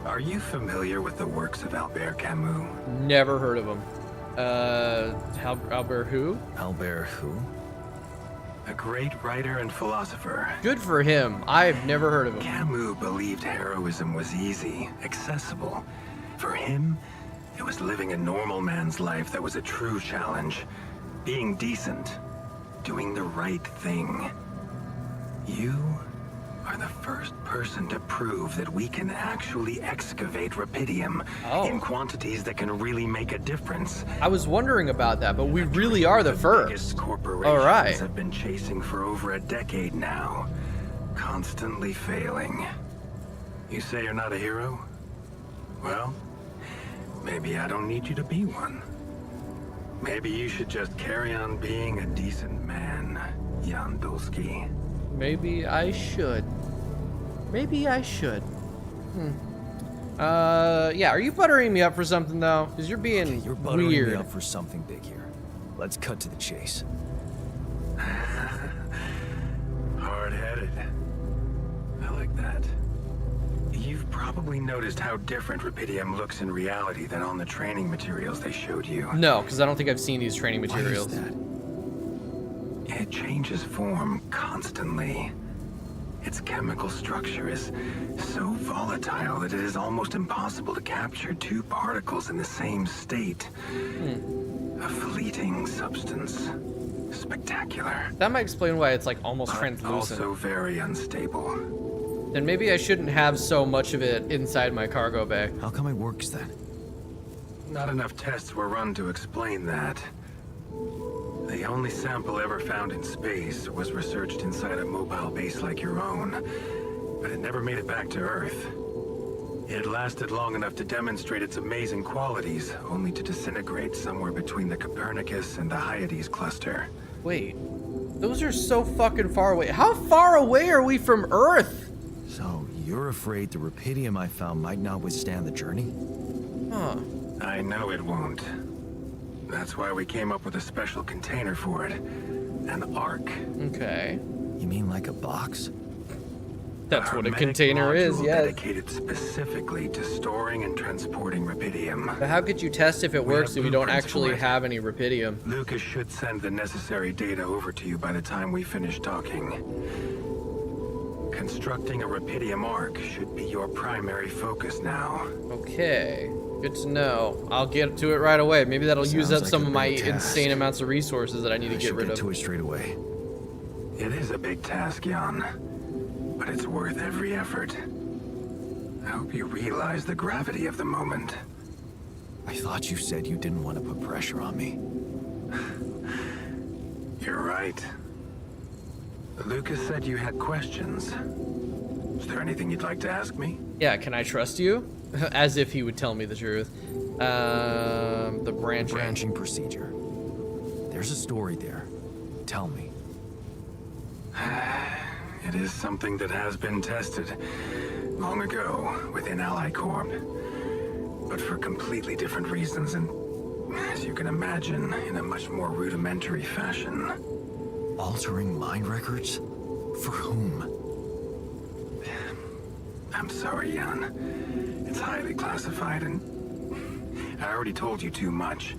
Are you familiar with the works of Albert Camus? Never heard of him. Albert who? Albert who? A great writer and philosopher. Good for him. I've never heard of him. Camus believed heroism was easy, accessible. For him, it was living a normal man's life that was a true challenge. Being decent. Doing the right thing. You are the first person to prove that we can actually excavate Rapidium in quantities that can really make a difference. I was wondering about that, but we really are the Biggest first. corporations All right. have been chasing for over a decade now, constantly failing. You say you're not a hero? Well, maybe I don't need you to be one. Maybe you should just carry on being a decent man, Jan Dolsky. Maybe I should. Maybe I should. Yeah, are you buttering me up for something, though? Because you're being Okay, you're buttering weird. me up for something big here. Let's cut to the chase. Hard-headed. I like that. You've probably noticed how different Rapidium looks in reality than on the training materials they showed you. No, because I don't think I've seen these training materials. Why is that? It changes form constantly. Its chemical structure is so volatile that it is almost impossible to capture two particles in the same state. A fleeting substance. Spectacular. That might explain why it's like almost But translucent. also very unstable. Then maybe I shouldn't have so much of it inside my cargo bay. How come it works then? Not enough tests were run to explain that. The only sample ever found in space was researched inside a mobile base like your own, but it never made it back to Earth. It lasted long enough to demonstrate its amazing qualities, only to disintegrate somewhere between the Copernicus and the Hyades cluster. Wait, those are so fucking far away. How far away are we from Earth? So, you're afraid the rupidium I found might not withstand the journey? Huh. I know it won't. That's why we came up with a special container for it. An Ark. Okay. You mean like a box? That's what a Hermetic container is, module yes. dedicated specifically to storing and transporting rupidium. But how could you test if it We works have if you don't blueprints actually for it. have any rupidium? Lucas should send the necessary data over to you by the time we finish talking. Constructing a rupidium Ark should be your primary focus now. Okay, good to know. I'll get to it right away. Maybe that'll use Sounds up like some a of my big task. insane amounts of resources that I need to I get should rid get of. to it straight away. It is a big task, Jan, but it's worth every effort. I hope you realize the gravity of the moment. I thought you said you didn't want to put pressure on me. You're right. Lucas said you had questions. Is there anything you'd like to ask me? Yeah, can I trust you? As if he would tell me the truth. The branching. Branching procedure. There's a story there. Tell me. It is something that has been tested long ago within Ally Corp, but for completely different reasons and, as you can imagine, in a much more rudimentary fashion. Altering mind records? For whom? I'm sorry, Jan. It's highly classified and I already told you too much.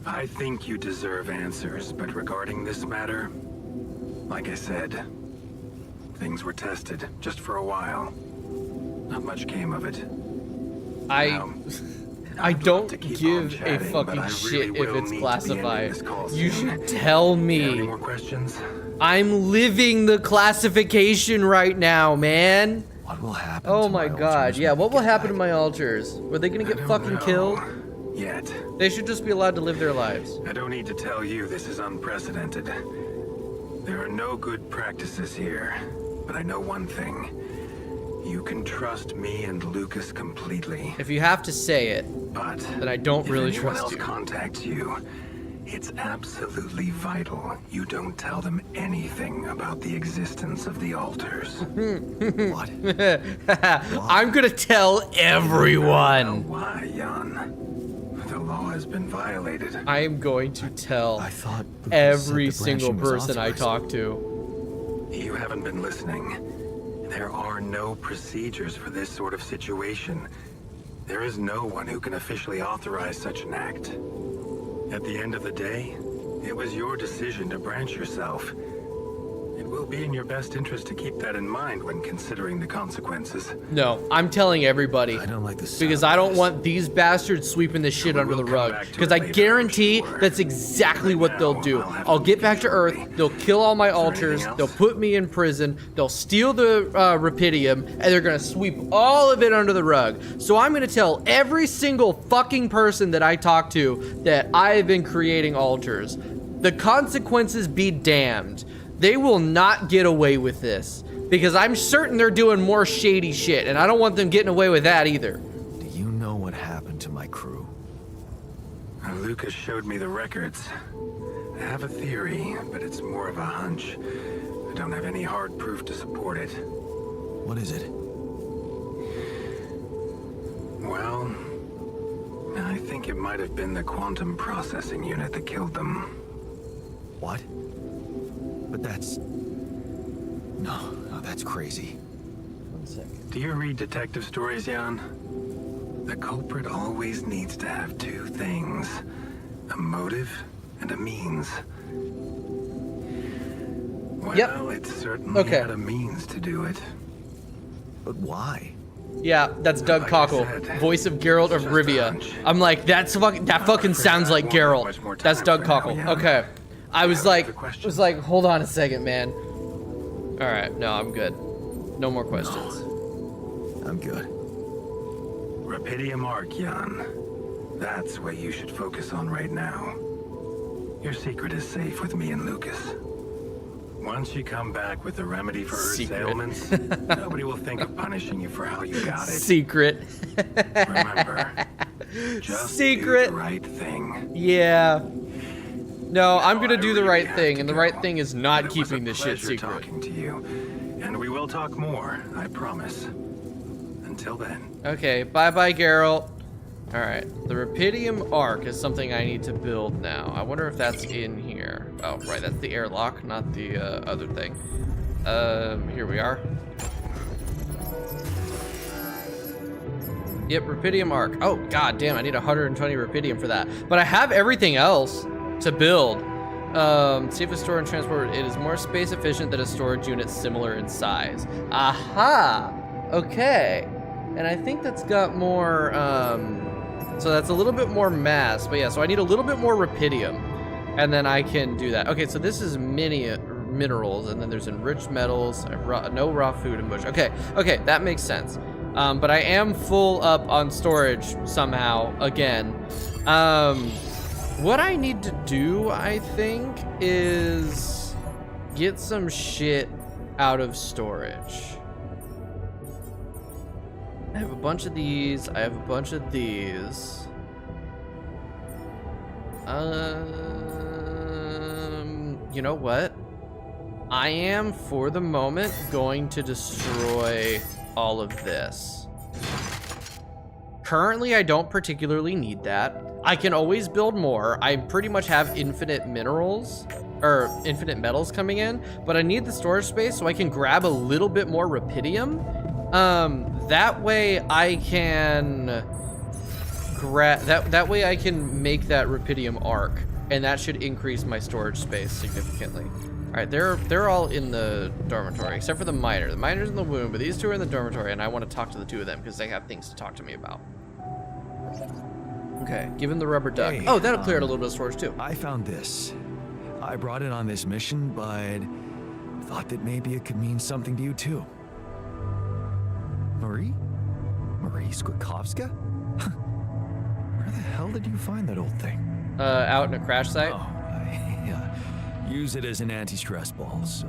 I think you deserve answers, but regarding this matter, like I said, things were tested just for a while. Not much came of it. I I'd don't love to keep on give a chatting, but fucking I shit really if will it's need to be classified. ending this call You soon. should tell You have any me. more questions? I'm living the classification right now, man. What will happen Oh to my god, altars yeah, when what we will get happen to back? my altars? Were they gonna I get don't fucking know killed? Yet. They should just be allowed to live their lives. I don't need to tell you this is unprecedented. There are no good practices here, but I know one thing. You can trust me and Lucas completely. If you have to say it, But then I don't if really anyone trust else you. contacts you, it's absolutely vital you don't tell them anything about the existence of the altars. What? I'm gonna tell everyone. Why, Jan? The law has been violated. I am going to tell I thought Lucas every said the single branching was person I authorized. talk to. You haven't been listening. There are no procedures for this sort of situation. There is no one who can officially authorize such an act. At the end of the day, it was your decision to branch yourself. It will be in your best interest to keep that in mind when considering the consequences. No, I'm telling everybody. I don't like the Because sound I of don't this. want these bastards sweeping this shit We under the will come rug. back to Because it I later, guarantee I'm sure. that's exactly Right what they'll now, do. I'll have I'll to get back to leave Earth, shortly. they'll kill all my Is there altars, anything they'll else? put me in prison, they'll steal the rupidium, and they're gonna sweep all of it under the rug. So I'm gonna tell every single fucking person that I talk to that I have been creating altars. The consequences be damned. They will not get away with this. Because I'm certain they're doing more shady shit, and I don't want them getting away with that either. Do you know what happened to my crew? Lucas showed me the records. I have a theory, but it's more of a hunch. I don't have any hard proof to support it. What is it? Well, I think it might have been the quantum processing unit that killed them. What? But that's... No, that's crazy. 1 second. Do you read detective stories, Jan? The culprit always needs to have two things. A motive and a means. Well, Yep. it certainly Okay. had a means to do it. But why? Yeah, that's Doug Like I Cockle, said, voice of Geralt of it's just a Rivia. hunch. I'm like, that fucking sounds like I won't have much Geralt. more That's time Doug for now, Cockle. yeah. Okay. I was Yeah, like, other questions? hold on a second, man. All right, no, I'm good. No more questions. I'm good. Rapidium Arc, Jan. That's what you should focus on right now. Your secret is safe with me and Lucas. Once you come back with the remedy for Earth's ailments, nobody will think of punishing you for how you got it. Secret. Remember, just do the right thing. Yeah. No, I'm gonna do the really right have thing, to and the go. right thing is not But it was keeping a this shit pleasure secret. talking to you, and we will talk more, I promise. Until then. Okay, bye-bye, Geralt. All right, the Rapidium Arc is something I need to build now. I wonder if that's in here. Oh, right, that's the airlock, not the other thing. Here we are. Yep, Rapidium Arc. Oh, god damn, I need 120 Rapidium for that. But I have everything else to build. Safest store and transport. It is more space efficient than a storage unit similar in size. Aha! Okay. And I think that's got more, so that's a little bit more mass. But yeah, so I need a little bit more Rapidium. And then I can do that. Okay, so this is minerals, and then there's enriched metals, no raw food and bush. Okay, that makes sense. But I am full up on storage somehow again. What I need to do, I think, is get some shit out of storage. I have a bunch of these. I have a bunch of these. You know what? I am, for the moment, going to destroy all of this. Currently, I don't particularly need that. I can always build more. I pretty much have infinite minerals, or infinite metals coming in, but I need the storage space so I can grab a little bit more Rapidium. That way I can grab, that way I can make that Rapidium arc, and that should increase my storage space significantly. All right, they're all in the dormitory, except for the miner. The miner's in the womb, but these two are in the dormitory, and I want to talk to the two of them because they have things to talk to me about. Okay, give him the rubber duck. Hey, oh, that'll clear out a little bit of storage too. I found this. I brought it on this mission, but thought that maybe it could mean something to you too. Marie? Marie Skwikovska? Where the hell did you find that old thing? Out in a crash site. Oh, I use it as an anti-stress ball, so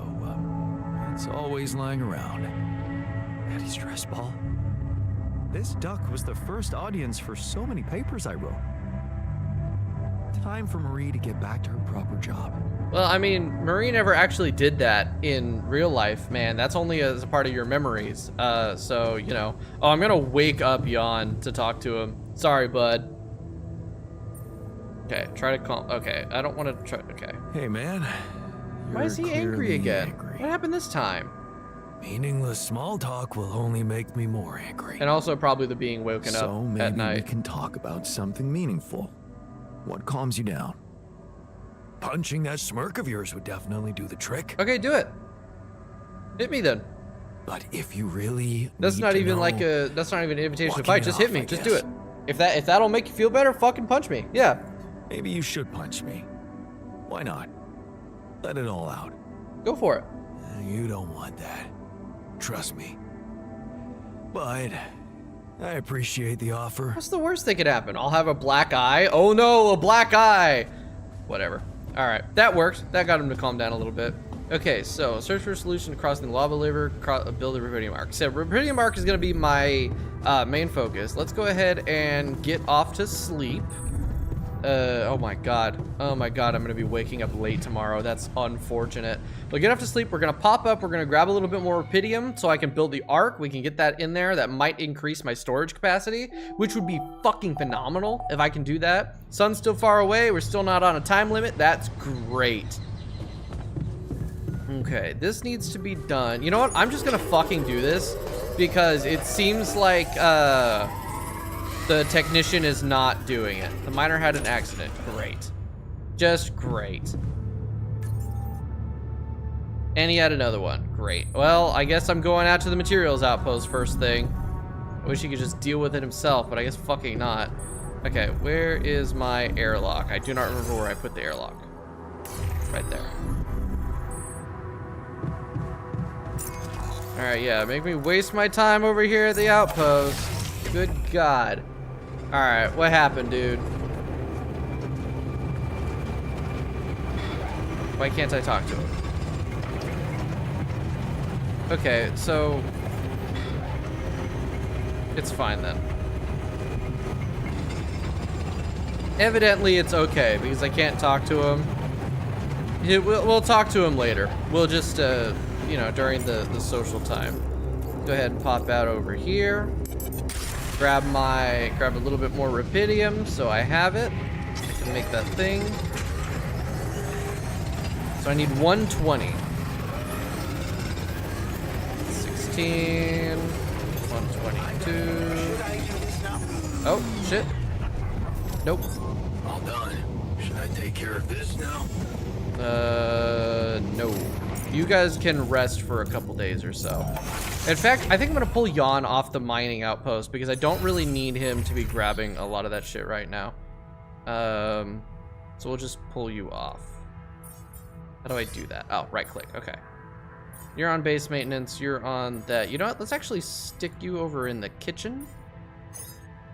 it's always lying around. Anti-stress ball? This duck was the first audience for so many papers I wrote. Time for Marie to get back to her proper job. Well, I mean, Marie never actually did that in real life, man. That's only as a part of your memories. So, you know. Oh, I'm gonna wake up Jan to talk to him. Sorry, bud. Okay, try to calm. Okay, I don't want to try. Okay. Hey, man. Why is he angry again? Angry. What happened this time? Meaningless small talk will only make me more angry. And also probably the being woken up So maybe at night. we can talk about something meaningful. What calms you down? Punching that smirk of yours would definitely do the trick. Okay, do it. Hit me then. But if you really That's need not to even know, like a. That's not even an invitation to walking fight. it Just hit off, me. I Just do guess. it. If that'll make you feel better, fucking punch me. Yeah. maybe you should punch me. Why not? Let it all out. Go for it. You don't want that. Trust me. But I appreciate the offer. What's the worst that could happen? I'll have a black eye. Oh no, a black eye. Whatever. All right, that worked. That got him to calm down a little bit. Okay, so search for a solution to crossing the lava river, build a Rapidium arc. So Rapidium arc is gonna be my main focus. Let's go ahead and get off to sleep. Oh my god, I'm gonna be waking up late tomorrow. That's unfortunate. But get off to sleep. We're gonna pop up. We're gonna grab a little bit more Rapidium so I can build the arc. We can get that in there. That might increase my storage capacity, which would be fucking phenomenal if I can do that. Sun's still far away. We're still not on a time limit. That's great. Okay, this needs to be done. You know what? I'm just gonna fucking do this because it seems like the technician is not doing it. The miner had an accident. Great. Just great. And he had another one. Great. Well, I guess I'm going out to the materials outpost first thing. I wish he could just deal with it himself, but I guess fucking not. Okay, where is my airlock? I do not remember where I put the airlock. Right there. Alright, yeah, make me waste my time over here at the outpost. Good God. Alright, what happened, dude? Why can't I talk to him? Okay, so it's fine then. Evidently it's okay because I can't talk to him. We'll talk to him later. We'll just, you know, during the social time. Go ahead and pop out over here. Grab a little bit more rubidium so I have it. I can make that thing. So I need 120. 16, 122. Oh, shit. Nope. All done. Should I take care of this now? No. You guys can rest for a couple days or so. In fact, I think I'm gonna pull Jan off the mining outpost because I don't really need him to be grabbing a lot of that shit right now. So we'll just pull you off. How do I do that? Oh, right click, okay. You're on base maintenance, you're on that. You know what, let's actually stick you over in the kitchen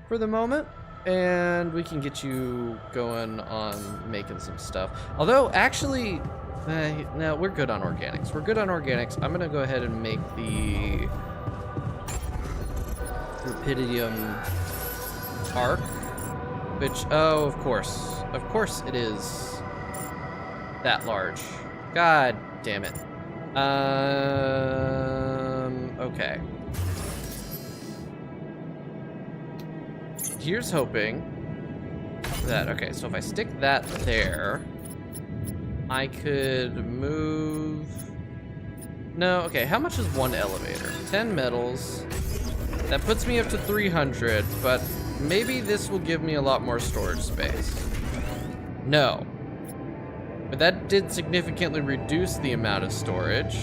for the moment. And we can get you going on making some stuff. Although, actually, no, we're good on organics. We're good on organics. I'm gonna go ahead and make the rubidium arc, which, oh, of course it is that large. God damn it. Okay. Here's hoping that, okay, so if I stick that there, I could move, no, okay, how much is one elevator? 10 metals, that puts me up to 300, but maybe this will give me a lot more storage space. No, but that did significantly reduce the amount of storage,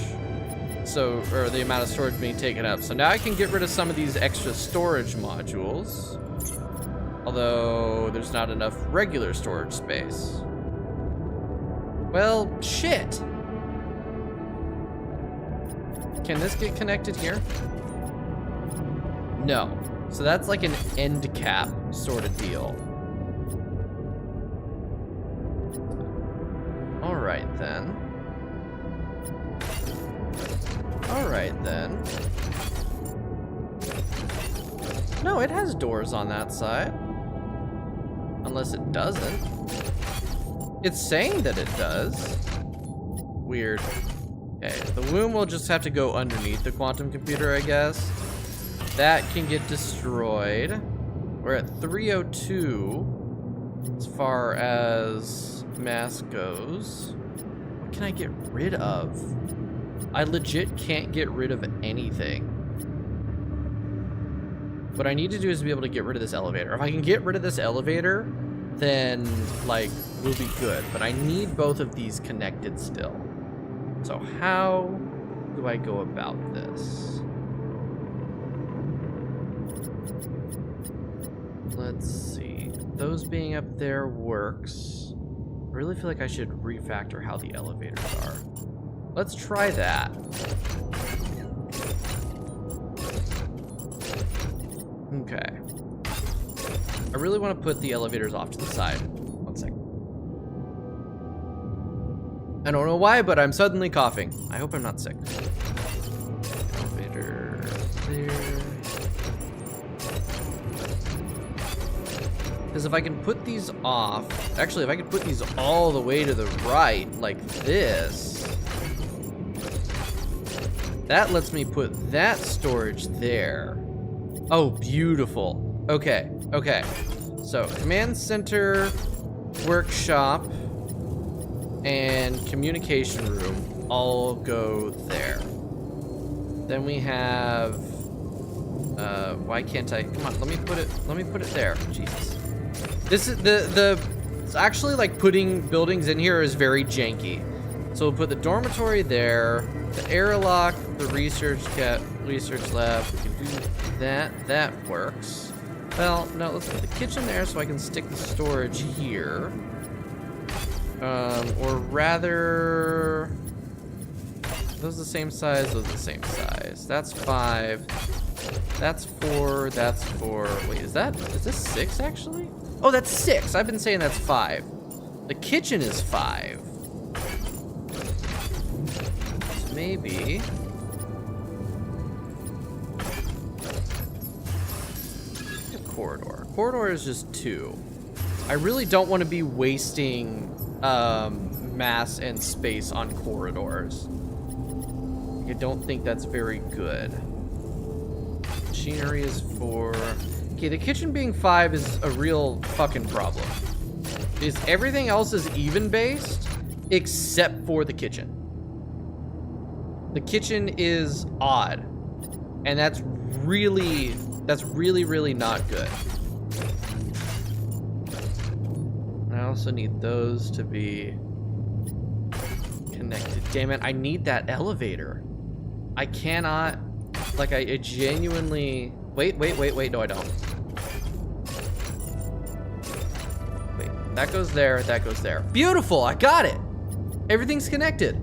so, or the amount of storage being taken up, so now I can get rid of some of these extra storage modules. Although, there's not enough regular storage space. Well, shit. Can this get connected here? No. So that's like an end cap sort of deal. Alright then. Alright then. No, it has doors on that side. Unless it doesn't. It's saying that it does. Weird. Okay, the womb will just have to go underneath the quantum computer, I guess. That can get destroyed. We're at 302 as far as mass goes. What can I get rid of? I legit can't get rid of anything. What I need to do is be able to get rid of this elevator. If I can get rid of this elevator, then, like, we'll be good. But I need both of these connected still. So how do I go about this? Let's see. Those being up there works. I really feel like I should refactor how the elevators are. Let's try that. Okay. I really want to put the elevators off to the side. One second. I don't know why, but I'm suddenly coughing. I hope I'm not sick. Elevator there. Because if I can put these off, actually, if I can put these all the way to the right, like this, that lets me put that storage there. Oh, beautiful. Okay, okay. So, command center, workshop, and communication room all go there. Then we have, why can't I, come on, let me put it there. Jesus. This is, it's actually like putting buildings in here is very janky. So we'll put the dormitory there, the airlock, the research lab, we can do that, that works. Well, no, let's put the kitchen there so I can stick the storage here. Or rather, those are the same size, those are the same size. That's 5, that's 4, that's 4. Wait, is this 6 actually? Oh, that's 6. I've been saying that's 5. The kitchen is 5. maybe... Corridor. Corridor is just 2. I really don't want to be wasting mass and space on corridors. I don't think that's very good. Machinery is 4. Okay, the kitchen being 5 is a real fucking problem. Is everything else is even based except for the kitchen. The kitchen is odd, and that's really not good. I also need those to be connected. Damn it, I need that elevator. I cannot, like, I genuinely, wait, no I don't. Wait, that goes there, that goes there. Beautiful, I got it. Everything's connected.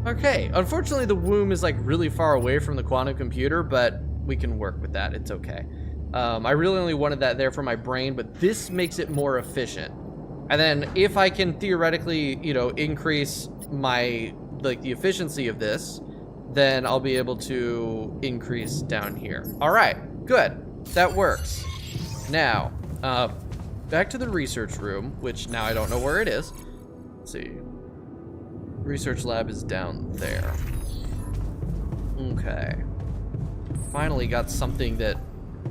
Okay, unfortunately the womb is like really far away from the quantum computer, but we can work with that, it's okay. I really only wanted that there for my brain, but this makes it more efficient. And then if I can theoretically, you know, increase my, like, the efficiency of this, then I'll be able to increase down here. All right, good, that works. Now, back to the research room, which now I don't know where it is. Let's see. Research lab is down there. Okay. Finally got something that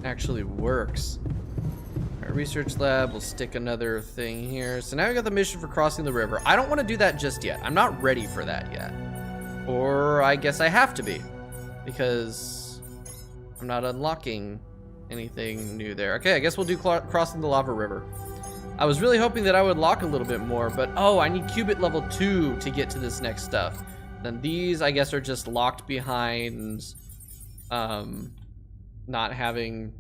actually works. All right, research lab, we'll stick another thing here. So now we got the mission for crossing the river. I don't want to do that just yet. I'm not ready for that yet. Or I guess I have to be, because I'm not unlocking anything new there. Okay, I guess we'll do crossing the lava river. I was really hoping that I would lock a little bit more, but oh, I need qubit level 2 to get to this next stuff. Then these, I guess, are just locked behind not having,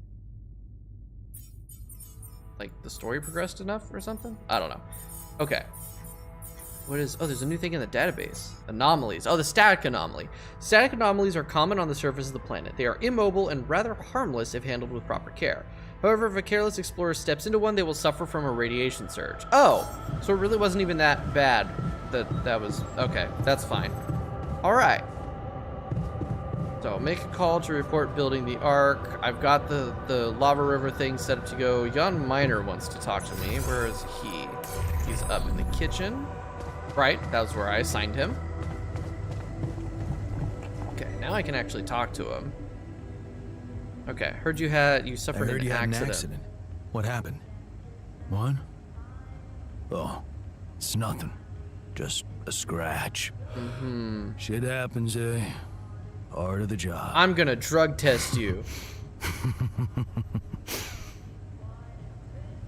like, the story progressed enough or something? I don't know. Okay. What is, oh, there's a new thing in the database. Anomalies. Oh, the static anomaly. Static anomalies are common on the surface of the planet. They are immobile and rather harmless if handled with proper care. However, if a careless explorer steps into one, they will suffer from a radiation surge. Oh, so it really wasn't even that bad. That was, okay, that's fine. All right. So make a call to report building the Ark. I've got the lava river thing set up to go. Jan Miner wants to talk to me. Where is he? He's up in the kitchen. Right, that was where I assigned him. Okay, now I can actually talk to him. Okay, heard you suffered an accident. What happened? What? Oh, it's nothing. Just a scratch. Mm-hmm. Shit happens, eh? Part of the job. I'm gonna drug test you.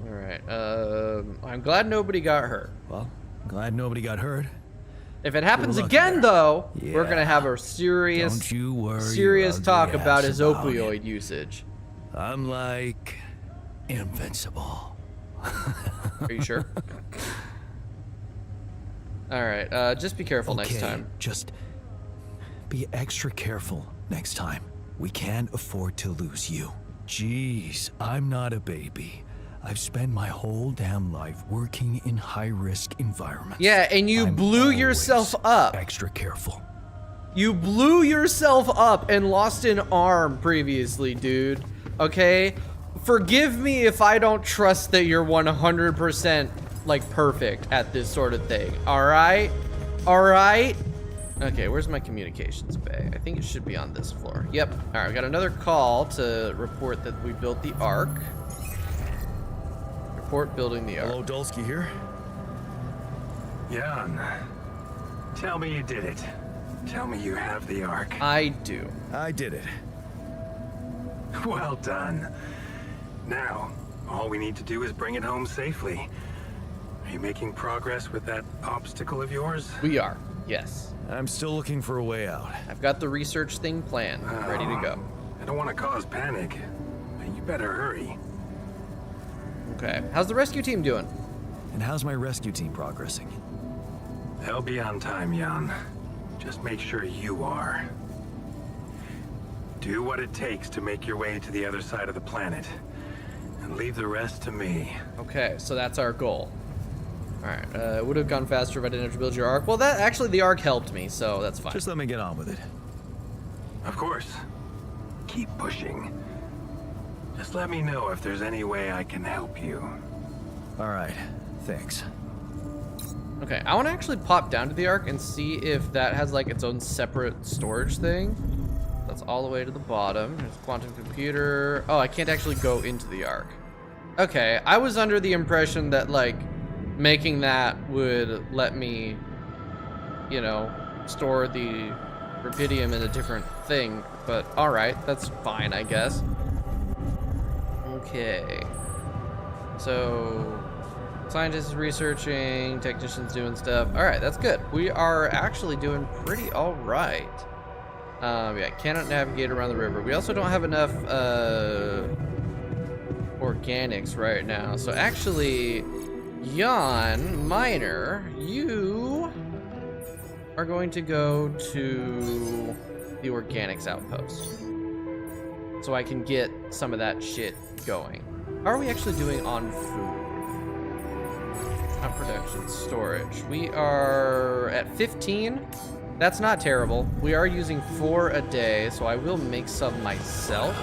All right. I'm glad nobody got hurt. Well, glad nobody got hurt. If it happens again, though, yeah. We're gonna have a serious, Don't you worry serious talk about his about opioid usage. I'm like invincible. Are you sure? All right. Just be careful next time. Just be extra careful next time. We can't afford to lose you. Jeez, I'm not a baby. I've spent my whole damn life working in high-risk environments. Yeah, and you blew yourself up. Extra careful. You blew yourself up and lost an arm previously, dude. Okay? Forgive me if I don't trust that you're 100% like perfect at this sort of thing. All right? All right? Okay, where's my communications bay? I think it should be on this floor. Yep. All right, we got another call to report that we built the Ark. Report building the Ark. Hello, Dulski here. Jan, tell me you did it. Tell me you have the Ark. I do. I did it. Well done. Now, all we need to do is bring it home safely. Are you making progress with that obstacle of yours? We are, yes. I'm still looking for a way out. I've got the research thing planned, ready to go. I don't want to cause panic, but you better hurry. Okay, how's the rescue team doing? And how's my rescue team progressing? They'll be on time, Jan. Just make sure you are. Do what it takes to make your way to the other side of the planet. And leave the rest to me. Okay, so that's our goal. Alright, it would have gone faster if I didn't have to build your arc. Well, that actually, the arc helped me, so that's fine. Just let me get on with it. Of course. Keep pushing. Just let me know if there's any way I can help you. All right, thanks. Okay, I want to actually pop down to the arc and see if that has like its own separate storage thing. That's all the way to the bottom. There's quantum computer. Oh, I can't actually go into the arc. Okay, I was under the impression that like making that would let me, you know, store the rubidium in a different thing, but all right, that's fine, I guess. Okay, so scientists researching, technicians doing stuff. All right, that's good. We are actually doing pretty all right. Yeah, cannot navigate around the river. We also don't have enough organics right now. So actually, Jan, Miner, you are going to go to the organics outpost so I can get some of that shit going. How are we actually doing on food? Not production, storage. We are at 15. That's not terrible. We are using 4 a day, so I will make some myself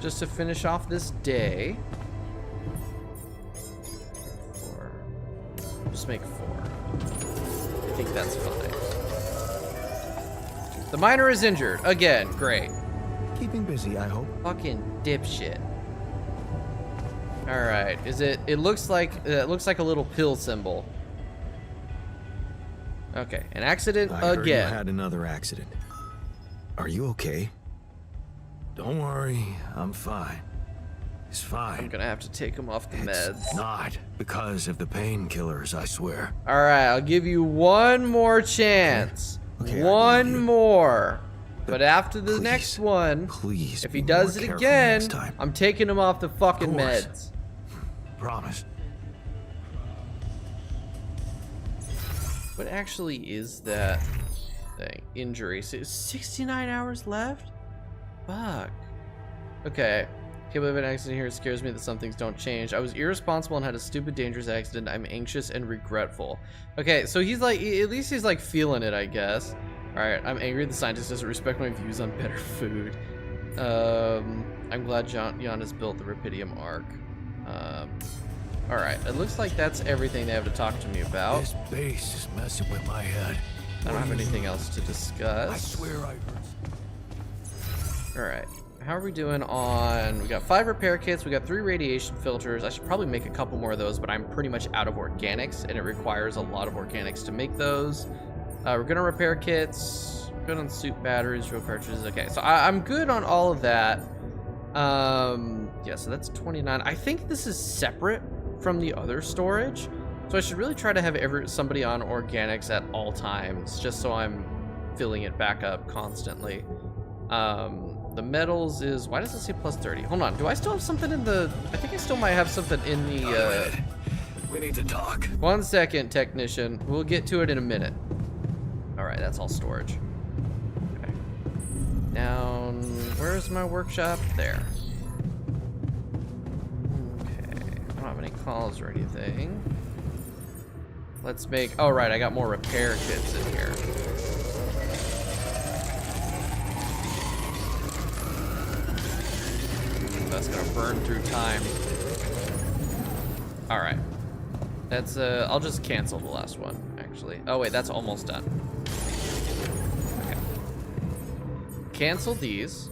just to finish off this day. 4. Just make 4. I think that's fine. The miner is injured again. Great. Keeping busy, I hope. Fucking dipshit. All right. Is it? It looks like a little pill symbol. Okay. An accident I heard you again. had another accident. Are you okay? Don't worry, I'm fine. It's fine. I'm gonna have to take him off the meds. It's not because of the painkillers, I swear. All right. I'll give you one more chance. Okay, One more. But after the Please, next one, please if he be does more it careful again, next time. I'm taking him off the fucking Of course. meds. Promise. What actually is that thing? Injury. So 69 hours left? Fuck. Okay. Can't believe an accident here. It scares me that some things don't change. I was irresponsible and had a stupid, dangerous accident. I'm anxious and regretful. Okay, so he's like, at least he's like feeling it, I guess. Alright, I'm angry the scientist doesn't respect my views on better food. I'm glad Jan has built the Rubidium arc. Alright, it looks like that's everything they have to talk to me about. This base is messing with my head. I don't have anything else to discuss. I swear I heard. Alright, how are we doing on... We got 5 repair kits, we got 3 radiation filters. I should probably make a couple more of those, but I'm pretty much out of organics, and it requires a lot of organics to make those. We're gonna repair kits, good on suit batteries, drill cartridges. Okay, so I'm good on all of that. Yeah, so that's 29. I think this is separate from the other storage, so I should really try to have somebody on organics at all times, just so I'm filling it back up constantly. The metals is, why does it say plus 30? Hold on, do I still have something in the, I think I still might have something in the, We need to talk. 1 second, technician. We'll get to it in a minute. All right, that's all storage. Okay. Down, where's my workshop? There. Okay, I don't have any calls or anything. Let's make, oh right, I got more repair kits in here. That's gonna burn through time. All right. That's, I'll just cancel the last one, actually. Oh wait, that's almost done. Okay. Cancel these,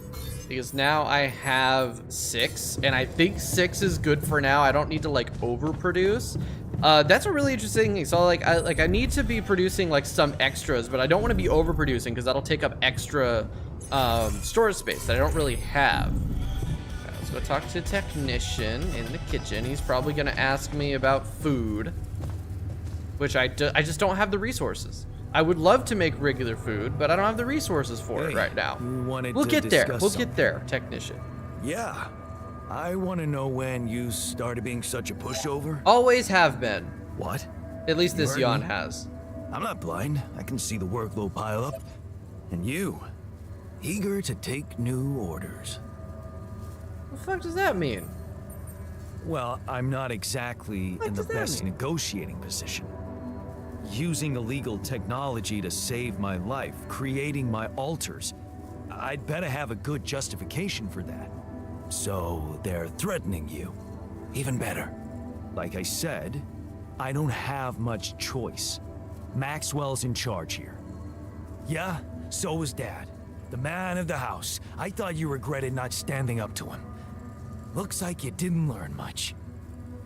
because now I have 6, and I think 6 is good for now. I don't need to like overproduce. That's a really interesting thing. So I need to be producing like some extras, but I don't want to be overproducing because that'll take up extra storage space that I don't really have. Go talk to a technician in the kitchen. He's probably gonna ask me about food, which I just don't have the resources. I would love to make regular food, but I don't have the resources for it right now. We'll get there. We'll get there, technician. Yeah. I want to know when you started being such a pushover. Always have been. What? At least this heard Jan me? has. I'm not blind. I can see the workload pile up. And you, eager to take new orders. What the fuck does that mean? Well, I'm not exactly in the best negotiating position. Using illegal technology to save my life, creating my altars. I'd better have a good justification for that. So they're threatening you. Even better. Like I said, I don't have much choice. Maxwell's in charge here. Yeah, so was Dad. The man of the house. I thought you regretted not standing up to him. Looks like you didn't learn much.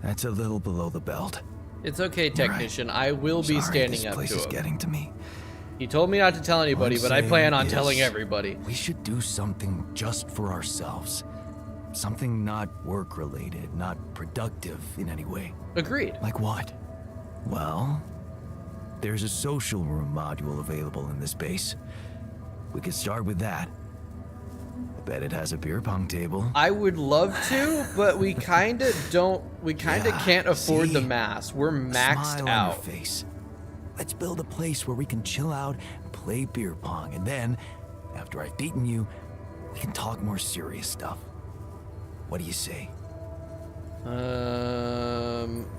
That's a little below the belt. It's okay, technician. Right. I will be standing up to him. This place is getting to me. He told me not to tell anybody, but I plan on telling everybody. We should do something just for ourselves. Something not work-related, not productive in any way. Agreed. Like what? Well, there's a social room module available in this base. We could start with that. I bet it has a beer pong table. I would love to, but we kinda don't. We kinda can't afford the mass. We're maxed smile out. On your face. Let's build a place where we can chill out and play beer pong, and then, after I've beaten you, we can talk more serious stuff. What do you say?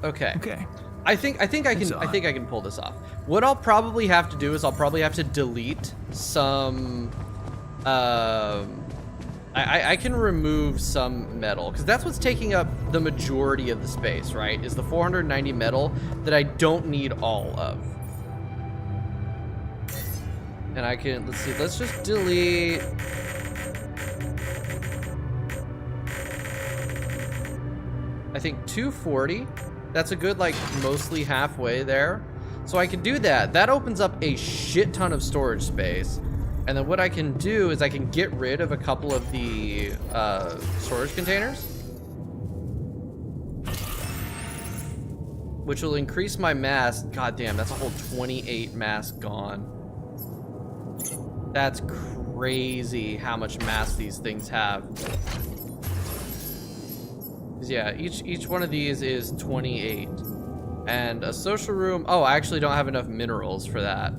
Okay. Okay. I think I can pull this off. What I'll probably have to do is I'll probably have to delete some. I can remove some metal because that's what's taking up the majority of the space, right? Is the 490 metal that I don't need all of. And I can, let's see, let's just delete. I think 240. That's a good, like, mostly halfway there. So I can do that. That opens up a shit ton of storage space. And then what I can do is I can get rid of a couple of the storage containers, which will increase my mass. God damn, that's a whole 28 mass gone. That's crazy how much mass these things have. Yeah, each one of these is 28. And a social room, oh, I actually don't have enough minerals for that.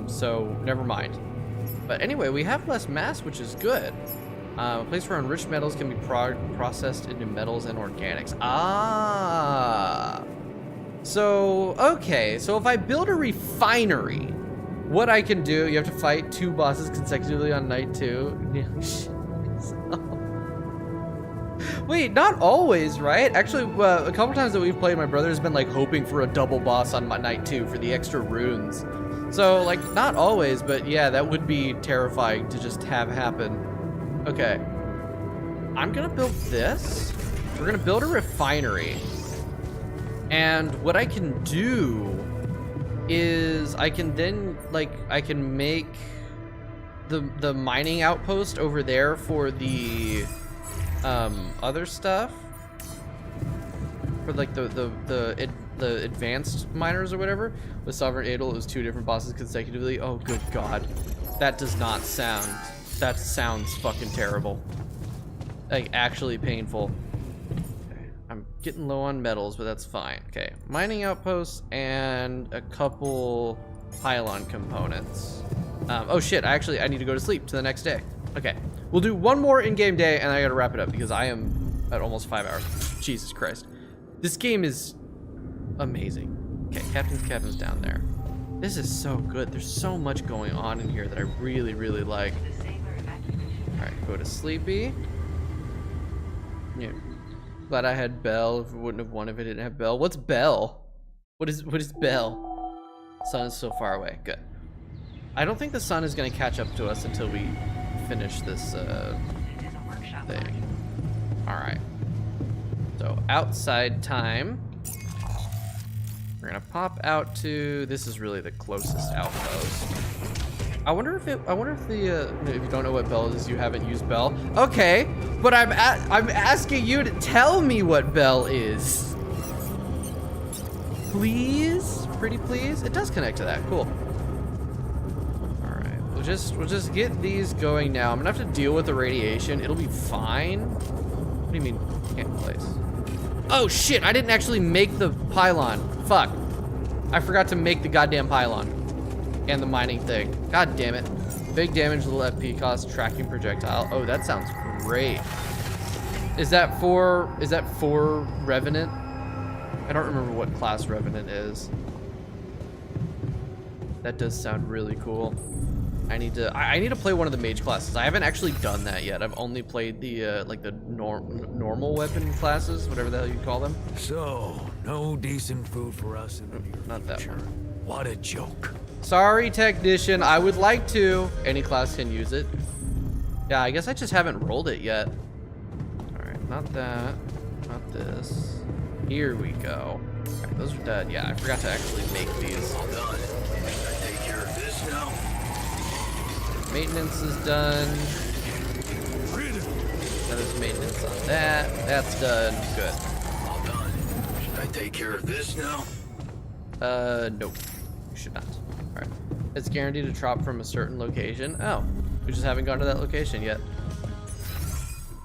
So never mind. But anyway, we have less mass, which is good. A place where enriched metals can be processed into metals and organics. Ah. So, okay, so if I build a refinery, what I can do, you have to fight 2 bosses consecutively on night 2. Wait, not always, right? Actually, a couple times that we've played, my brother's been like hoping for a double boss on my night 2 for the extra runes. So, like, not always, but yeah, that would be terrifying to just have happen. Okay. I'm gonna build this. We're gonna build a refinery. And what I can do is I can then, like, I can make the mining outpost over there for the other stuff. For, like, the advanced miners or whatever. With Sovereign Adel, it was 2 different bosses consecutively. Oh, good God. That does not sound... That sounds fucking terrible. Like, actually painful. Okay. I'm getting low on metals, but that's fine. Okay. Mining outposts and a couple pylon components. Oh, shit. I need to go to sleep to the next day. Okay. We'll do one more in-game day, and I gotta wrap it up because I am at almost 5 hours. Jesus Christ. This game is amazing. Okay, Captain's down there. This is so good. There's so much going on in here that I really, really like. Alright, go to Sleepy. Yeah. Glad I had Bell. If it wouldn't have won if I didn't have Bell. What's Bell? What is Bell? Sun is so far away. Good. I don't think the sun is gonna catch up to us until we finish this thing. Alright. So outside time. We're gonna pop out to, this is really the closest outpost. I wonder if the if you don't know what Bell is, you haven't used Bell. Okay, but I'm asking you to tell me what Bell is. Please, pretty please. It does connect to that. Cool. All right, we'll just get these going now. I'm gonna have to deal with the radiation. It'll be fine. What do you mean can't place? Oh shit! I didn't actually make the pylon. Fuck. I forgot to make the goddamn pylon. And the mining thing. God damn it. Big damage, little FP cost, tracking projectile. Oh, that sounds great. Is that for Revenant? I don't remember what class Revenant is. That does sound really cool. I need to play one of the mage classes. I haven't actually done that yet. I've only played the like the normal weapon classes, whatever the hell you call them. So, no decent food for us in the near Not that future. one. What a joke. Sorry, technician. I would like to. Any class can use it. Yeah, I guess I just haven't rolled it yet. All right, not that, not this. Here we go. All right, those are dead. Yeah, I forgot to actually make these. All done. Should I take care of this now? Maintenance is done. Now there's maintenance on that. That's done. Good. All done. Should I take care of this now? Nope. You should not. All right. It's guaranteed to drop from a certain location. Oh, we just haven't gone to that location yet.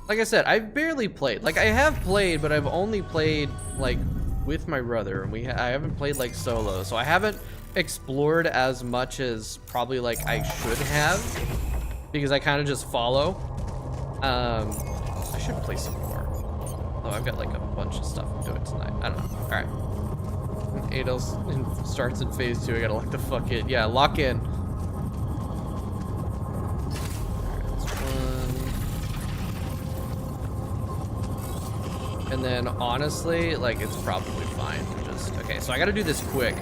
Like I said, I've barely played. Like I have played, but I've only played like with my brother, and I haven't played like solo, so I haven't explored as much as probably like I should have, because I kind of just follow. I should play some more. Oh, I've got like a bunch of stuff I'm doing tonight. I don't know. All right. Adol's starts in phase 2. I gotta lock the fuck in. Yeah, lock in. All right, that's one. And then honestly, like it's probably fine to just, okay, so I gotta do this quick.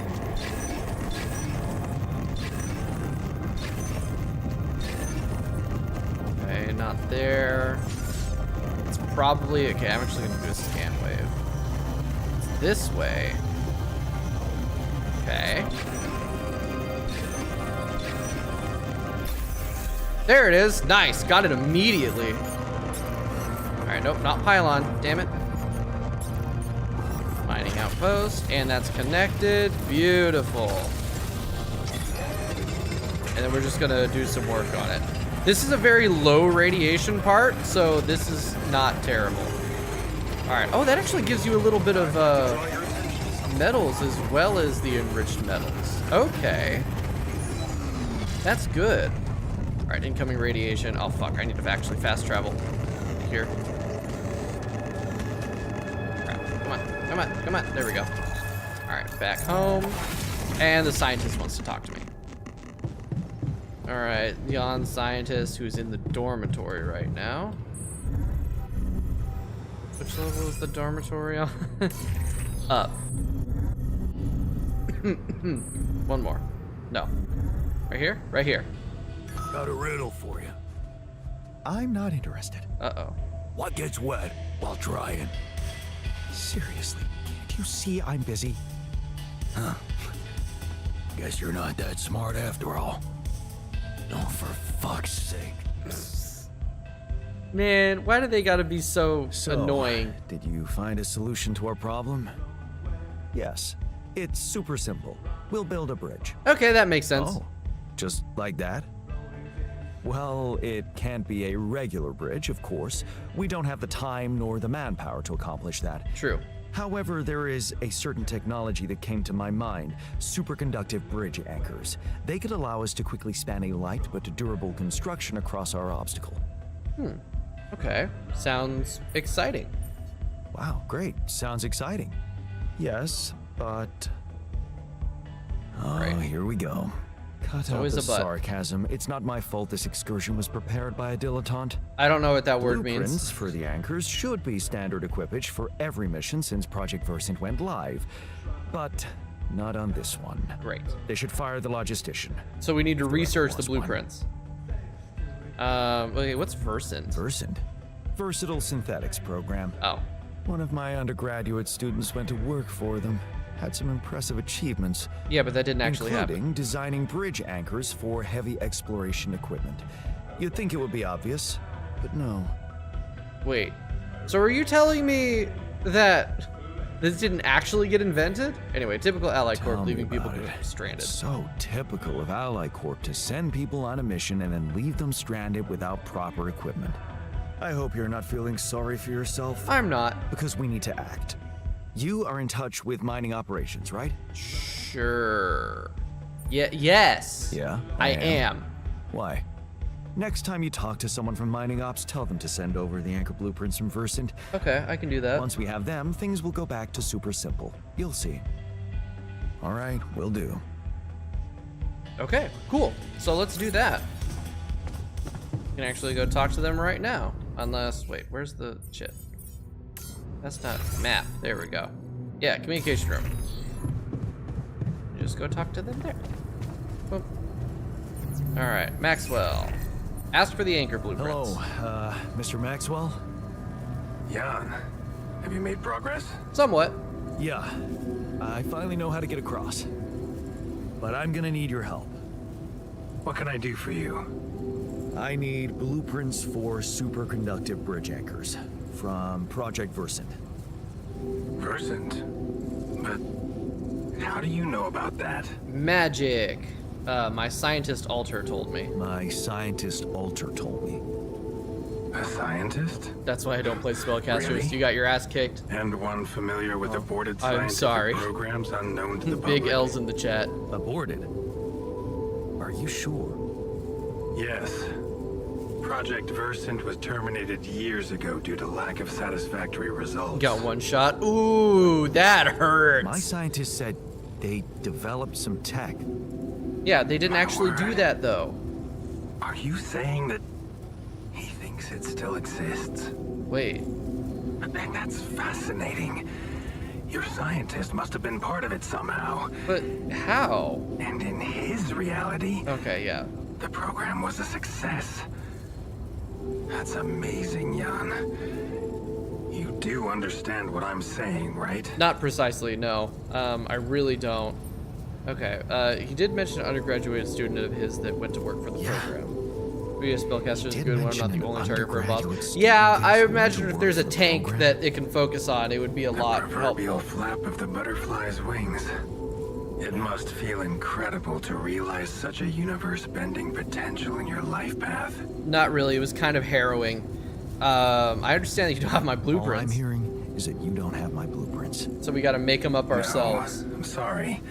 Okay, not there. It's probably, okay, I'm actually gonna do a scan wave. It's this way. Okay. There it is. Nice. Got it immediately. All right, nope, not pylon. Damn it. Mining outpost, and that's connected. Beautiful. And then we're just gonna do some work on it. This is a very low radiation part, so this is not terrible. All right. Oh, that actually gives you a little bit of metals as well as the enriched metals. Okay. That's good. All right, incoming radiation. Oh, fuck. I need to actually fast travel here. Crap. Come on. Come on. Come on. There we go. All right, back home. And the scientist wants to talk to me. All right, Jan scientist who's in the dormitory right now. Which level is the dormitory on? Up. One more. No. Right here? Right here. Got a riddle for you. I'm not interested. Uh-oh. What gets wet while drying? Seriously, can't you see I'm busy? Huh. Guess you're not that smart after all. Oh, for fuck's sake. Man, why do they gotta be so annoying? Did you find a solution to our problem? Yes. It's super simple. We'll build a bridge. Okay, that makes sense. Oh, just like that? Well, it can't be a regular bridge, of course. We don't have the time nor the manpower to accomplish that. True. However, there is a certain technology that came to my mind, superconductive bridge anchors. They could allow us to quickly span a light but durable construction across our obstacle. Okay. Sounds exciting. Wow, great. Sounds exciting. Yes, but... Oh, Right. here we go. Cut out always the a but. sarcasm. It's not my fault this excursion was prepared by a dilettante. I don't know what that word Blueprints means. for the anchors should be standard equipage for every mission since Project Versant went live, but not on this one. Great. They should fire the logistician. So we need to research the Plus one. blueprints. Okay, what's Versant? Versant? Versatile Synthetics program. Oh. One of my undergraduate students went to work for them. Had some impressive achievements. Yeah, but that didn't actually including happen. designing bridge anchors for heavy exploration equipment. You'd think it would be obvious, but no. Wait. So are you telling me that this didn't actually get invented? Anyway, typical Ally Corp Tell me leaving people about it. stranded. So typical of Ally Corp to send people on a mission and then leave them stranded without proper equipment. I hope you're not feeling sorry for yourself, I'm not. because we need to act. You are in touch with mining operations, right? Sure. Yeah, yes. Yeah, I am. Why? Next time you talk to someone from mining ops, tell them to send over the anchor blueprints from Versant. Okay, I can do that. Once we have them, things will go back to super simple. You'll see. All right, will do. Okay, cool. So let's do that. You can actually go talk to them right now. Unless, wait, where's the shit? That's not map. There we go. Yeah, communication room. You just go talk to them there. Boom. All right, Maxwell. Ask for the anchor blueprints. Hello, Mr. Maxwell? Jan, have you made progress? Somewhat. Yeah, I finally know how to get across. But I'm gonna need your help. What can I do for you? I need blueprints for superconductive bridge anchors from Project Versant. Versant? But how do you know about that? Magic. My scientist Alter told me. My scientist Alter told me. A scientist? That's why I don't play spellcasters. Really? You got your ass kicked. And one familiar with aborted I'm scientific sorry. programs unknown to the Big public? L's in the chat. Aborted? Are you sure? Yes. Project Versant was terminated years ago due to lack of satisfactory results. Got one shot. Ooh, that hurts. My scientist said they developed some tech. Yeah, they didn't My actually do word. that though. Are you saying that he thinks it still exists? Wait. And that's fascinating. Your scientist must have been part of it somehow. But how? And in his reality, Okay, yeah. the program was a success. That's amazing, Jan. You do understand what I'm saying, right? Not precisely, no. I really don't. Okay, he did mention an undergraduate student of his that went to work for the program. Be a spellcaster is a Did good one, mention not the an only target for a boss. undergraduate student Yeah, of I his went imagine to if there's a work for the tank program. that it can focus on, it would be a lot The proverbial helpful. flap of the butterfly's wings. It must feel incredible to realize such a universe-bending potential in your life path. Not really, it was kind of harrowing. I understand that you don't have my All I'm blueprints, hearing is that you don't have my blueprints. so we gotta make them up ourselves. No, I'm sorry.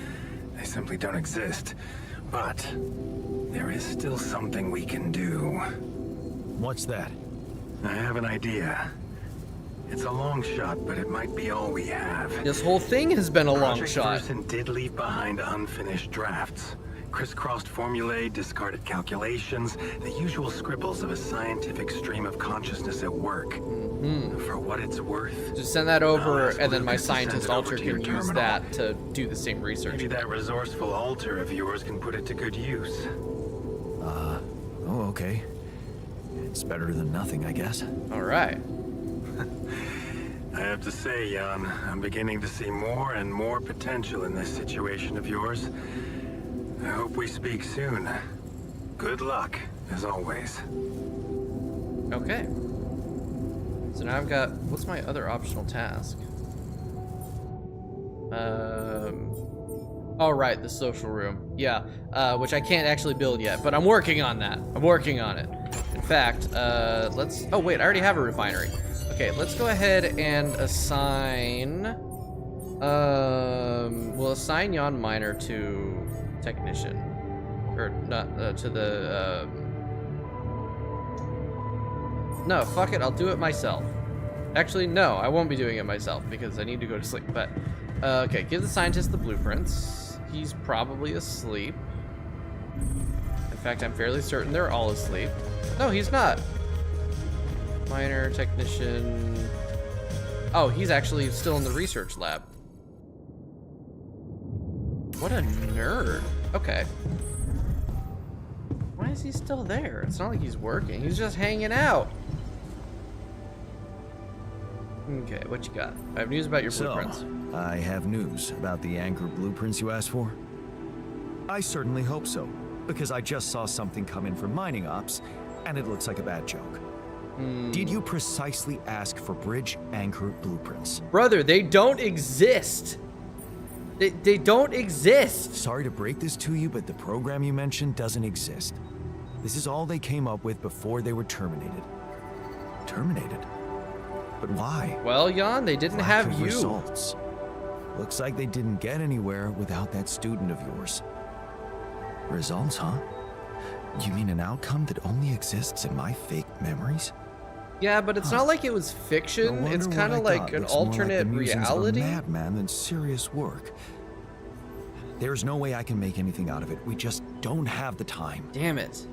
They simply don't exist. But there is still something we can do. What's that? I have an idea. It's a long shot, but it might be all we have. This whole thing has been a long Project shot. Versant did leave behind unfinished drafts. Crisscrossed formulae, discarded calculations, the usual scribbles of a scientific stream of consciousness at work. For what it's worth, Just send that over, ask and then my Lucas to send scientist it over Alter to your can use terminal. that to do the same research. maybe that resourceful altar of yours can put it to good use. Oh, okay. It's better than nothing, I guess. All right. I have to say, Jan, I'm beginning to see more and more potential in this situation of yours. I hope we speak soon. Good luck, as always. Okay. So now I've got, what's my other optional task? Oh right, the social room. Yeah, which I can't actually build yet, but I'm working on that. I'm working on it. In fact, let's, oh wait, I already have a refinery. Okay, let's go ahead and assign, we'll assign Jan Miner to technician. Or not, to the, no, fuck it, I'll do it myself. Actually, no, I won't be doing it myself because I need to go to sleep, but, okay, give the scientist the blueprints. He's probably asleep. In fact, I'm fairly certain they're all asleep. No, he's not. Miner, technician. Oh, he's actually still in the research lab. What a nerd. Okay. Why is he still there? It's not like he's working. He's just hanging out. Okay, what you got? I have news about your blueprints. So, I have news about the anchor blueprints you asked for. I certainly hope so, because I just saw something come in from mining ops, and it looks like a bad joke. Did you precisely ask for bridge anchor blueprints? Brother, they don't exist. They don't exist. Sorry to break this to you, but the program you mentioned doesn't exist. This is all they came up with before they were terminated. Terminated? But why? Well, Jan, they didn't Lack have of you. results. Looks like they didn't get anywhere without that student of yours. Results, huh? You mean an outcome that only exists in my fake memories? Yeah, but it's not like it was fiction. No It's wonder kind of what I like got an looks more like the alternate musings of a reality. madman than serious work. There's no way I can make anything out of it. We just don't have the time. Damn it.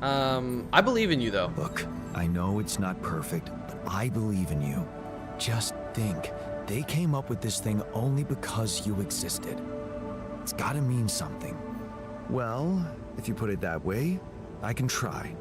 I believe in you though. Look, I know it's not perfect, but I believe in you. Just think, they came up with this thing only because you existed. It's gotta mean something. Well, if you put it that way, I can try.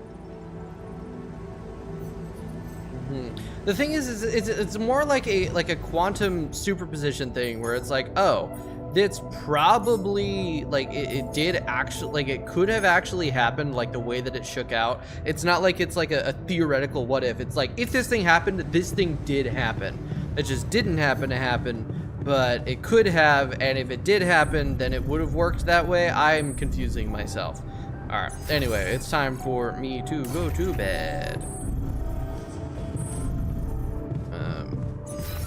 The thing is it's more like a quantum superposition thing where it's like, oh, that's probably like it did actually, like it could have actually happened, like the way that it shook out. It's not like it's like a theoretical what if. It's like, if this thing happened, this thing did happen. It just didn't happen to happen, but it could have, and if it did happen, then it would have worked that way. I'm confusing myself. All right, anyway, it's time for me to go to bed.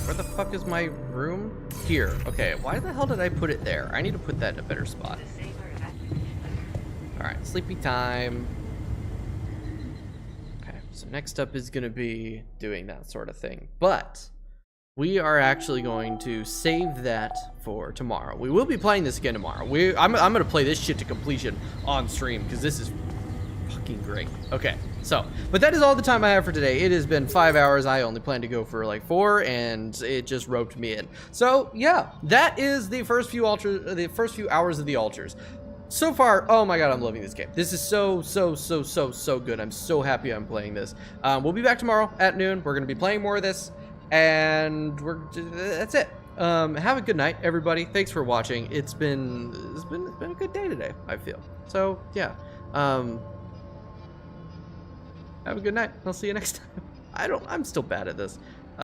Where the fuck is my room? Here. Okay, why the hell did I put it there? I need to put that in a better spot. Alright, sleepy time. Okay, so next up is gonna be doing that sort of thing. But we are actually going to save that for tomorrow. We will be playing this again tomorrow. I'm gonna play this shit to completion on stream because this is fucking great. Okay, so, but that is all the time I have for today. It has been 5 hours. I only planned to go for like 4, and it just roped me in. So yeah, that is the first few hours of the Altars. So far, oh my god, I'm loving this game. This is so good. I'm so happy I'm playing this. We'll be back tomorrow at noon. We're gonna be playing more of this, and that's it. Have a good night, everybody. Thanks for watching. It's been a good day today, I feel. So yeah. Have a good night. I'll see you next time. I'm still bad at this.